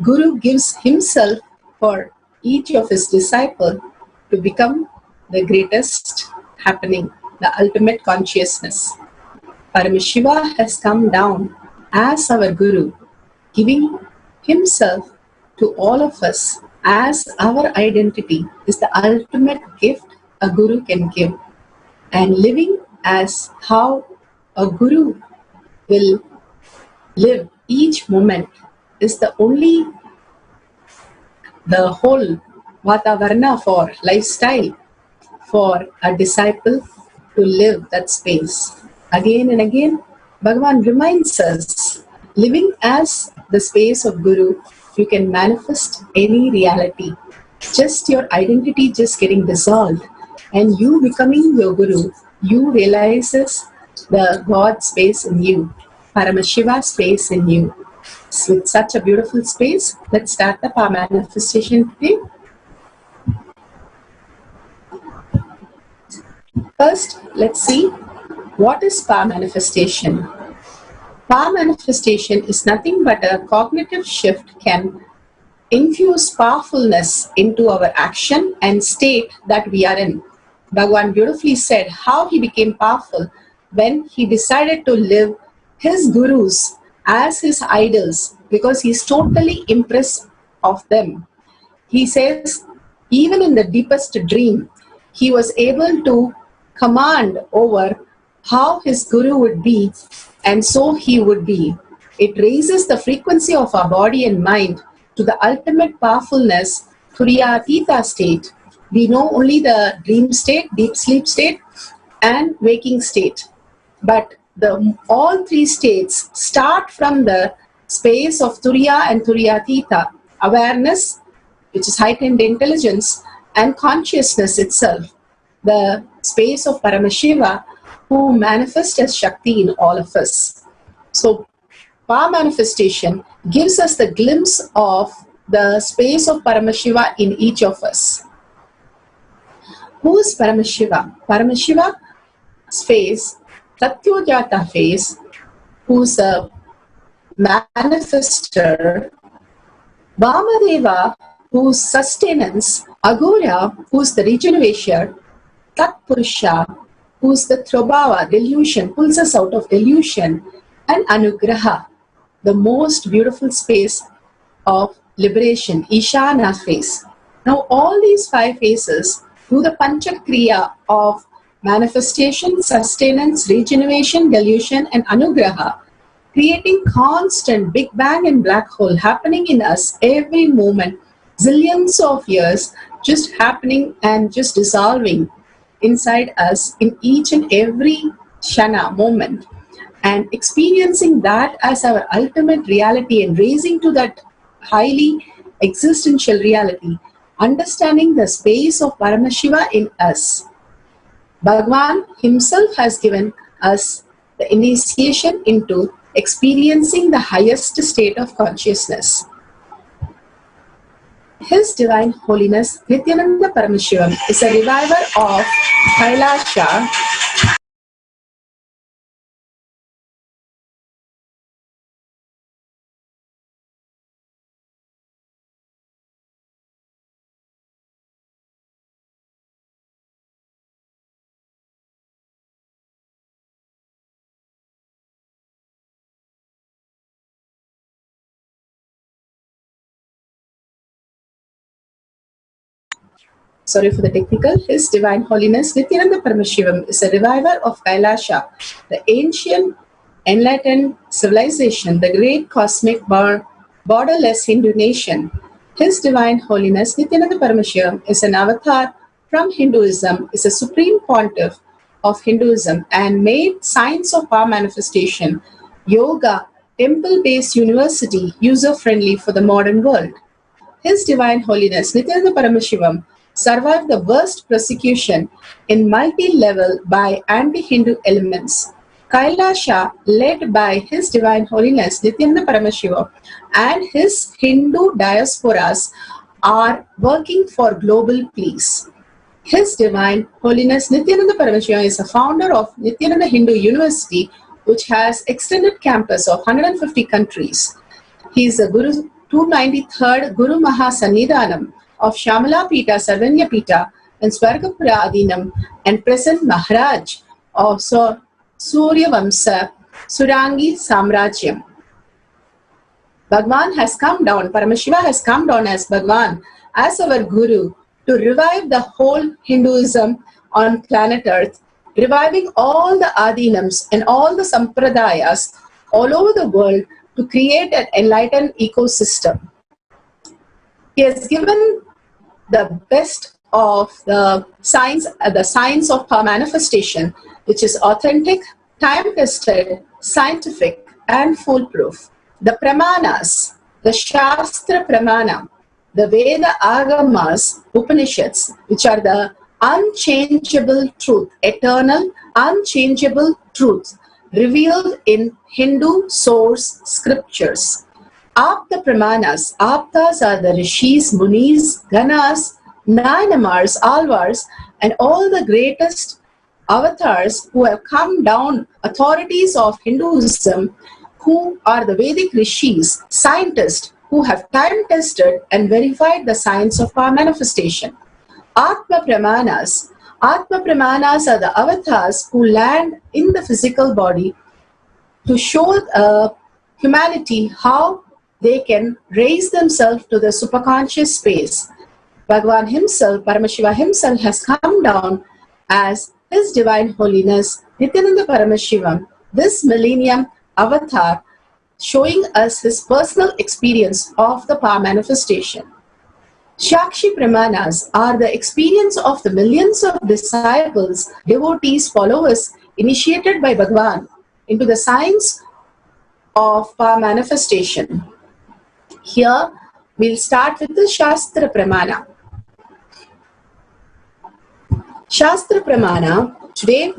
Guru gives himself for each of his disciples to become the greatest happening, the ultimate consciousness. Paramashiva has come down as our Guru, giving himself to all of us as our identity is the ultimate gift a Guru can give. And living as how a Guru will live each moment is the whole Vatavarna for lifestyle for a disciple to live that space. Again and again, Bhagavan reminds us, living as the space of Guru, you can manifest any reality. Just your identity just getting dissolved and you becoming your Guru, you realizes the God space in you, Paramashiva space in you. With such a beautiful space, let's start the power manifestation today. First, let's see what is power manifestation. Power manifestation is nothing but a cognitive shift can infuse powerfulness into our action and state that we are in. Bhagavan beautifully said how he became powerful when he decided to live his gurus as his idols because he's totally impressed of them. He says even in the deepest dream, he was able to command over how his guru would be, and so he would be. It raises the frequency of our body and mind to the ultimate powerfulness, Turiyatita state. We know only the dream state, deep sleep state, and waking state. But all three states start from the space of Turiya and Turiyatita, awareness, which is heightened intelligence, and consciousness itself, the space of Paramashiva, who manifests as Shakti in all of us. So, power manifestation gives us the glimpse of the space of Paramashiva in each of us. Who is Paramashiva? Paramashiva's face, Satyojata face, who's a manifester, Vamadeva, whose sustenance, Agora, who's the regeneration, Tatpurusha, who's the Throbhava, delusion, pulls us out of delusion, and Anugraha, the most beautiful space of liberation, Ishana face. Now all these five faces do the Panchakriya of manifestation, sustenance, regeneration, delusion, and Anugraha, creating constant Big Bang and black hole happening in us every moment, zillions of years just happening and just dissolving inside us in each and every Shana moment, and experiencing that as our ultimate reality and raising to that highly existential reality, understanding the space of Paramashiva in us. Bhagwan himself has given us the initiation into experiencing the highest state of consciousness. His Divine Holiness Nithyananda Paramashivam is a reviver of Kailasa. Sorry for the technical. His Divine Holiness Nithyananda Paramashivam is a reviver of Kailasa, the ancient enlightened civilization, the great cosmic borderless Hindu nation. His Divine Holiness Nithyananda Paramashivam is an avatar from Hinduism, is a supreme pontiff of Hinduism, and made science of power manifestation, yoga, temple-based university user-friendly for the modern world. His Divine Holiness Nithyananda Paramashivam survived the worst persecution in multi-level by anti-Hindu elements. Kailasa, led by His Divine Holiness Nithyananda Paramashiva and his Hindu diasporas, are working for global peace. His Divine Holiness Nithyananda Paramashiva is a founder of Nithyananda Hindu University, which has extended campus of 150 countries. He is the 293rd Guru Mahasannidhanam of Shamala Pita, Sarvanya Pita, and Swargapura Adinam, and present Maharaj of Surya Vamsa Surangi Samrajyam. Bhagwan has come down, Paramashiva has come down as Bhagwan, as our Guru, to revive the whole Hinduism on planet Earth, reviving all the Adinams and all the Sampradayas all over the world to create an enlightened ecosystem. He has given the best of the science of power manifestation, which is authentic, time-tested, scientific, and foolproof. The Pramanas, the Shastra Pramana, the Veda Agamas, Upanishads, which are the unchangeable truth, eternal, unchangeable truth, revealed in Hindu source scriptures. Apta Pramanas, Aptas are the Rishis, Munis, Ganas, Nayanamars, Alvars, and all the greatest avatars who have come down, authorities of Hinduism, who are the Vedic Rishis, scientists who have time-tested and verified the science of power manifestation. Atma Pramanas are the avatars who land in the physical body to show humanity how they can raise themselves to the superconscious space. Bhagwan himself, Paramashiva himself, has come down as His Divine Holiness Nithyananda Paramashivam, this millennium avatar, showing us his personal experience of the power manifestation. Shakshi Pramanas are the experience of the millions of disciples, devotees, followers initiated by Bhagwan into the science of power manifestation. Here we'll start with the Shastra Pramana. Shastra Pramana, today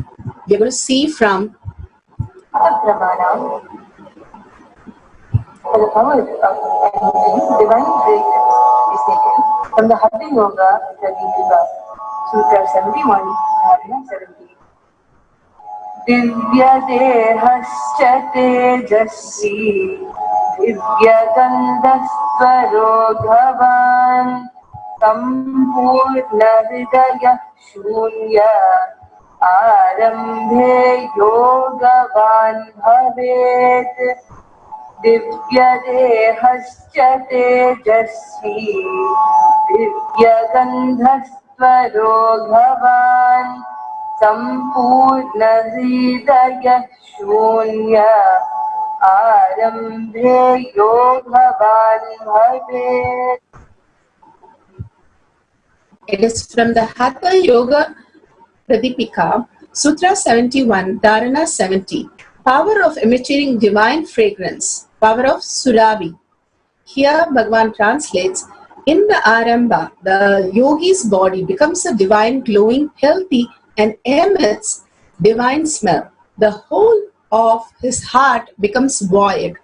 we're going to see from Pramana, the power of divine grace is taken from the Hatha Yoga Revered, Sutra 71, Bhavana 70. Divya dehascha tejasvi, divya gandhasvaro bhavan, sampurna hridaya shunya, arambhe yogavan bhavet. Divya dehascha tejasvi, divya gandhasvaro bhavan, sampurna hridaya shunya, arambhe yogavan bhavet. It is from the Hatha Yoga Pradipika, Sutra 71, Dharana 70. Power of emitting divine fragrance, power of Surabhi. Here Bhagwan translates, in the Arambha, the yogi's body becomes a divine, glowing, healthy, and emits divine smell. The whole of his heart becomes void.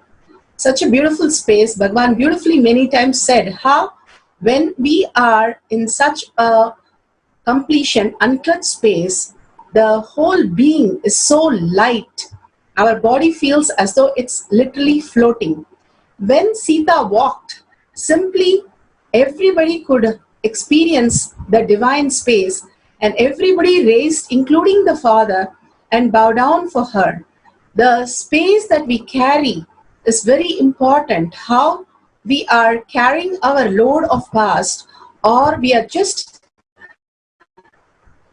Such a beautiful space. Bhagwan beautifully many times said how when we are in such a completion, unclutched space, the whole being is so light. Our body feels as though it's literally floating. When Sita walked, simply everybody could experience the divine space, and everybody raised, including the father, and bow down for her. The space that we carry is very important. How we are carrying our load of past, or we are just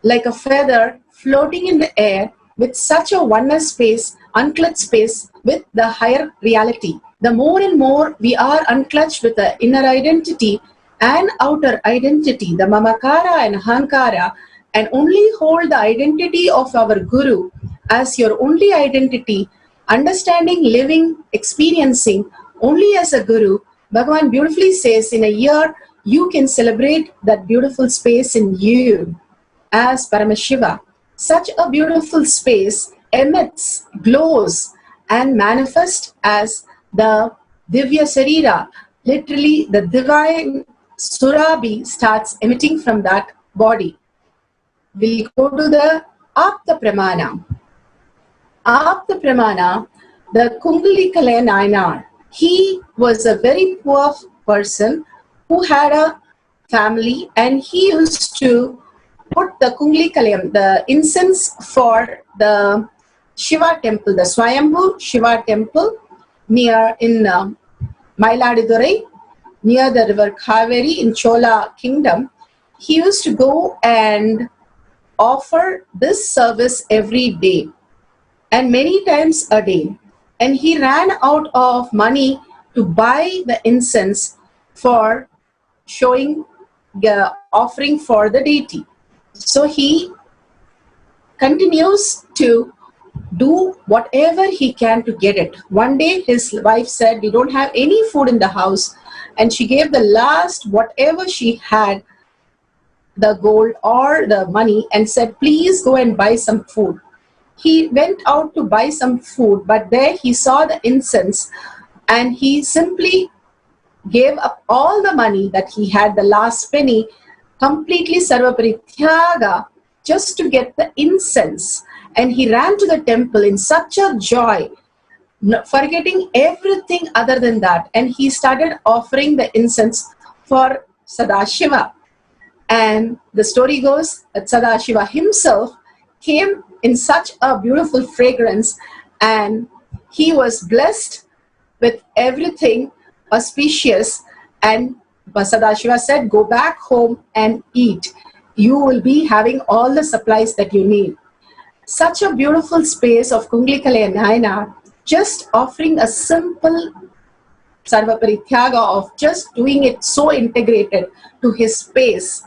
like a feather floating in the air with such a oneness space, unclutched space with the higher reality. The more and more we are unclutched with the inner identity and outer identity, the mamakara and hankara, and only hold the identity of our guru as your only identity, understanding, living, experiencing only as a guru, Bhagavan beautifully says, in a year you can celebrate that beautiful space in you as Paramashiva. Such a beautiful space emits, glows, and manifests as the Divya Sarira. Literally, the divine Surabhi starts emitting from that body. We'll go to the Apta Pramana. Apta Pramana, the Kunglikalaya Nayanar. He was a very poor person who had a family, and he used to put the Kunglikalayam, the incense for the Shiva temple, the Swayambhu Shiva temple near in Mayiladurai, near the river Kaveri in Chola kingdom. He used to go and offer this service every day and many times a day. And he ran out of money to buy the incense for showing the offering for the deity. So he continues to do whatever he can to get it. One day his wife said, "We don't have any food in the house," and she gave the last whatever she had, the gold or the money, and said, "Please go and buy some food." He went out to buy some food, but there he saw the incense, and he simply gave up all the money that he had, the last penny, completely sarva parityaga, just to get the incense. And he ran to the temple in such a joy, forgetting everything other than that. And he started offering the incense for Sadashiva. And the story goes that Sadashiva himself came in such a beautiful fragrance, and he was blessed with everything auspicious. And Sadashiva said, "Go back home and eat. You will be having all the supplies that you need." Such a beautiful space of Kunglikalaya Nayanar, just offering a simple Sarva Parityaga of just doing it so integrated to his space,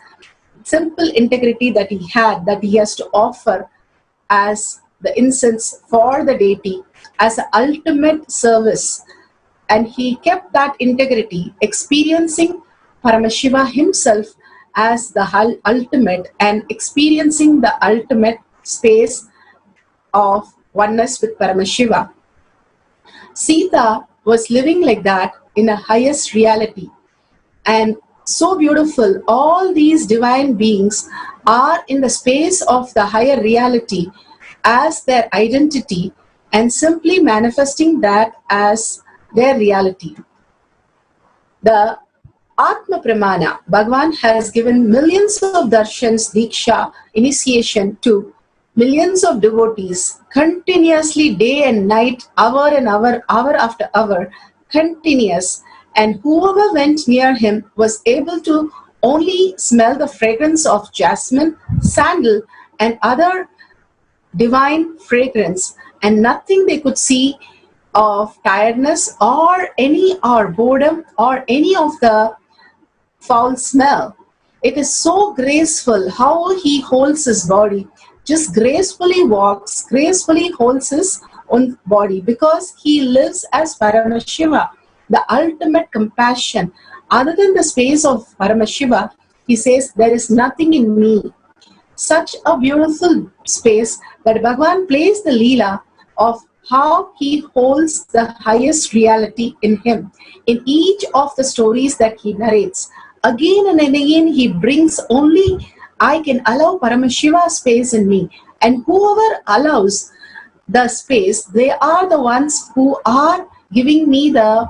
simple integrity that he had, that he has to offer as the incense for the deity, as an ultimate service. And he kept that integrity, experiencing Paramashiva himself as the ultimate and experiencing the ultimate space of oneness with Paramashiva. Sita was living like that in a highest reality. And so beautiful, all these divine beings are in the space of the higher reality as their identity and simply manifesting that as their reality. The Atma Pramana, Bhagavan has given millions of darshans, diksha, initiation to millions of devotees continuously, day and night, hour and hour, hour after hour, continuous. And whoever went near him was able to only smell the fragrance of jasmine, sandal, and other divine fragrance, and nothing they could see of tiredness or boredom or any of the foul smell. It is so graceful how he holds his body, just gracefully walks, gracefully holds his own body, because he lives as Paramashiva, the ultimate compassion. Other than the space of Paramashiva, he says, "There is nothing in me." Such a beautiful space that Bhagavan plays the Leela of how he holds the highest reality in him. In each of the stories that he narrates, again and again he brings only, I can allow Paramashiva space in me. And whoever allows the space, they are the ones who are giving me the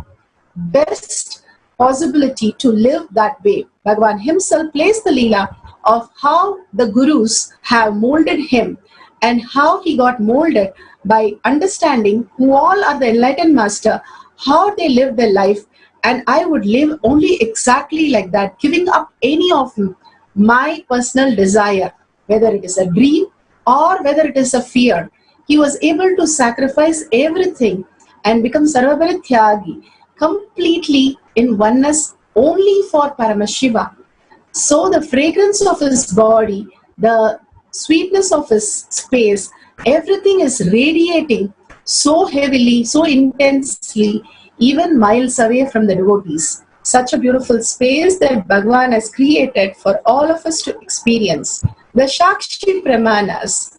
best possibility to live that way. Bhagavan himself plays the Leela of how the gurus have molded him and how he got molded by understanding who all are the enlightened master, how they live their life, and I would live only exactly like that, giving up any of my personal desire, whether it is a dream or whether it is a fear. He was able to sacrifice everything and become Sarvabharityagi, completely in oneness only for Paramashiva. So the fragrance of his body, the sweetness of his space, everything is radiating so heavily, so intensely, even miles away from the devotees. Such a beautiful space that Bhagavan has created for all of us to experience. The Shakshi Pramanas.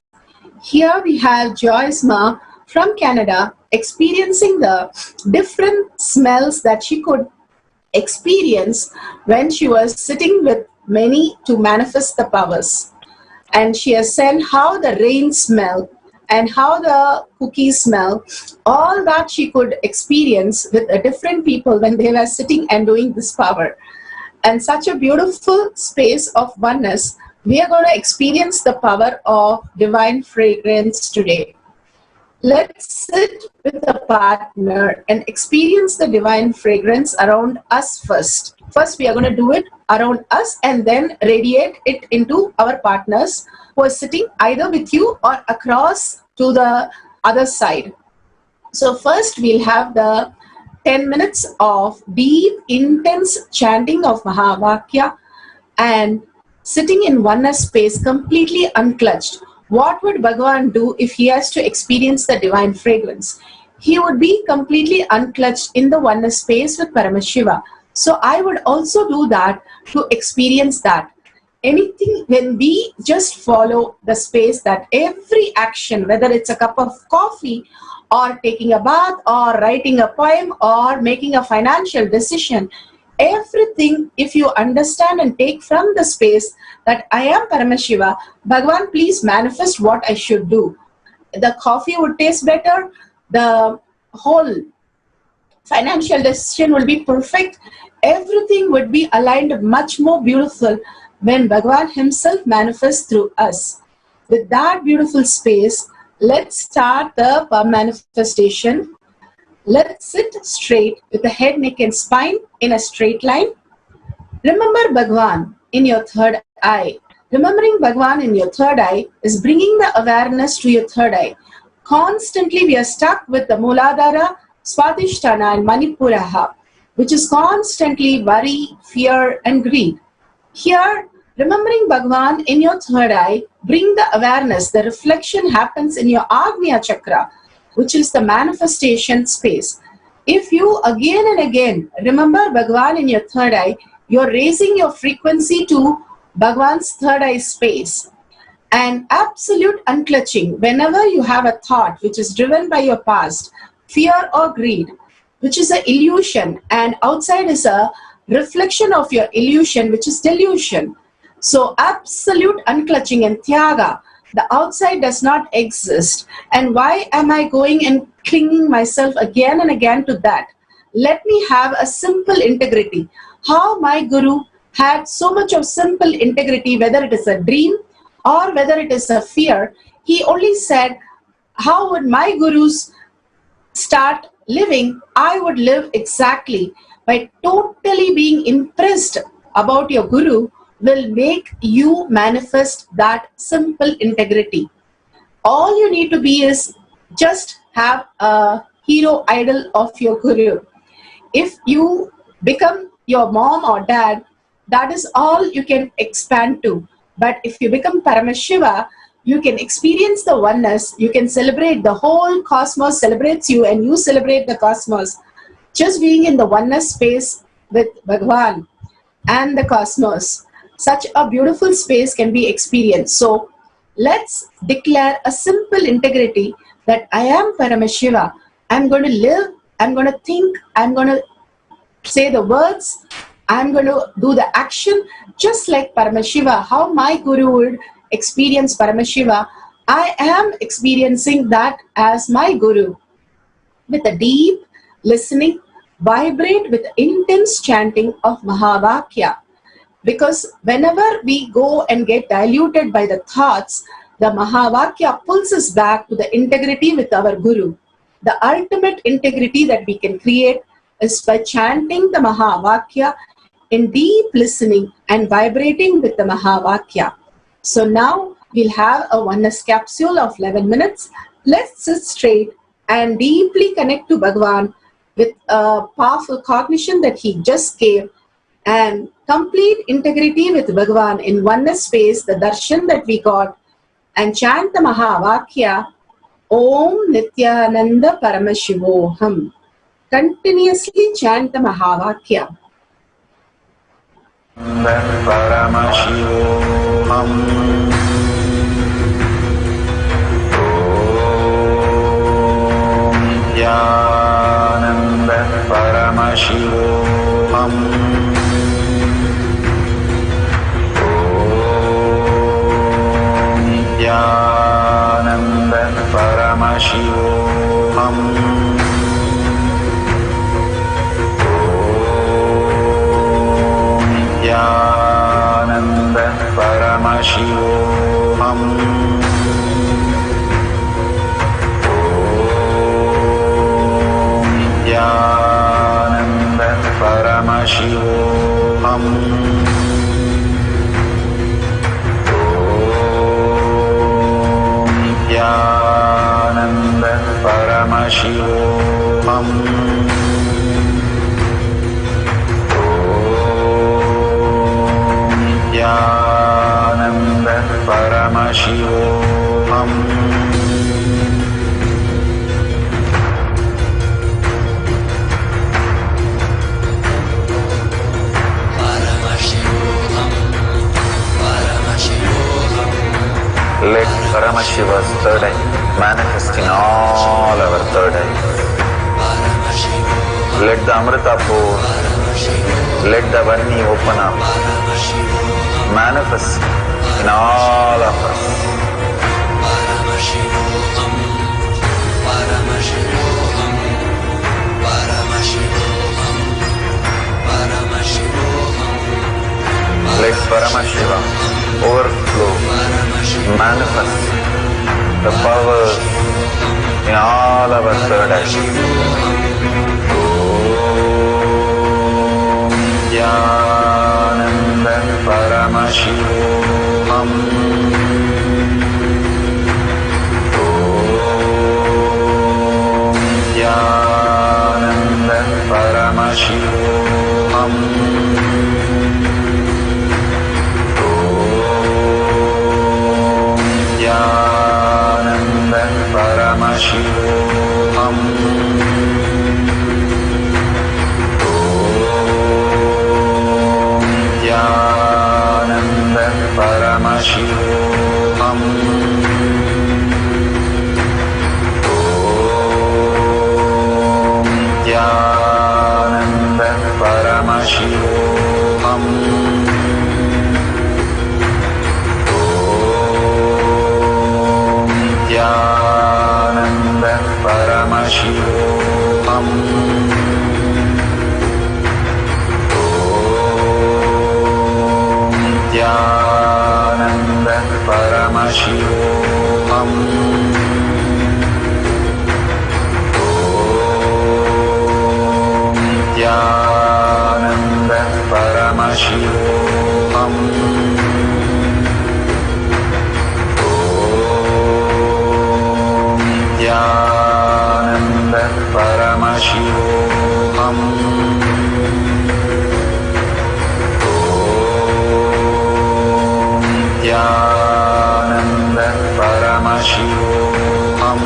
Here we have Joyce Ma from Canada experiencing the different smells that she could experience when she was sitting with many to manifest the powers. And she has said how the rain smell and how the cookies smell, all that she could experience with different people when they were sitting and doing this power. And such a beautiful space of oneness, we are going to experience the power of divine fragrance today. Let's sit with a partner and experience the divine fragrance around us first. First, we are going to do it around us and then radiate it into our partners who are sitting either with you or across to the other side. So first, we'll have the 10 minutes of deep, intense chanting of Mahavakya and sitting in oneness space, completely unclutched. What would Bhagavan do if he has to experience the divine fragrance? He would be completely unclutched in the oneness space with Paramashiva. So I would also do that to experience that. Anything, when we just follow the space that every action, whether it's a cup of coffee or taking a bath or writing a poem or making a financial decision, everything, if you understand and take from the space that I am Paramashiva, Bhagavan, please manifest what I should do. The coffee would taste better, the whole financial decision will be perfect, everything would be aligned much more beautiful when Bhagavan himself manifests through us. With that beautiful space, let's start the manifestation. Let's sit straight with the head, neck and spine in a straight line. Remember Bhagavan in your third eye. Remembering Bhagavan in your third eye is bringing the awareness to your third eye. Constantly we are stuck with the Muladhara, Swadhisthana and Manipuraha, which is constantly worry, fear and greed. Here, remembering Bhagavan in your third eye, bring the awareness. The reflection happens in your Agnya chakra, which is the manifestation space. If you again and again remember Bhagavan in your third eye, you're raising your frequency to Bhagavan's third eye space. And absolute unclutching, whenever you have a thought which is driven by your past, fear or greed, which is an illusion, and outside is a reflection of your illusion, which is delusion. So absolute unclutching and tyaga, the outside does not exist. And why am I going and clinging myself again and again to that? Let me have a simple integrity. How my Guru had so much of simple integrity, whether it is a dream or whether it is a fear. He only said, how would my Gurus start living? I would live exactly by totally being impressed about your Guru will make you manifest that simple integrity. All you need to be is just have a hero idol of your Guru. If you become your mom or dad, that is all you can expand to. But if you become Paramashiva, you can experience the oneness, you can celebrate, the whole cosmos celebrates you and you celebrate the cosmos. Just being in the oneness space with Bhagavan and the cosmos, such a beautiful space can be experienced. So let's declare a simple integrity that I am Paramashiva. I'm going to live, I'm going to think, I'm going to say the words I'm going to do the action just like Paramashiva. How my Guru would experience Paramashiva, I am experiencing that as my Guru. With a deep listening, vibrate with intense chanting of Mahavakya. Because whenever we go and get diluted by the thoughts, the Mahavakya pulls us back to the integrity with our Guru. The ultimate integrity that we can create is by chanting the Mahavakya in deep listening and vibrating with the Mahavakya. So now we'll have a oneness capsule of 11 minutes. Let's sit straight and deeply connect to Bhagavan with a powerful cognition that he just gave, and complete integrity with Bhagavan in oneness space, the darshan that we got, and chant the Mahavakya, Om Nithyananda Paramashivoham. Continuously chant the Mahavakya. Paramashivoham. Om Nithyananda Paramashivoham. Om Nithyananda Paramashivoham. Nithyananda Paramashivoham. Om Nithyananda Paramashivoham. Om Nithyananda Paramashivoham. Nithyananda Paramashivoham. Let Paramashiva's third eye manifest in all our third eyes. Let the Amrita pour, let the Varni open up, manifest in all of us. Let Paramashiva overflow, manifest the powers in all our third eyes. Om Nithyananda Paramashivoham. Om Nithyananda Paramashivoham. Om Nithyananda Paramashivoham. Nithyananda Paramashivoham. Om Nithyananda Paramashivoham. Om Nithyananda Paramashivoham. Nithyananda Paramashivoham. Om Nithyananda Paramashivoham. Om Nithyananda Paramashivoham. Nithyananda Paramashivoham. Om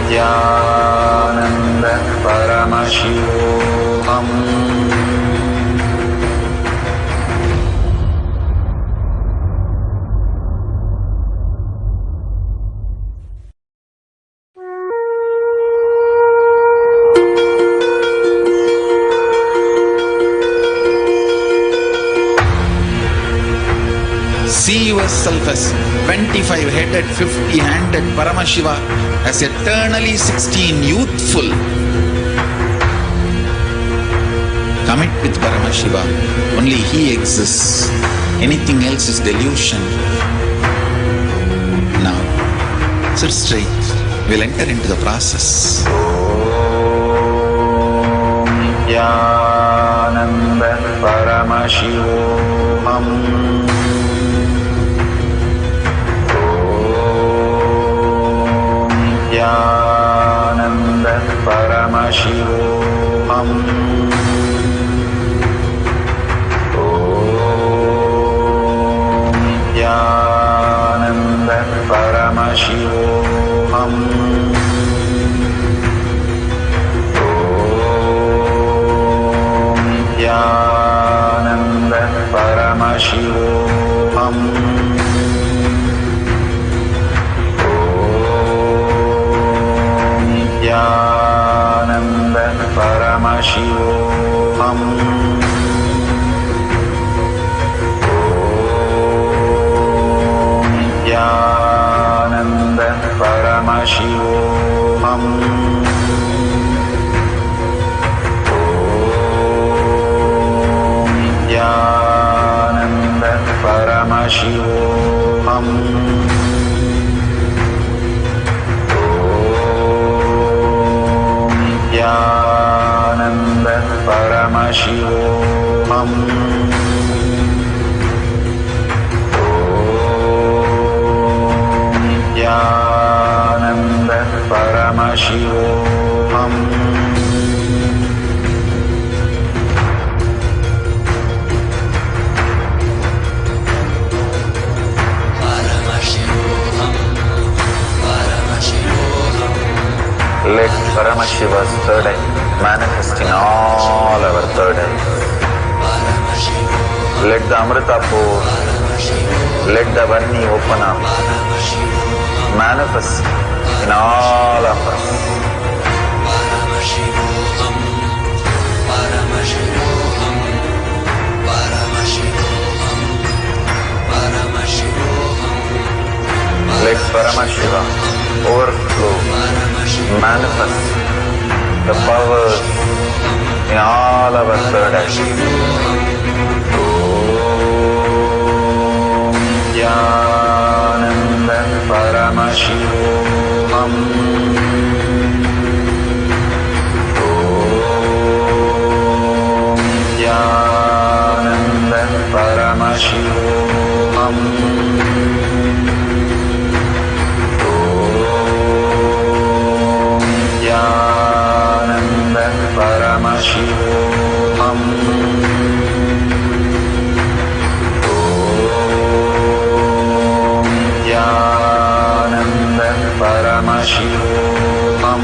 Nithyananda Paramashivoham. See yourself as 25-headed, 50-handed Paramashiva, as eternally 16, youthful. Commit with Paramashiva. Only He exists. Anything else is delusion. Now, sit straight. We'll enter into the process. Nithyananda Paramashivoham. Nithyananda Paramashivoham. Nithyananda Paramashivoham. Nithyananda Paramashivoham. Nithyananda Paramashivoham. Nithyananda Paramashivoham. Nithyananda Paramashivoham. Nithyananda Paramashivoham. Nithyananda Paramashivoham. Let Paramashiva's third eye manifest in all our third eyes. Let the Amrita pour, let the Varni open up, manifest in all of us. Let Paramashiva overflow, manifest the powers in all our third eyes. Nithyananda Paramashivoham. Nithyananda Paramashivoham. Nithyananda Paramashivoham. Nithyananda Paramashivoham.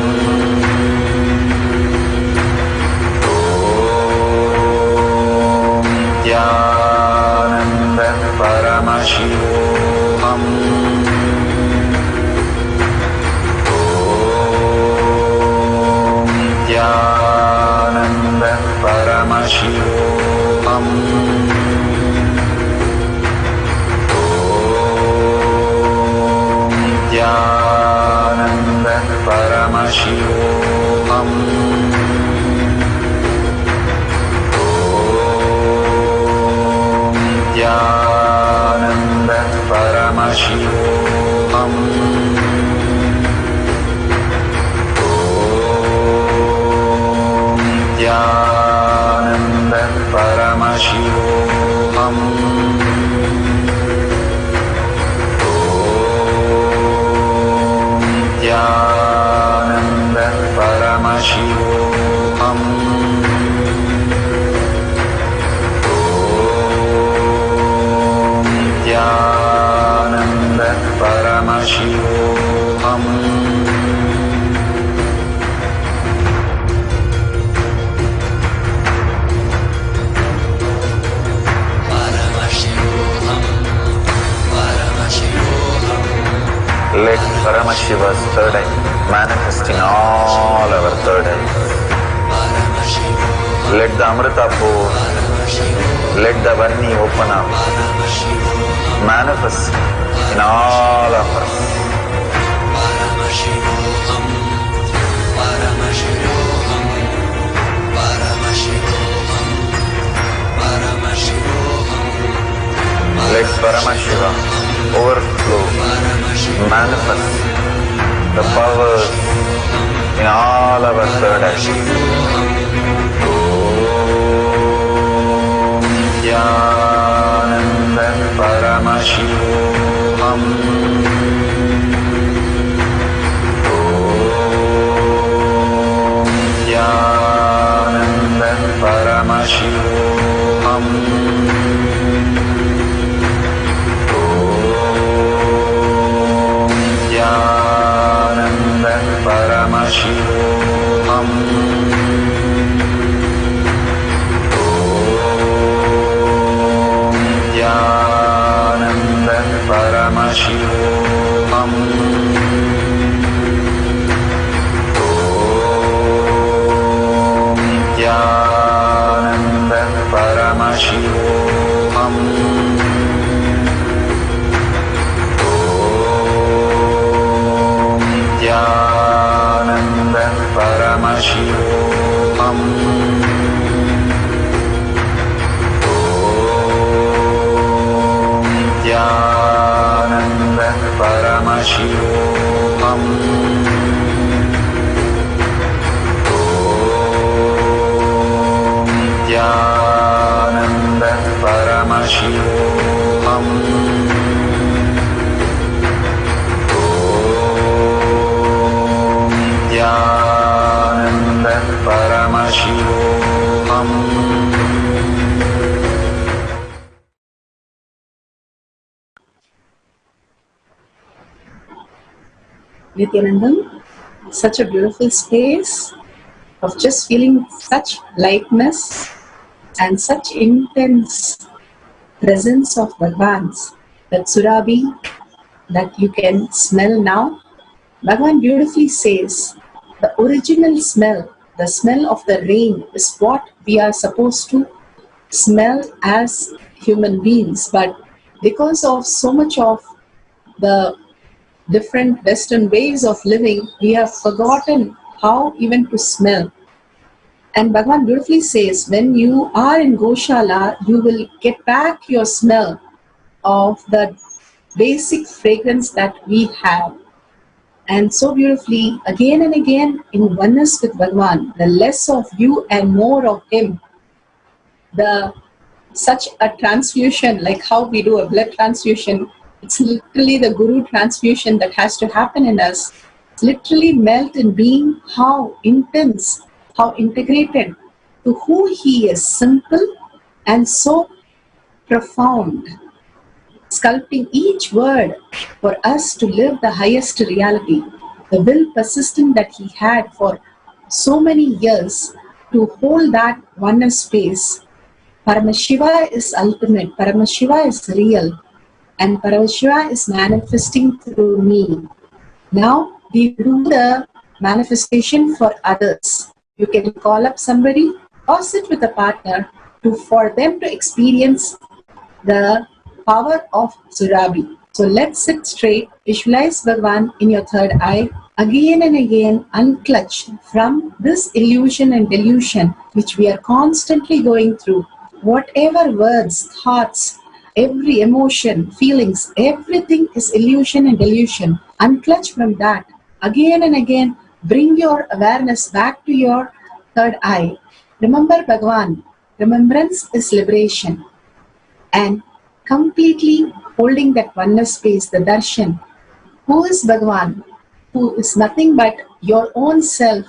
Nithyananda Paramashivoham. Nithyananda Paramashivoham. Nithyananda Paramashivoham. Nithyananda Paramashivoham. Nithyananda Paramashivoham. Nithyananda Paramashivoham. Nithyananda Paramashivoham. Let Paramashiva's third eye manifest in all our third eyes. Let the Amrita pour, Let the Vanni open up, manifest in all of us. Paramashivoham, Paramashivoham, Paramashivoham, Paramashivoham. Let Paramashiva overflow, manifest the powers in all our third eye. Om Nithyananda Paramashivoham. Om Nithyananda Paramashivoham. Nithyananda Paramashivoham. Om Nithyananda Paramashivoham. Om Nithyananda Paramashivoham. Nithyananda Paramashivoham. Om Nithyananda Paramashivoham. Om Nithyananda Paramashivoham. Nithyananda Paramashivoham. Nithyanandam, such a beautiful space of just feeling such lightness and such intense presence of Bhagwan's, that Surabhi that you can smell now. Bhagwan beautifully says, the original smell, the smell of the rain is what we are supposed to smell as human beings. But because of so much of the different Western ways of living, we have forgotten how even to smell. And Bhagwan beautifully says, when you are in Goshala, you will get back your smell of the basic fragrance that we have. And so beautifully, again and again, in oneness with Bhagwan, the less of you and more of him, such a transfusion, like how we do a blood transfusion, it's literally the Guru transfusion that has to happen in us. It's literally melt in being how intense, how integrated to who he is, simple and so profound, sculpting each word for us to live the highest reality. The will persistent that he had for so many years to hold that oneness space. Paramashiva is ultimate, Paramashiva is real, and Paramashiva is manifesting through me. Now we do the manifestation for others. You can call up somebody or sit with a partner for them to experience the power of Surabhi. So let's sit straight, visualize Bhagwan in your third eye, again and again unclutch from this illusion and delusion which we are constantly going through. Whatever words, thoughts, every emotion, feelings, everything is illusion and delusion. Unclutch from that. Again and again, bring your awareness back to your third eye. Remember Bhagwan. Remembrance is liberation. And completely holding that oneness space, the darshan. Who is Bhagwan? Who is nothing but your own self,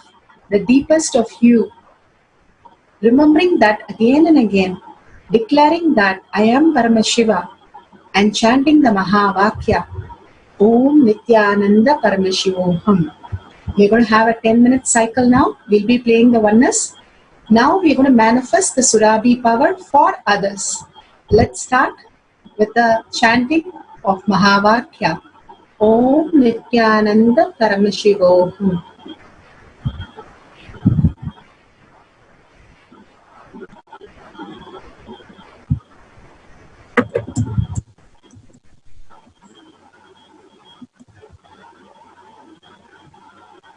the deepest of you. Remembering that again and again, declaring that I am Paramashiva and chanting the Mahavakya, Om Nithyananda Paramashivoham. We're going to have a 10-minute cycle now. We'll be playing the oneness. Now we're going to manifest the Surabhi power for others. Let's start with the chanting of Mahavakya. Om Nithyananda Paramashivoham.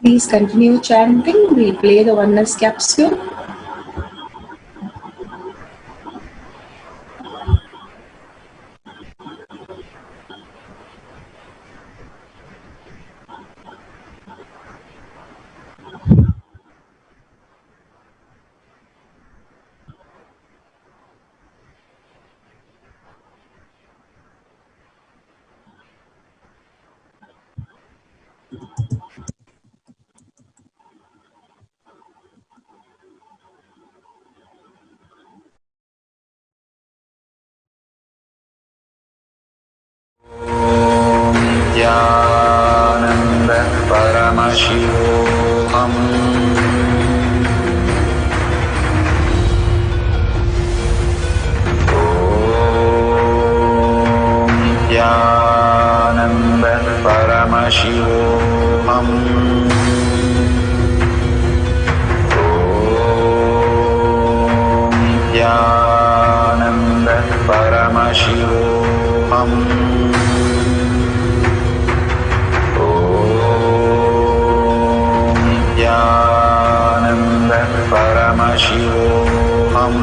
please continue chanting. We'll play the oneness capsule. Nithyananda Paramashivoham Nithyananda Paramashivoham Nithyananda Paramashivoham Nithyananda Paramashivoham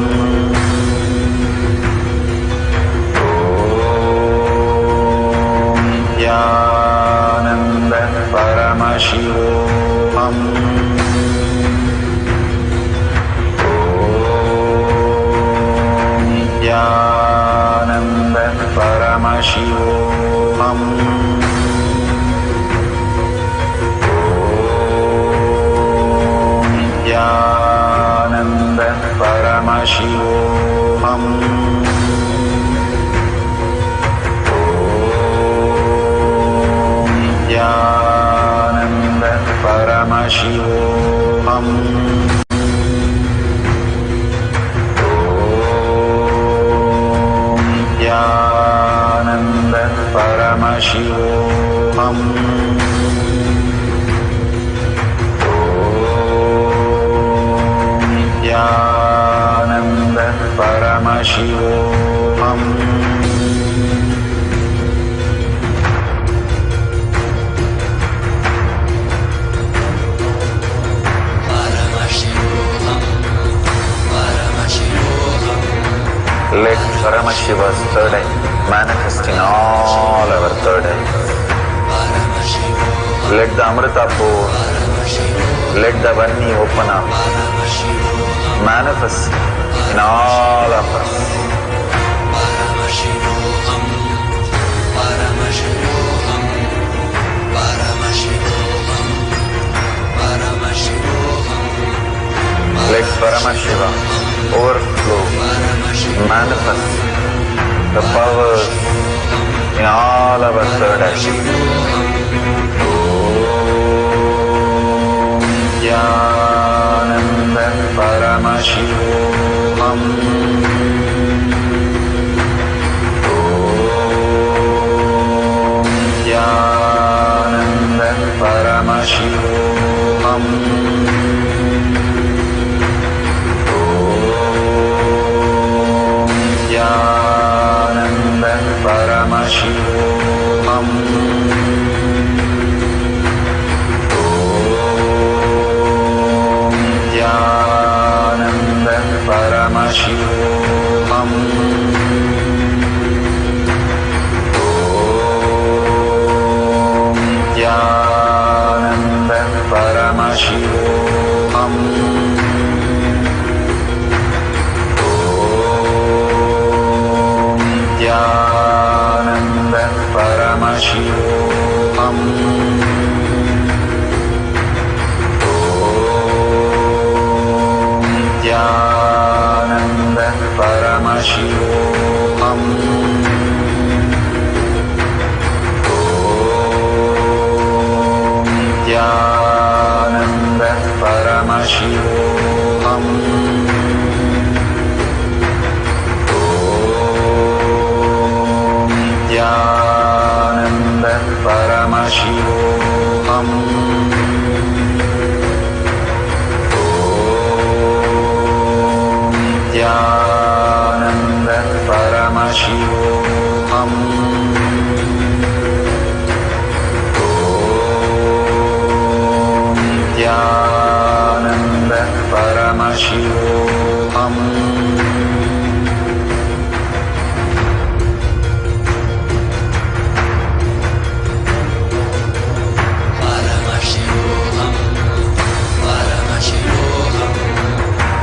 Nithyananda Paramashivoham Nithyananda Paramashivoham Nithyananda Paramashivoham Nithyananda Paramashivoham Nithyananda Paramashivoham Nithyananda Paramashivoham Let Paramashiva's third eye manifest in all our third eyes. Let the Amrita pour, let the Vani open up, manifest in all of us. Let Paramashiva overflow, manifest the powers in all our third eyes. Nithyananda Paramashivoham Nithyananda Paramashivoham Nithyananda Paramashivoham Nithyananda Paramashivoham Nithyananda Paramashivoham Nithyananda Paramashivoham Nithyananda Paramashivoham Nithyananda Paramashivoham Nithyananda Paramashivoham Nithyananda Paramashivoham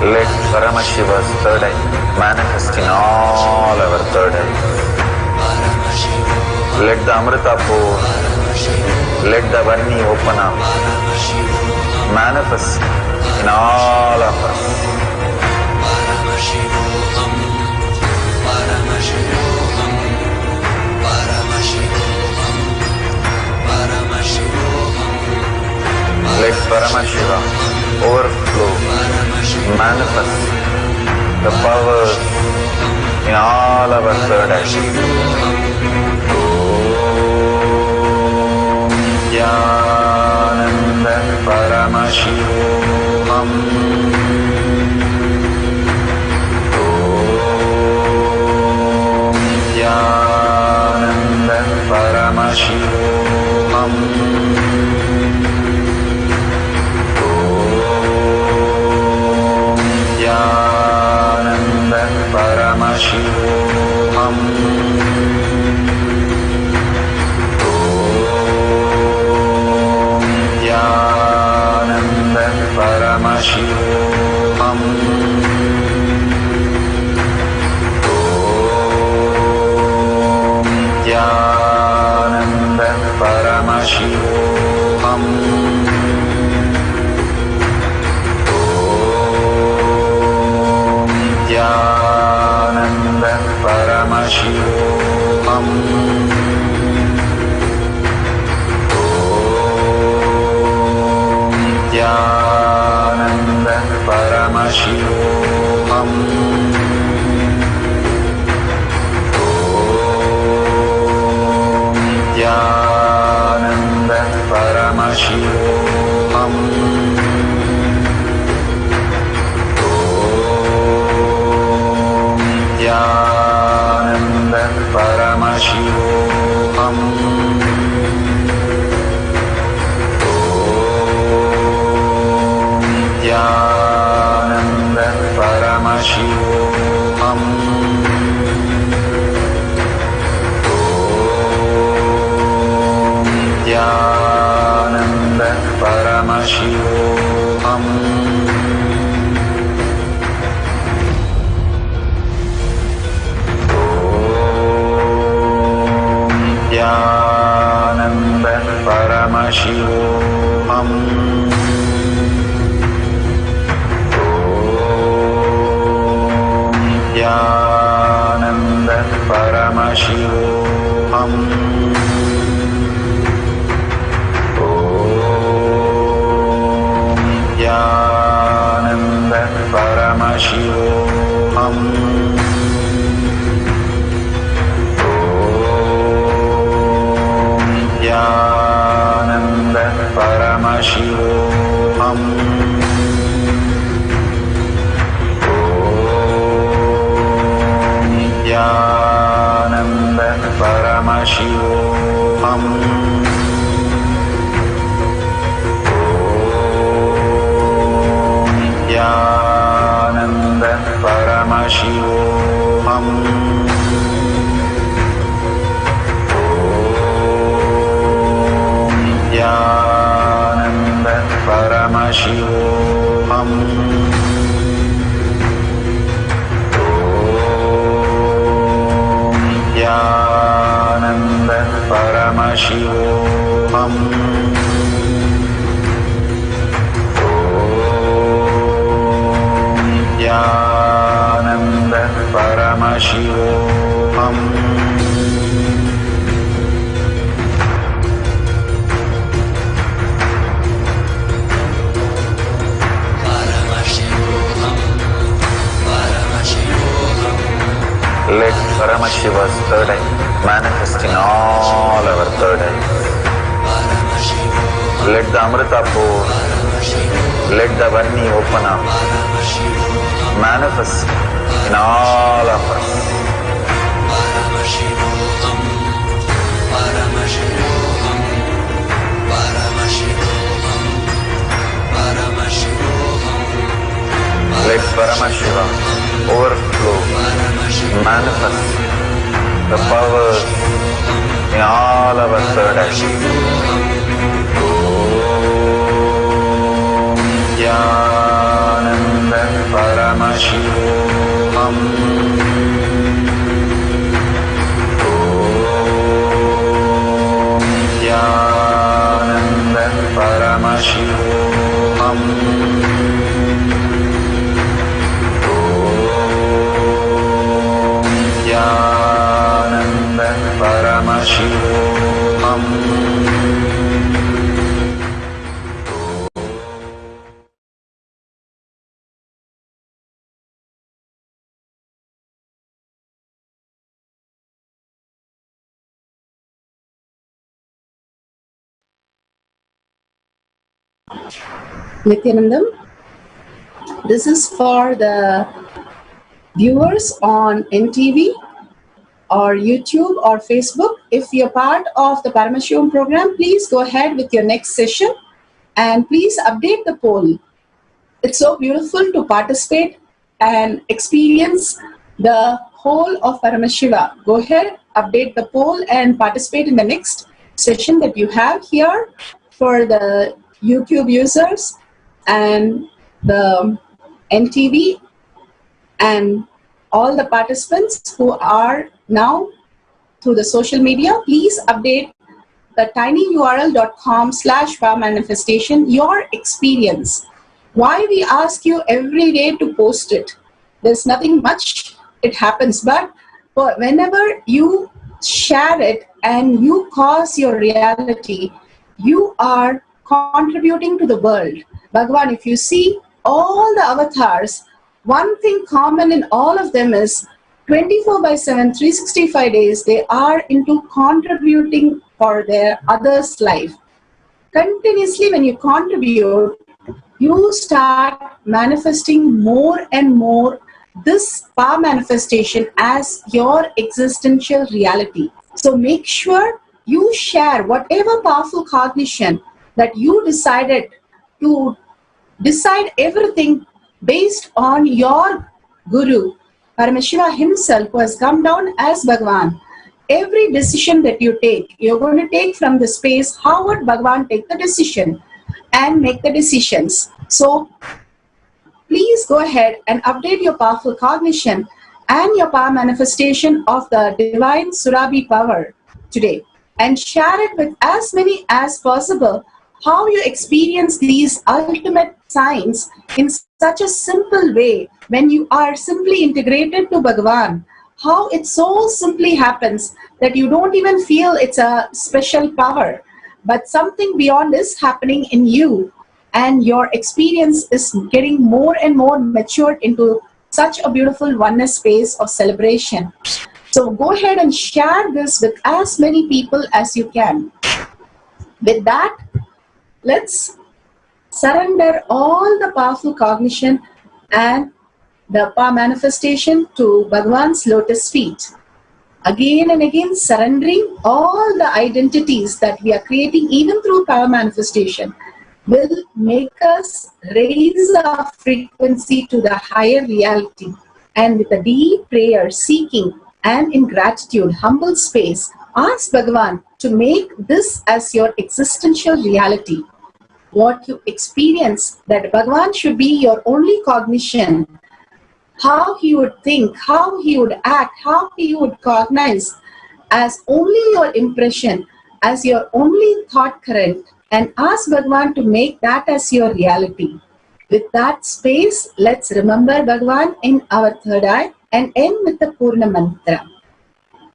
Let Paramashiva's third eye manifest in all our third eyes. Let the Amrita pour, let the Varni open up, manifest in all of us. Paramashivoham, Paramashivoham, Paramashivoham, Paramashivoham. Let Paramashiva overflow, manifest the powers in all our third eyes. Om Jnana Paramashivoham. Om Jnana Paramashivoham. Paramashivoham. Om Jnana Paramashivoham. Om Jnana Paramashivoham. Paramashivoham. Om Jnana Paramashivoham. Om Jnana Paramashivoham. Paramashivoham. Om Jnana Paramashivoham. Om Jnana Paramashivoham. Nithyananda Paramashivoham. Om Nithyananda Paramashivoham. Om Nithyananda Paramashivoham. Nithyananda Paramashivoham. Om Nithyananda Paramashivoham. Om Nithyananda Paramashivoham. Nithyananda Paramashivoham. Om Nithyananda Paramashivoham. Om Nithyananda Paramashivoham. Let Paramashiva's third eye manifest in all our third eyes. Let the Amrita pour, let the Varni open up, manifest in all of us. Let Paramashiva overflow, manifest the powers in all our third eyes. Om Jnana Paramashivoham. Om Nithyananda Paramashivoham. Om Nithyananda Paramashivoham. Nithyanandam, this is for the viewers on NTV or YouTube or Facebook. If you're part of the Paramashivam program, please go ahead with your next session and please update the poll. It's so beautiful to participate and experience the whole of Paramashiva. Go ahead, update the poll and participate in the next session that you have here for the YouTube users and the NTV and all the participants who are now through the social media. Please update the tinyurl.com/powermanifestation your experience. Why we ask you every day to post it? There's nothing much it happens, but whenever you share it and you cause your reality, you are contributing to the world. Bhagavan, if you see all the avatars, one thing common in all of them is 24/7, 365 days, they are into contributing for their others' life. Continuously when you contribute, you start manifesting more and more this power manifestation as your existential reality. So make sure you share whatever powerful cognition that you decided to decide everything based on your Guru, Paramashiva himself, who has come down as Bhagavan. Every decision that you take, you're going to take from the space, how would Bhagavan take the decision and make the decisions. So please go ahead and update your powerful cognition and your power manifestation of the divine Surabhi power today and share it with as many as possible how you experience these ultimate signs in such a simple way when you are simply integrated to Bhagavan. How it so simply happens that you don't even feel it's a special power, but something beyond is happening in you and your experience is getting more and more matured into such a beautiful oneness space of celebration. So go ahead and share this with as many people as you can. With that, let's surrender all the powerful cognition and the power manifestation to Bhagavan's lotus feet. Again and again, surrendering all the identities that we are creating, even through power manifestation, will make us raise our frequency to the higher reality. And with a deep prayer, seeking, and in gratitude, humble space, ask Bhagavan to make this as your existential reality. What you experience, that Bhagavan should be your only cognition. How he would think, how he would act, how he would cognize as only your impression, as your only thought current, and ask Bhagavan to make that as your reality. With that space, let's remember Bhagavan in our third eye and end with the Purna Mantra.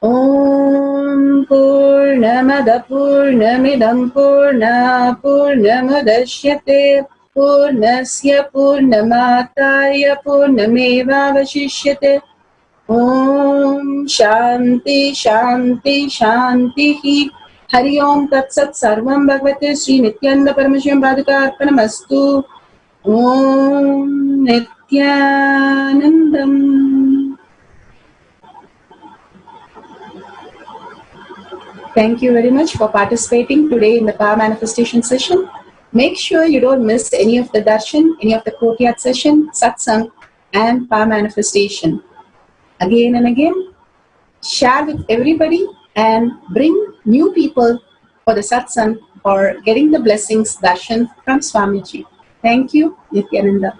Om Purnamada Purnamidam Purna Purnamadashyate Purnasya Purnamataya Purnameva Vashishyate. Om Shanti Shanti Shanti. Hari Om Tat Sat Sarvam Bhagavate Sri Nithyananda Paramashivam Padaka Arpanamastu. Om Nithyanandam. Thank you very much for participating today in the Power Manifestation session. Make sure you don't miss any of the darshan, any of the courtyard session, satsang, and Power Manifestation. Again and again, share with everybody and bring new people for the satsang or getting the blessings darshan from Swamiji. Thank you, Nithyananda.